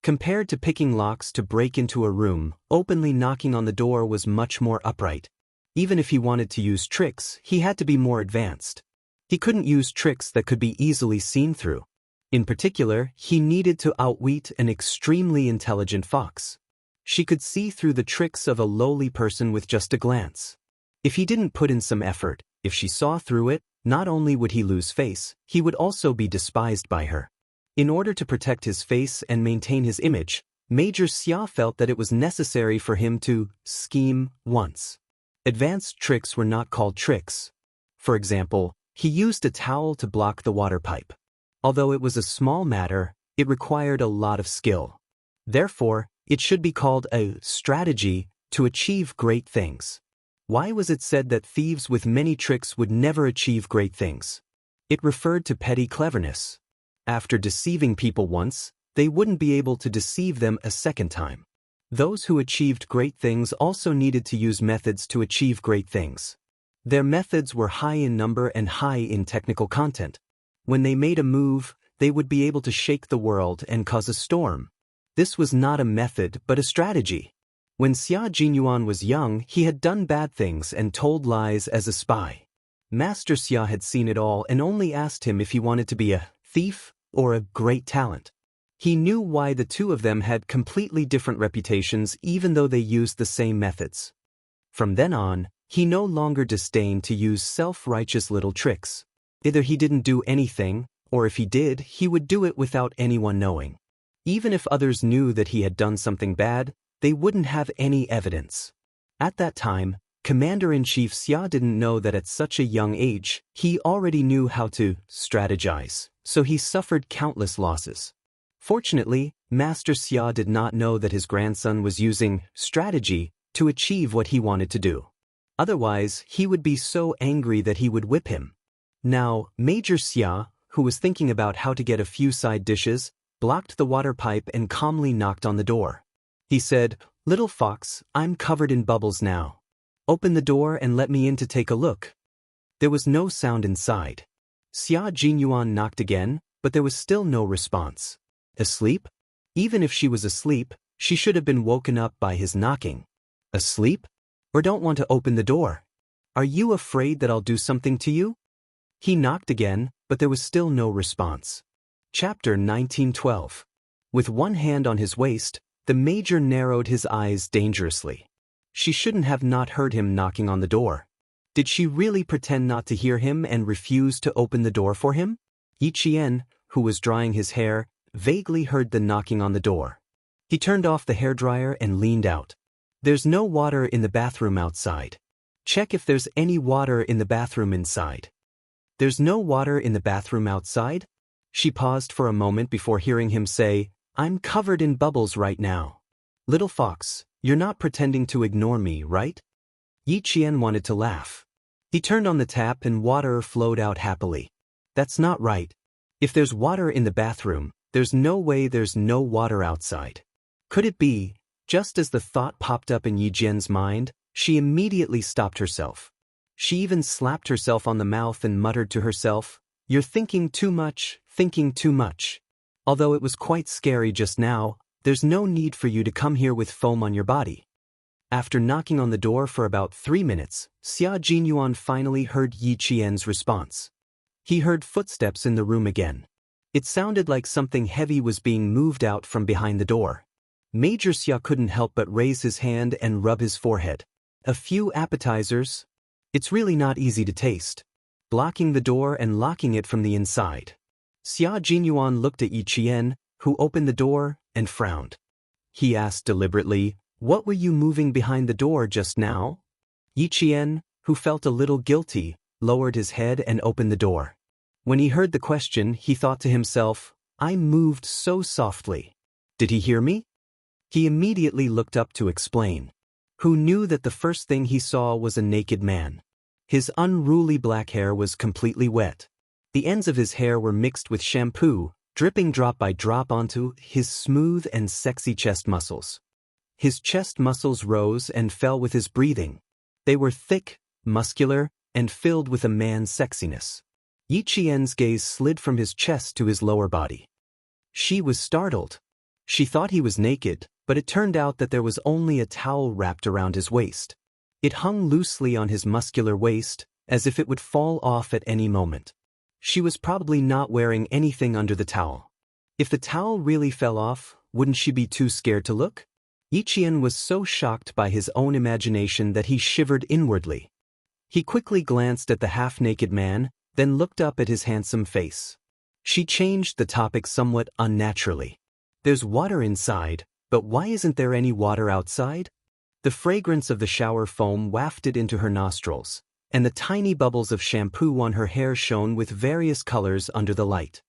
[SPEAKER 1] Compared to picking locks to break into a room, openly knocking on the door was much more upright. Even if he wanted to use tricks, he had to be more advanced. He couldn't use tricks that could be easily seen through. In particular, he needed to outwit an extremely intelligent fox. She could see through the tricks of a lowly person with just a glance. If he didn't put in some effort, if she saw through it, not only would he lose face, he would also be despised by her. In order to protect his face and maintain his image, Major Xia felt that it was necessary for him to scheme once. Advanced tricks were not called tricks. For example, he used a towel to block the water pipe. Although it was a small matter, it required a lot of skill. Therefore, it should be called a strategy to achieve great things. Why was it said that thieves with many tricks would never achieve great things? It referred to petty cleverness. After deceiving people once, they wouldn't be able to deceive them a second time. Those who achieved great things also needed to use methods to achieve great things. Their methods were high in number and high in technical content. When they made a move, they would be able to shake the world and cause a storm. This was not a method but a strategy. When Xia Jinyuan was young, he had done bad things and told lies as a spy. Master Xia had seen it all and only asked him if he wanted to be a thief or a great talent. He knew why the two of them had completely different reputations even though they used the same methods. From then on, he no longer disdained to use self-righteous little tricks. Either he didn't do anything, or if he did, he would do it without anyone knowing. Even if others knew that he had done something bad, they wouldn't have any evidence. At that time, Commander-in-Chief Xia didn't know that at such a young age, he already knew how to strategize, so he suffered countless losses. Fortunately, Master Xia did not know that his grandson was using strategy to achieve what he wanted to do. Otherwise, he would be so angry that he would whip him. Now, Major Xia, who was thinking about how to get a few side dishes, blocked the water pipe and calmly knocked on the door. He said, "Little fox, I'm covered in bubbles now. Open the door and let me in to take a look." There was no sound inside. Xia Jinyuan knocked again, but there was still no response. Asleep? Even if she was asleep, she should have been woken up by his knocking. Asleep? Or don't want to open the door? Are you afraid that I'll do something to you? He knocked again, but there was still no response. Chapter 1912. With one hand on his waist, the Major narrowed his eyes dangerously. She shouldn't have not heard him knocking on the door. Did she really pretend not to hear him and refuse to open the door for him? Yi Qian, who was drying his hair, vaguely heard the knocking on the door. He turned off the hairdryer and leaned out. There's no water in the bathroom outside. Check if there's any water in the bathroom inside. There's no water in the bathroom outside? She paused for a moment before hearing him say, "I'm covered in bubbles right now. Little fox, you're not pretending to ignore me, right?" Yi Qian wanted to laugh. He turned on the tap and water flowed out happily. That's not right. If there's water in the bathroom, there's no way there's no water outside. Could it be? Just as the thought popped up in Yi Jian's mind, she immediately stopped herself. She even slapped herself on the mouth and muttered to herself, "You're thinking too much, thinking too much. Although it was quite scary just now, there's no need for you to come here with foam on your body." After knocking on the door for about 3 minutes, Xia Jinyuan finally heard Yi Qian's response. He heard footsteps in the room again. It sounded like something heavy was being moved out from behind the door. Major Xia couldn't help but raise his hand and rub his forehead. A few appetizers? It's really not easy to taste. Blocking the door and locking it from the inside. Xia Jinyuan looked at Yi Qian, who opened the door, and frowned. He asked deliberately, "What were you moving behind the door just now?" Yi Qian, who felt a little guilty, lowered his head and opened the door. When he heard the question, he thought to himself, "I moved so softly. Did he hear me?" He immediately looked up to explain. Who knew that the first thing he saw was a naked man. His unruly black hair was completely wet. The ends of his hair were mixed with shampoo, dripping drop by drop onto his smooth and sexy chest muscles. His chest muscles rose and fell with his breathing. They were thick, muscular, and filled with a man's sexiness. Yi Qian's gaze slid from his chest to his lower body. She was startled. She thought he was naked, but it turned out that there was only a towel wrapped around his waist. It hung loosely on his muscular waist, as if it would fall off at any moment. She was probably not wearing anything under the towel. If the towel really fell off, wouldn't she be too scared to look? Yi Qian was so shocked by his own imagination that he shivered inwardly. He quickly glanced at the half-naked man, then looked up at his handsome face. She changed the topic somewhat unnaturally. "There's water inside, but why isn't there any water outside?" The fragrance of the shower foam wafted into her nostrils, and the tiny bubbles of shampoo on her hair shone with various colors under the light.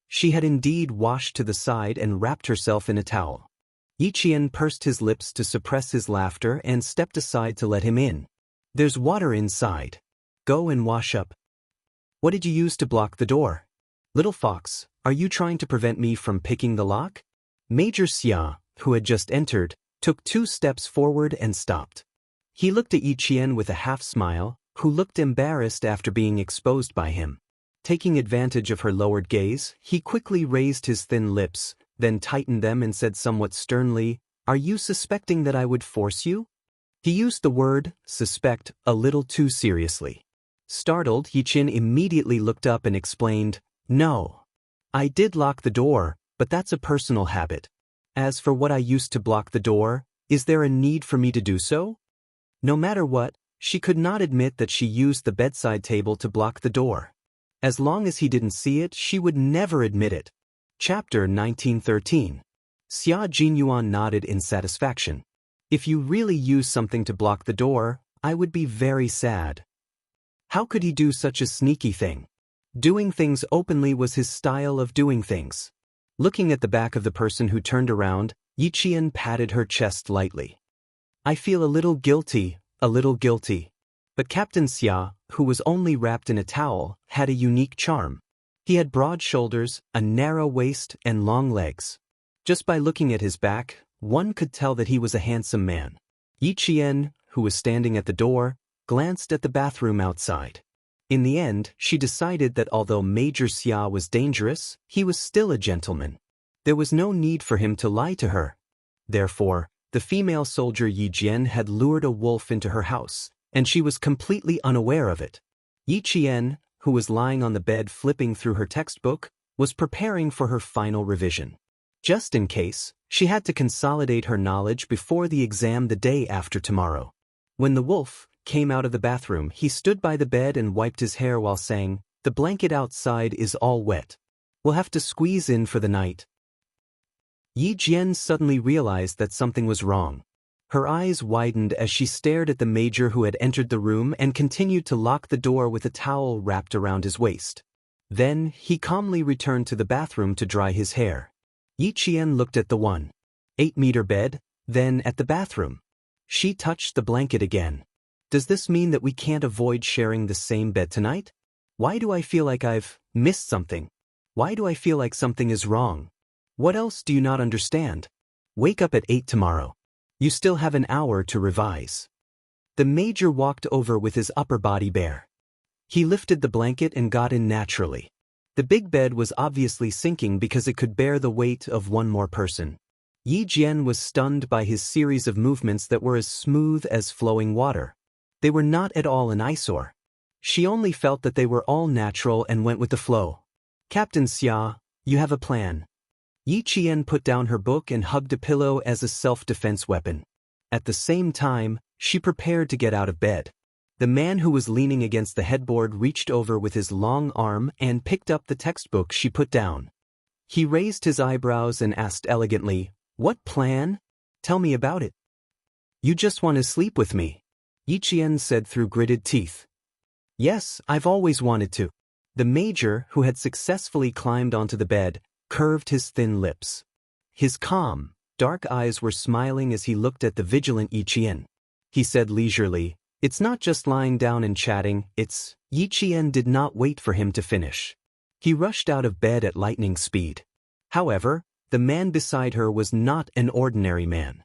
[SPEAKER 1] She had indeed washed to the side and wrapped herself in a towel. Yi Qian pursed his lips to suppress his laughter and stepped aside to let him in. "There's water inside. Go and wash up." "What did you use to block the door? Little fox, are you trying to prevent me from picking the lock?" Major Xia, who had just entered, took 2 steps forward and stopped. He looked at Yi Qian with a half-smile, who looked embarrassed after being exposed by him. Taking advantage of her lowered gaze, he quickly raised his thin lips, then tightened them and said somewhat sternly, "Are you suspecting that I would force you?" He used the word, suspect, a little too seriously. Startled, Yiqin immediately looked up and explained, "No. I did lock the door, but that's a personal habit. As for what I used to block the door, is there a need for me to do so?" No matter what, she could not admit that she used the bedside table to block the door. As long as he didn't see it, she would never admit it. Chapter 1913. Xia Jinyuan nodded in satisfaction. "If you really use something to block the door, I would be very sad." How could he do such a sneaky thing? Doing things openly was his style of doing things. Looking at the back of the person who turned around, Yiqian patted her chest lightly. "I feel a little guilty, a little guilty." But Captain Xia, who was only wrapped in a towel, had a unique charm. He had broad shoulders, a narrow waist, and long legs. Just by looking at his back, one could tell that he was a handsome man. Yiqian, who was standing at the door, glanced at the bathroom outside. In the end, she decided that although Major Xia was dangerous, he was still a gentleman. There was no need for him to lie to her. Therefore, the female soldier Yi Jian had lured a wolf into her house, and she was completely unaware of it. Yi Qian, who was lying on the bed flipping through her textbook, was preparing for her final revision. Just in case, she had to consolidate her knowledge before the exam the day after tomorrow. When the wolf came out of the bathroom, he stood by the bed and wiped his hair while saying, "The blanket outside is all wet. We'll have to squeeze in for the night." Yi Jian suddenly realized that something was wrong. Her eyes widened as she stared at the major who had entered the room and continued to lock the door with a towel wrapped around his waist. Then, he calmly returned to the bathroom to dry his hair. Yi Qian looked at the 1.8-meter bed, then at the bathroom. She touched the blanket again. "Does this mean that we can't avoid sharing the same bed tonight? Why do I feel like I've missed something? Why do I feel like something is wrong? What else do you not understand? Wake up at 8 tomorrow. You still have an hour to revise." The major walked over with his upper body bare. He lifted the blanket and got in naturally. The big bed was obviously sinking because it could bear the weight of one more person. Yi Jian was stunned by his series of movements that were as smooth as flowing water. They were not at all an eyesore. She only felt that they were all natural and went with the flow. "Captain Xia, you have a plan." Yi Qian put down her book and hugged a pillow as a self-defense weapon. At the same time, she prepared to get out of bed. The man who was leaning against the headboard reached over with his long arm and picked up the textbook she put down. He raised his eyebrows and asked elegantly, "What plan? Tell me about it." "You just want to sleep with me," Yi Qian said through gritted teeth. "Yes, I've always wanted to." The major, who had successfully climbed onto the bed, curved his thin lips. His calm, dark eyes were smiling as he looked at the vigilant Yi Qian. He said leisurely, "It's not just lying down and chatting, it's..." Yi Qian did not wait for him to finish. He rushed out of bed at lightning speed. However, the man beside her was not an ordinary man.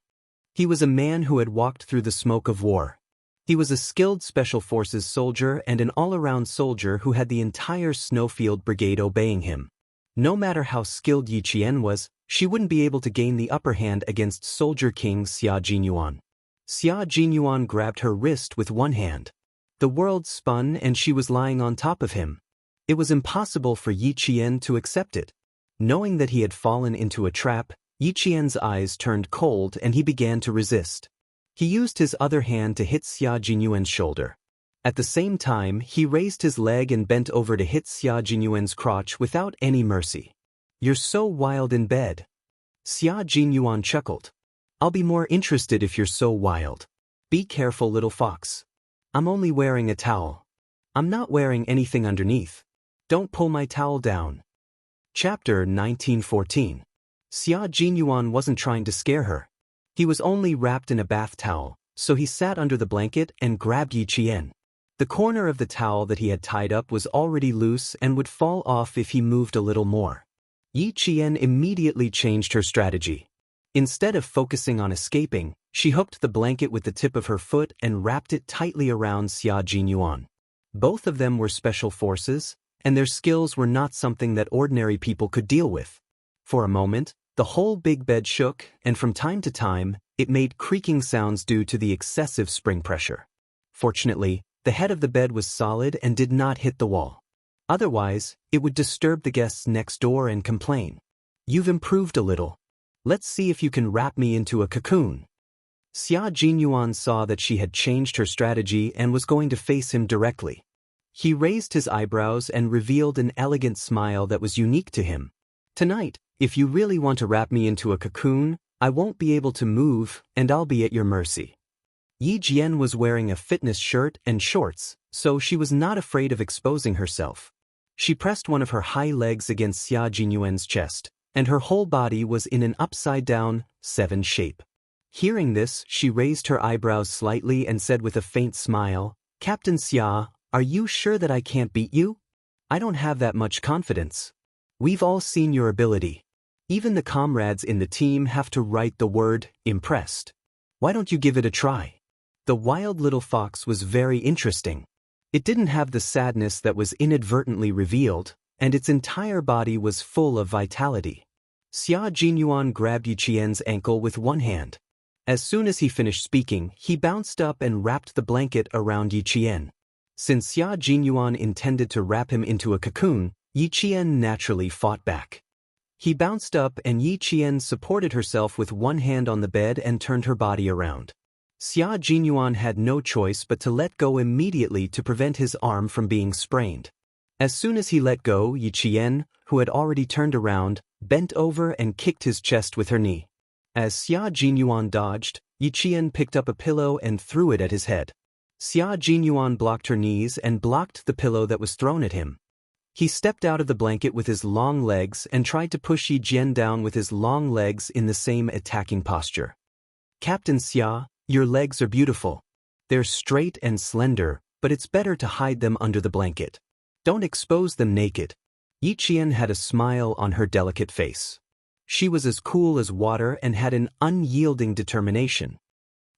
[SPEAKER 1] He was a man who had walked through the smoke of war. He was a skilled Special Forces soldier and an all-around soldier who had the entire Snowfield Brigade obeying him. No matter how skilled Yi Qian was, she wouldn't be able to gain the upper hand against Soldier King Xia Jinyuan. Xia Jinyuan grabbed her wrist with one hand. The world spun and she was lying on top of him. It was impossible for Yi Qian to accept it. Knowing that he had fallen into a trap, Yi Qian's eyes turned cold and he began to resist. He used his other hand to hit Xia Jinyuan's shoulder. At the same time, he raised his leg and bent over to hit Xia Jinyuan's crotch without any mercy. "You're so wild in bed." Xia Jinyuan chuckled. "I'll be more interested if you're so wild. Be careful, little fox. I'm only wearing a towel. I'm not wearing anything underneath. Don't pull my towel down." Chapter 1914. Xia Jinyuan wasn't trying to scare her. He was only wrapped in a bath towel, so he sat under the blanket and grabbed Yi Qian. The corner of the towel that he had tied up was already loose and would fall off if he moved a little more. Yi Qian immediately changed her strategy. Instead of focusing on escaping, She hooked the blanket with the tip of her foot and wrapped it tightly around Xia Jinyuan. Both of them were special forces, and their skills were not something that ordinary people could deal with. For a moment, the whole big bed shook, and from time to time, it made creaking sounds due to the excessive spring pressure. Fortunately, the head of the bed was solid and did not hit the wall. Otherwise, it would disturb the guests next door and complain. "You've improved a little. Let's see if you can wrap me into a cocoon." Xia Jinyuan saw that she had changed her strategy and was going to face him directly. He raised his eyebrows and revealed an elegant smile that was unique to him. "Tonight, if you really want to wrap me into a cocoon, I won't be able to move, and I'll be at your mercy." Yi Jian was wearing a fitness shirt and shorts, so she was not afraid of exposing herself. She pressed one of her high legs against Xia Jinyuan's chest, and her whole body was in an upside-down, 7 shape. Hearing this, she raised her eyebrows slightly and said with a faint smile, "Captain Xia, are you sure that I can't beat you? I don't have that much confidence. We've all seen your ability. Even the comrades in the team have to write the word, impressed. Why don't you give it a try?" The wild little fox was very interesting. It didn't have the sadness that was inadvertently revealed, and its entire body was full of vitality. Xia Jinyuan grabbed Yi Qian's ankle with one hand. As soon as he finished speaking, he bounced up and wrapped the blanket around Yi Qian. Since Xia Jinyuan intended to wrap him into a cocoon, Yi Qian naturally fought back. He bounced up and Yi Qian supported herself with one hand on the bed and turned her body around. Xia Jinyuan had no choice but to let go immediately to prevent his arm from being sprained. As soon as he let go, Yi Qian, who had already turned around, bent over and kicked his chest with her knee. As Xia Jinyuan dodged, Yi Qian picked up a pillow and threw it at his head. Xia Jinyuan blocked her knees and blocked the pillow that was thrown at him. He stepped out of the blanket with his long legs and tried to push Yi Jian down with his long legs in the same attacking posture. "Captain Xia, your legs are beautiful. They're straight and slender, but it's better to hide them under the blanket. Don't expose them naked." Yi Qian had a smile on her delicate face. She was as cool as water and had an unyielding determination.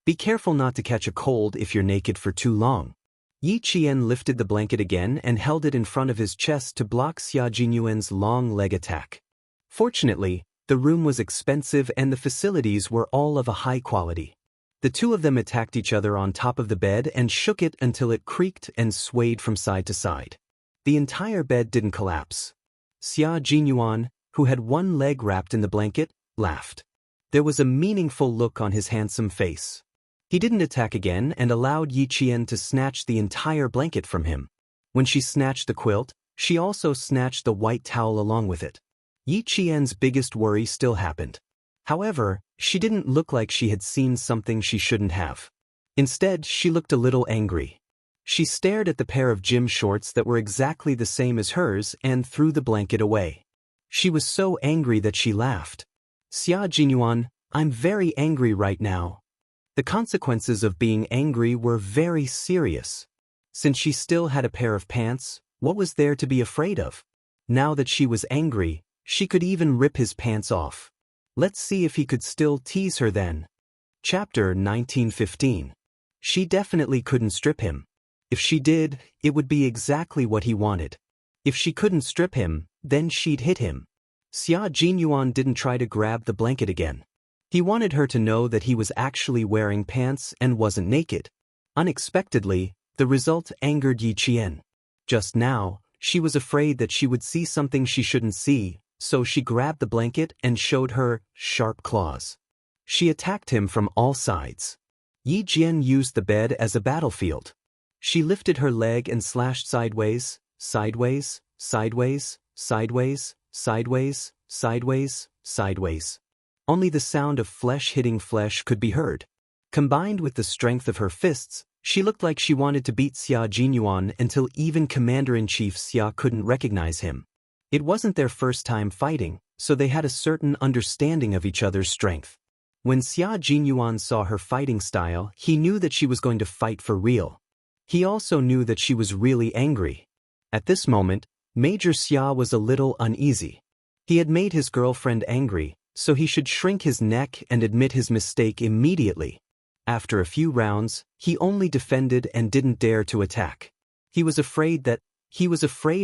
[SPEAKER 1] "Be careful not to catch a cold if you're naked for too long." Yi Qian lifted the blanket again and held it in front of his chest to block Xia Jinyuan's long leg attack. Fortunately, the room was expensive and the facilities were all of a high quality. The two of them attacked each other on top of the bed and shook it until it creaked and swayed from side to side. The entire bed didn't collapse. Xia Jinyuan, who had one leg wrapped in the blanket, laughed. There was a meaningful look on his handsome face. He didn't attack again and allowed Yi Qian to snatch the entire blanket from him. When she snatched the quilt, she also snatched the white towel along with it. Yi Qian's biggest worry still happened. However, she didn't look like she had seen something she shouldn't have. Instead, she looked a little angry. She stared at the pair of gym shorts that were exactly the same as hers and threw the blanket away. She was so angry that she laughed. "Xia Jinyuan, I'm very angry right now." The consequences of being angry were very serious. Since she still had a pair of pants, what was there to be afraid of? Now that she was angry, she could even rip his pants off. Let's see if he could still tease her then. Chapter 1915. She definitely couldn't strip him. If she did, it would be exactly what he wanted. If she couldn't strip him, then she'd hit him. Xia Jinyuan didn't try to grab the blanket again. He wanted her to know that he was actually wearing pants and wasn't naked. Unexpectedly, the result angered Yi Qian. Just now, she was afraid that she would see something she shouldn't see, so she grabbed the blanket and showed her sharp claws. She attacked him from all sides. Yi Jian used the bed as a battlefield. She lifted her leg and slashed sideways, sideways, sideways, sideways, sideways, sideways, sideways. Only the sound of flesh hitting flesh could be heard. Combined with the strength of her fists, she looked like she wanted to beat Xia Jinyuan until even Commander-in-Chief Xia couldn't recognize him. It wasn't their first time fighting, so they had a certain understanding of each other's strength. When Xia Jinyuan saw her fighting style, he knew that she was going to fight for real. He also knew that she was really angry. At this moment, Major Xia was a little uneasy. He had made his girlfriend angry, so he should shrink his neck and admit his mistake immediately. After a few rounds, he only defended and didn't dare to attack. He was afraid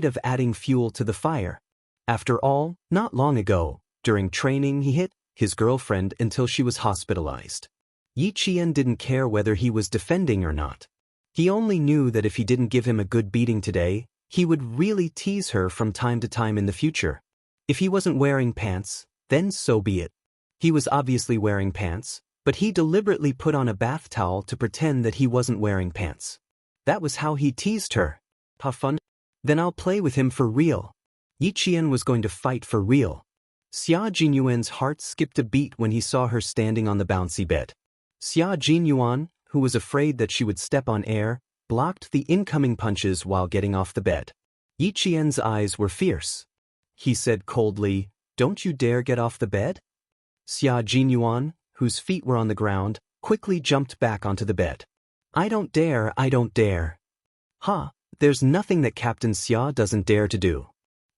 [SPEAKER 1] of adding fuel to the fire. After all, not long ago, during training he hit his girlfriend until she was hospitalized. Yi Qian didn't care whether he was defending or not. He only knew that if he didn't give him a good beating today, he would really tease her from time to time in the future. If he wasn't wearing pants, then so be it. He was obviously wearing pants, but he deliberately put on a bath towel to pretend that he wasn't wearing pants. That was how he teased her. How fun? Then I'll play with him for real. Yi Qian was going to fight for real. Xia Jinyuan's heart skipped a beat when he saw her standing on the bouncy bed. Xia Jinyuan, who was afraid that she would step on air, blocked the incoming punches while getting off the bed. Yi Qian's eyes were fierce. He said coldly, "Don't you dare get off the bed?" Xia Jinyuan, whose feet were on the ground, quickly jumped back onto the bed. I don't dare. Ha, there's nothing that Captain Xia doesn't dare to do.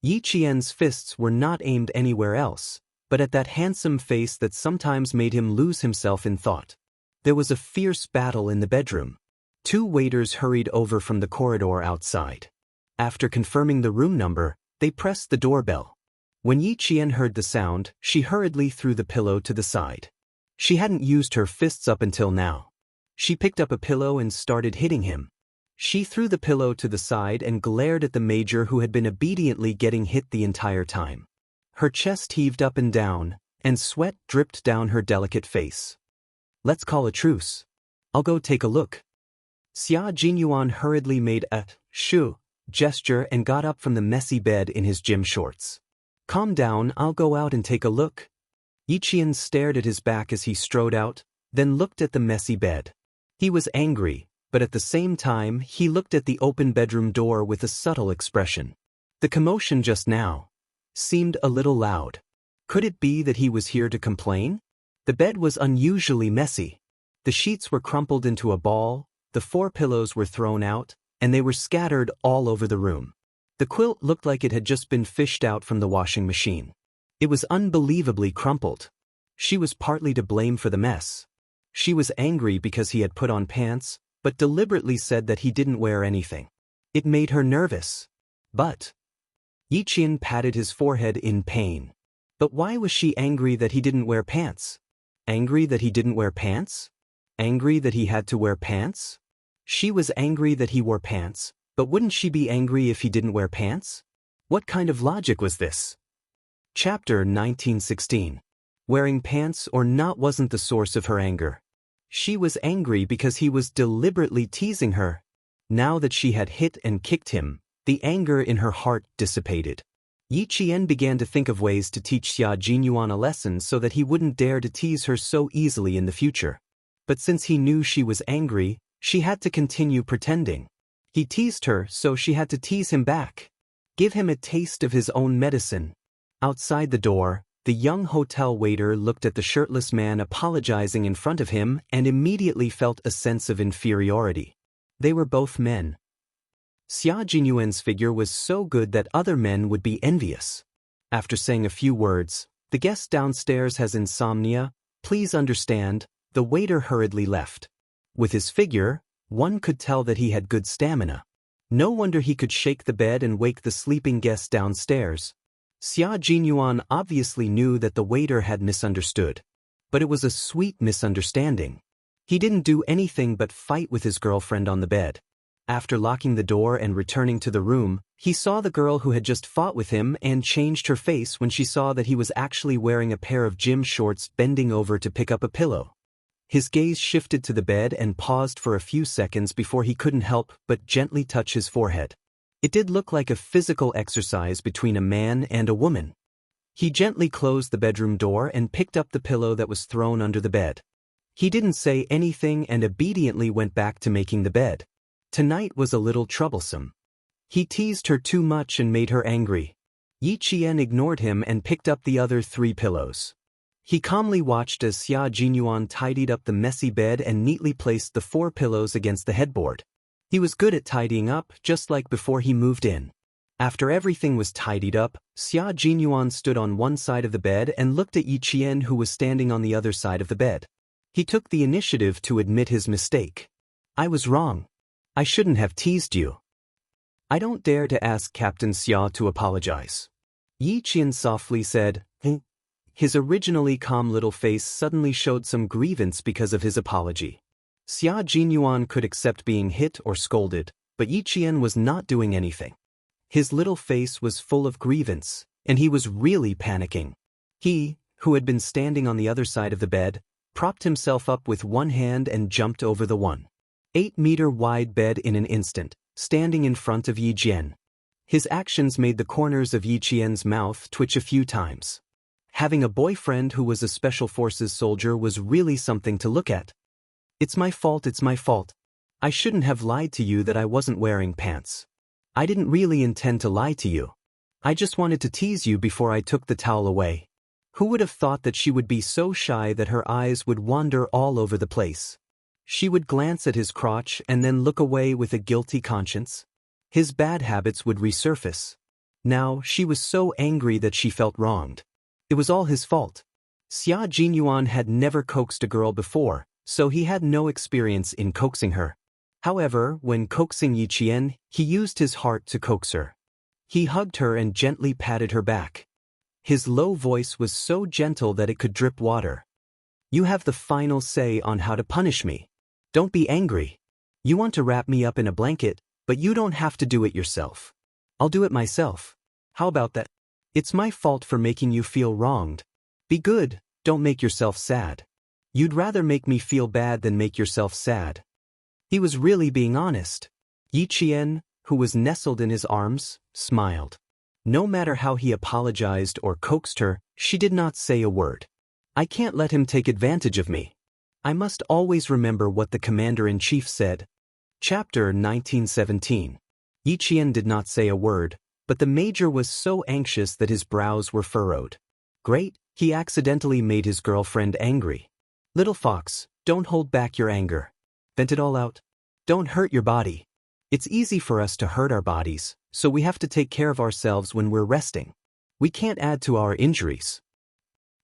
[SPEAKER 1] Yi Qian's fists were not aimed anywhere else, but at that handsome face that sometimes made him lose himself in thought. There was a fierce battle in the bedroom. Two waiters hurried over from the corridor outside. After confirming the room number, they pressed the doorbell. When Yi Qian heard the sound, she hurriedly threw the pillow to the side. She hadn't used her fists up until now. She picked up a pillow and started hitting him. She threw the pillow to the side and glared at the major who had been obediently getting hit the entire time. Her chest heaved up and down, and sweat dripped down her delicate face. Let's call a truce. I'll go take a look. Xia Jinyuan hurriedly made a shoo gesture and got up from the messy bed in his gym shorts. Calm down, I'll go out and take a look. Yi Qian stared at his back as he strode out, then looked at the messy bed. He was angry, but at the same time he looked at the open bedroom door with a subtle expression. The commotion just now seemed a little loud. Could it be that he was here to complain? The bed was unusually messy. The sheets were crumpled into a ball, the 4 pillows were thrown out, and they were scattered all over the room. The quilt looked like it had just been fished out from the washing machine. It was unbelievably crumpled. She was partly to blame for the mess. She was angry because he had put on pants, but deliberately said that he didn't wear anything. It made her nervous. But Yi Qian patted his forehead in pain. But why was she angry that he didn't wear pants? Angry that he didn't wear pants? Angry that he had to wear pants? She was angry that he wore pants, but wouldn't she be angry if he didn't wear pants? What kind of logic was this? Chapter 1916. Wearing pants or not wasn't the source of her anger. She was angry because he was deliberately teasing her. Now that she had hit and kicked him, the anger in her heart dissipated. Yi Qian began to think of ways to teach Xia Jinyuan a lesson so that he wouldn't dare to tease her so easily in the future. But since he knew she was angry, she had to continue pretending. He teased her, so she had to tease him back. Give him a taste of his own medicine. Outside the door, the young hotel waiter looked at the shirtless man apologizing in front of him and immediately felt a sense of inferiority. They were both men. Xia Jinyuan's figure was so good that other men would be envious. After saying a few words, "The guest downstairs has insomnia, please understand," the waiter hurriedly left. With his figure, one could tell that he had good stamina. No wonder he could shake the bed and wake the sleeping guest downstairs. Xia Jinyuan obviously knew that the waiter had misunderstood. But it was a sweet misunderstanding. He didn't do anything but fight with his girlfriend on the bed. After locking the door and returning to the room, he saw the girl who had just fought with him and changed her face when she saw that he was actually wearing a pair of gym shorts, bending over to pick up a pillow. His gaze shifted to the bed and paused for a few seconds before he couldn't help but gently touch his forehead. It did look like a physical exercise between a man and a woman. He gently closed the bedroom door and picked up the pillow that was thrown under the bed. He didn't say anything and obediently went back to making the bed. Tonight was a little troublesome. He teased her too much and made her angry. Yi Qian ignored him and picked up the other 3 pillows. He calmly watched as Xia Jinyuan tidied up the messy bed and neatly placed the 4 pillows against the headboard. He was good at tidying up, just like before he moved in. After everything was tidied up, Xia Jinyuan stood on one side of the bed and looked at Yi Qian, who was standing on the other side of the bed. He took the initiative to admit his mistake. I was wrong. I shouldn't have teased you. I don't dare to ask Captain Xia to apologize. Yi Qian softly said, His originally calm little face suddenly showed some grievance because of his apology. Xia Jinyuan could accept being hit or scolded, but Yi Qian was not doing anything. His little face was full of grievance, and he was really panicking. He, who had been standing on the other side of the bed, propped himself up with one hand and jumped over the 1.8-meter wide bed in an instant, standing in front of Yi Jian. His actions made the corners of Yi Qian's mouth twitch a few times. Having a boyfriend who was a Special Forces soldier was really something to look at. It's my fault. I shouldn't have lied to you that I wasn't wearing pants. I didn't really intend to lie to you. I just wanted to tease you before I took the towel away. Who would have thought that she would be so shy that her eyes would wander all over the place? She would glance at his crotch and then look away with a guilty conscience. His bad habits would resurface. Now she was so angry that she felt wronged. It was all his fault. Xia Jinyuan had never coaxed a girl before, so he had no experience in coaxing her. However, when coaxing Yi Qian, he used his heart to coax her. He hugged her and gently patted her back. His low voice was so gentle that it could drip water. You have the final say on how to punish me. Don't be angry. You want to wrap me up in a blanket, but you don't have to do it yourself. I'll do it myself. How about that? It's my fault for making you feel wronged. Be good, don't make yourself sad. You'd rather make me feel bad than make yourself sad. He was really being honest. Yi Qian, who was nestled in his arms, smiled. No matter how he apologized or coaxed her, she did not say a word. I can't let him take advantage of me. I must always remember what the Commander-in-Chief said. Chapter 1917. Yi Qian did not say a word, but the Major was so anxious that his brows were furrowed. Great, he accidentally made his girlfriend angry. Little fox, don't hold back your anger. Vent it all out. Don't hurt your body. It's easy for us to hurt our bodies, so we have to take care of ourselves when we're resting. We can't add to our injuries.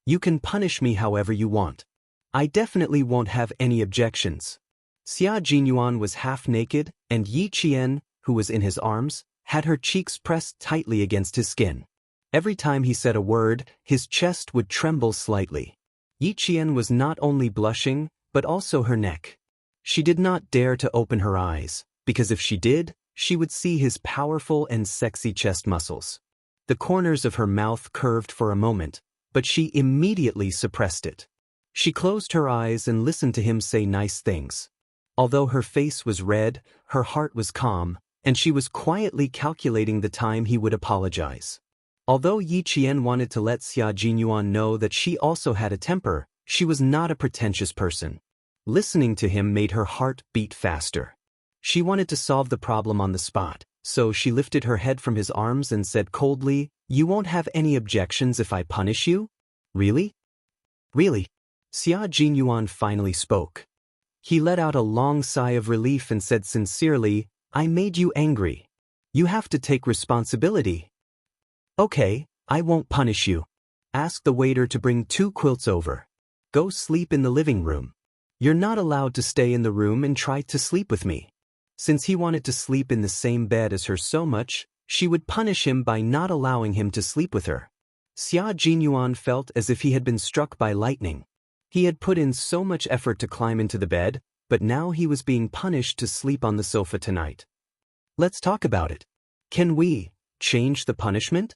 [SPEAKER 1] You can punish me however you want. I definitely won't have any objections. Xia Jinyuan was half naked, and Yi Qian, who was in his arms, had her cheeks pressed tightly against his skin. Every time he said a word, his chest would tremble slightly. Yi Qian was not only blushing, but also her neck. She did not dare to open her eyes, because if she did, she would see his powerful and sexy chest muscles. The corners of her mouth curved for a moment, but she immediately suppressed it. She closed her eyes and listened to him say nice things. Although her face was red, her heart was calm, and she was quietly calculating the time he would apologize. Although Yi Qian wanted to let Xia Jinyuan know that she also had a temper, she was not a pretentious person. Listening to him made her heart beat faster. She wanted to solve the problem on the spot, so she lifted her head from his arms and said coldly, You won't have any objections if I punish you? Really? Really? Xia Jinyuan finally spoke. He let out a long sigh of relief and said sincerely, I made you angry. You have to take responsibility. Okay, I won't punish you. Ask the waiter to bring 2 quilts over. Go sleep in the living room. You're not allowed to stay in the room and try to sleep with me. Since he wanted to sleep in the same bed as her so much, she would punish him by not allowing him to sleep with her. Xia Jinyuan felt as if he had been struck by lightning. He had put in so much effort to climb into the bed, but now he was being punished to sleep on the sofa tonight. Let's talk about it. Can we change the punishment?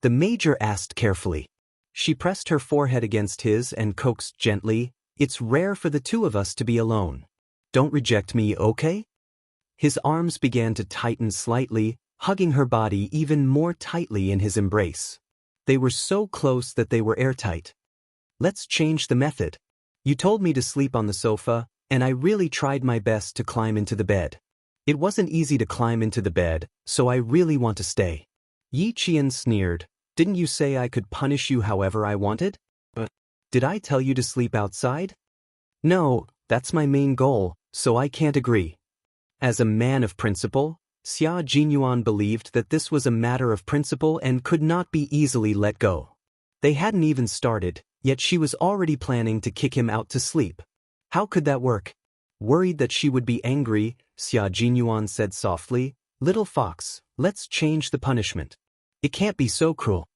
[SPEAKER 1] The Major asked carefully. She pressed her forehead against his and coaxed gently, It's rare for the two of us to be alone. Don't reject me, okay? His arms began to tighten slightly, hugging her body even more tightly in his embrace. They were so close that they were airtight. Let's change the method. You told me to sleep on the sofa, and I really tried my best to climb into the bed. It wasn't easy to climb into the bed, so I really want to stay. Yi Qian sneered, Didn't you say I could punish you however I wanted? But did I tell you to sleep outside? No, that's my main goal, so I can't agree. As a man of principle, Xia Jinyuan believed that this was a matter of principle and could not be easily let go. They hadn't even started, yet she was already planning to kick him out to sleep. How could that work? Worried that she would be angry, Xia Jinyuan said softly, "Little fox, let's change the punishment. It can't be so cruel.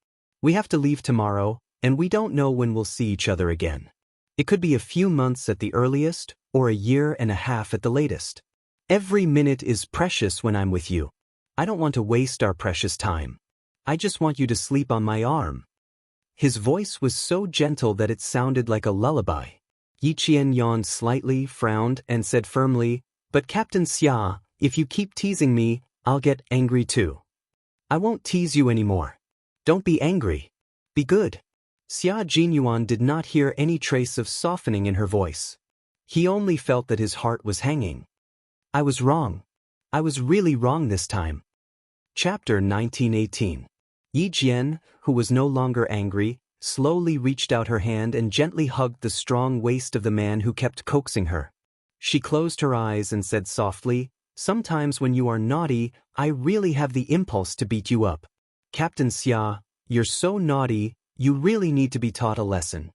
[SPEAKER 1] We have to leave tomorrow, and we don't know when we'll see each other again. It could be a few months at the earliest, or a year and a half at the latest. Every minute is precious when I'm with you. I don't want to waste our precious time. I just want you to sleep on my arm." His voice was so gentle that it sounded like a lullaby. Yi Qian yawned slightly, frowned, and said firmly, "But Captain Xia, if you keep teasing me, I'll get angry too." "I won't tease you anymore. Don't be angry. Be good." Xia Jinyuan did not hear any trace of softening in her voice. He only felt that his heart was hanging. "I was wrong. I was really wrong this time." Chapter 1918. Yi Jian, who was no longer angry, slowly reached out her hand and gently hugged the strong waist of the man who kept coaxing her. She closed her eyes and said softly, "Sometimes when you are naughty, I really have the impulse to beat you up. Captain Xia, you're so naughty, you really need to be taught a lesson."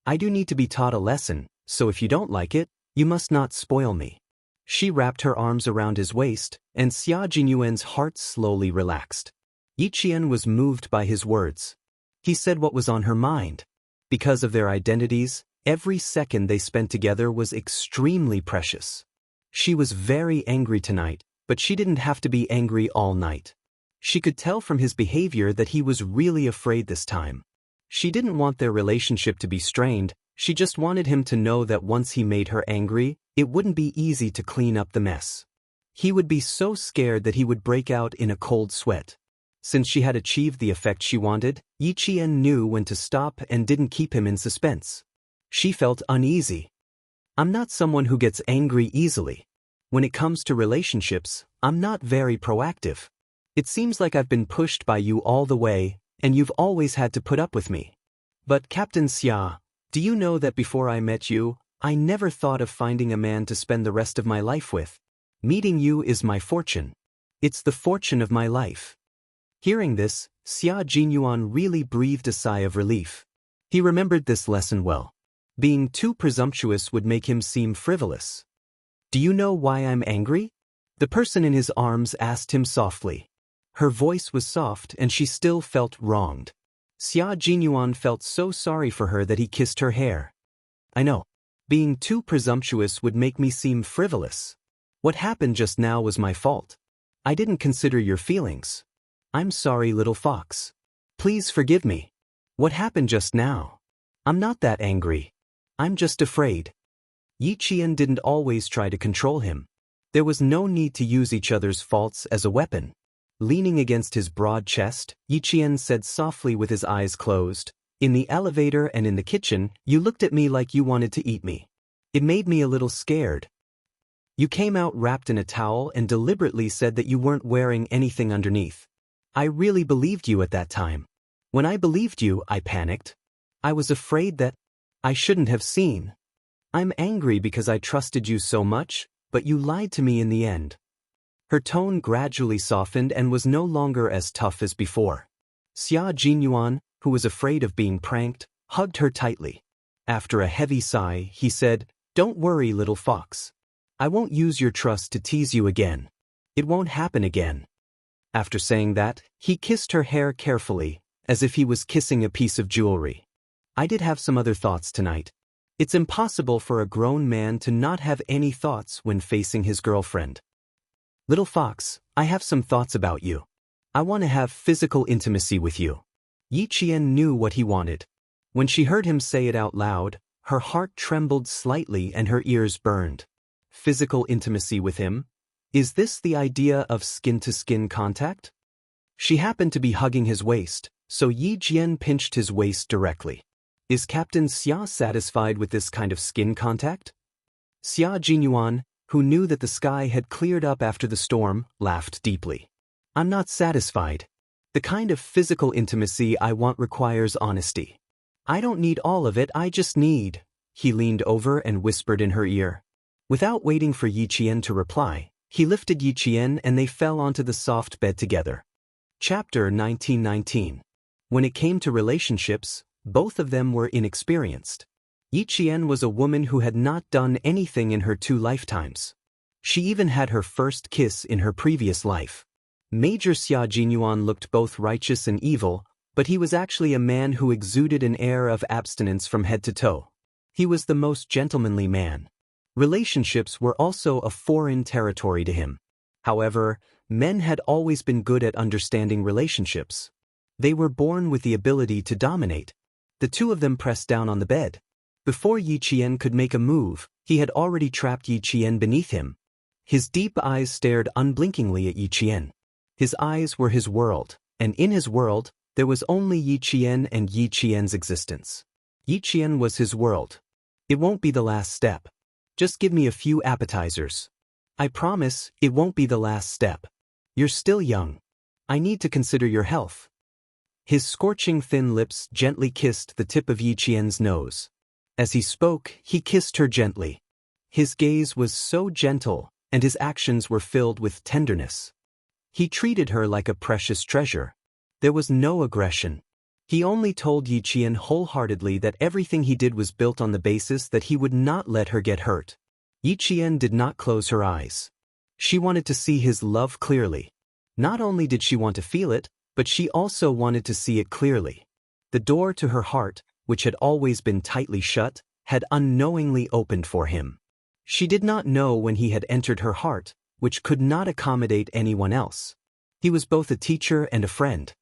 [SPEAKER 1] "I do need to be taught a lesson, so if you don't like it, you must not spoil me." She wrapped her arms around his waist, and Xia Jinyuan's heart slowly relaxed. Yi Qian was moved by his words. He said what was on her mind. Because of their identities, every second they spent together was extremely precious. She was very angry tonight, but she didn't have to be angry all night. She could tell from his behavior that he was really afraid this time. She didn't want their relationship to be strained, she just wanted him to know that once he made her angry, it wouldn't be easy to clean up the mess. He would be so scared that he would break out in a cold sweat. Since she had achieved the effect she wanted, Yi Qian knew when to stop and didn't keep him in suspense. She felt uneasy. "I'm not someone who gets angry easily. When it comes to relationships, I'm not very proactive. It seems like I've been pushed by you all the way, and you've always had to put up with me. But Captain Xia, do you know that before I met you, I never thought of finding a man to spend the rest of my life with? Meeting you is my fortune. It's the fortune of my life." Hearing this, Xia Jinyuan really breathed a sigh of relief. He remembered this lesson well. Being too presumptuous would make him seem frivolous. "Do you know why I'm angry?" the person in his arms asked him softly. Her voice was soft and she still felt wronged. Xia Jinyuan felt so sorry for her that he kissed her hair. "I know. Being too presumptuous would make me seem frivolous. What happened just now was my fault. I didn't consider your feelings. I'm sorry, little fox. Please forgive me. What happened just now? I'm not that angry. I'm just afraid." Yi Qian didn't always try to control him. There was no need to use each other's faults as a weapon. Leaning against his broad chest, Yi Qian said softly with his eyes closed, "In the elevator and in the kitchen, you looked at me like you wanted to eat me. It made me a little scared. You came out wrapped in a towel and deliberately said that you weren't wearing anything underneath. I really believed you at that time. When I believed you, I panicked. I was afraid that I shouldn't have seen. I'm angry because I trusted you so much, but you lied to me in the end." Her tone gradually softened and was no longer as tough as before. Xia Jinyuan, who was afraid of being pranked, hugged her tightly. After a heavy sigh, he said, "Don't worry, little fox. I won't use your trust to tease you again. It won't happen again." After saying that, he kissed her hair carefully, as if he was kissing a piece of jewelry. "I did have some other thoughts tonight. It's impossible for a grown man to not have any thoughts when facing his girlfriend. Little fox, I have some thoughts about you. I want to have physical intimacy with you." Yi Qian knew what he wanted. When she heard him say it out loud, her heart trembled slightly and her ears burned. Physical intimacy with him? Is this the idea of skin-to-skin contact? She happened to be hugging his waist, so Yi Jian pinched his waist directly. Is Captain Xia satisfied with this kind of skin contact? Xia Jinyuan, who knew that the sky had cleared up after the storm, laughed deeply. "I'm not satisfied. The kind of physical intimacy I want requires honesty. I don't need all of it, I just need—" He leaned over and whispered in her ear. Without waiting for Yi Qian to reply, he lifted Yi Qian and they fell onto the soft bed together. Chapter 1919. When it came to relationships, both of them were inexperienced. Yi Qian was a woman who had not done anything in her 2 lifetimes. She even had her first kiss in her previous life. Major Xia Jinyuan looked both righteous and evil, but he was actually a man who exuded an air of abstinence from head to toe. He was the most gentlemanly man. Relationships were also a foreign territory to him. However, men had always been good at understanding relationships. They were born with the ability to dominate. The 2 of them pressed down on the bed. Before Yi Qian could make a move, he had already trapped Yi Qian beneath him. His deep eyes stared unblinkingly at Yi Qian. His eyes were his world, and in his world, there was only Yi Qian and Yi Qian's existence. Yi Qian was his world. It won't be the last step. Just give me a few appetizers. I promise, it won't be the last step. You're still young. I need to consider your health. His scorching thin lips gently kissed the tip of Yi Qian's nose. As he spoke, he kissed her gently. His gaze was so gentle, and his actions were filled with tenderness. He treated her like a precious treasure. There was no aggression. He only told Yi Qian wholeheartedly that everything he did was built on the basis that he would not let her get hurt. Yi Qian did not close her eyes. She wanted to see his love clearly. Not only did she want to feel it, but she also wanted to see it clearly. The door to her heart, which had always been tightly shut, had unknowingly opened for him. She did not know when he had entered her heart, which could not accommodate anyone else. He was both a teacher and a friend.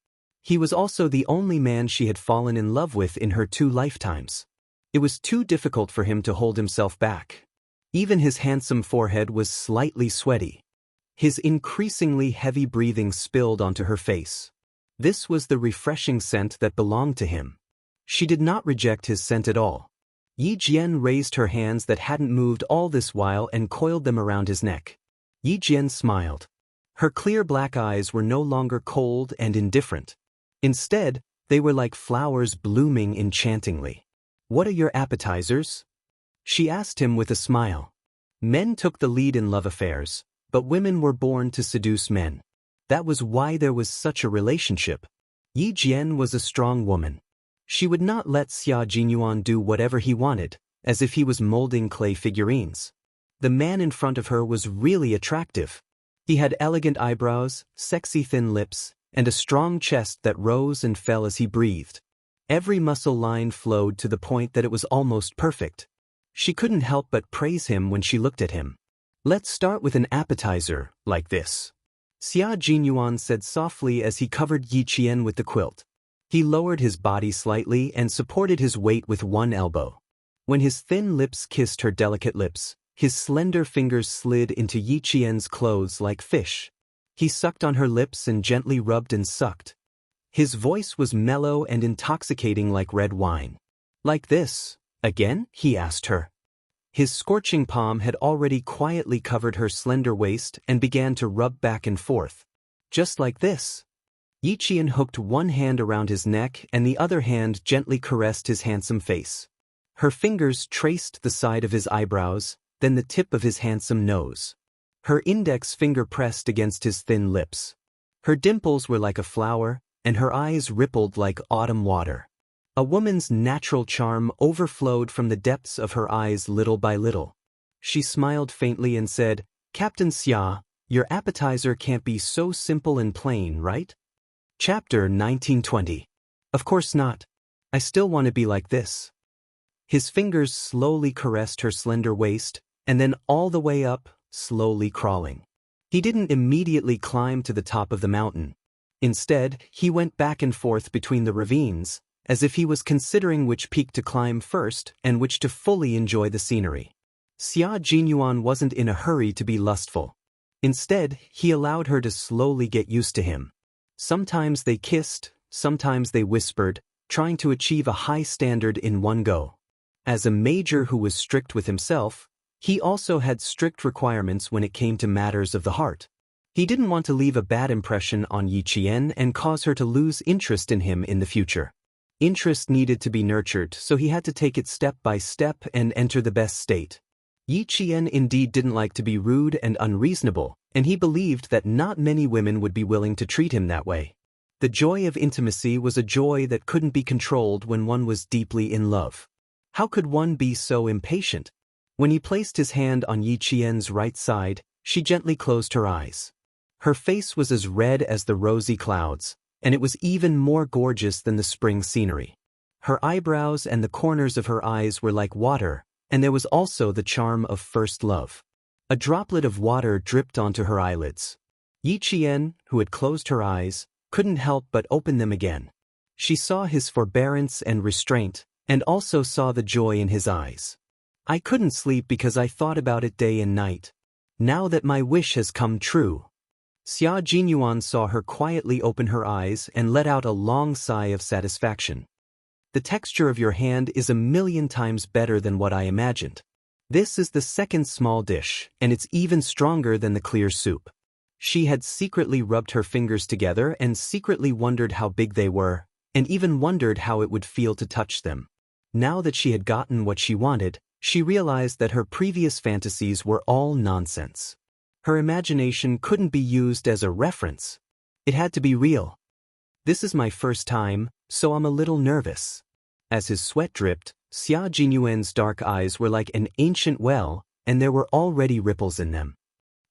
[SPEAKER 1] He was also the only man she had fallen in love with in her 2 lifetimes. It was too difficult for him to hold himself back. Even his handsome forehead was slightly sweaty. His increasingly heavy breathing spilled onto her face. This was the refreshing scent that belonged to him. She did not reject his scent at all. Yi Jian raised her hands that hadn't moved all this while and coiled them around his neck. Yi Jian smiled. Her clear black eyes were no longer cold and indifferent. Instead, they were like flowers blooming enchantingly. "What are your appetizers?" she asked him with a smile. Men took the lead in love affairs, but women were born to seduce men. That was why there was such a relationship. Yi Jian was a strong woman. She would not let Xia Jinyuan do whatever he wanted, as if he was molding clay figurines. The man in front of her was really attractive. He had elegant eyebrows, sexy thin lips, and a strong chest that rose and fell as he breathed. Every muscle line flowed to the point that it was almost perfect. She couldn't help but praise him when she looked at him. "Let's start with an appetizer, like this," Xia Jinyuan said softly as he covered Yi Qian with the quilt. He lowered his body slightly and supported his weight with one elbow. When his thin lips kissed her delicate lips, his slender fingers slid into Yi Qian's clothes like fish. He sucked on her lips and gently rubbed and sucked. His voice was mellow and intoxicating like red wine. "Like this, again?" he asked her. His scorching palm had already quietly covered her slender waist and began to rub back and forth. "Just like this." Yi Qian hooked one hand around his neck and the other hand gently caressed his handsome face. Her fingers traced the side of his eyebrows, then the tip of his handsome nose. Her index finger pressed against his thin lips. Her dimples were like a flower, and her eyes rippled like autumn water. A woman's natural charm overflowed from the depths of her eyes little by little. She smiled faintly and said, "Captain Xia, your appetizer can't be so simple and plain, right?" Chapter 1920. "Of course not. I still want to be like this." His fingers slowly caressed her slender waist, and then all the way up, slowly crawling. He didn't immediately climb to the top of the mountain. Instead, he went back and forth between the ravines, as if he was considering which peak to climb first and which to fully enjoy the scenery. Xia Jinyuan wasn't in a hurry to be lustful. Instead, he allowed her to slowly get used to him. Sometimes they kissed, sometimes they whispered, trying to achieve a high standard in one go. As a major who was strict with himself, he also had strict requirements when it came to matters of the heart. He didn't want to leave a bad impression on Yi Qian and cause her to lose interest in him in the future. Interest needed to be nurtured, so he had to take it step by step and enter the best state. Yi Qian indeed didn't like to be rude and unreasonable, and he believed that not many women would be willing to treat him that way. The joy of intimacy was a joy that couldn't be controlled when one was deeply in love. How could one be so impatient? When he placed his hand on Yi Qian's right side, she gently closed her eyes. Her face was as red as the rosy clouds, and it was even more gorgeous than the spring scenery. Her eyebrows and the corners of her eyes were like water, and there was also the charm of first love. A droplet of water dripped onto her eyelids. Yi Qian, who had closed her eyes, couldn't help but open them again. She saw his forbearance and restraint, and also saw the joy in his eyes. I couldn't sleep because I thought about it day and night. Now that my wish has come true. Xia Jinyuan saw her quietly open her eyes and let out a long sigh of satisfaction. The texture of your hand is 1,000,000 times better than what I imagined. This is the second small dish, and it's even stronger than the clear soup. She had secretly rubbed her fingers together and secretly wondered how big they were, and even wondered how it would feel to touch them. Now that she had gotten what she wanted, she realized that her previous fantasies were all nonsense. Her imagination couldn't be used as a reference. It had to be real. This is my first time, so I'm a little nervous. As his sweat dripped, Xia Jinyuan's dark eyes were like an ancient well, and there were already ripples in them.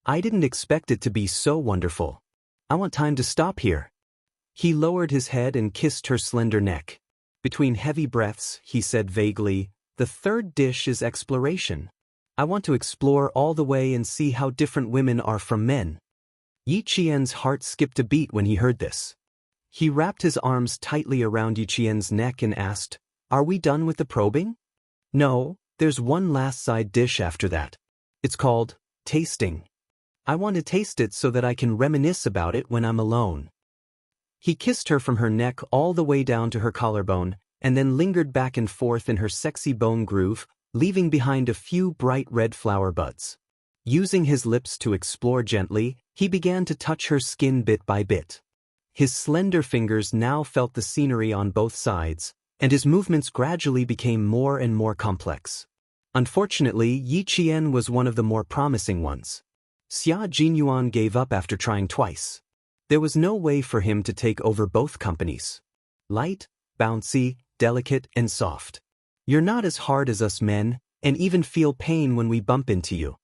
[SPEAKER 1] I didn't expect it to be so wonderful. I want time to stop here. He lowered his head and kissed her slender neck. Between heavy breaths, he said vaguely, "The third dish is exploration. I want to explore all the way and see how different women are from men." Yi Qian's heart skipped a beat when he heard this. He wrapped his arms tightly around Yi Qian's neck and asked, "Are we done with the probing?" "No, there's one last side dish after that. It's called tasting. I want to taste it so that I can reminisce about it when I'm alone." He kissed her from her neck all the way down to her collarbone, and then lingered back and forth in her sexy bone groove, leaving behind a few bright red flower buds. Using his lips to explore gently, he began to touch her skin bit by bit. His slender fingers now felt the scenery on both sides, and his movements gradually became more and more complex. Unfortunately, Yi Qian was one of the more promising ones. Xia Jinyuan gave up after trying twice. There was no way for him to take over both companies. Light, bouncy, delicate, and soft. You're not as hard as us men, and even feel pain when we bump into you.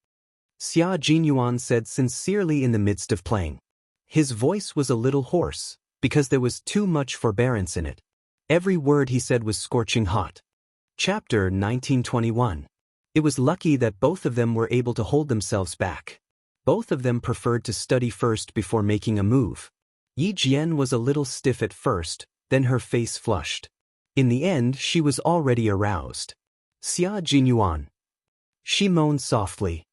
[SPEAKER 1] Xia Jinyuan said sincerely in the midst of playing. His voice was a little hoarse, because there was too much forbearance in it. Every word he said was scorching hot. Chapter 1921. It was lucky that both of them were able to hold themselves back. Both of them preferred to study first before making a move. Yi Jian was a little stiff at first, then her face flushed. In the end, she was already aroused. Xia Jinyuan. She moaned softly.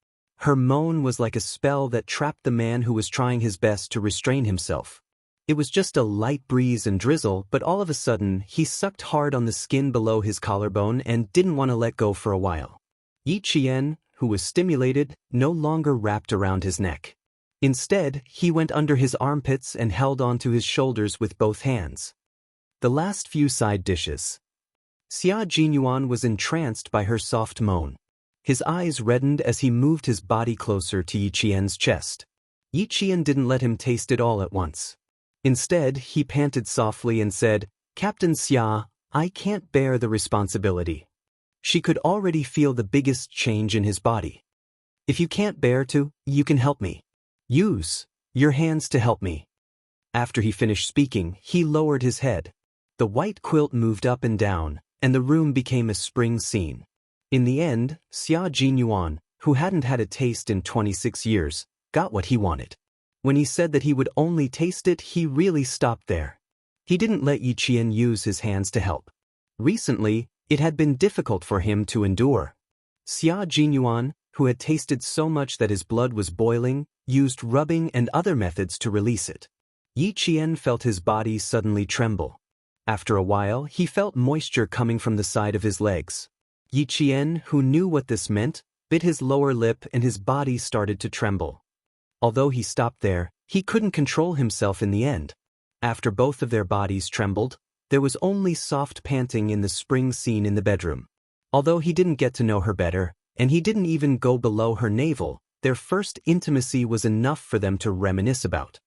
[SPEAKER 1] Her moan was like a spell that trapped the man who was trying his best to restrain himself. It was just a light breeze and drizzle, but all of a sudden, he sucked hard on the skin below his collarbone and didn't want to let go for a while. Yi Qian, who was stimulated, no longer wrapped around his neck. Instead, he went under his armpits and held onto his shoulders with both hands. The last few side dishes. Xia Jinyuan was entranced by her soft moan. His eyes reddened as he moved his body closer to Yi Qian's chest. Yi Qian didn't let him taste it all at once. Instead, he panted softly and said, "Captain Xia, I can't bear the responsibility." She could already feel the biggest change in his body. "If you can't bear to, you can help me. Use your hands to help me." After he finished speaking, he lowered his head. The white quilt moved up and down, and the room became a spring scene. In the end, Xia Jinyuan, who hadn't had a taste in 26 years, got what he wanted. When he said that he would only taste it, he really stopped there. He didn't let Yi Qian use his hands to help. Recently, it had been difficult for him to endure. Xia Jinyuan, who had tasted so much that his blood was boiling, used rubbing and other methods to release it. Yi Qian felt his body suddenly tremble. After a while, he felt moisture coming from the side of his legs. Yi Qian, who knew what this meant, bit his lower lip and his body started to tremble. Although he stopped there, he couldn't control himself in the end. After both of their bodies trembled, there was only soft panting in the spring scene in the bedroom. Although he didn't get to know her better, and he didn't even go below her navel, their first intimacy was enough for them to reminisce about.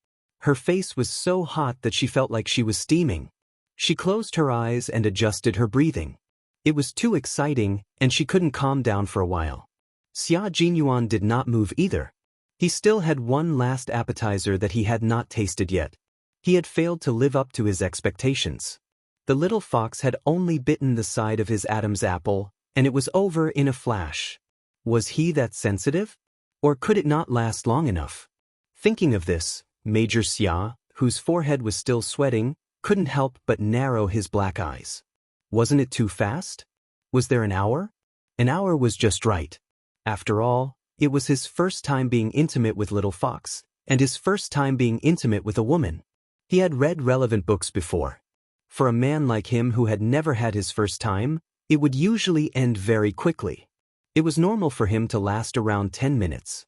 [SPEAKER 1] Her face was so hot that she felt like she was steaming. She closed her eyes and adjusted her breathing. It was too exciting, and she couldn't calm down for a while. Xia Jinyuan did not move either. He still had one last appetizer that he had not tasted yet. He had failed to live up to his expectations. The little fox had only bitten the side of his Adam's apple, and it was over in a flash. Was he that sensitive? Or could it not last long enough? Thinking of this, Major Xia, whose forehead was still sweating, couldn't help but narrow his black eyes. Wasn't it too fast? Was there an hour? An hour was just right. After all, it was his first time being intimate with Little Fox, and his first time being intimate with a woman. He had read relevant books before. For a man like him who had never had his first time, it would usually end very quickly. It was normal for him to last around 10 minutes.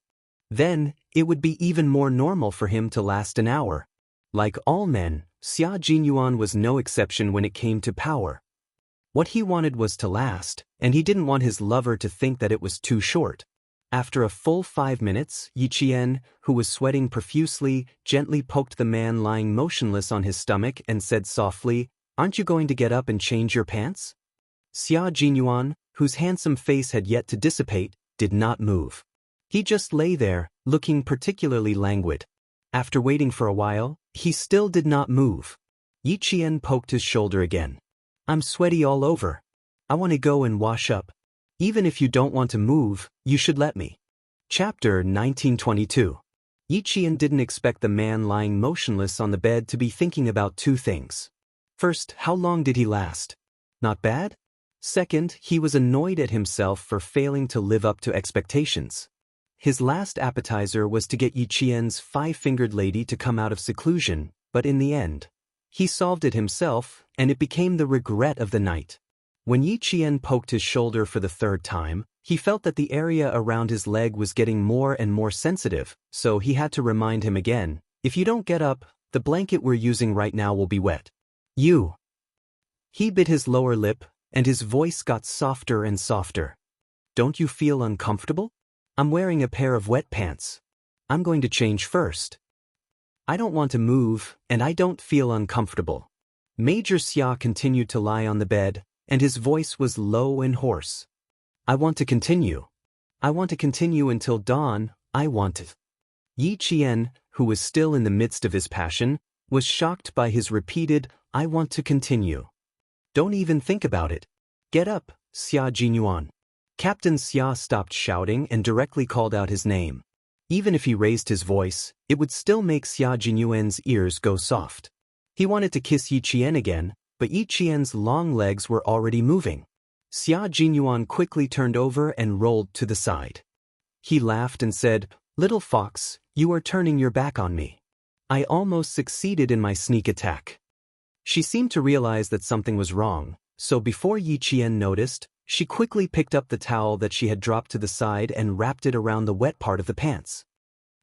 [SPEAKER 1] Then, it would be even more normal for him to last an hour. Like all men, Xia Jinyuan was no exception when it came to power. What he wanted was to last, and he didn't want his lover to think that it was too short. After a full 5 minutes, Yi Qian, who was sweating profusely, gently poked the man lying motionless on his stomach and said softly, "Aren't you going to get up and change your pants?" Xia Jinyuan, whose handsome face had yet to dissipate, did not move. He just lay there, looking particularly languid. After waiting for a while, he still did not move. Yi Qian poked his shoulder again. "I'm sweaty all over. I want to go and wash up. Even if you don't want to move, you should let me." Chapter 1922. Yi Qian didn't expect the man lying motionless on the bed to be thinking about two things. First, how long did he last? Not bad? Second, he was annoyed at himself for failing to live up to expectations. His last appetizer was to get Yi Qian's five-fingered lady to come out of seclusion, but in the end, he solved it himself, and it became the regret of the night. When Yi Qian poked his shoulder for the third time, he felt that the area around his leg was getting more and more sensitive, so he had to remind him again, "If you don't get up, the blanket we're using right now will be wet." "You." He bit his lower lip, and his voice got softer and softer. "Don't you feel uncomfortable? I'm wearing a pair of wet pants. I'm going to change first. I don't want to move, and I don't feel uncomfortable." Major Xia continued to lie on the bed, and his voice was low and hoarse. "I want to continue. I want to continue until dawn. I want it." Yi Qian, who was still in the midst of his passion, was shocked by his repeated, "I want to continue." "Don't even think about it. Get up, Xia Jinyuan." Captain Xia stopped shouting and directly called out his name. Even if he raised his voice, it would still make Xia Jinyuan's ears go soft. He wanted to kiss Yi Qian again, but Yi Qian's long legs were already moving. Xia Jinyuan quickly turned over and rolled to the side. He laughed and said, "Little fox, you are turning your back on me. I almost succeeded in my sneak attack." She seemed to realize that something was wrong, so before Yi Qian noticed, she quickly picked up the towel that she had dropped to the side and wrapped it around the wet part of the pants.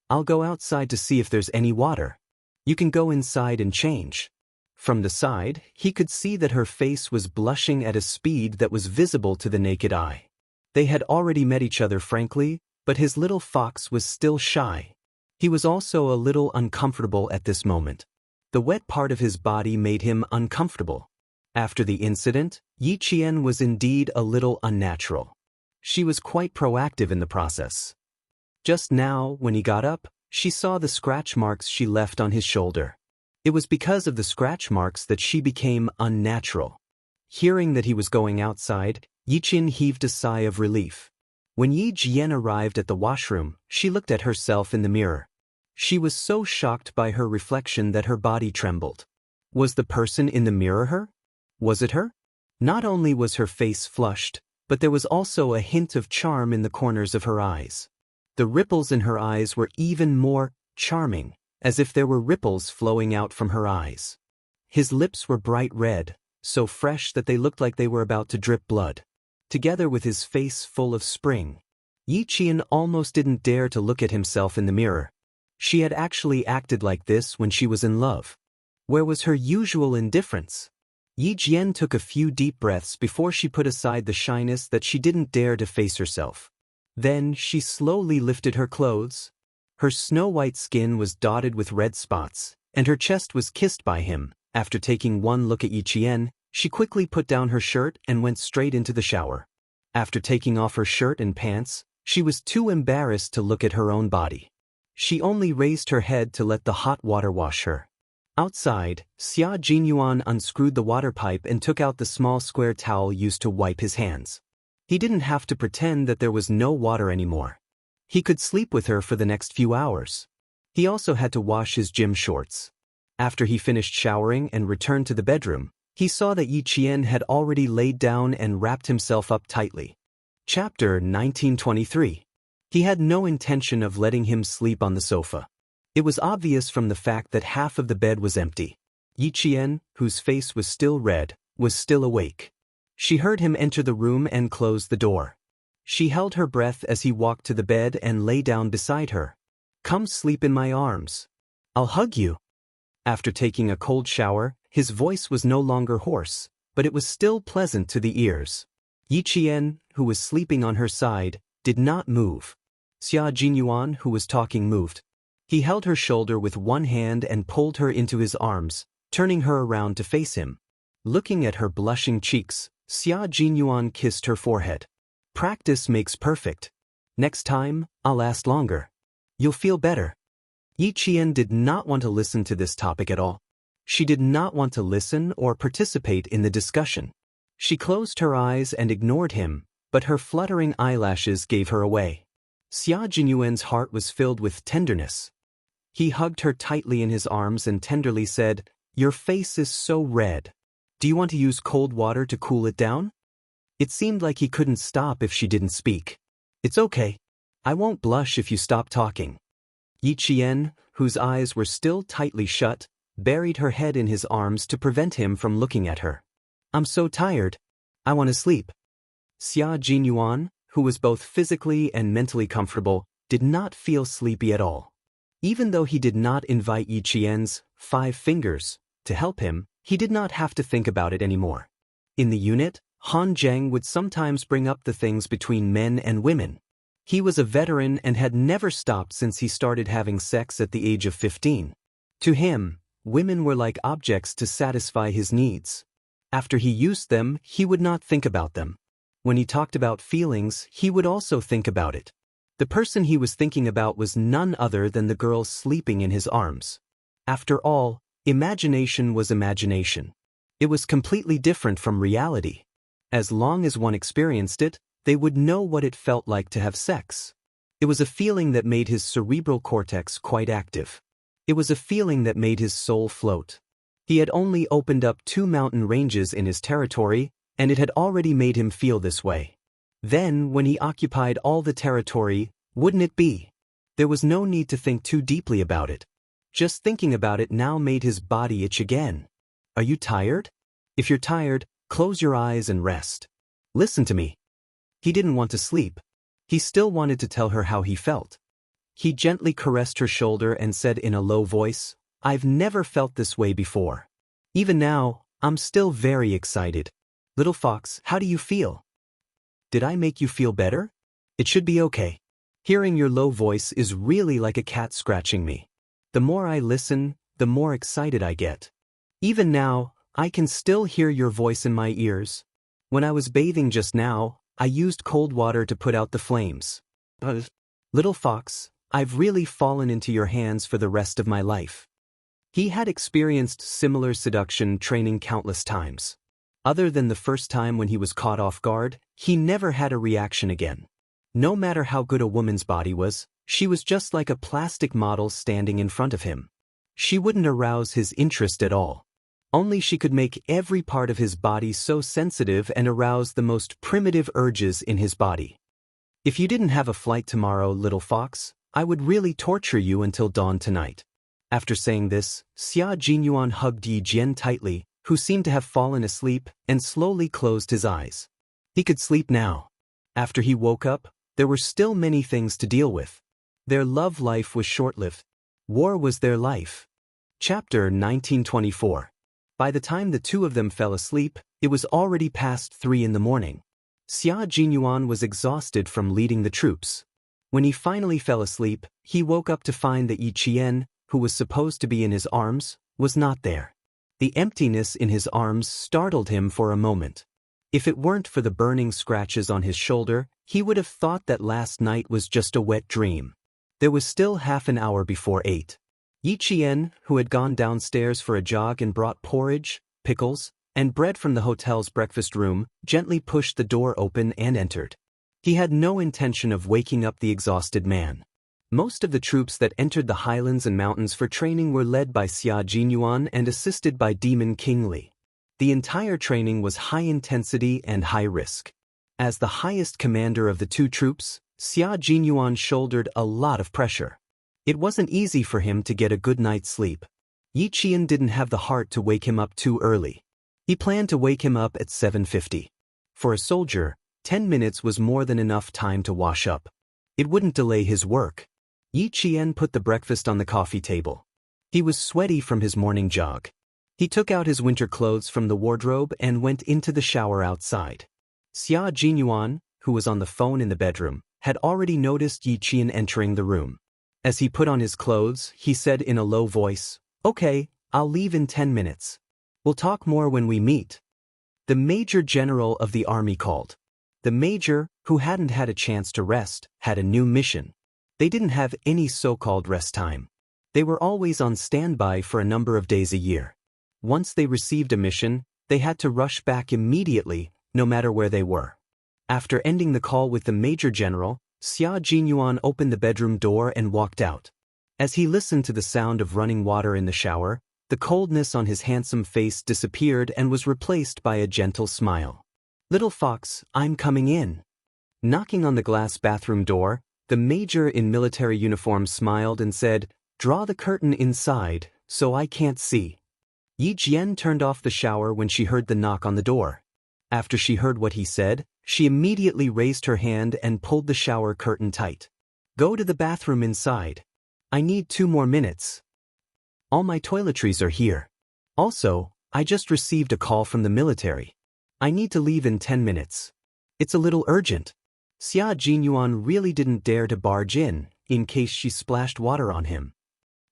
[SPEAKER 1] "I'll go outside to see if there's any water. You can go inside and change." From the side, he could see that her face was blushing at a speed that was visible to the naked eye. They had already met each other frankly, but his little fox was still shy. He was also a little uncomfortable at this moment. The wet part of his body made him uncomfortable. After the incident, Yi Qian was indeed a little unnatural. She was quite proactive in the process. Just now, when he got up, she saw the scratch marks she left on his shoulder. It was because of the scratch marks that she became unnatural. Hearing that he was going outside, Yi Qian heaved a sigh of relief. When Yi Jian arrived at the washroom, she looked at herself in the mirror. She was so shocked by her reflection that her body trembled. Was the person in the mirror her? Was it her? Not only was her face flushed, but there was also a hint of charm in the corners of her eyes. The ripples in her eyes were even more charming, as if there were ripples flowing out from her eyes. His lips were bright red, so fresh that they looked like they were about to drip blood. Together with his face full of spring, Yi Qian almost didn't dare to look at himself in the mirror. She had actually acted like this when she was in love. Where was her usual indifference? Yi Jian took a few deep breaths before she put aside the shyness that she didn't dare to face herself. Then she slowly lifted her clothes. Her snow-white skin was dotted with red spots, and her chest was kissed by him. After taking one look at Yi Qian, She quickly put down her shirt and went straight into the shower. After taking off her shirt and pants, she was too embarrassed to look at her own body. She only raised her head to let the hot water wash her. Outside, Xia Jinyuan unscrewed the water pipe and took out the small square towel used to wipe his hands. He didn't have to pretend that there was no water anymore. He could sleep with her for the next few hours. He also had to wash his gym shorts. After he finished showering and returned to the bedroom, he saw that Yi Qian had already laid down and wrapped himself up tightly. Chapter 1923. He had no intention of letting him sleep on the sofa. It was obvious from the fact that half of the bed was empty. Yi Qian, whose face was still red, was still awake. She heard him enter the room and close the door. She held her breath as he walked to the bed and lay down beside her. "Come sleep in my arms. I'll hug you." After taking a cold shower, his voice was no longer hoarse, but it was still pleasant to the ears. Yi Qian, who was sleeping on her side, did not move. Xia Jinyuan, who was talking, moved. He held her shoulder with one hand and pulled her into his arms, turning her around to face him. Looking at her blushing cheeks, Xia Jinyuan kissed her forehead. "Practice makes perfect. Next time, I'll last longer. You'll feel better." Yi Qian did not want to listen to this topic at all. She did not want to listen or participate in the discussion. She closed her eyes and ignored him, but her fluttering eyelashes gave her away. Xia Jinyuan's heart was filled with tenderness. He hugged her tightly in his arms and tenderly said, "Your face is so red. Do you want to use cold water to cool it down?" It seemed like he couldn't stop if she didn't speak. "It's okay. I won't blush if you stop talking." Yi Qian, whose eyes were still tightly shut, buried her head in his arms to prevent him from looking at her. "I'm so tired. I want to sleep." Xia Jinyuan, who was both physically and mentally comfortable, did not feel sleepy at all. Even though he did not invite Yi Qian's 5 fingers to help him, he did not have to think about it anymore. In the unit, Han Zheng would sometimes bring up the things between men and women. He was a veteran and had never stopped since he started having sex at the age of 15. To him, women were like objects to satisfy his needs. After he used them, he would not think about them. When he talked about feelings, he would also think about it. The person he was thinking about was none other than the girl sleeping in his arms. After all, imagination was imagination. It was completely different from reality. As long as one experienced it, they would know what it felt like to have sex. It was a feeling that made his cerebral cortex quite active. It was a feeling that made his soul float. He had only opened up 2 mountain ranges in his territory, and it had already made him feel this way. Then, when he occupied all the territory, wouldn't it be? There was no need to think too deeply about it. Just thinking about it now made his body itch again. Are you tired? If you're tired, close your eyes and rest. Listen to me. He didn't want to sleep. He still wanted to tell her how he felt. He gently caressed her shoulder and said in a low voice, "I've never felt this way before. Even now, I'm still very excited. Little fox, how do you feel? Did I make you feel better? It should be okay. Hearing your low voice is really like a cat scratching me. The more I listen, the more excited I get. Even now, I can still hear your voice in my ears. When I was bathing just now, I used cold water to put out the flames. Little fox, I've really fallen into your hands for the rest of my life." He had experienced similar seduction training countless times. Other than the first time when he was caught off guard, he never had a reaction again. No matter how good a woman's body was, she was just like a plastic model standing in front of him. She wouldn't arouse his interest at all. Only she could make every part of his body so sensitive and arouse the most primitive urges in his body. "If you didn't have a flight tomorrow, little fox, I would really torture you until dawn tonight." After saying this, Xia Jinyuan hugged Yi Jian tightly, who seemed to have fallen asleep, and slowly closed his eyes. He could sleep now. After he woke up, there were still many things to deal with. Their love life was short-lived. War was their life. Chapter 1924. By the time the 2 of them fell asleep, it was already past 3 in the morning. Xia Jinyuan was exhausted from leading the troops. When he finally fell asleep, he woke up to find that Yi Qian, who was supposed to be in his arms, was not there. The emptiness in his arms startled him for a moment. If it weren't for the burning scratches on his shoulder, he would have thought that last night was just a wet dream. There was still half an hour before 8. Yi Qian, who had gone downstairs for a jog and brought porridge, pickles, and bread from the hotel's breakfast room, gently pushed the door open and entered. He had no intention of waking up the exhausted man. Most of the troops that entered the highlands and mountains for training were led by Xia Jinyuan and assisted by Demon King Li. The entire training was high intensity and high risk. As the highest commander of the two troops, Xia Jinyuan shouldered a lot of pressure. It wasn't easy for him to get a good night's sleep. Yi Qian didn't have the heart to wake him up too early. He planned to wake him up at 7:50. For a soldier, 10 minutes was more than enough time to wash up. It wouldn't delay his work. Yi Qian put the breakfast on the coffee table. He was sweaty from his morning jog. He took out his winter clothes from the wardrobe and went into the shower outside. Xia Jinyuan, who was on the phone in the bedroom, had already noticed Yi Qian entering the room. As he put on his clothes, he said in a low voice, "Okay, I'll leave in 10 minutes. We'll talk more when we meet." The Major General of the army called. The Major, who hadn't had a chance to rest, had a new mission. They didn't have any so-called rest time. They were always on standby for a number of days a year. Once they received a mission, they had to rush back immediately, no matter where they were. After ending the call with the Major General, Xia Jinyuan opened the bedroom door and walked out. As he listened to the sound of running water in the shower, the coldness on his handsome face disappeared and was replaced by a gentle smile. "Little fox, I'm coming in." Knocking on the glass bathroom door, the major in military uniform smiled and said, "Draw the curtain inside, so I can't see." Yi Jian turned off the shower when she heard the knock on the door. After she heard what he said, she immediately raised her hand and pulled the shower curtain tight. "Go to the bathroom inside. I need 2 more minutes. All my toiletries are here. Also, I just received a call from the military. I need to leave in 10 minutes. It's a little urgent." Xia Jinyuan really didn't dare to barge in case she splashed water on him.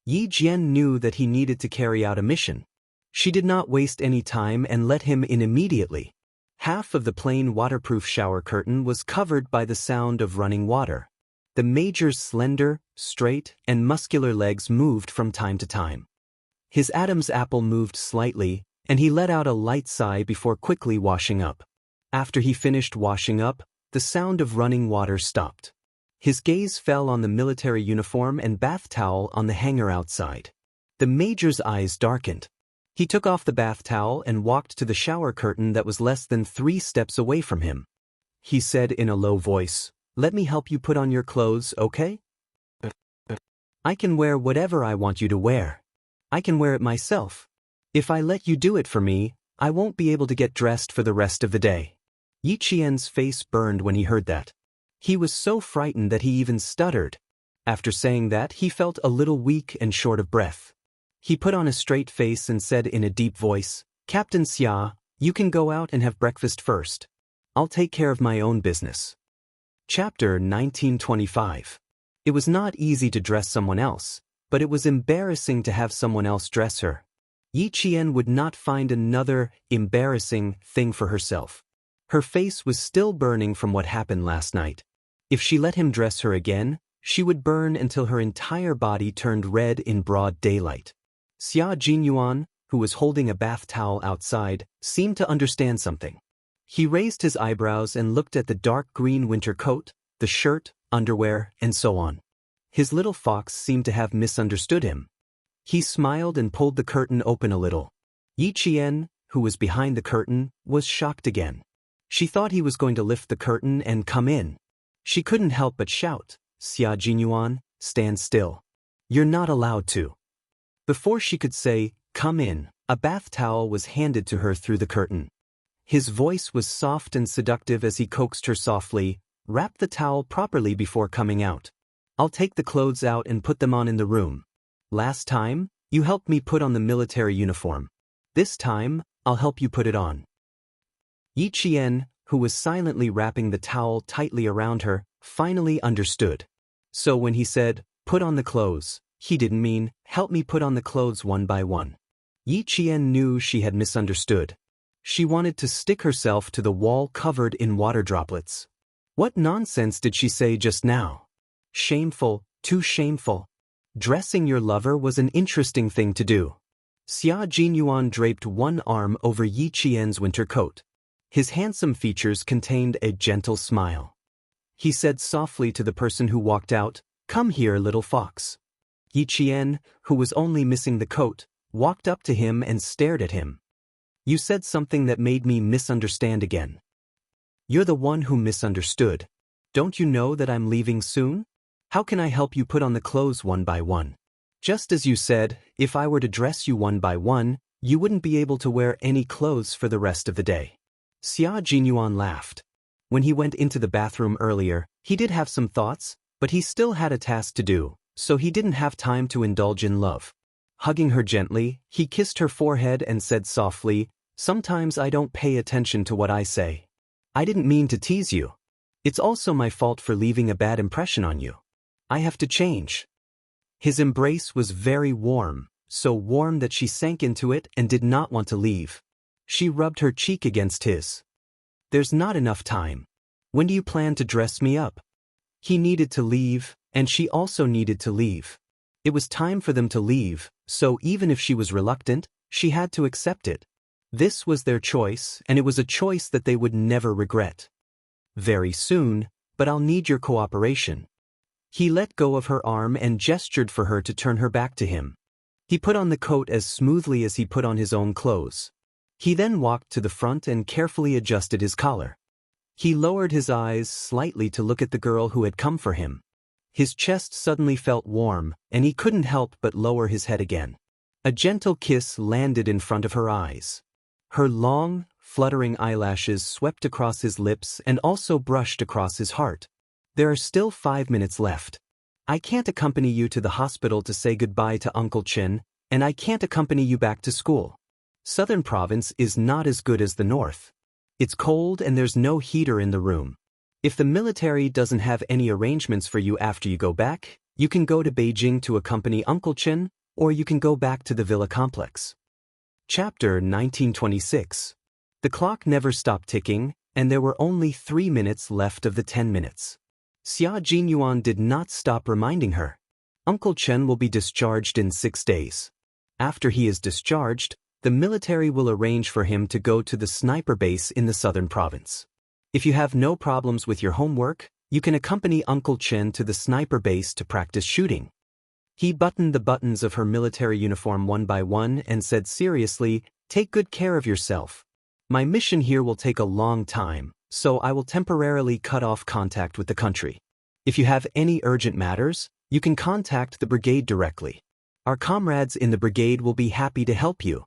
[SPEAKER 1] Yi Jian knew that he needed to carry out a mission. She did not waste any time and let him in immediately. Half of the plain waterproof shower curtain was covered by the sound of running water. The major's slender, straight, and muscular legs moved from time to time. His Adam's apple moved slightly, and he let out a light sigh before quickly washing up. After he finished washing up, the sound of running water stopped. His gaze fell on the military uniform and bath towel on the hanger outside. The major's eyes darkened. He took off the bath towel and walked to the shower curtain that was less than 3 steps away from him. He said in a low voice, "Let me help you put on your clothes, okay? I can wear whatever I want you to wear. I can wear it myself. If I let you do it for me, I won't be able to get dressed for the rest of the day." Yi Qian's face burned when he heard that. He was so frightened that he even stuttered. After saying that, he felt a little weak and short of breath. He put on a straight face and said in a deep voice, "Captain Xia, you can go out and have breakfast first. I'll take care of my own business." Chapter 1925. It was not easy to dress someone else, but it was embarrassing to have someone else dress her. Yi Qian would not find another embarrassing thing for herself. Her face was still burning from what happened last night. If she let him dress her again, she would burn until her entire body turned red in broad daylight. Xia Jinyuan, who was holding a bath towel outside, seemed to understand something. He raised his eyebrows and looked at the dark green winter coat, the shirt, underwear, and so on. His little fox seemed to have misunderstood him. He smiled and pulled the curtain open a little. Yi Qian, who was behind the curtain, was shocked again. She thought he was going to lift the curtain and come in. She couldn't help but shout, "Xia Jinyuan, stand still. You're not allowed to." Before she could say, "Come in," a bath towel was handed to her through the curtain. His voice was soft and seductive as he coaxed her softly, "Wrap the towel properly before coming out. I'll take the clothes out and put them on in the room. Last time, you helped me put on the military uniform. This time, I'll help you put it on." Yi Qian, who was silently wrapping the towel tightly around her, finally understood. So when he said, "Put on the clothes," he didn't mean, "Help me put on the clothes one by one." Yi Qian knew she had misunderstood. She wanted to stick herself to the wall covered in water droplets. What nonsense did she say just now? Shameful, too shameful. Dressing your lover was an interesting thing to do. Xia Jinyuan draped one arm over Yi Qian's winter coat. His handsome features contained a gentle smile. He said softly to the person who walked out, "Come here, little fox." Yi Qian, who was only missing the coat, walked up to him and stared at him. "You said something that made me misunderstand again." "You're the one who misunderstood. Don't you know that I'm leaving soon? How can I help you put on the clothes one by one? Just as you said, if I were to dress you one by one, you wouldn't be able to wear any clothes for the rest of the day." Xia Jinyuan laughed. When he went into the bathroom earlier, he did have some thoughts, but he still had a task to do, so he didn't have time to indulge in love. Hugging her gently, he kissed her forehead and said softly, "Sometimes I don't pay attention to what I say. I didn't mean to tease you. It's also my fault for leaving a bad impression on you. I have to change." His embrace was very warm, so warm that she sank into it and did not want to leave. She rubbed her cheek against his. "There's not enough time. When do you plan to dress me up?" He needed to leave, and she also needed to leave. It was time for them to leave, so even if she was reluctant, she had to accept it. This was their choice, and it was a choice that they would never regret. "Very soon, but I'll need your cooperation." He let go of her arm and gestured for her to turn her back to him. He put on the coat as smoothly as he put on his own clothes. He then walked to the front and carefully adjusted his collar. He lowered his eyes slightly to look at the girl who had come for him. His chest suddenly felt warm, and he couldn't help but lower his head again. A gentle kiss landed in front of her eyes. Her long, fluttering eyelashes swept across his lips and also brushed across his heart. "There are still 5 minutes left. I can't accompany you to the hospital to say goodbye to Uncle Chen, and I can't accompany you back to school. Southern province is not as good as the north. It's cold and there's no heater in the room. If the military doesn't have any arrangements for you after you go back, you can go to Beijing to accompany Uncle Chen, or you can go back to the villa complex." Chapter 1926. The clock never stopped ticking, and there were only 3 minutes left of the 10 minutes. Xia Jinyuan did not stop reminding her. Uncle Chen will be discharged in 6 days. After he is discharged, the military will arrange for him to go to the sniper base in the southern province. If you have no problems with your homework, you can accompany Uncle Chen to the sniper base to practice shooting. He buttoned the buttons of her military uniform one by one and said seriously, "Take good care of yourself. My mission here will take a long time, so I will temporarily cut off contact with the country. If you have any urgent matters, you can contact the brigade directly. Our comrades in the brigade will be happy to help you."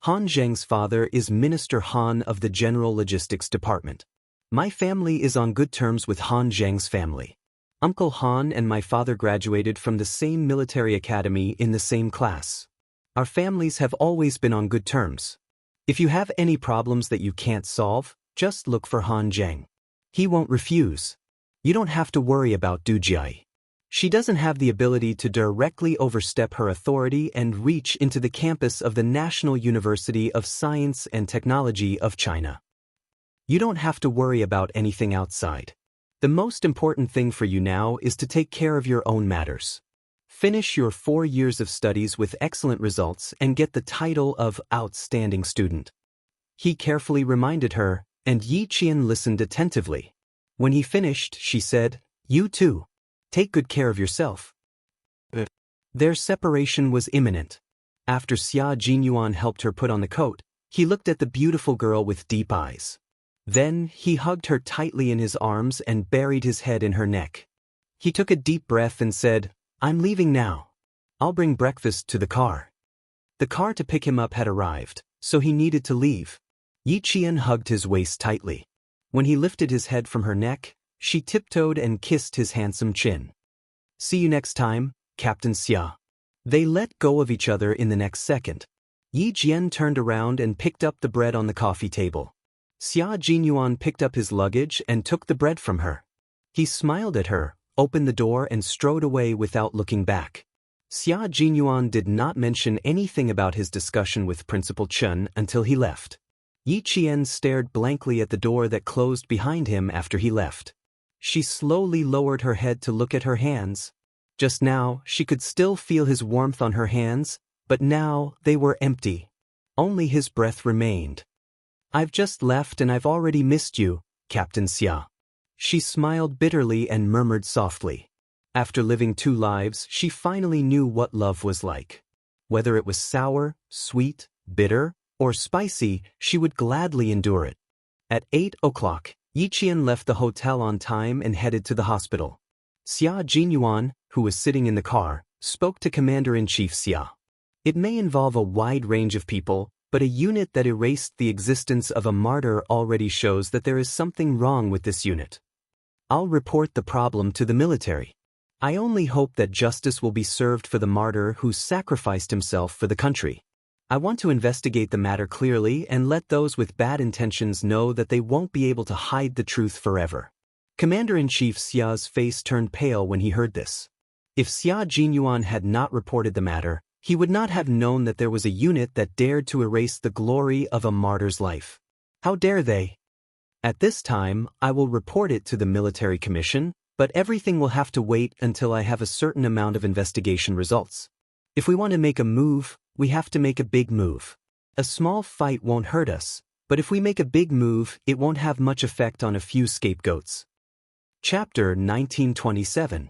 [SPEAKER 1] Han Zheng's father is Minister Han of the General Logistics Department. My family is on good terms with Han Zheng's family. Uncle Han and my father graduated from the same military academy in the same class. Our families have always been on good terms. If you have any problems that you can't solve, just look for Han Zheng. He won't refuse. You don't have to worry about Du Jiai. She doesn't have the ability to directly overstep her authority and reach into the campus of the National University of Science and Technology of China. You don't have to worry about anything outside. The most important thing for you now is to take care of your own matters. Finish your 4 years of studies with excellent results and get the title of outstanding student. He carefully reminded her, and Yi Qian listened attentively. When he finished, she said, "You too. Take good care of yourself." Their separation was imminent. After Xia Jinyuan helped her put on the coat, he looked at the beautiful girl with deep eyes. Then he hugged her tightly in his arms and buried his head in her neck. He took a deep breath and said, "I'm leaving now. I'll bring breakfast to the car." The car to pick him up had arrived, so he needed to leave. Yi Qian hugged his waist tightly. When he lifted his head from her neck, she tiptoed and kissed his handsome chin. "See you next time, Captain Xia." They let go of each other in the next second. Yi Jian turned around and picked up the bread on the coffee table. Xia Jinyuan picked up his luggage and took the bread from her. He smiled at her, opened the door and strode away without looking back. Xia Jinyuan did not mention anything about his discussion with Principal Chen until he left. Yi Qian stared blankly at the door that closed behind him after he left. She slowly lowered her head to look at her hands. Just now, she could still feel his warmth on her hands, but now they were empty. Only his breath remained. "I've just left and I've already missed you, Captain Xia." She smiled bitterly and murmured softly. After living 2 lives, she finally knew what love was like. Whether it was sour, sweet, bitter, or spicy, she would gladly endure it. At 8 o'clock, Yi Qian left the hotel on time and headed to the hospital. Xia Jinyuan, who was sitting in the car, spoke to Commander-in-Chief Xia. It may involve a wide range of people, but a unit that erased the existence of a martyr already shows that there is something wrong with this unit. I'll report the problem to the military. I only hope that justice will be served for the martyr who sacrificed himself for the country. I want to investigate the matter clearly and let those with bad intentions know that they won't be able to hide the truth forever. Commander-in-Chief Xia's face turned pale when he heard this. If Xia Jinyuan had not reported the matter, he would not have known that there was a unit that dared to erase the glory of a martyr's life. How dare they? At this time, I will report it to the military commission, but everything will have to wait until I have a certain amount of investigation results. If we want to make a move, we have to make a big move. A small fight won't hurt us, but if we make a big move, it won't have much effect on a few scapegoats. Chapter 1927.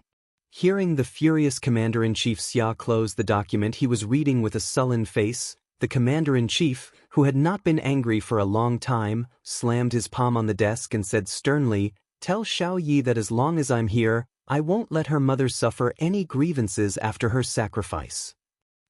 [SPEAKER 1] Hearing the furious Commander-in-Chief Xia close the document he was reading with a sullen face, the Commander-in-Chief, who had not been angry for a long time, slammed his palm on the desk and said sternly, "Tell Xiao Yi that as long as I'm here, I won't let her mother suffer any grievances after her sacrifice."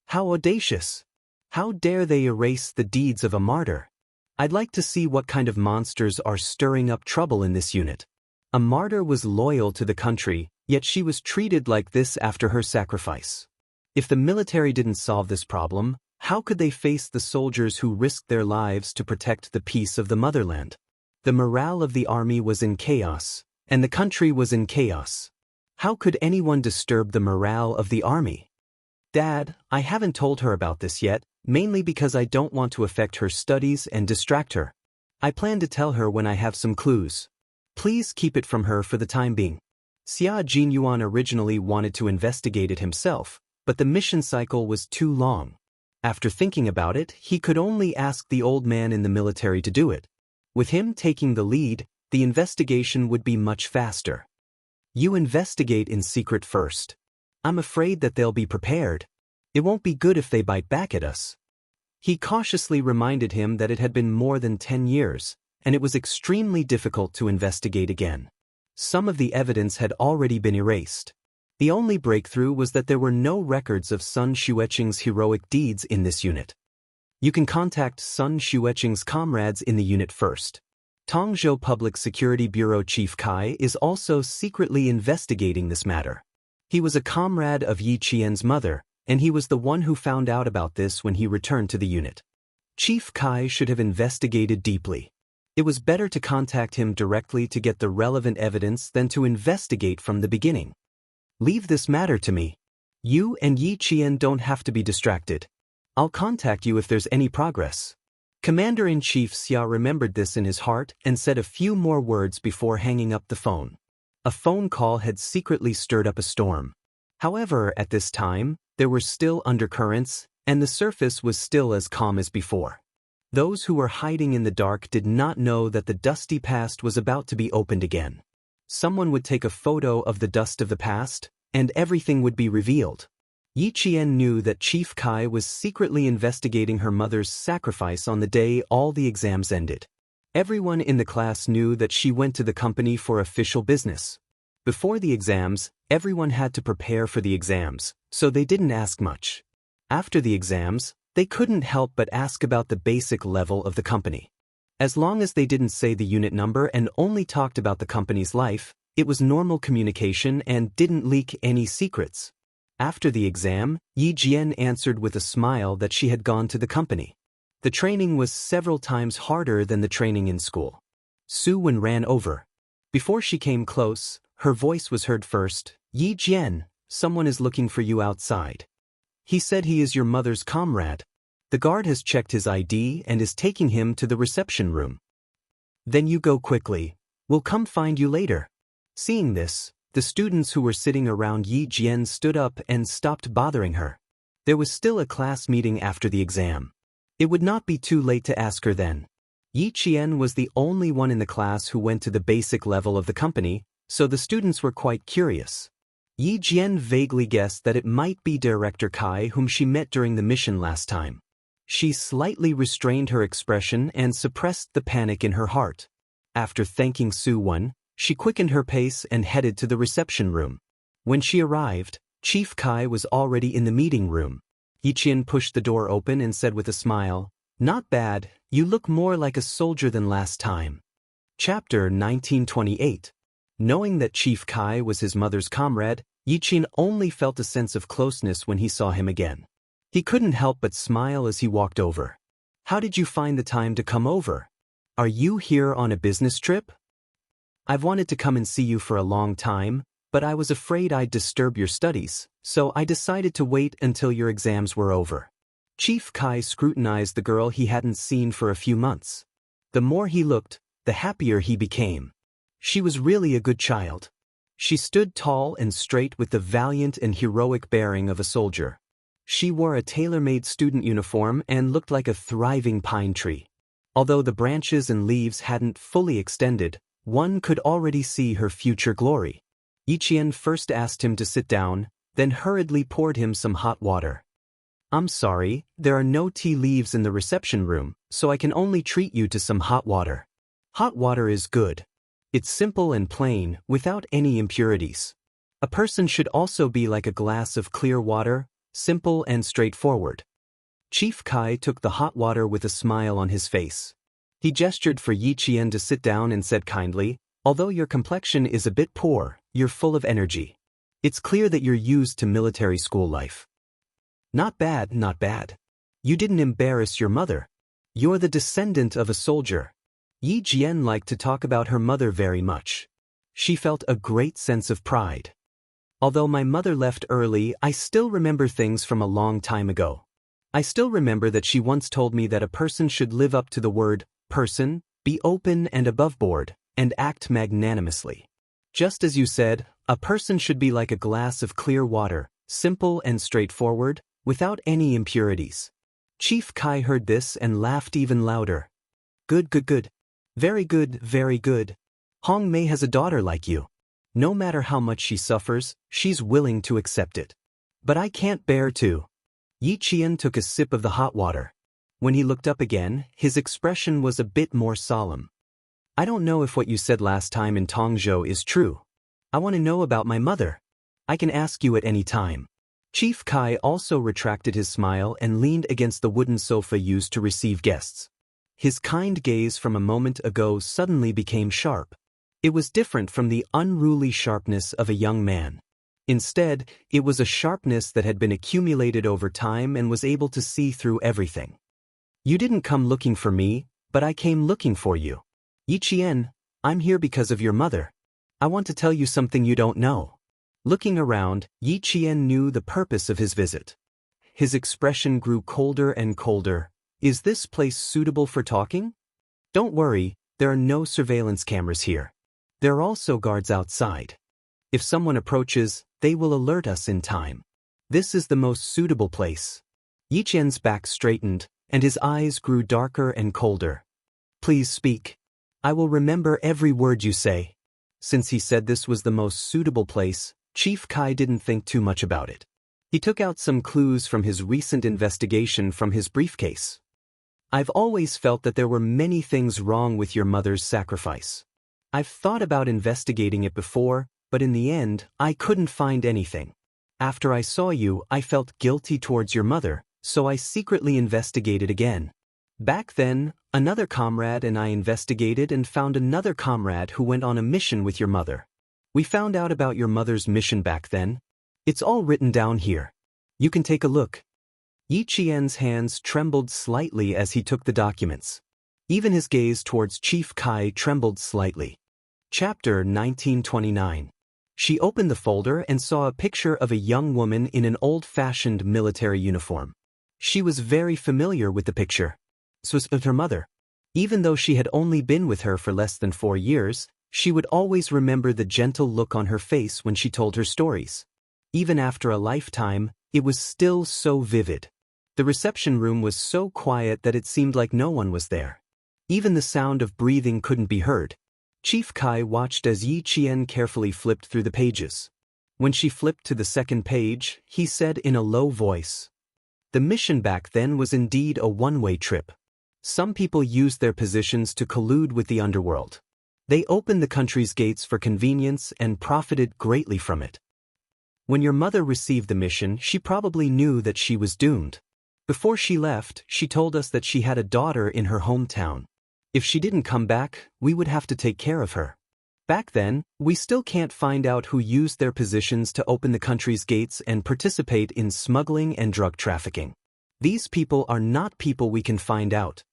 [SPEAKER 1] How audacious! How dare they erase the deeds of a martyr? I'd like to see what kind of monsters are stirring up trouble in this unit. A martyr was loyal to the country, yet she was treated like this after her sacrifice. If the military didn't solve this problem, how could they face the soldiers who risked their lives to protect the peace of the motherland? The morale of the army was in chaos, and the country was in chaos. How could anyone disturb the morale of the army? Dad, I haven't told her about this yet, mainly because I don't want to affect her studies and distract her. I plan to tell her when I have some clues. Please keep it from her for the time being. Xia Jinyuan originally wanted to investigate it himself, but the mission cycle was too long. After thinking about it, he could only ask the old man in the military to do it. With him taking the lead, the investigation would be much faster. You investigate in secret first. I'm afraid that they'll be prepared. It won't be good if they bite back at us. He cautiously reminded him that it had been more than 10 years, and it was extremely difficult to investigate again. Some of the evidence had already been erased. The only breakthrough was that there were no records of Sun Xueqing's heroic deeds in this unit. You can contact Sun Xueqing's comrades in the unit first. Tongzhou Public Security Bureau Chief Kai is also secretly investigating this matter. He was a comrade of Yi Qian's mother, and he was the one who found out about this when he returned to the unit. Chief Kai should have investigated deeply. It was better to contact him directly to get the relevant evidence than to investigate from the beginning. Leave this matter to me. You and Yi Qian don't have to be distracted. I'll contact you if there's any progress. Commander-in-Chief Xia remembered this in his heart and said a few more words before hanging up the phone. A phone call had secretly stirred up a storm. However, at this time, there were still undercurrents, and the surface was still as calm as before. Those who were hiding in the dark did not know that the dusty past was about to be opened again. Someone would take a photo of the dust of the past, and everything would be revealed. Yi Qian knew that Chief Kai was secretly investigating her mother's sacrifice on the day all the exams ended. Everyone in the class knew that she went to the company for official business. Before the exams, everyone had to prepare for the exams, so they didn't ask much. After the exams, they couldn't help but ask about the basic level of the company. As long as they didn't say the unit number and only talked about the company's life, it was normal communication and didn't leak any secrets. After the exam, Yi Jian answered with a smile that she had gone to the company. The training was several times harder than the training in school. Su Wen ran over. Before she came close, her voice was heard first. "Yi Jian, someone is looking for you outside." He said he is your mother's comrade. The guard has checked his ID and is taking him to the reception room. Then you go quickly. We'll come find you later. Seeing this, the students who were sitting around Yi Jian stood up and stopped bothering her. There was still a class meeting after the exam. It would not be too late to ask her then. Yi Jian was the only one in the class who went to the basic level of the company, so the students were quite curious. Yi Jian vaguely guessed that it might be Director Kai whom she met during the mission last time. She slightly restrained her expression and suppressed the panic in her heart. After thanking Su Wen, she quickened her pace and headed to the reception room. When she arrived, Chief Kai was already in the meeting room. Yi Jian pushed the door open and said with a smile, "Not bad, you look more like a soldier than last time." Chapter 1928. Knowing that Chief Kai was his mother's comrade, Yi Jian only felt a sense of closeness when he saw him again. He couldn't help but smile as he walked over. "How did you find the time to come over? Are you here on a business trip?" "I've wanted to come and see you for a long time, but I was afraid I'd disturb your studies, so I decided to wait until your exams were over." Chief Kai scrutinized the girl he hadn't seen for a few months. The more he looked, the happier he became. She was really a good child. She stood tall and straight with the valiant and heroic bearing of a soldier. She wore a tailor-made student uniform and looked like a thriving pine tree. Although the branches and leaves hadn't fully extended, one could already see her future glory. Yi Jian first asked him to sit down, then hurriedly poured him some hot water. "I'm sorry, there are no tea leaves in the reception room, so I can only treat you to some hot water." Hot water is good. It's simple and plain, without any impurities. A person should also be like a glass of clear water, simple and straightforward. Chief Kai took the hot water with a smile on his face. He gestured for Yi Jian to sit down and said kindly, "Although your complexion is a bit poor, you're full of energy. It's clear that you're used to military school life." "Not bad, not bad. You didn't embarrass your mother. You're the descendant of a soldier." Yi Jian liked to talk about her mother very much. She felt a great sense of pride. "Although my mother left early, I still remember things from a long time ago. I still remember that she once told me that a person should live up to the word person, be open and aboveboard, and act magnanimously. Just as you said, a person should be like a glass of clear water, simple and straightforward, without any impurities." Chief Kai heard this and laughed even louder. Good, good, good. Very good, very good. Hong Mei has a daughter like you. No matter how much she suffers, she's willing to accept it. But I can't bear to." Yi Jian took a sip of the hot water. When he looked up again, his expression was a bit more solemn. "I don't know if what you said last time in Tongzhou is true. I want to know about my mother. I can ask you at any time." Chief Kai also retracted his smile and leaned against the wooden sofa used to receive guests. His kind gaze from a moment ago suddenly became sharp. It was different from the unruly sharpness of a young man. Instead, it was a sharpness that had been accumulated over time and was able to see through everything. "You didn't come looking for me, but I came looking for you. Yi Jian, I'm here because of your mother. I want to tell you something you don't know." Looking around, Yi Jian knew the purpose of his visit. His expression grew colder and colder. "Is this place suitable for talking?" "Don't worry, there are no surveillance cameras here. There are also guards outside. If someone approaches, they will alert us in time. This is the most suitable place." Yi Jian's back straightened, and his eyes grew darker and colder. "Please speak. I will remember every word you say." Since he said this was the most suitable place, Chief Kai didn't think too much about it. He took out some clues from his recent investigation from his briefcase. "I've always felt that there were many things wrong with your mother's sacrifice. I've thought about investigating it before, but in the end, I couldn't find anything. After I saw you, I felt guilty towards your mother, so I secretly investigated again. Back then, another comrade and I investigated and found another comrade who went on a mission with your mother. We found out about your mother's mission back then. It's all written down here. You can take a look." Yi Jian's hands trembled slightly as he took the documents. Even his gaze towards Chief Kai trembled slightly. Chapter 1929. She opened the folder and saw a picture of a young woman in an old-fashioned military uniform. She was very familiar with the picture. This was of her mother. Even though she had only been with her for less than 4 years, she would always remember the gentle look on her face when she told her stories. Even after a lifetime, it was still so vivid. The reception room was so quiet that it seemed like no one was there. Even the sound of breathing couldn't be heard. Chief Kai watched as Yi Qian carefully flipped through the pages. When she flipped to the second page, he said in a low voice, "The mission back then was indeed a one-way trip. Some people used their positions to collude with the underworld. They opened the country's gates for convenience and profited greatly from it. When your mother received the mission, she probably knew that she was doomed. Before she left, she told us that she had a daughter in her hometown. If she didn't come back, we would have to take care of her. Back then, we still can't find out who used their positions to open the country's gates and participate in smuggling and drug trafficking. These people are not people we can find out.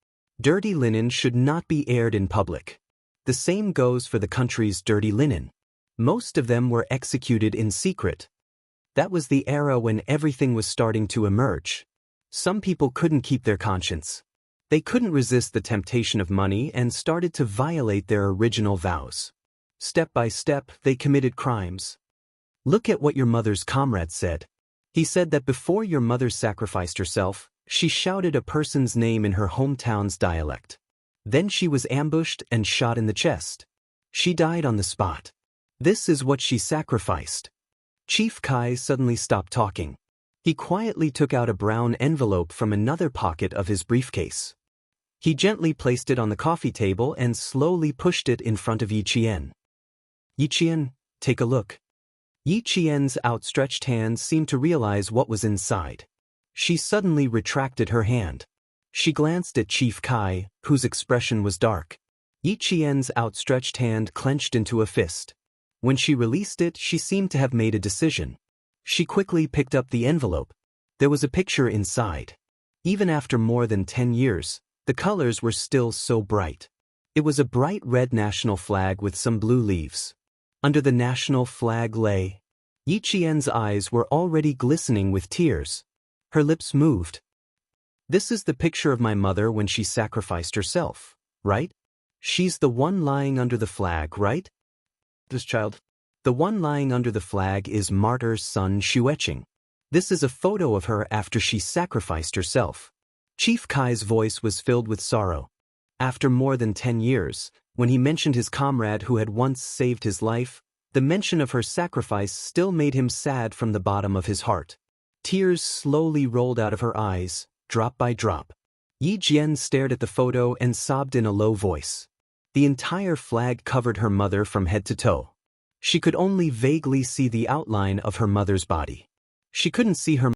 [SPEAKER 1] Dirty linen should not be aired in public. The same goes for the country's dirty linen. Most of them were executed in secret. That was the era when everything was starting to emerge. Some people couldn't keep their conscience. They couldn't resist the temptation of money and started to violate their original vows. Step by step, they committed crimes. Look at what your mother's comrade said. He said that before your mother sacrificed herself, she shouted a person's name in her hometown's dialect. Then she was ambushed and shot in the chest. She died on the spot. This is what she sacrificed." Chief Kai suddenly stopped talking. He quietly took out a brown envelope from another pocket of his briefcase. He gently placed it on the coffee table and slowly pushed it in front of Yi Qian. "Yi Qian, take a look." Yi Qian's outstretched hand seemed to realize what was inside. She suddenly retracted her hand. She glanced at Chief Kai, whose expression was dark. Yi Qian's outstretched hand clenched into a fist. When she released it, she seemed to have made a decision. She quickly picked up the envelope. There was a picture inside. Even after more than 10 years, the colors were still so bright. It was a bright red national flag with some blue leaves. Under the national flag lay. Yi Qian's eyes were already glistening with tears. Her lips moved. "This is the picture of my mother when she sacrificed herself, right? She's the one lying under the flag, right? This child. The one lying under the flag is martyr's son Xueqing. This is a photo of her after she sacrificed herself." Chief Kai's voice was filled with sorrow. After more than 10 years, when he mentioned his comrade who had once saved his life, the mention of her sacrifice still made him sad from the bottom of his heart. Tears slowly rolled out of her eyes, drop by drop. Yi Jian stared at the photo and sobbed in a low voice. The entire flag covered her mother from head to toe. She could only vaguely see the outline of her mother's body. She couldn't see her